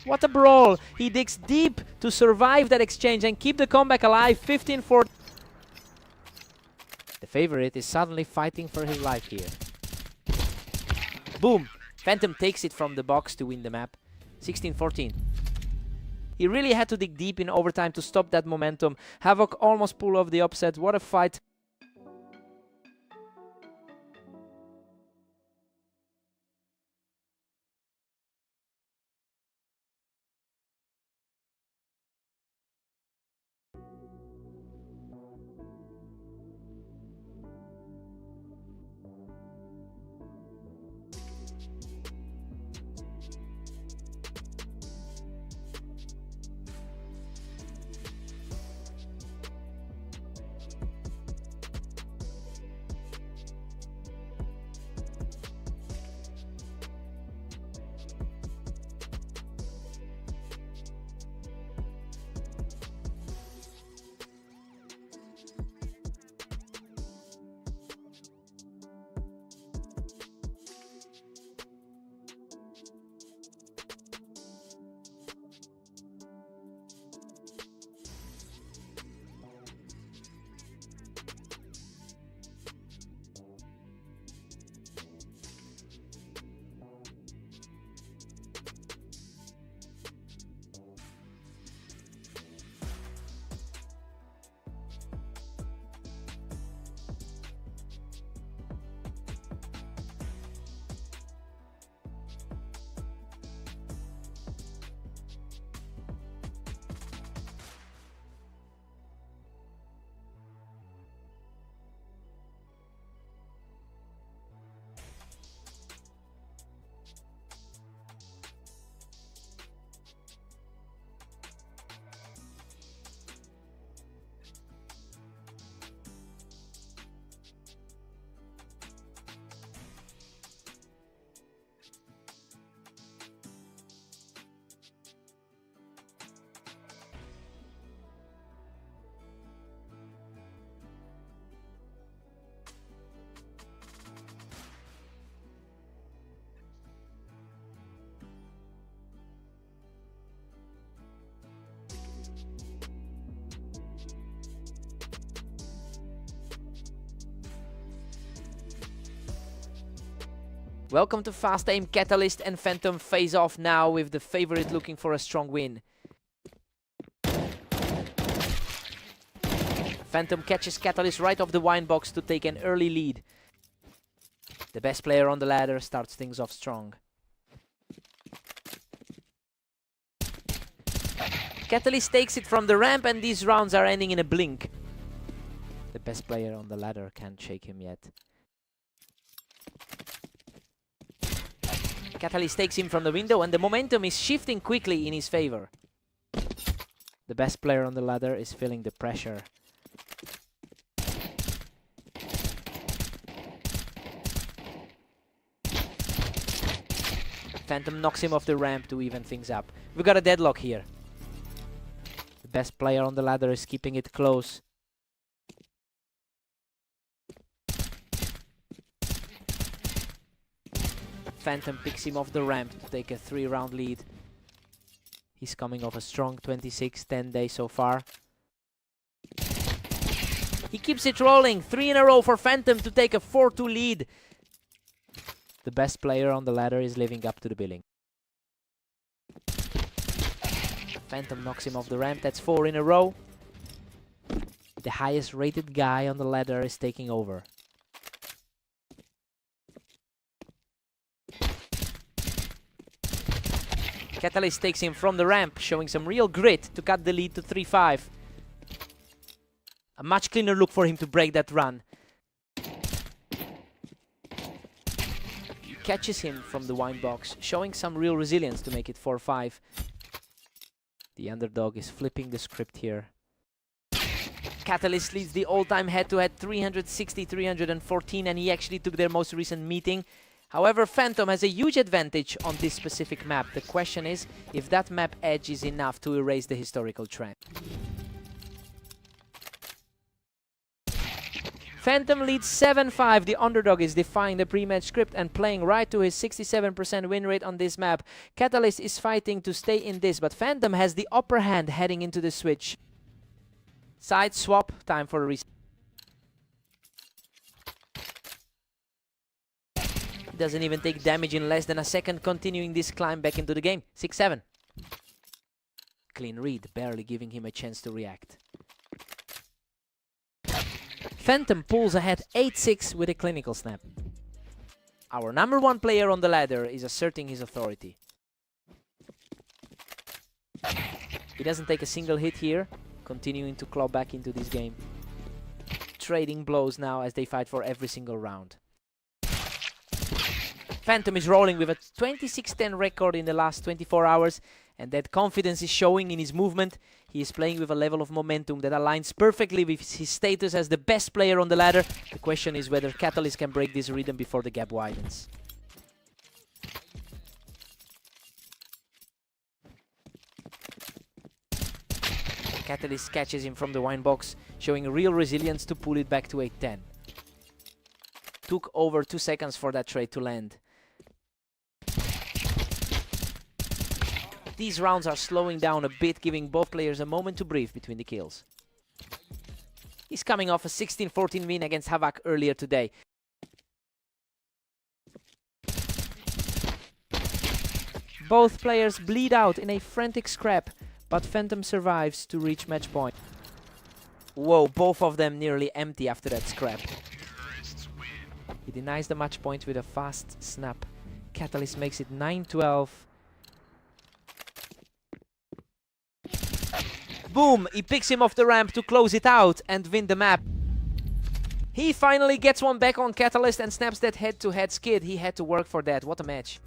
What a brawl! He digs deep to survive that exchange and keep the comeback alive. 15-14. The favorite is suddenly fighting for his life here. Boom! Phantom takes it from the box to win the map. 16-14. He really had to dig deep in overtime to stop that momentum. Havoc almost pulled off the upset. What a fight. Welcome to Fast Aim. Catalyst and Phantom face off now with the favorite looking for a strong win. Phantom catches Catalyst right off the wine box to take an early lead. The best player on the ladder starts things off strong. Catalyst takes it from the ramp and these rounds are ending in a blink. The best player on the ladder can't shake him yet. Catalyst takes him from the window and the momentum is shifting quickly in his favor. The best player on the ladder is feeling the pressure. Phantom knocks him off the ramp to even things up. We've got a deadlock here. The best player on the ladder is keeping it close. Phantom picks him off the ramp to take a 3-round lead. He's coming off a strong 26-10 day so far. He keeps it rolling. 3 in a row for Phantom to take a 4-2 lead. The best player on the ladder is living up to the billing. Phantom knocks him off the ramp. That's 4 in a row. The highest rated guy on the ladder is taking over. Catalyst takes him from the ramp, showing some real grit to cut the lead to 3-5. A much cleaner look for him to break that run. He catches him from the wine box, showing some real resilience to make it 4-5. The underdog is flipping the script here. Catalyst leads the all-time head-to-head 360-314, and he actually took their most recent meeting. However, Phantom has a huge advantage on this specific map. The question is if that map edge is enough to erase the historical trend. Phantom leads 7-5. The underdog is defying the pre-match script and playing right to his 67% win rate on this map. Catalyst is fighting to stay in this, but Phantom has the upper hand heading into the switch. Side swap, time for a reset. Doesn't even take damage in less than a second, continuing this climb back into the game. 6-7. Clean read, barely giving him a chance to react. Phantom pulls ahead 8-6 with a clinical snap. Our number one player on the ladder is asserting his authority. He doesn't take a single hit here, continuing to claw back into this game. Trading blows now as they fight for every single round. Phantom is rolling with a 26-10 record in the last 24 hours, and that confidence is showing in his movement. He is playing with a level of momentum that aligns perfectly with his status as the best player on the ladder. The question is whether Catalyst can break this rhythm before the gap widens. Catalyst catches him from the wine box, showing real resilience to pull it back to 8-10. Took over 2 seconds for that trade to land. These rounds are slowing down a bit, giving both players a moment to breathe between the kills. He's coming off a 16-14 win against Havoc earlier today. Both players bleed out in a frantic scrap, but Phantom survives to reach match point. Whoa, both of them nearly empty after that scrap. He denies the match point with a fast snap. Catalyst makes it 9-12. Boom! He picks him off the ramp to close it out and win the map. He finally gets one back on Catalyst and snaps that head-to-head skid. He had to work for that. What a match.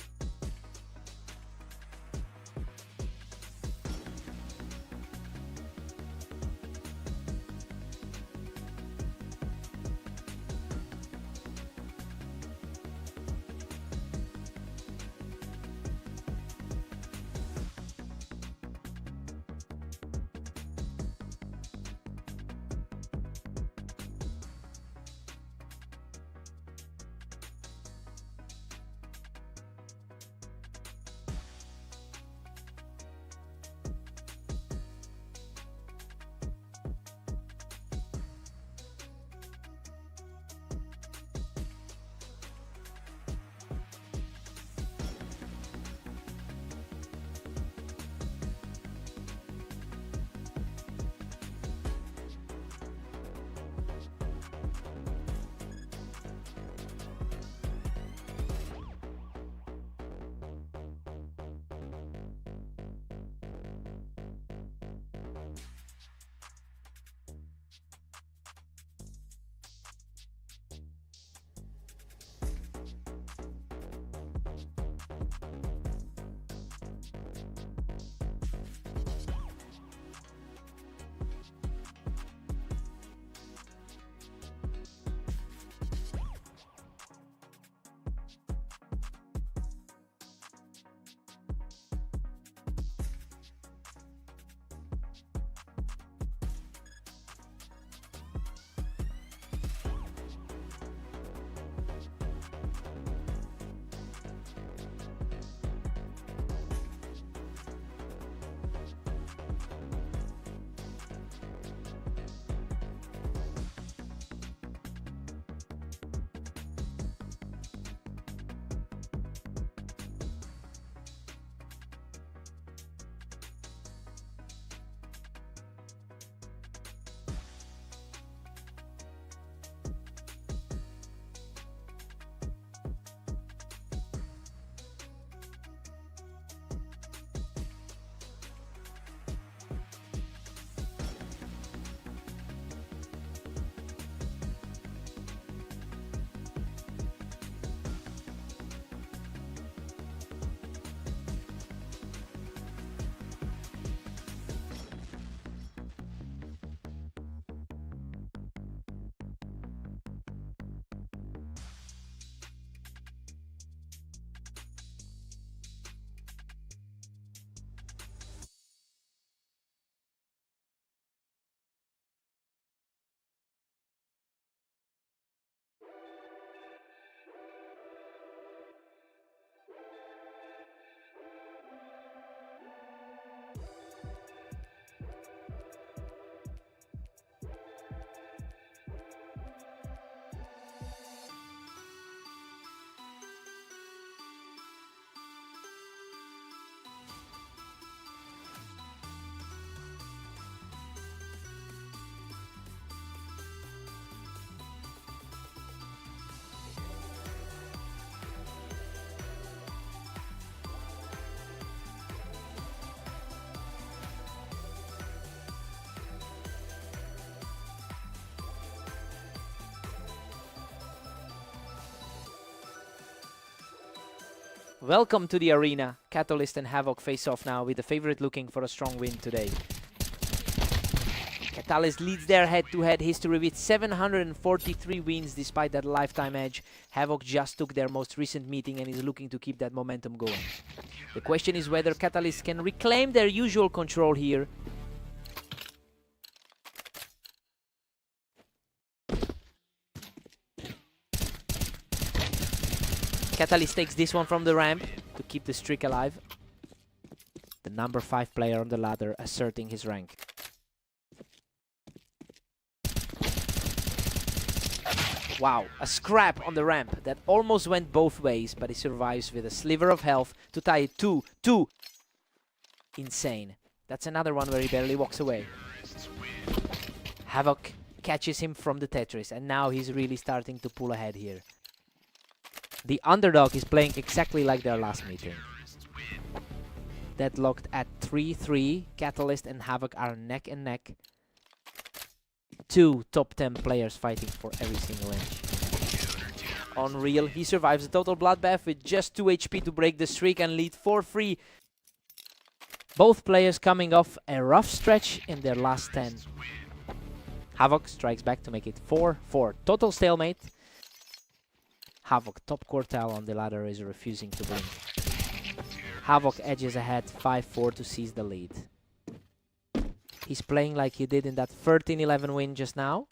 Welcome to the arena. Catalyst and Havoc face off now with the favorite looking for a strong win today. Catalyst leads their head-to-head history with 743 wins despite that lifetime edge. Havoc just took their most recent meeting and is looking to keep that momentum going. The question is whether Catalyst can reclaim their usual control here. Catalyst takes this one from the ramp to keep the streak alive. The number 5 player on the ladder asserting his rank. Wow, a scrap on the ramp that almost went both ways, but he survives with a sliver of health to tie it 2-2. Insane. That's another one where he barely walks away. Havoc catches him from the Tetris, and now he's really starting to pull ahead here. The underdog is playing exactly like their last meeting. Deadlocked at 3-3, Catalyst and Havoc are neck and neck. 2 top 10 players fighting for every single inch. Unreal, he survives a total bloodbath with just 2 HP to break the streak and lead 4-3. Both players coming off a rough stretch in their last 10. Havoc strikes back to make it 4-4. Total stalemate. Havoc, top quartile on the ladder, is refusing to blink. Havoc edges ahead 5-4 to seize the lead. He's playing like he did in that 13-11 win just now.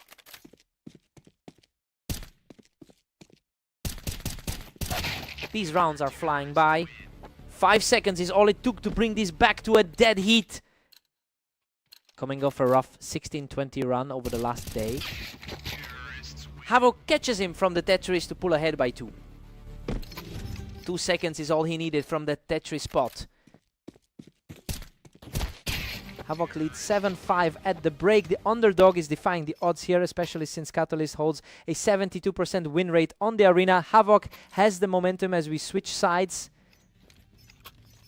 These rounds are flying by. 5 seconds is all it took to bring this back to a dead heat. Coming off a rough 16-20 run over the last day. Havoc catches him from the Tetris to pull ahead by 2. 2 seconds is all he needed from the Tetris spot. Havoc leads 7-5 at the break. The underdog is defying the odds here, especially since Catalyst holds a 72% win rate on the arena. Havoc has the momentum as we switch sides.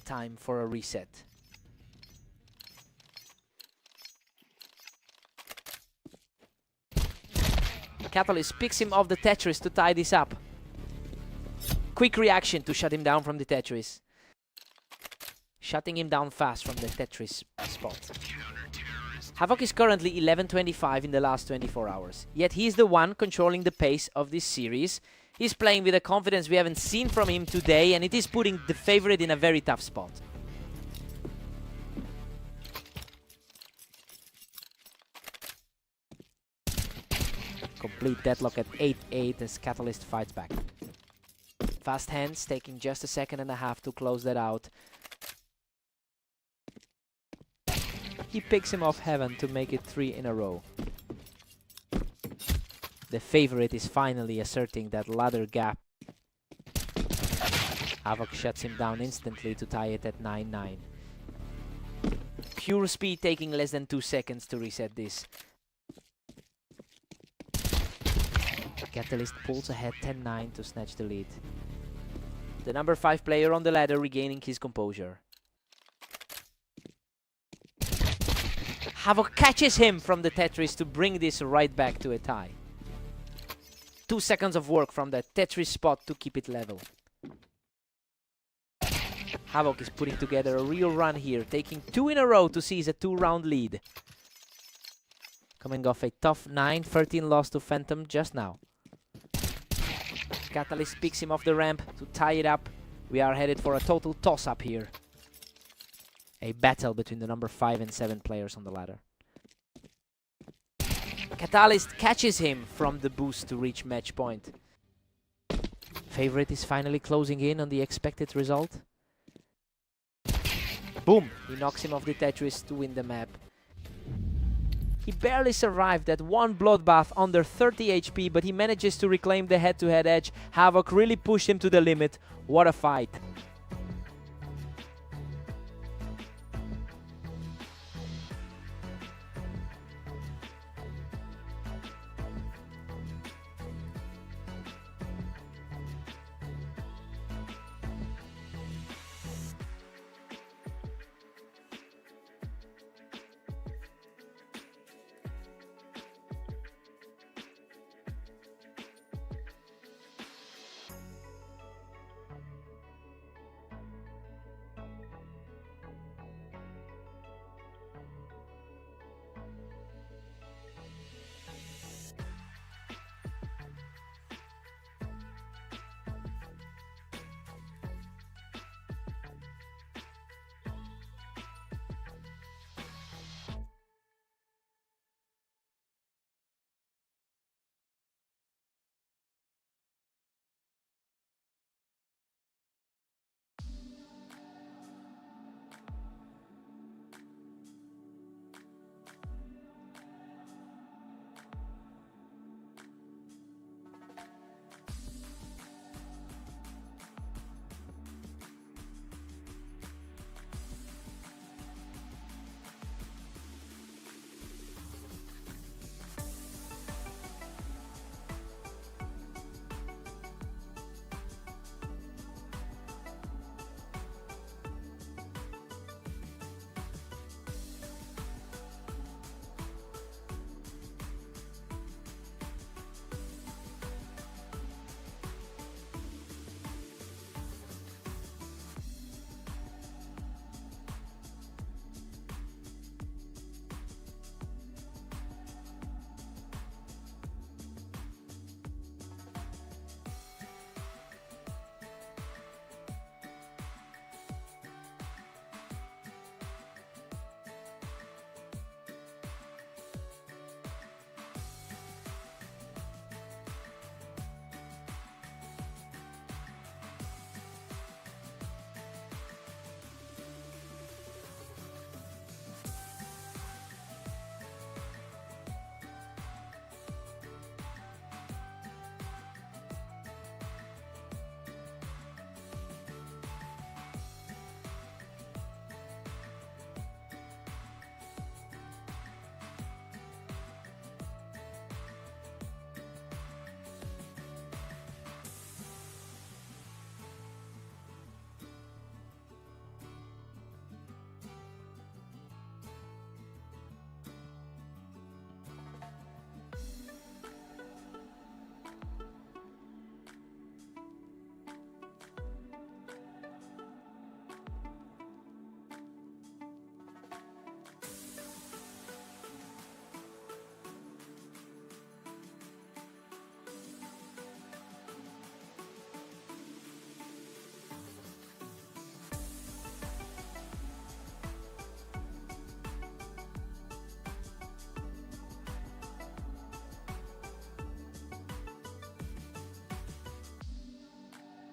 Time for a reset. Catalyst picks him off the Tetris to tie this up. Quick reaction to shut him down from the Tetris. Shutting him down fast from the Tetris spot. Havoc is currently 11-25 in the last 24 hours. Yet he's the one controlling the pace of this series. He's playing with a confidence we haven't seen from him today, and it is putting the favorite in a very tough spot. Complete deadlock at 8-8 as Catalyst fights back. Fast hands, taking just a second and a half to close that out. He picks him off Heaven to make it 3 in a row. The favorite is finally asserting that ladder gap. Havoc shuts him down instantly to tie it at 9-9. Pure speed taking less than 2 seconds to reset this. Catalyst pulls ahead 10-9 to snatch the lead. The number 5 player on the ladder regaining his composure. Havoc catches him from the Tetris to bring this right back to a tie. 2 seconds of work from that Tetris spot to keep it level. Havoc is putting together a real run here, taking 2 in a row to seize a 2-round lead. Coming off a tough 9-13 loss to Phantom just now. Catalyst picks him off the ramp to tie it up. We are headed for a total toss-up here. A battle between the number 5 and 7 players on the ladder. Catalyst catches him from the boost to reach match point. Favorite is finally closing in on the expected result. Boom! He knocks him off the Tetris to win the map. He barely survived that one bloodbath under 30 HP, but he manages to reclaim the head-to-head edge. Havoc really pushed him to the limit. What a fight!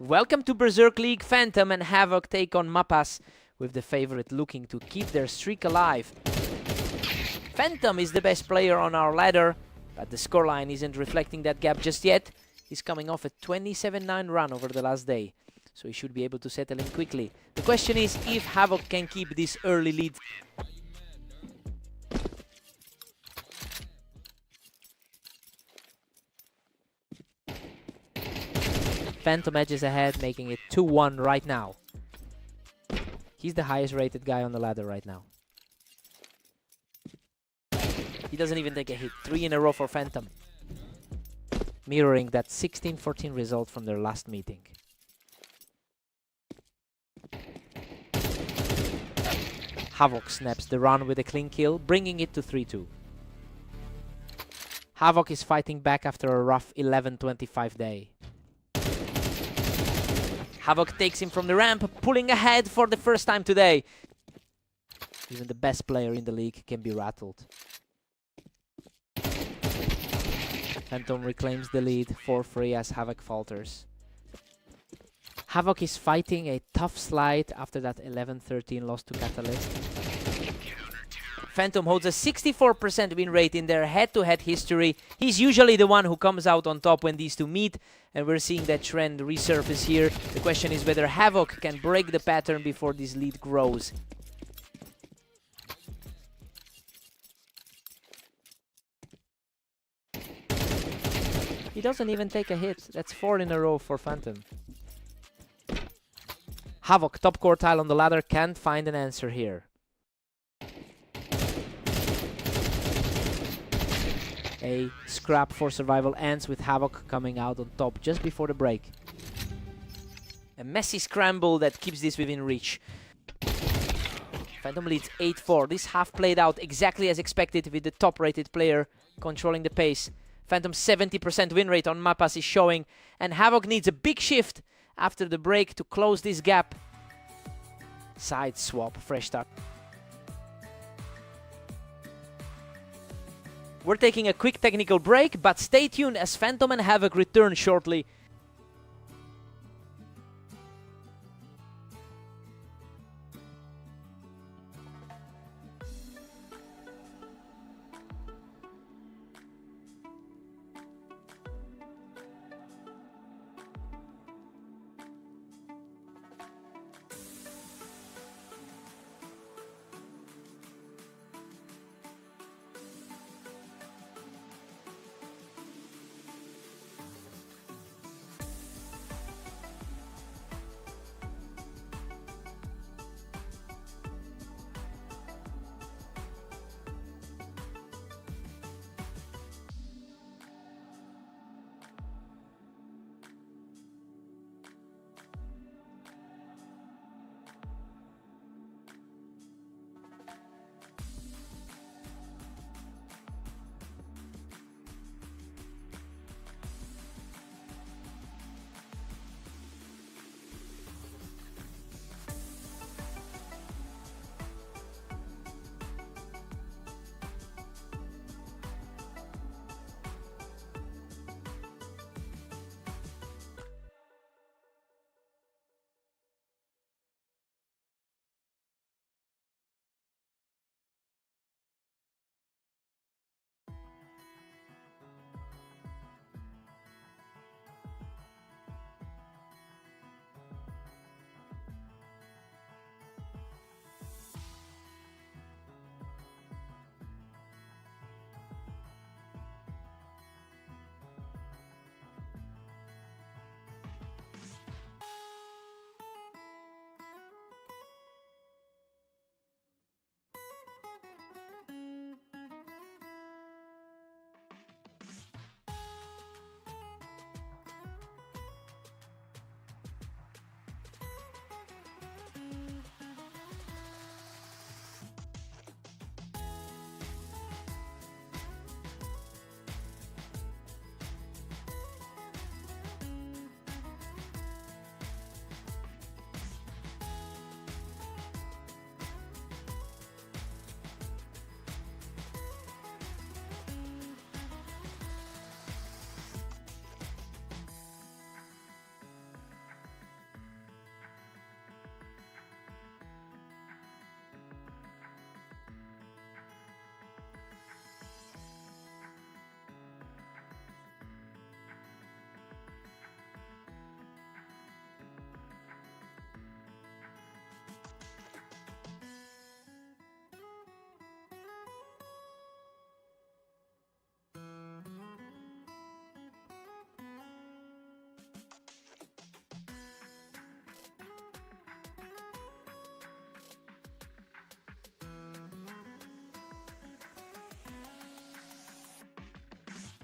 Welcome to Berserk League. Phantom and Havoc take on Mapas, with the favorite looking to keep their streak alive. Phantom is the best player on our ladder, but the scoreline isn't reflecting that gap just yet. He's coming off a 27-9 run over the last day, so he should be able to settle in quickly. The question is if Havoc can keep this early lead. Phantom edges ahead, making it 2-1 right now. He's the highest rated guy on the ladder right now. He doesn't even take a hit. 3 in a row for Phantom, mirroring that 16-14 result from their last meeting. Havoc snaps the run with a clean kill, bringing it to 3-2. Havoc is fighting back after a rough 11-25 day. Havoc takes him from the ramp, pulling ahead for the first time today. Even the best player in the league can be rattled. Phantom reclaims the lead for free as Havoc falters. Havoc is fighting a tough slide after that 11-13 loss to Catalyst. Phantom holds a 64% win rate in their head-to-head history. He's usually the one who comes out on top when these two meet, and we're seeing that trend resurface here. The question is whether Havoc can break the pattern before this lead grows. He doesn't even take a hit. That's 4 in a row for Phantom. Havoc, top quartile on the ladder, can't find an answer here. A scrap for survival ends with Havoc coming out on top just before the break. A messy scramble that keeps this within reach. Phantom leads 8-4. This half played out exactly as expected, with the top-rated player controlling the pace. Phantom's 70% win rate on Mapas is showing, and Havoc needs a big shift after the break to close this gap. Side swap, fresh start. We're taking a quick technical break, but stay tuned as Phantom and Havoc return shortly.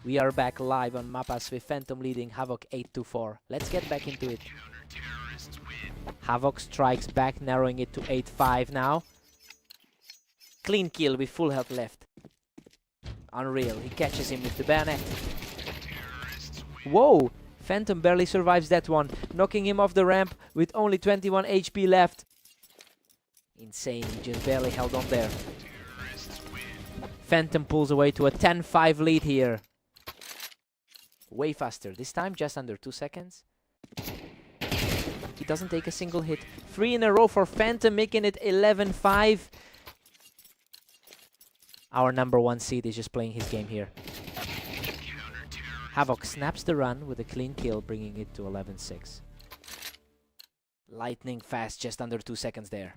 We are back live on Mapas with Phantom leading Havoc 8-4. Let's get back into it. Havoc strikes back, narrowing it to 8-5 now. Clean kill with full health left. Unreal, he catches him with the bayonet. Whoa! Phantom barely survives that one, knocking him off the ramp with only 21 HP left. Insane, he just barely held on there. Phantom pulls away to a 10-5 lead here. Way faster, this time just under 2 seconds. He doesn't take a single hit. 3 in a row for Phantom, making it 11-5. Our #1 seed is just playing his game here. Havoc snaps the run with a clean kill, bringing it to 11-6. Lightning fast, just under 2 seconds there.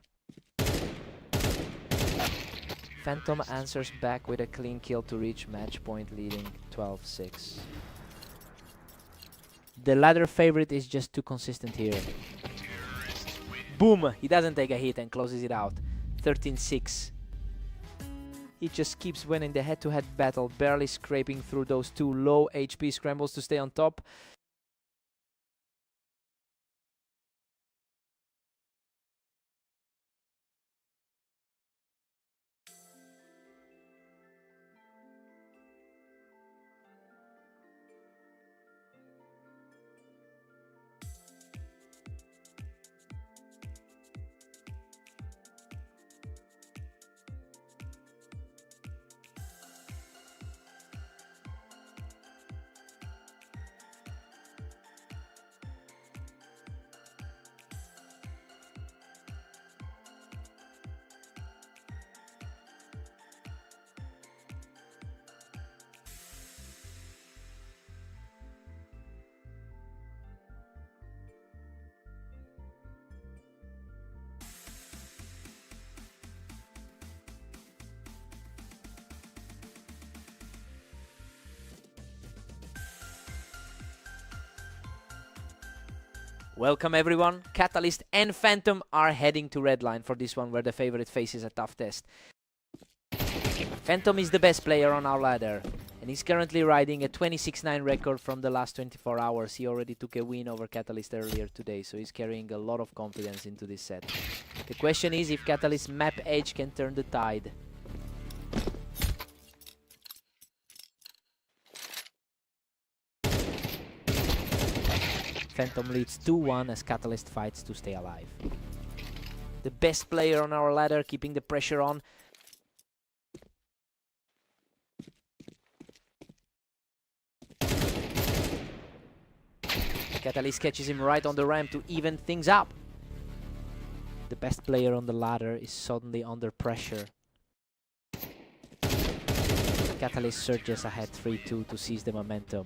Phantom answers back with a clean kill to reach match point, leading 12-6. The ladder favorite is just too consistent here. Boom! He doesn't take a hit and closes it out. 13-6. He just keeps winning the head-to-head battle, barely scraping through those 2 low HP scrambles to stay on top. Welcome everyone. Catalyst and Phantom are heading to Redline for this one, where the favorite faces a tough test. Phantom is the best player on our ladder, and he's currently riding a 26-9 record from the last 24 hours. He already took a win over Catalyst earlier today, so he's carrying a lot of confidence into this set. The question is if Catalyst's map edge can turn the tide. Phantom leads 2-1 as Catalyst fights to stay alive. The best player on our ladder, keeping the pressure on. Catalyst catches him right on the ramp to even things up. The best player on the ladder is suddenly under pressure. Catalyst surges ahead 3-2 to seize the momentum.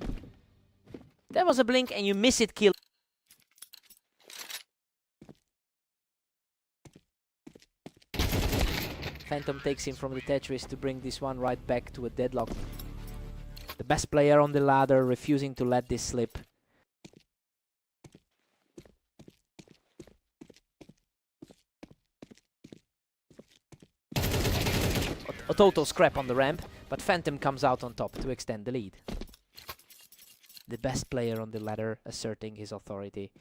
That was a blink and you miss it, kill. Phantom takes him from the Tetris to bring this one right back to a deadlock. The best player on the ladder refusing to let this slip. A total scrap on the ramp, but Phantom comes out on top to extend the lead. The best player on the ladder asserting his authority.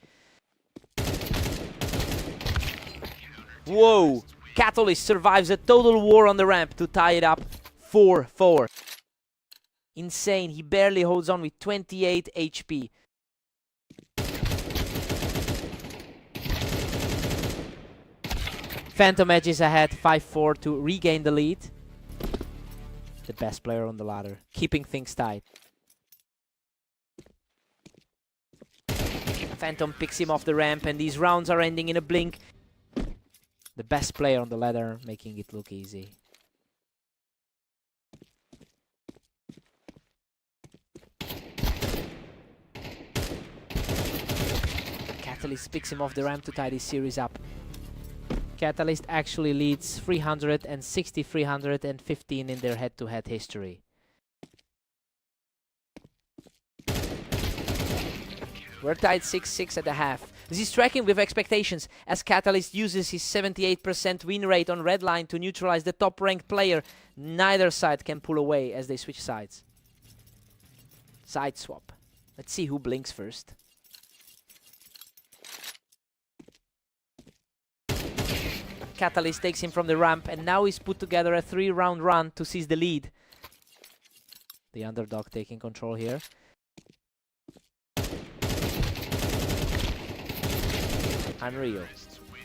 Whoa! Catalyst survives a total war on the ramp to tie it up 4-4. Insane, he barely holds on with 28 HP. Phantom edges ahead 5-4 to regain the lead. The best player on the ladder, keeping things tight. Phantom picks him off the ramp and these rounds are ending in a blink. The best player on the ladder making it look easy. Catalyst picks him off the ramp to tie this series up. Catalyst actually leads 360-315 in their head-to-head history. We're tied 6-6 at the half. This is tracking with expectations as Catalyst uses his 78% win rate on red line to neutralize the top-ranked player. Neither side can pull away as they switch sides. Side swap. Let's see who blinks first. Catalyst takes him from the ramp, and now he's put together a 3-round run to seize the lead. The underdog taking control here. Unreal.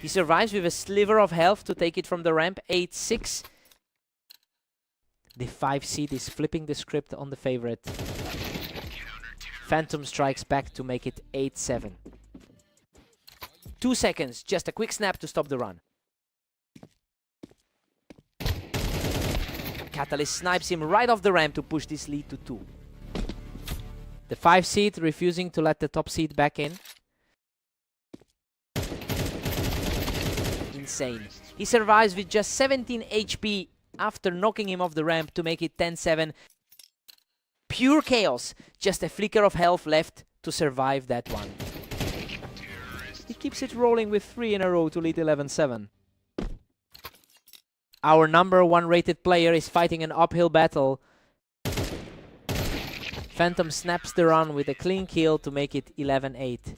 He survives with a sliver of health to take it from the ramp, 8-6. The 5 seed is flipping the script on the favorite. Phantom strikes back to make it 8-7. 2 seconds, just a quick snap to stop the run. Catalyst snipes him right off the ramp to push this lead to 2. The 5 seed refusing to let the top seed back in. Insane. He survives with just 17 HP after knocking him off the ramp to make it 10-7. Pure chaos. Just a flicker of health left to survive that one. He keeps it rolling with 3 in a row to lead 11-7. Our number 1 rated player is fighting an uphill battle. Phantom snaps the run with a clean kill to make it 11-8.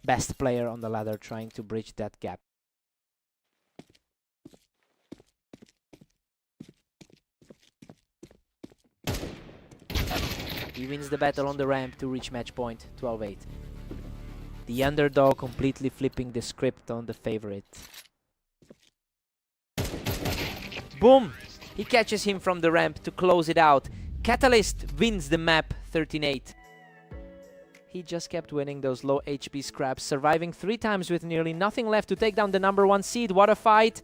Best player on the ladder trying to bridge that gap. He wins the battle on the ramp to reach match point, 12-8. The underdog completely flipping the script on the favorite. Boom! He catches him from the ramp to close it out. Catalyst wins the map, 13-8. He just kept winning those low HP scraps, surviving 3 times with nearly nothing left to take down the number 1 seed. What a fight!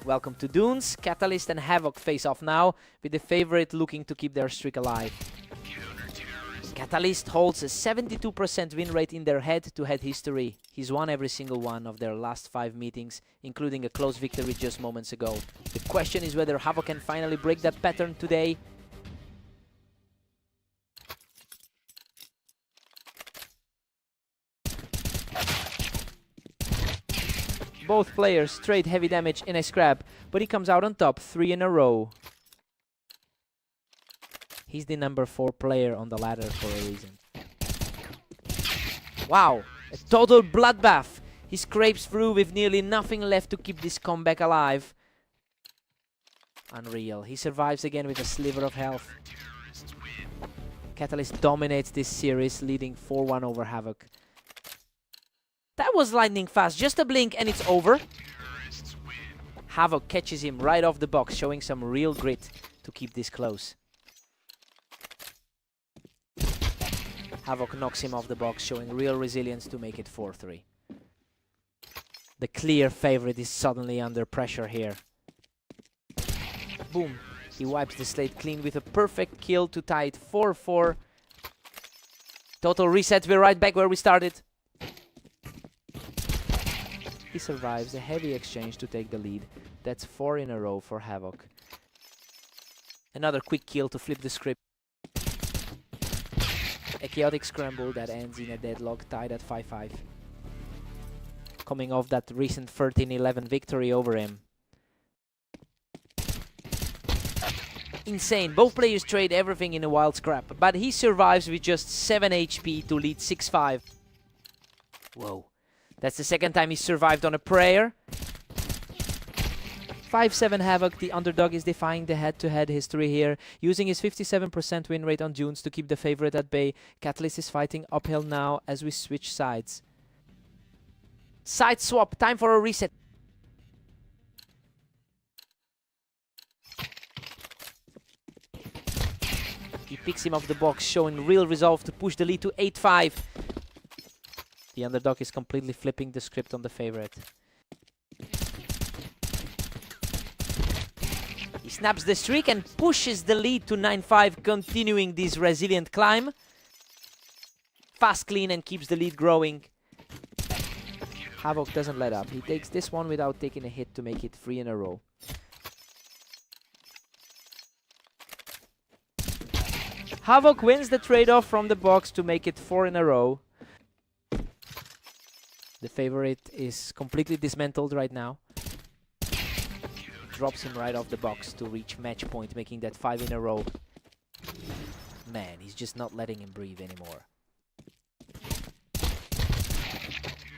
Welcome to Dunes. Catalyst and Havoc face off now, with the favorite looking to keep their streak alive. Catalyst holds a 72% win rate in their head-to-head history. He's won every single one of their last 5 meetings, including a close victory just moments ago. The question is whether Havoc can finally break that pattern today. Both players trade heavy damage in a scrap, but he comes out on top 3 in a row. He's the number 4 player on the ladder for a reason. Wow, a total bloodbath. He scrapes through with nearly nothing left to keep this comeback alive. Unreal. He survives again with a sliver of health. Catalyst dominates this series, leading 4-1 over Havoc. That was lightning fast, just a blink and it's over. Havoc catches him right off the box, showing some real grit to keep this close. Havoc knocks him off the box, showing real resilience to make it 4-3. The clear favorite is suddenly under pressure here. Boom. He wipes the slate clean with a perfect kill to tie it 4-4. Total reset, we're right back where we started. He survives a heavy exchange to take the lead. That's 4 in a row for Havoc. Another quick kill to flip the script. A chaotic scramble that ends in a deadlock, tied at 5-5. Coming off that recent 13-11 victory over him. Insane, both players trade everything in a wild scrap, but he survives with just 7 HP to lead 6-5. Whoa. That's the second time he survived on a prayer. 5-7 Havoc, the underdog, is defying the head-to-head history here, using his 57% win rate on Dunes to keep the favorite at bay. Catalyst is fighting uphill now as we switch sides. Side swap, time for a reset. He picks him off the box, showing real resolve to push the lead to 8-5. The underdog is completely flipping the script on the favorite. He snaps the streak and pushes the lead to 9-5, continuing this resilient climb. Fast, clean, and keeps the lead growing. Havoc doesn't let up. He takes this one without taking a hit to make it 3 in a row. Havoc wins the trade-off from the box to make it 4 in a row. The favorite is completely dismantled right now. Drops him right off the box to reach match point, making that 5 in a row. Man, he's just not letting him breathe anymore.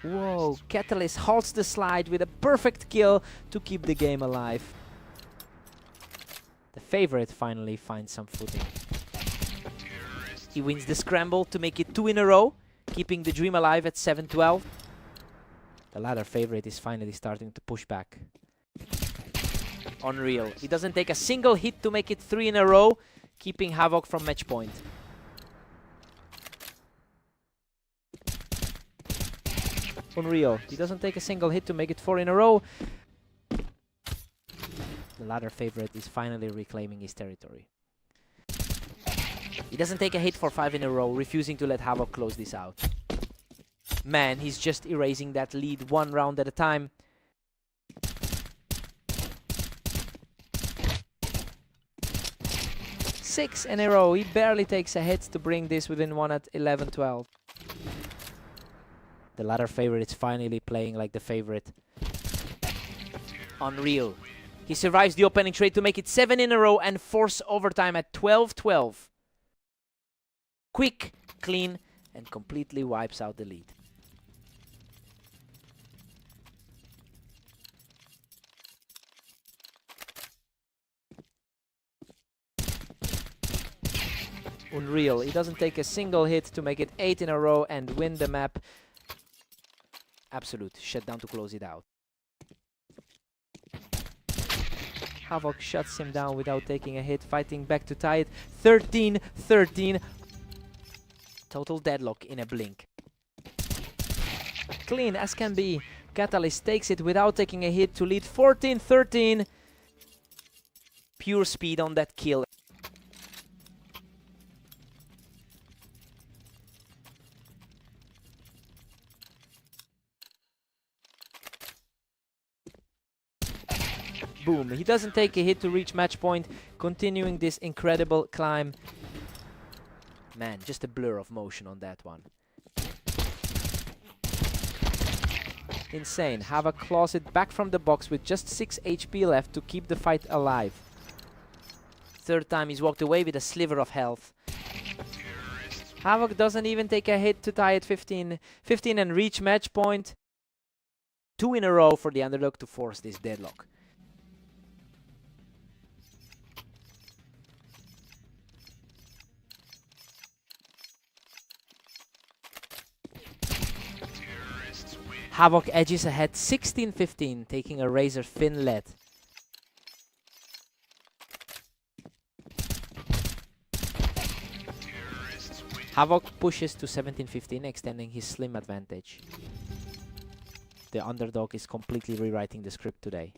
Whoa, Catalyst halts the slide with a perfect kill to keep the game alive. The favorite finally finds some footing. He wins the scramble to make it 2 in a row, keeping the dream alive at 7-12. The ladder favorite is finally starting to push back. Unreal. He doesn't take a single hit to make it 3 in a row, keeping Havoc from match point. Unreal. He doesn't take a single hit to make it 4 in a row. The ladder favorite is finally reclaiming his territory. He doesn't take a hit for 5 in a row, refusing to let Havoc close this out. Man, he's just erasing that lead 1 round at a time. Six in a row. He barely takes a hit to bring this within 1 at 11-12. The ladder favorite is finally playing like the favorite. Unreal. He survives the opening trade to make it 7 in a row and force overtime at 12-12. Quick, clean, and completely wipes out the lead. Unreal. He doesn't take a single hit to make it 8 in a row and win the map. Absolute shutdown to close it out. Havoc shuts him down without taking a hit, fighting back to tie it. 13-13. Total deadlock in a blink. Clean as can be. Catalyst takes it without taking a hit to lead 14-13. Pure speed on that kill. Boom, he doesn't take a hit to reach match point, continuing this incredible climb. Man, just a blur of motion on that one. Insane. Havoc claws it back from the box with just 6 HP left to keep the fight alive. Third time he's walked away with a sliver of health. Havoc doesn't even take a hit to tie at 15 and reach match point. 2 in a row for the underdog to force this deadlock. Havoc edges ahead 16-15, taking a razor-thin lead. Havoc pushes to 17-15, extending his slim advantage. The underdog is completely rewriting the script today.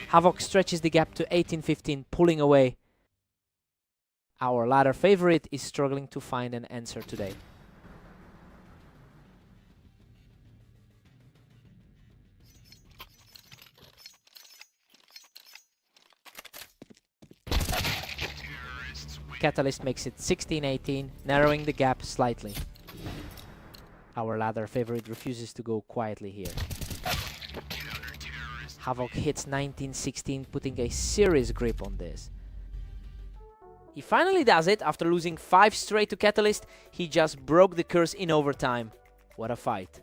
Havoc stretches the gap to 18-15, pulling away. Our ladder favorite is struggling to find an answer today. Catalyst makes it 16-18, narrowing the gap slightly. Our ladder favorite refuses to go quietly here. Havoc hits 19-16, putting a serious grip on this. He finally does it after losing 5 straight to Catalyst. He just broke the curse in overtime. What a fight.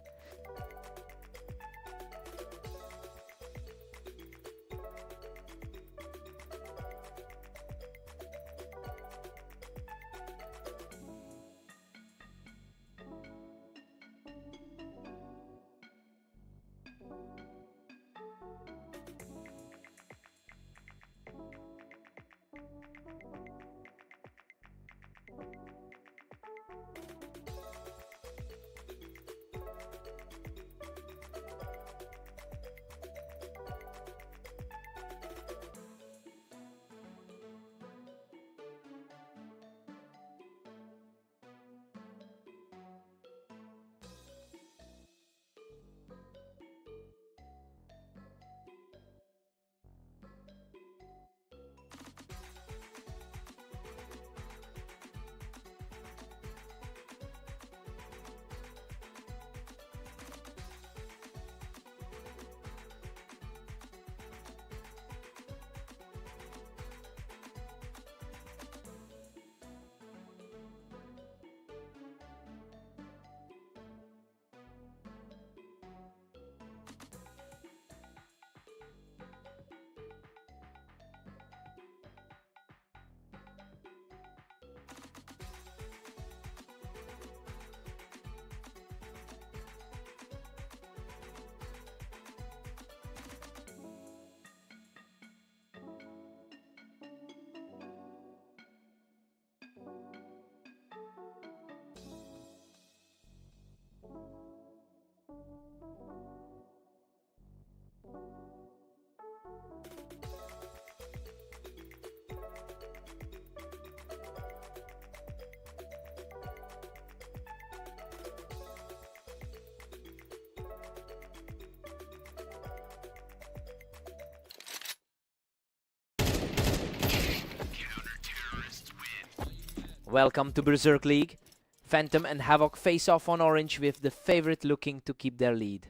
Welcome to Berserk League. Phantom and Havoc face off on orange with the favorite looking to keep their lead.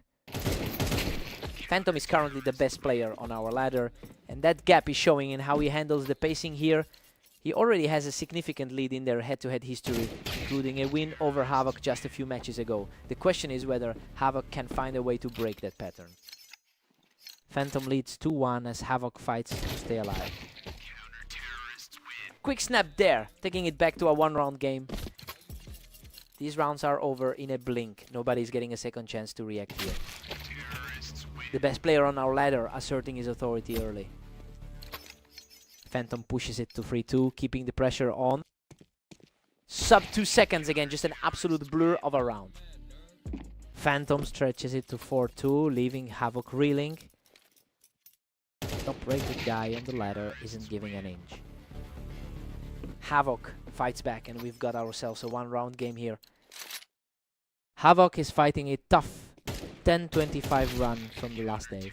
Phantom is currently the best player on our ladder, and that gap is showing in how he handles the pacing here. He already has a significant lead in their head-to-head history, including a win over Havoc just a few matches ago. The question is whether Havoc can find a way to break that pattern. Phantom leads 2-1 as Havoc fights to stay alive. Quick snap there, taking it back to a one-round game. These rounds are over in a blink. Nobody's getting a second chance to react here. The best player on our ladder asserting his authority early. Phantom pushes it to 3-2, keeping the pressure on. Sub 2 seconds again, just an absolute blur of a round. Phantom stretches it to 4-2, leaving Havoc reeling. Top-rated guy on the ladder isn't giving an inch. Havoc fights back, and we've got ourselves a one-round game here. Havoc is fighting a tough 10-25 run from the last day.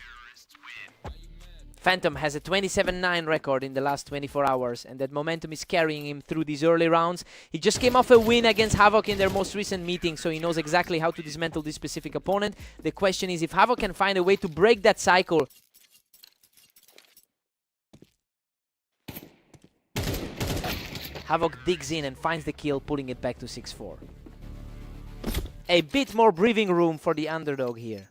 Phantom has a 27-9 record in the last 24 hours, and that momentum is carrying him through these early rounds. He just came off a win against Havoc in their most recent meeting, so he knows exactly how to dismantle this specific opponent. The question is if Havoc can find a way to break that cycle. Havoc digs in and finds the kill, pulling it back to 6-4. A bit more breathing room for the underdog here.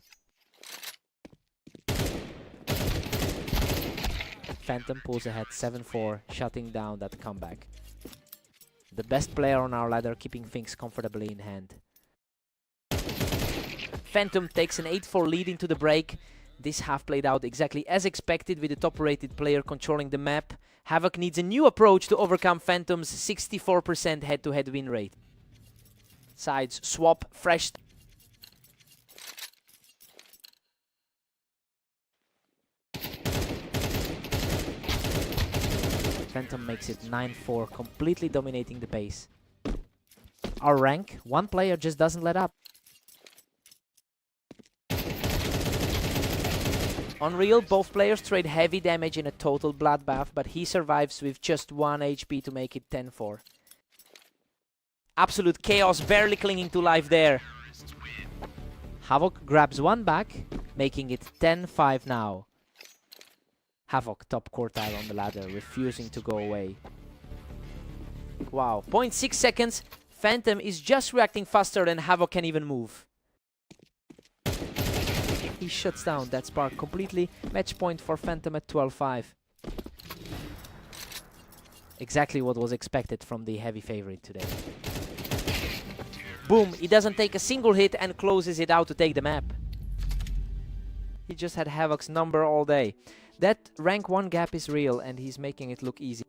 Phantom pulls ahead 7-4, shutting down that comeback. The best player on our ladder, keeping things comfortably in hand. Phantom takes an 8-4 lead into the break. This half played out exactly as expected, with the top-rated player controlling the map. Havoc needs a new approach to overcome Phantom's 64% head-to-head win rate. Sides swap, fresh. Phantom makes it 9-4, completely dominating the pace. Our rank, one player just doesn't let up. On real, both players trade heavy damage in a total bloodbath, but he survives with just 1 HP to make it 10-4. Absolute chaos, barely clinging to life there. Havoc grabs one back, making it 10-5 now. Havoc top quartile on the ladder, refusing to go away. Wow, 0.6 seconds. Phantom is just reacting faster than Havoc can even move. He shuts down that spark completely. Match point for Phantom at 12-5. Exactly what was expected from the heavy favorite today. Boom, he doesn't take a single hit and closes it out to take the map. He just had Havoc's number all day. That rank 1 gap is real, and he's making it look easy.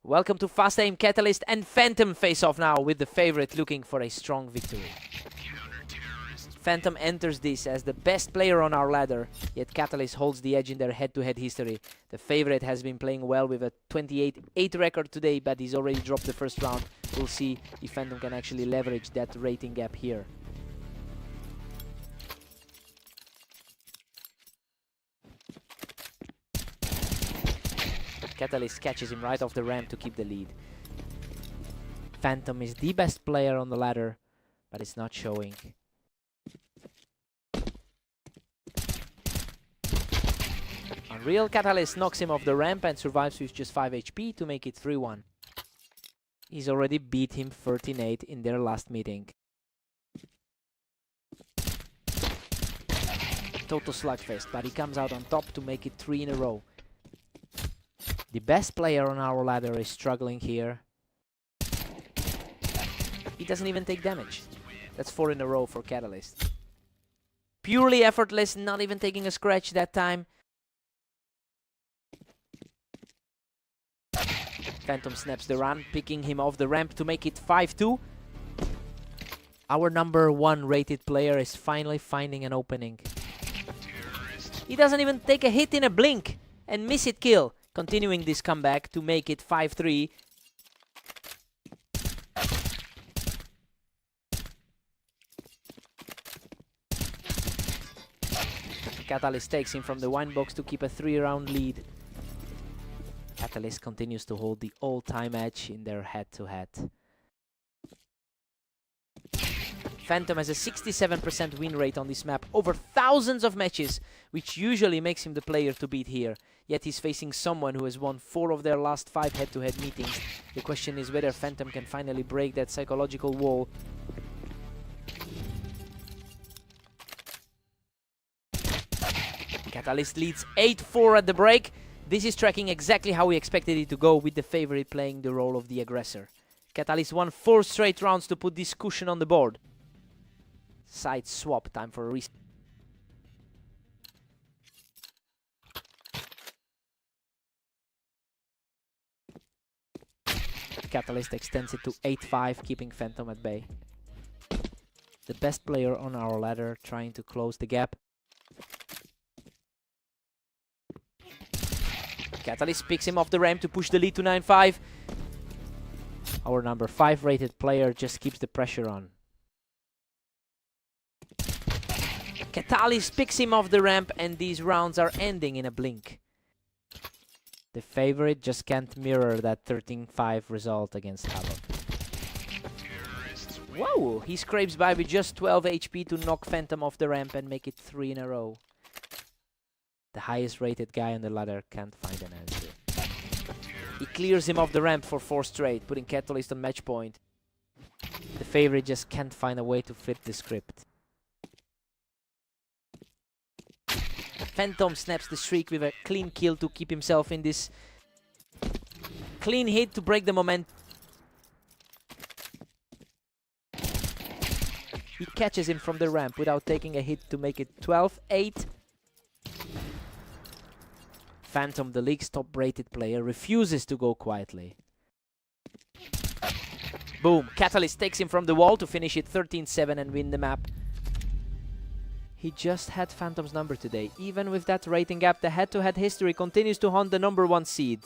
Welcome to Fast Aim, Catalyst and Phantom face off now with the favorite looking for a strong victory. Phantom enters this as the best player on our ladder, yet Catalyst holds the edge in their head-to-head history. The favorite has been playing well with a 28-8 record today, but he's already dropped the first round. We'll see if Phantom can actually leverage that rating gap here. Catalyst catches him right off the ramp to keep the lead. Phantom is the best player on the ladder, but it's not showing. Unreal Catalyst knocks him off the ramp and survives with just 5 HP to make it 3-1. He's already beat him 13-8 in their last meeting. Total slugfest, but he comes out on top to make it 3 in a row. The best player on our ladder is struggling here. He doesn't even take damage. That's 4 in a row for Catalyst. Purely effortless, not even taking a scratch that time. Phantom snaps the run, picking him off the ramp to make it 5-2. Our number 1 rated player is finally finding an opening. He doesn't even take a hit in a blink and miss it kill, continuing this comeback to make it 5-3. Catalyst takes him from the wine box to keep a 3-round lead. Catalyst continues to hold the all-time edge in their head-to-head. Phantom has a 67% win rate on this map over thousands of matches, which usually makes him the player to beat here. Yet he's facing someone who has won 4 of their last 5 head-to-head meetings. The question is whether Phantom can finally break that psychological wall. Catalyst leads 8-4 at the break. This is tracking exactly how we expected it to go, with the favorite playing the role of the aggressor. Catalyst won 4 straight rounds to put this cushion on the board. Side swap, time for a reset. Catalyst extends it to 8-5, keeping Phantom at bay. The best player on our ladder trying to close the gap. Catalyst picks him off the ramp to push the lead to 9-5. Our number 5 rated player just keeps the pressure on. Catalyst picks him off the ramp and these rounds are ending in a blink. The favorite just can't mirror that 13-5 result against Havoc. Whoa! He scrapes by with just 12 HP to knock Phantom off the ramp and make it 3 in a row. The highest rated guy on the ladder can't find an answer. He clears him off the ramp for 4 straight, putting Catalyst on match point. The favorite just can't find a way to flip the script. Phantom snaps the streak with a clean kill to keep himself in this. Clean hit to break the momentum. He catches him from the ramp without taking a hit to make it 12-8. Phantom, the league's top-rated player, refuses to go quietly. Boom! Catalyst takes him from the wall to finish it 13-7 and win the map. He just had Phantom's number today. Even with that rating gap, the head-to-head history continues to haunt the number 1 seed.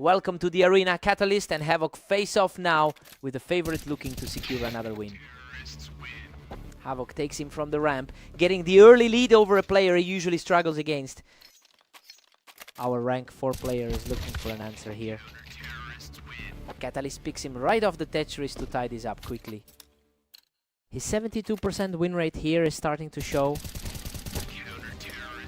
Welcome to the arena. Catalyst and Havoc face off now with the favorite looking to secure another win. Havoc takes him from the ramp, getting the early lead over a player he usually struggles against. Our rank 4 player is looking for an answer here. Catalyst picks him right off the Tetris to tie this up quickly. His 72% win rate here is starting to show.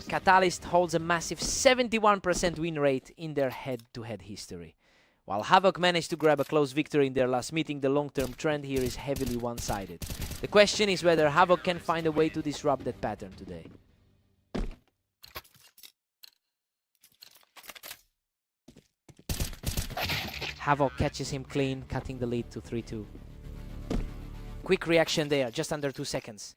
Catalyst holds a massive 71% win rate in their head-to-head history. While Havoc managed to grab a close victory in their last meeting, the long-term trend here is heavily one-sided. The question is whether Havoc can find a way to disrupt that pattern today. Havoc catches him clean, cutting the lead to 3-2. Quick reaction there, just under 2 seconds.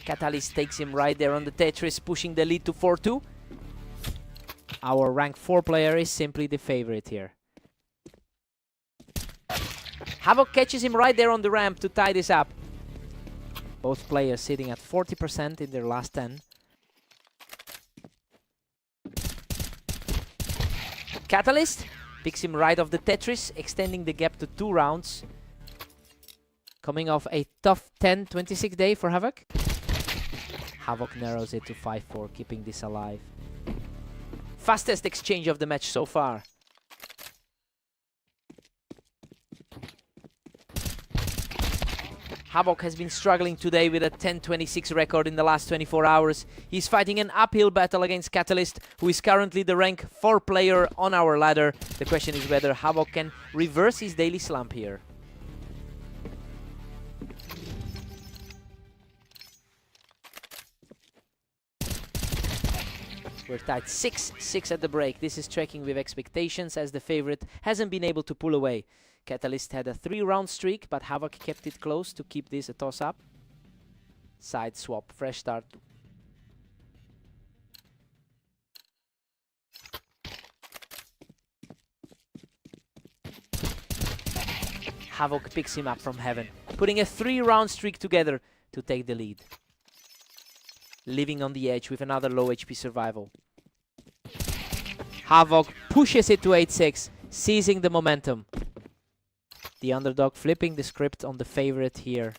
Catalyst takes him right there on the Tetris, pushing the lead to 4-2. Our rank 4 player is simply the favorite here. Havoc catches him right there on the ramp to tie this up. Both players sitting at 40% in their last 10. Catalyst picks him right off the Tetris, extending the gap to 2 rounds. Coming off a tough 10-26 day for Havoc. Havoc narrows it to 5-4, keeping this alive. Fastest exchange of the match so far. Havoc has been struggling today with a 10-26 record in the last 24 hours. He's fighting an uphill battle against Catalyst, who is currently the rank 4 player on our ladder. The question is whether Havoc can reverse his daily slump here. We're tied 6-6 at the break. This is tracking with expectations as the favorite hasn't been able to pull away. Catalyst had a 3-round streak, but Havoc kept it close to keep this a toss-up. Side swap, fresh start. Havoc picks him up from heaven, putting a 3-round streak together to take the lead. Living on the edge with another low HP survival. Havoc pushes it to 8-6, seizing the momentum. The underdog flipping the script on the favorite here.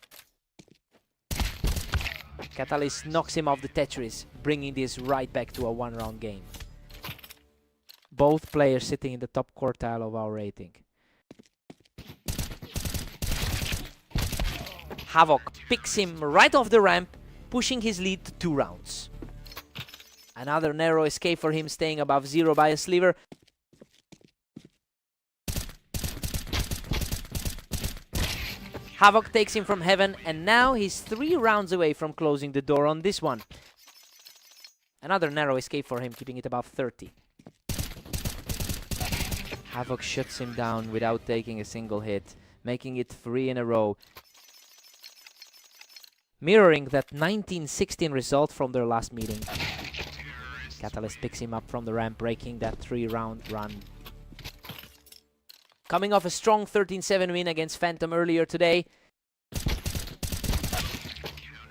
Catalyst knocks him off the Tetris, bringing this right back to a 1-round game. Both players sitting in the top quartile of our rating. Havoc picks him right off the ramp, pushing his lead to 2 rounds. Another narrow escape for him, staying above 0 by a sliver. Havoc takes him from heaven, and now he's 3 rounds away from closing the door on this one. Another narrow escape for him, keeping it above 30. Havoc shuts him down without taking a single hit, making it 3 in a row. Mirroring that 19-16 result from their last meeting. Catalyst picks him up from the ramp, breaking that 3-round run. Coming off a strong 13-7 win against Phantom earlier today.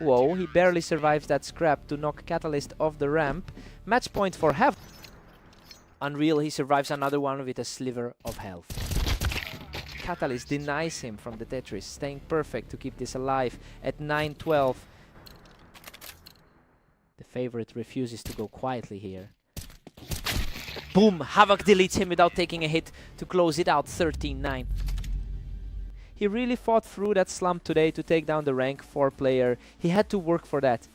Whoa, he barely survives that scrap to knock Catalyst off the ramp. Match point for Havoc. Unreal, he survives another one with a sliver of health. Catalyst denies him from the Tetris, staying perfect to keep this alive at 9-12. The favorite refuses to go quietly here. Boom! Havoc deletes him without taking a hit to close it out 13-9. He really fought through that slump today to take down the rank 4 player. He had to work for that.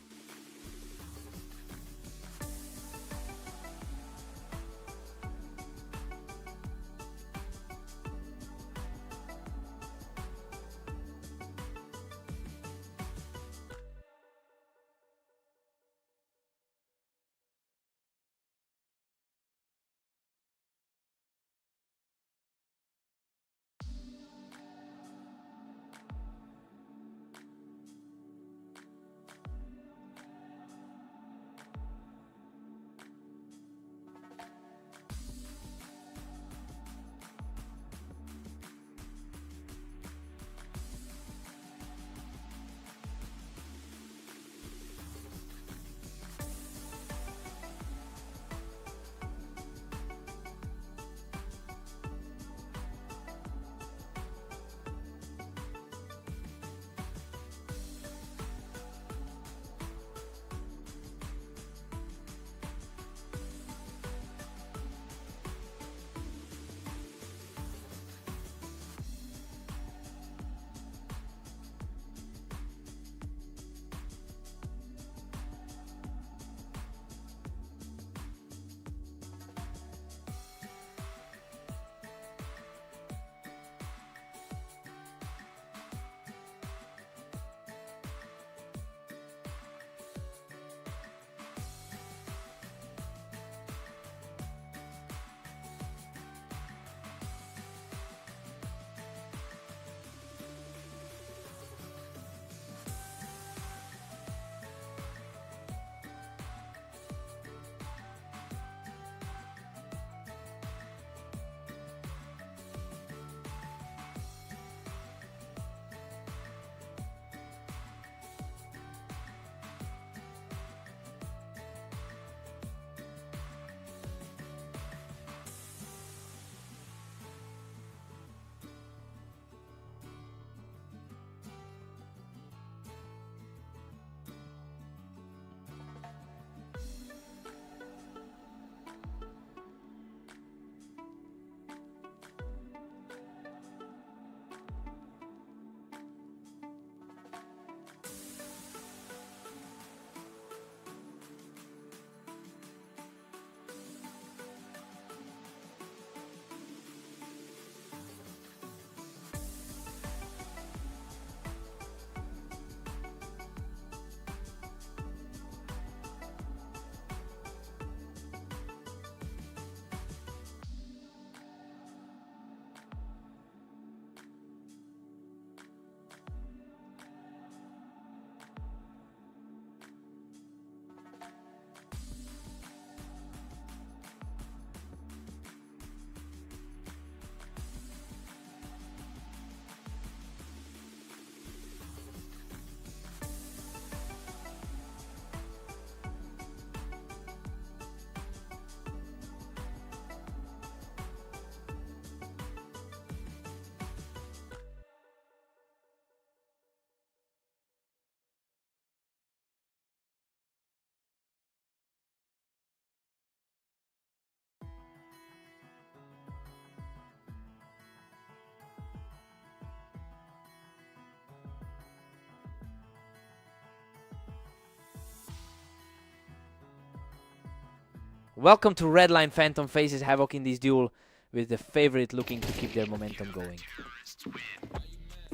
Welcome to Redline. Phantom faces Havoc in this duel, with the favorite looking to keep their momentum going.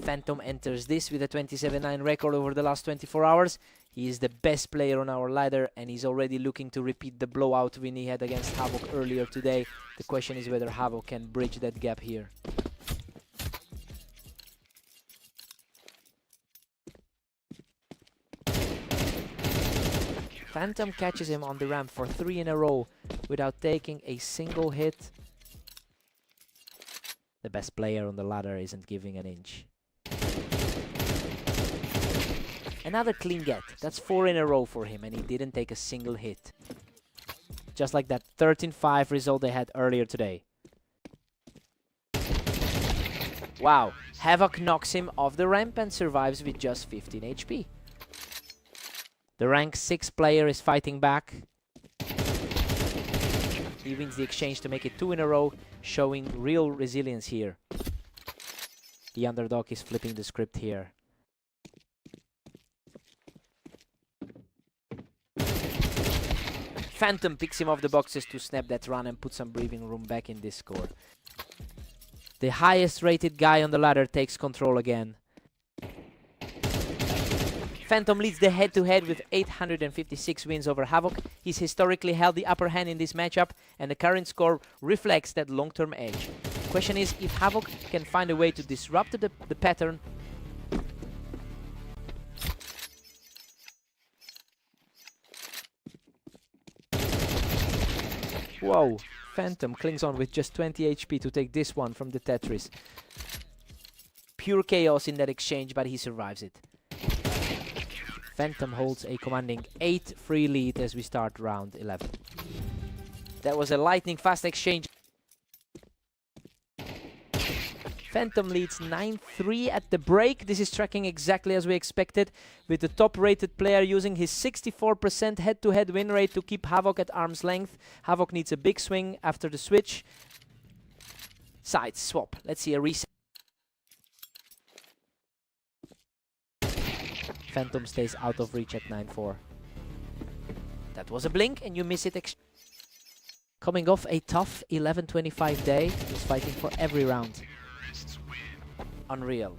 Phantom enters this with a 27-9 record over the last 24 hours. He is the best player on our ladder, and he's already looking to repeat the blowout win he had against Havoc earlier today. The question is whether Havoc can bridge that gap here. Phantom catches him on the ramp for 3 in a row without taking a single hit. The best player on the ladder isn't giving an inch. Another clean get. That's 4 in a row for him, and he didn't take a single hit. Just like that 13-5 result they had earlier today. Wow, Havoc knocks him off the ramp and survives with just 15 HP. The rank 6 player is fighting back. He wins the exchange to make it 2 in a row, showing real resilience here. The underdog is flipping the script here. Phantom picks him off the boxes to snap that run and put some breathing room back in this score. The highest rated guy on the ladder takes control again. Phantom leads the head-to-head with 856 wins over Havoc. He's historically held the upper hand in this matchup, and the current score reflects that long-term edge. Question is if Havoc can find a way to disrupt the pattern. Whoa, Phantom clings on with just 20 HP to take this one from the Tetris. Pure chaos in that exchange, but he survives it. Phantom holds a commanding 8-3 lead as we start round 11. That was a lightning fast exchange. Phantom leads 9-3 at the break. This is tracking exactly as we expected, with the top rated player using his 64% head-to-head win rate to keep Havoc at arm's length. Havoc needs a big swing after the switch. Sides swap. Let's see a reset. Phantom stays out of reach at 9-4. That was a blink and you miss it. Coming off a tough 11-25 day, he's fighting for every round. Unreal.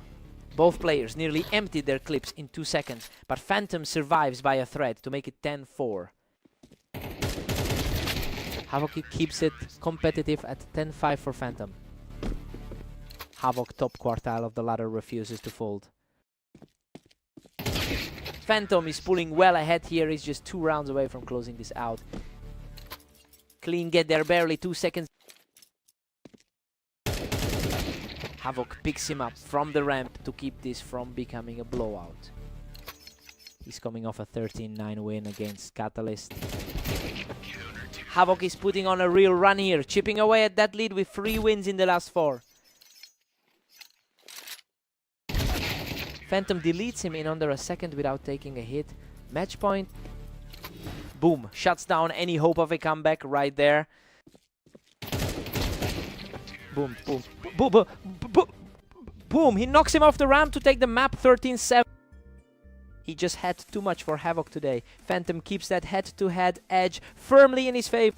Both players nearly emptied their clips in 2 seconds, but Phantom survives by a thread to make it 10-4. Havoc keeps it competitive at 10-5 for Phantom. Havoc, top quartile of the ladder, refuses to fold. Phantom is pulling well ahead here. He's just 2 rounds away from closing this out. Clean get there, barely 2 seconds. Havoc picks him up from the ramp to keep this from becoming a blowout. He's coming off a 13-9 win against Catalyst. Havoc is putting on a real run here, chipping away at that lead with 3 wins in the last 4. Phantom deletes him in under a second without taking a hit. Match point. Boom. Shuts down any hope of a comeback right there. Boom, boom, boom, boom, boom, boom. He knocks him off the ramp to take the map 13-7. He just had too much for Havoc today. Phantom keeps that head-to-head edge firmly in his favor.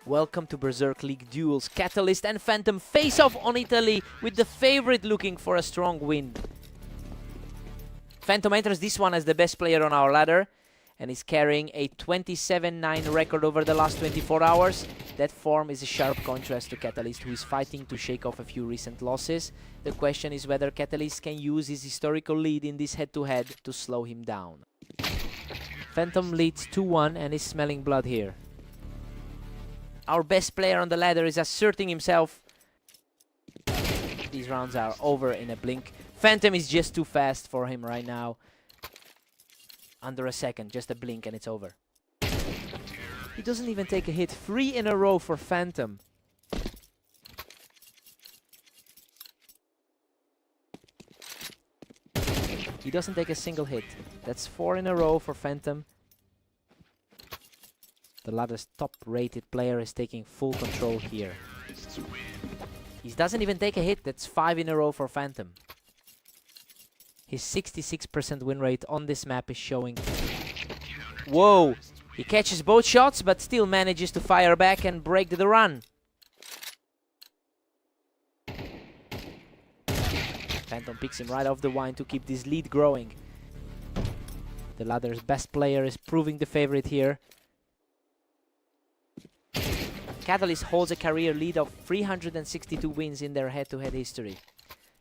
Welcome to Berserk League Duels. Catalyst and Phantom face off on Italy with the favorite looking for a strong win. Phantom enters this one as the best player on our ladder and is carrying a 27-9 record over the last 24 hours. That form is a sharp contrast to Catalyst, who is fighting to shake off a few recent losses. The question is whether Catalyst can use his historical lead in this head-to-head to slow him down. Phantom leads 2-1 and is smelling blood here. Our best player on the ladder is asserting himself. These rounds are over in a blink. Phantom is just too fast for him right now. Under a second, just a blink and it's over. He doesn't even take a hit. 3 in a row for Phantom. He doesn't take a single hit. That's 4 in a row for Phantom. The ladder's top-rated player is taking full control here. He doesn't even take a hit. That's 5 in a row for Phantom. His 66% win rate on this map is showing. Whoa! He catches both shots, but still manages to fire back and break the run. Phantom picks him right off the wine to keep this lead growing. The ladder's best player is proving the favorite here. Catalyst holds a career lead of 362 wins in their head-to-head history.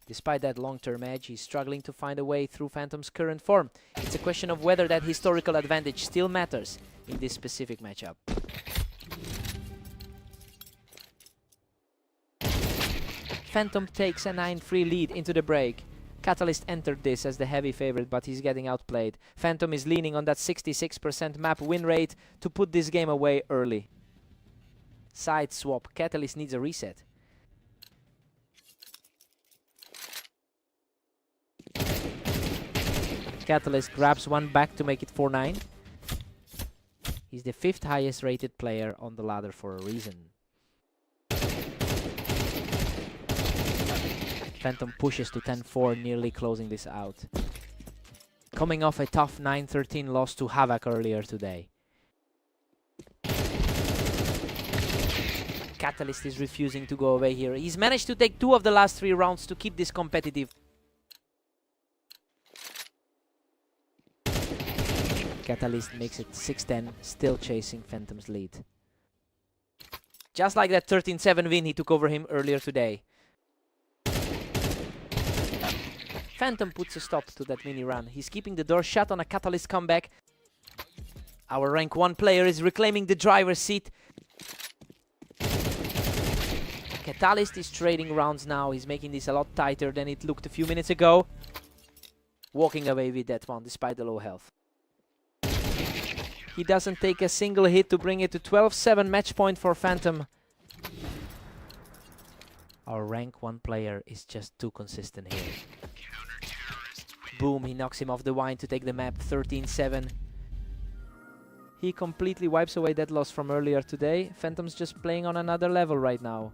Despite that long-term edge, he's struggling to find a way through Phantom's current form. It's a question of whether that historical advantage still matters in this specific matchup. Phantom takes a 9-3 lead into the break. Catalyst entered this as the heavy favorite, but he's getting outplayed. Phantom is leaning on that 66% map win rate to put this game away early. Side swap. Catalyst needs a reset. Catalyst grabs one back to make it 4-9. He's the 5th highest rated player on the ladder for a reason. Phantom pushes to 10-4, nearly closing this out. Coming off a tough 9-13 loss to Havoc earlier today. Catalyst is refusing to go away here. He's managed to take 2 of the last 3 rounds to keep this competitive. Catalyst makes it 6-10, still chasing Phantom's lead. Just like that 13-7 win he took over him earlier today. Phantom puts a stop to that mini run. He's keeping the door shut on a Catalyst comeback. Our rank 1 player is reclaiming the driver's seat. Catalyst is trading rounds now. He's making this a lot tighter than it looked a few minutes ago. Walking away with that one despite the low health. He doesn't take a single hit to bring it to 12-7 match point for Phantom. Our rank 1 player is just too consistent here. Boom, he knocks him off the wine to take the map 13-7. He completely wipes away that loss from earlier today. Phantom's just playing on another level right now.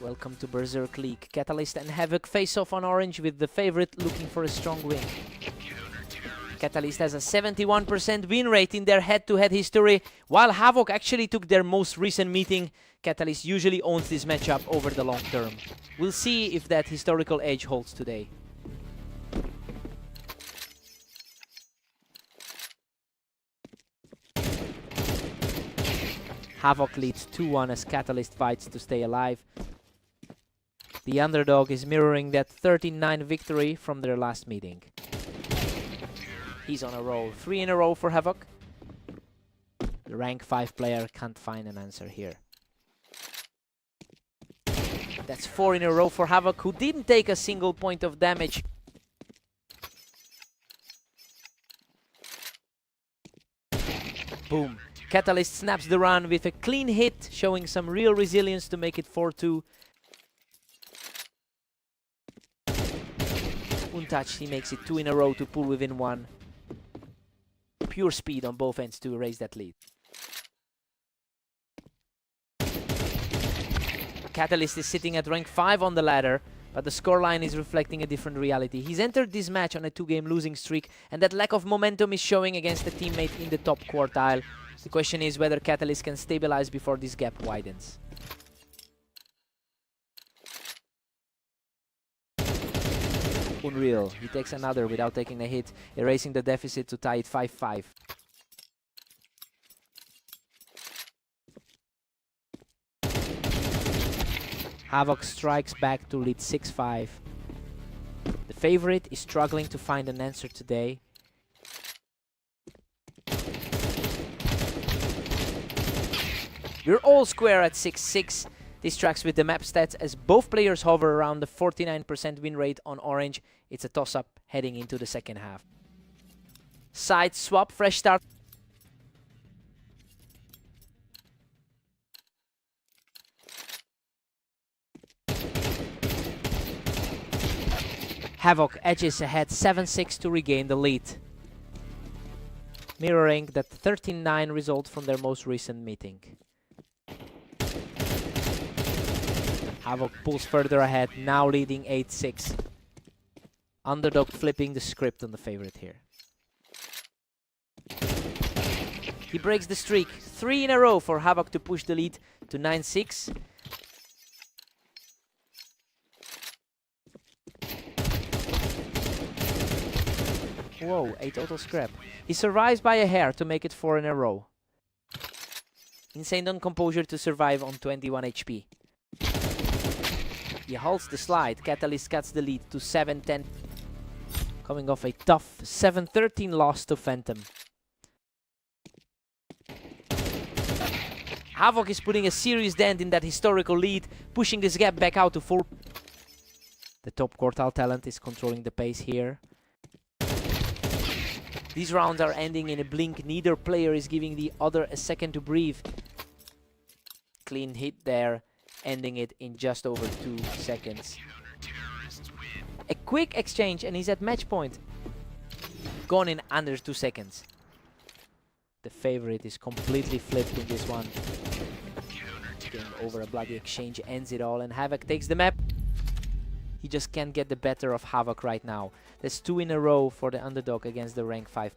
Welcome to Berserk League. Catalyst and Havoc face off on orange with the favorite looking for a strong win. Catalyst has a 71% win rate in their head-to-head history, while Havoc actually took their most recent meeting. Catalyst usually owns this matchup over the long term. We'll see if that historical edge holds today. Havoc leads 2-1 as Catalyst fights to stay alive. The underdog is mirroring that 13-9 victory from their last meeting. He's on a roll. 3 in a row for Havoc. The rank 5 player can't find an answer here. That's 4 in a row for Havoc, who didn't take a single point of damage. Boom. Catalyst snaps the run with a clean hit, showing some real resilience to make it 4-2. Untouched, he makes it 2 in a row to pull within 1. Pure speed on both ends to raise that lead. Catalyst is sitting at rank 5 on the ladder, but the scoreline is reflecting a different reality. He's entered this match on a 2-game losing streak, and that lack of momentum is showing against a teammate in the top quartile. The question is whether Catalyst can stabilize before this gap widens. Unreal. He takes another without taking a hit, erasing the deficit to tie it 5-5. Havoc strikes back to lead 6-5. The favorite is struggling to find an answer today. We're all square at 6-6. This tracks with the map stats as both players hover around the 49% win rate on orange. It's a toss-up heading into the second half. Side swap, fresh start. Havoc edges ahead 7-6 to regain the lead, mirroring that 13-9 result from their most recent meeting. Havoc pulls further ahead, now leading 8-6. Underdog flipping the script on the favorite here. He breaks the streak. 3 in a row for Havoc to push the lead to 9-6. Whoa, a total scrap. He survives by a hair to make it 4 in a row. Insane on composure to survive on 21 HP. He halts the slide. Catalyst cuts the lead to 7-10. Coming off a tough 7-13 loss to Phantom. Havoc is putting a serious dent in that historical lead, pushing this gap back out to 4. The top quartile talent is controlling the pace here. These rounds are ending in a blink. Neither player is giving the other a second to breathe. Clean hit there, ending it in just over 2 seconds. A quick exchange and he's at match point. Gone in under 2 seconds. The favorite is completely flipped in this one. Game over, a bloody exchange ends it all and Havoc takes the map. He just can't get the better of Havoc right now. That's 2 in a row for the underdog against the rank 5.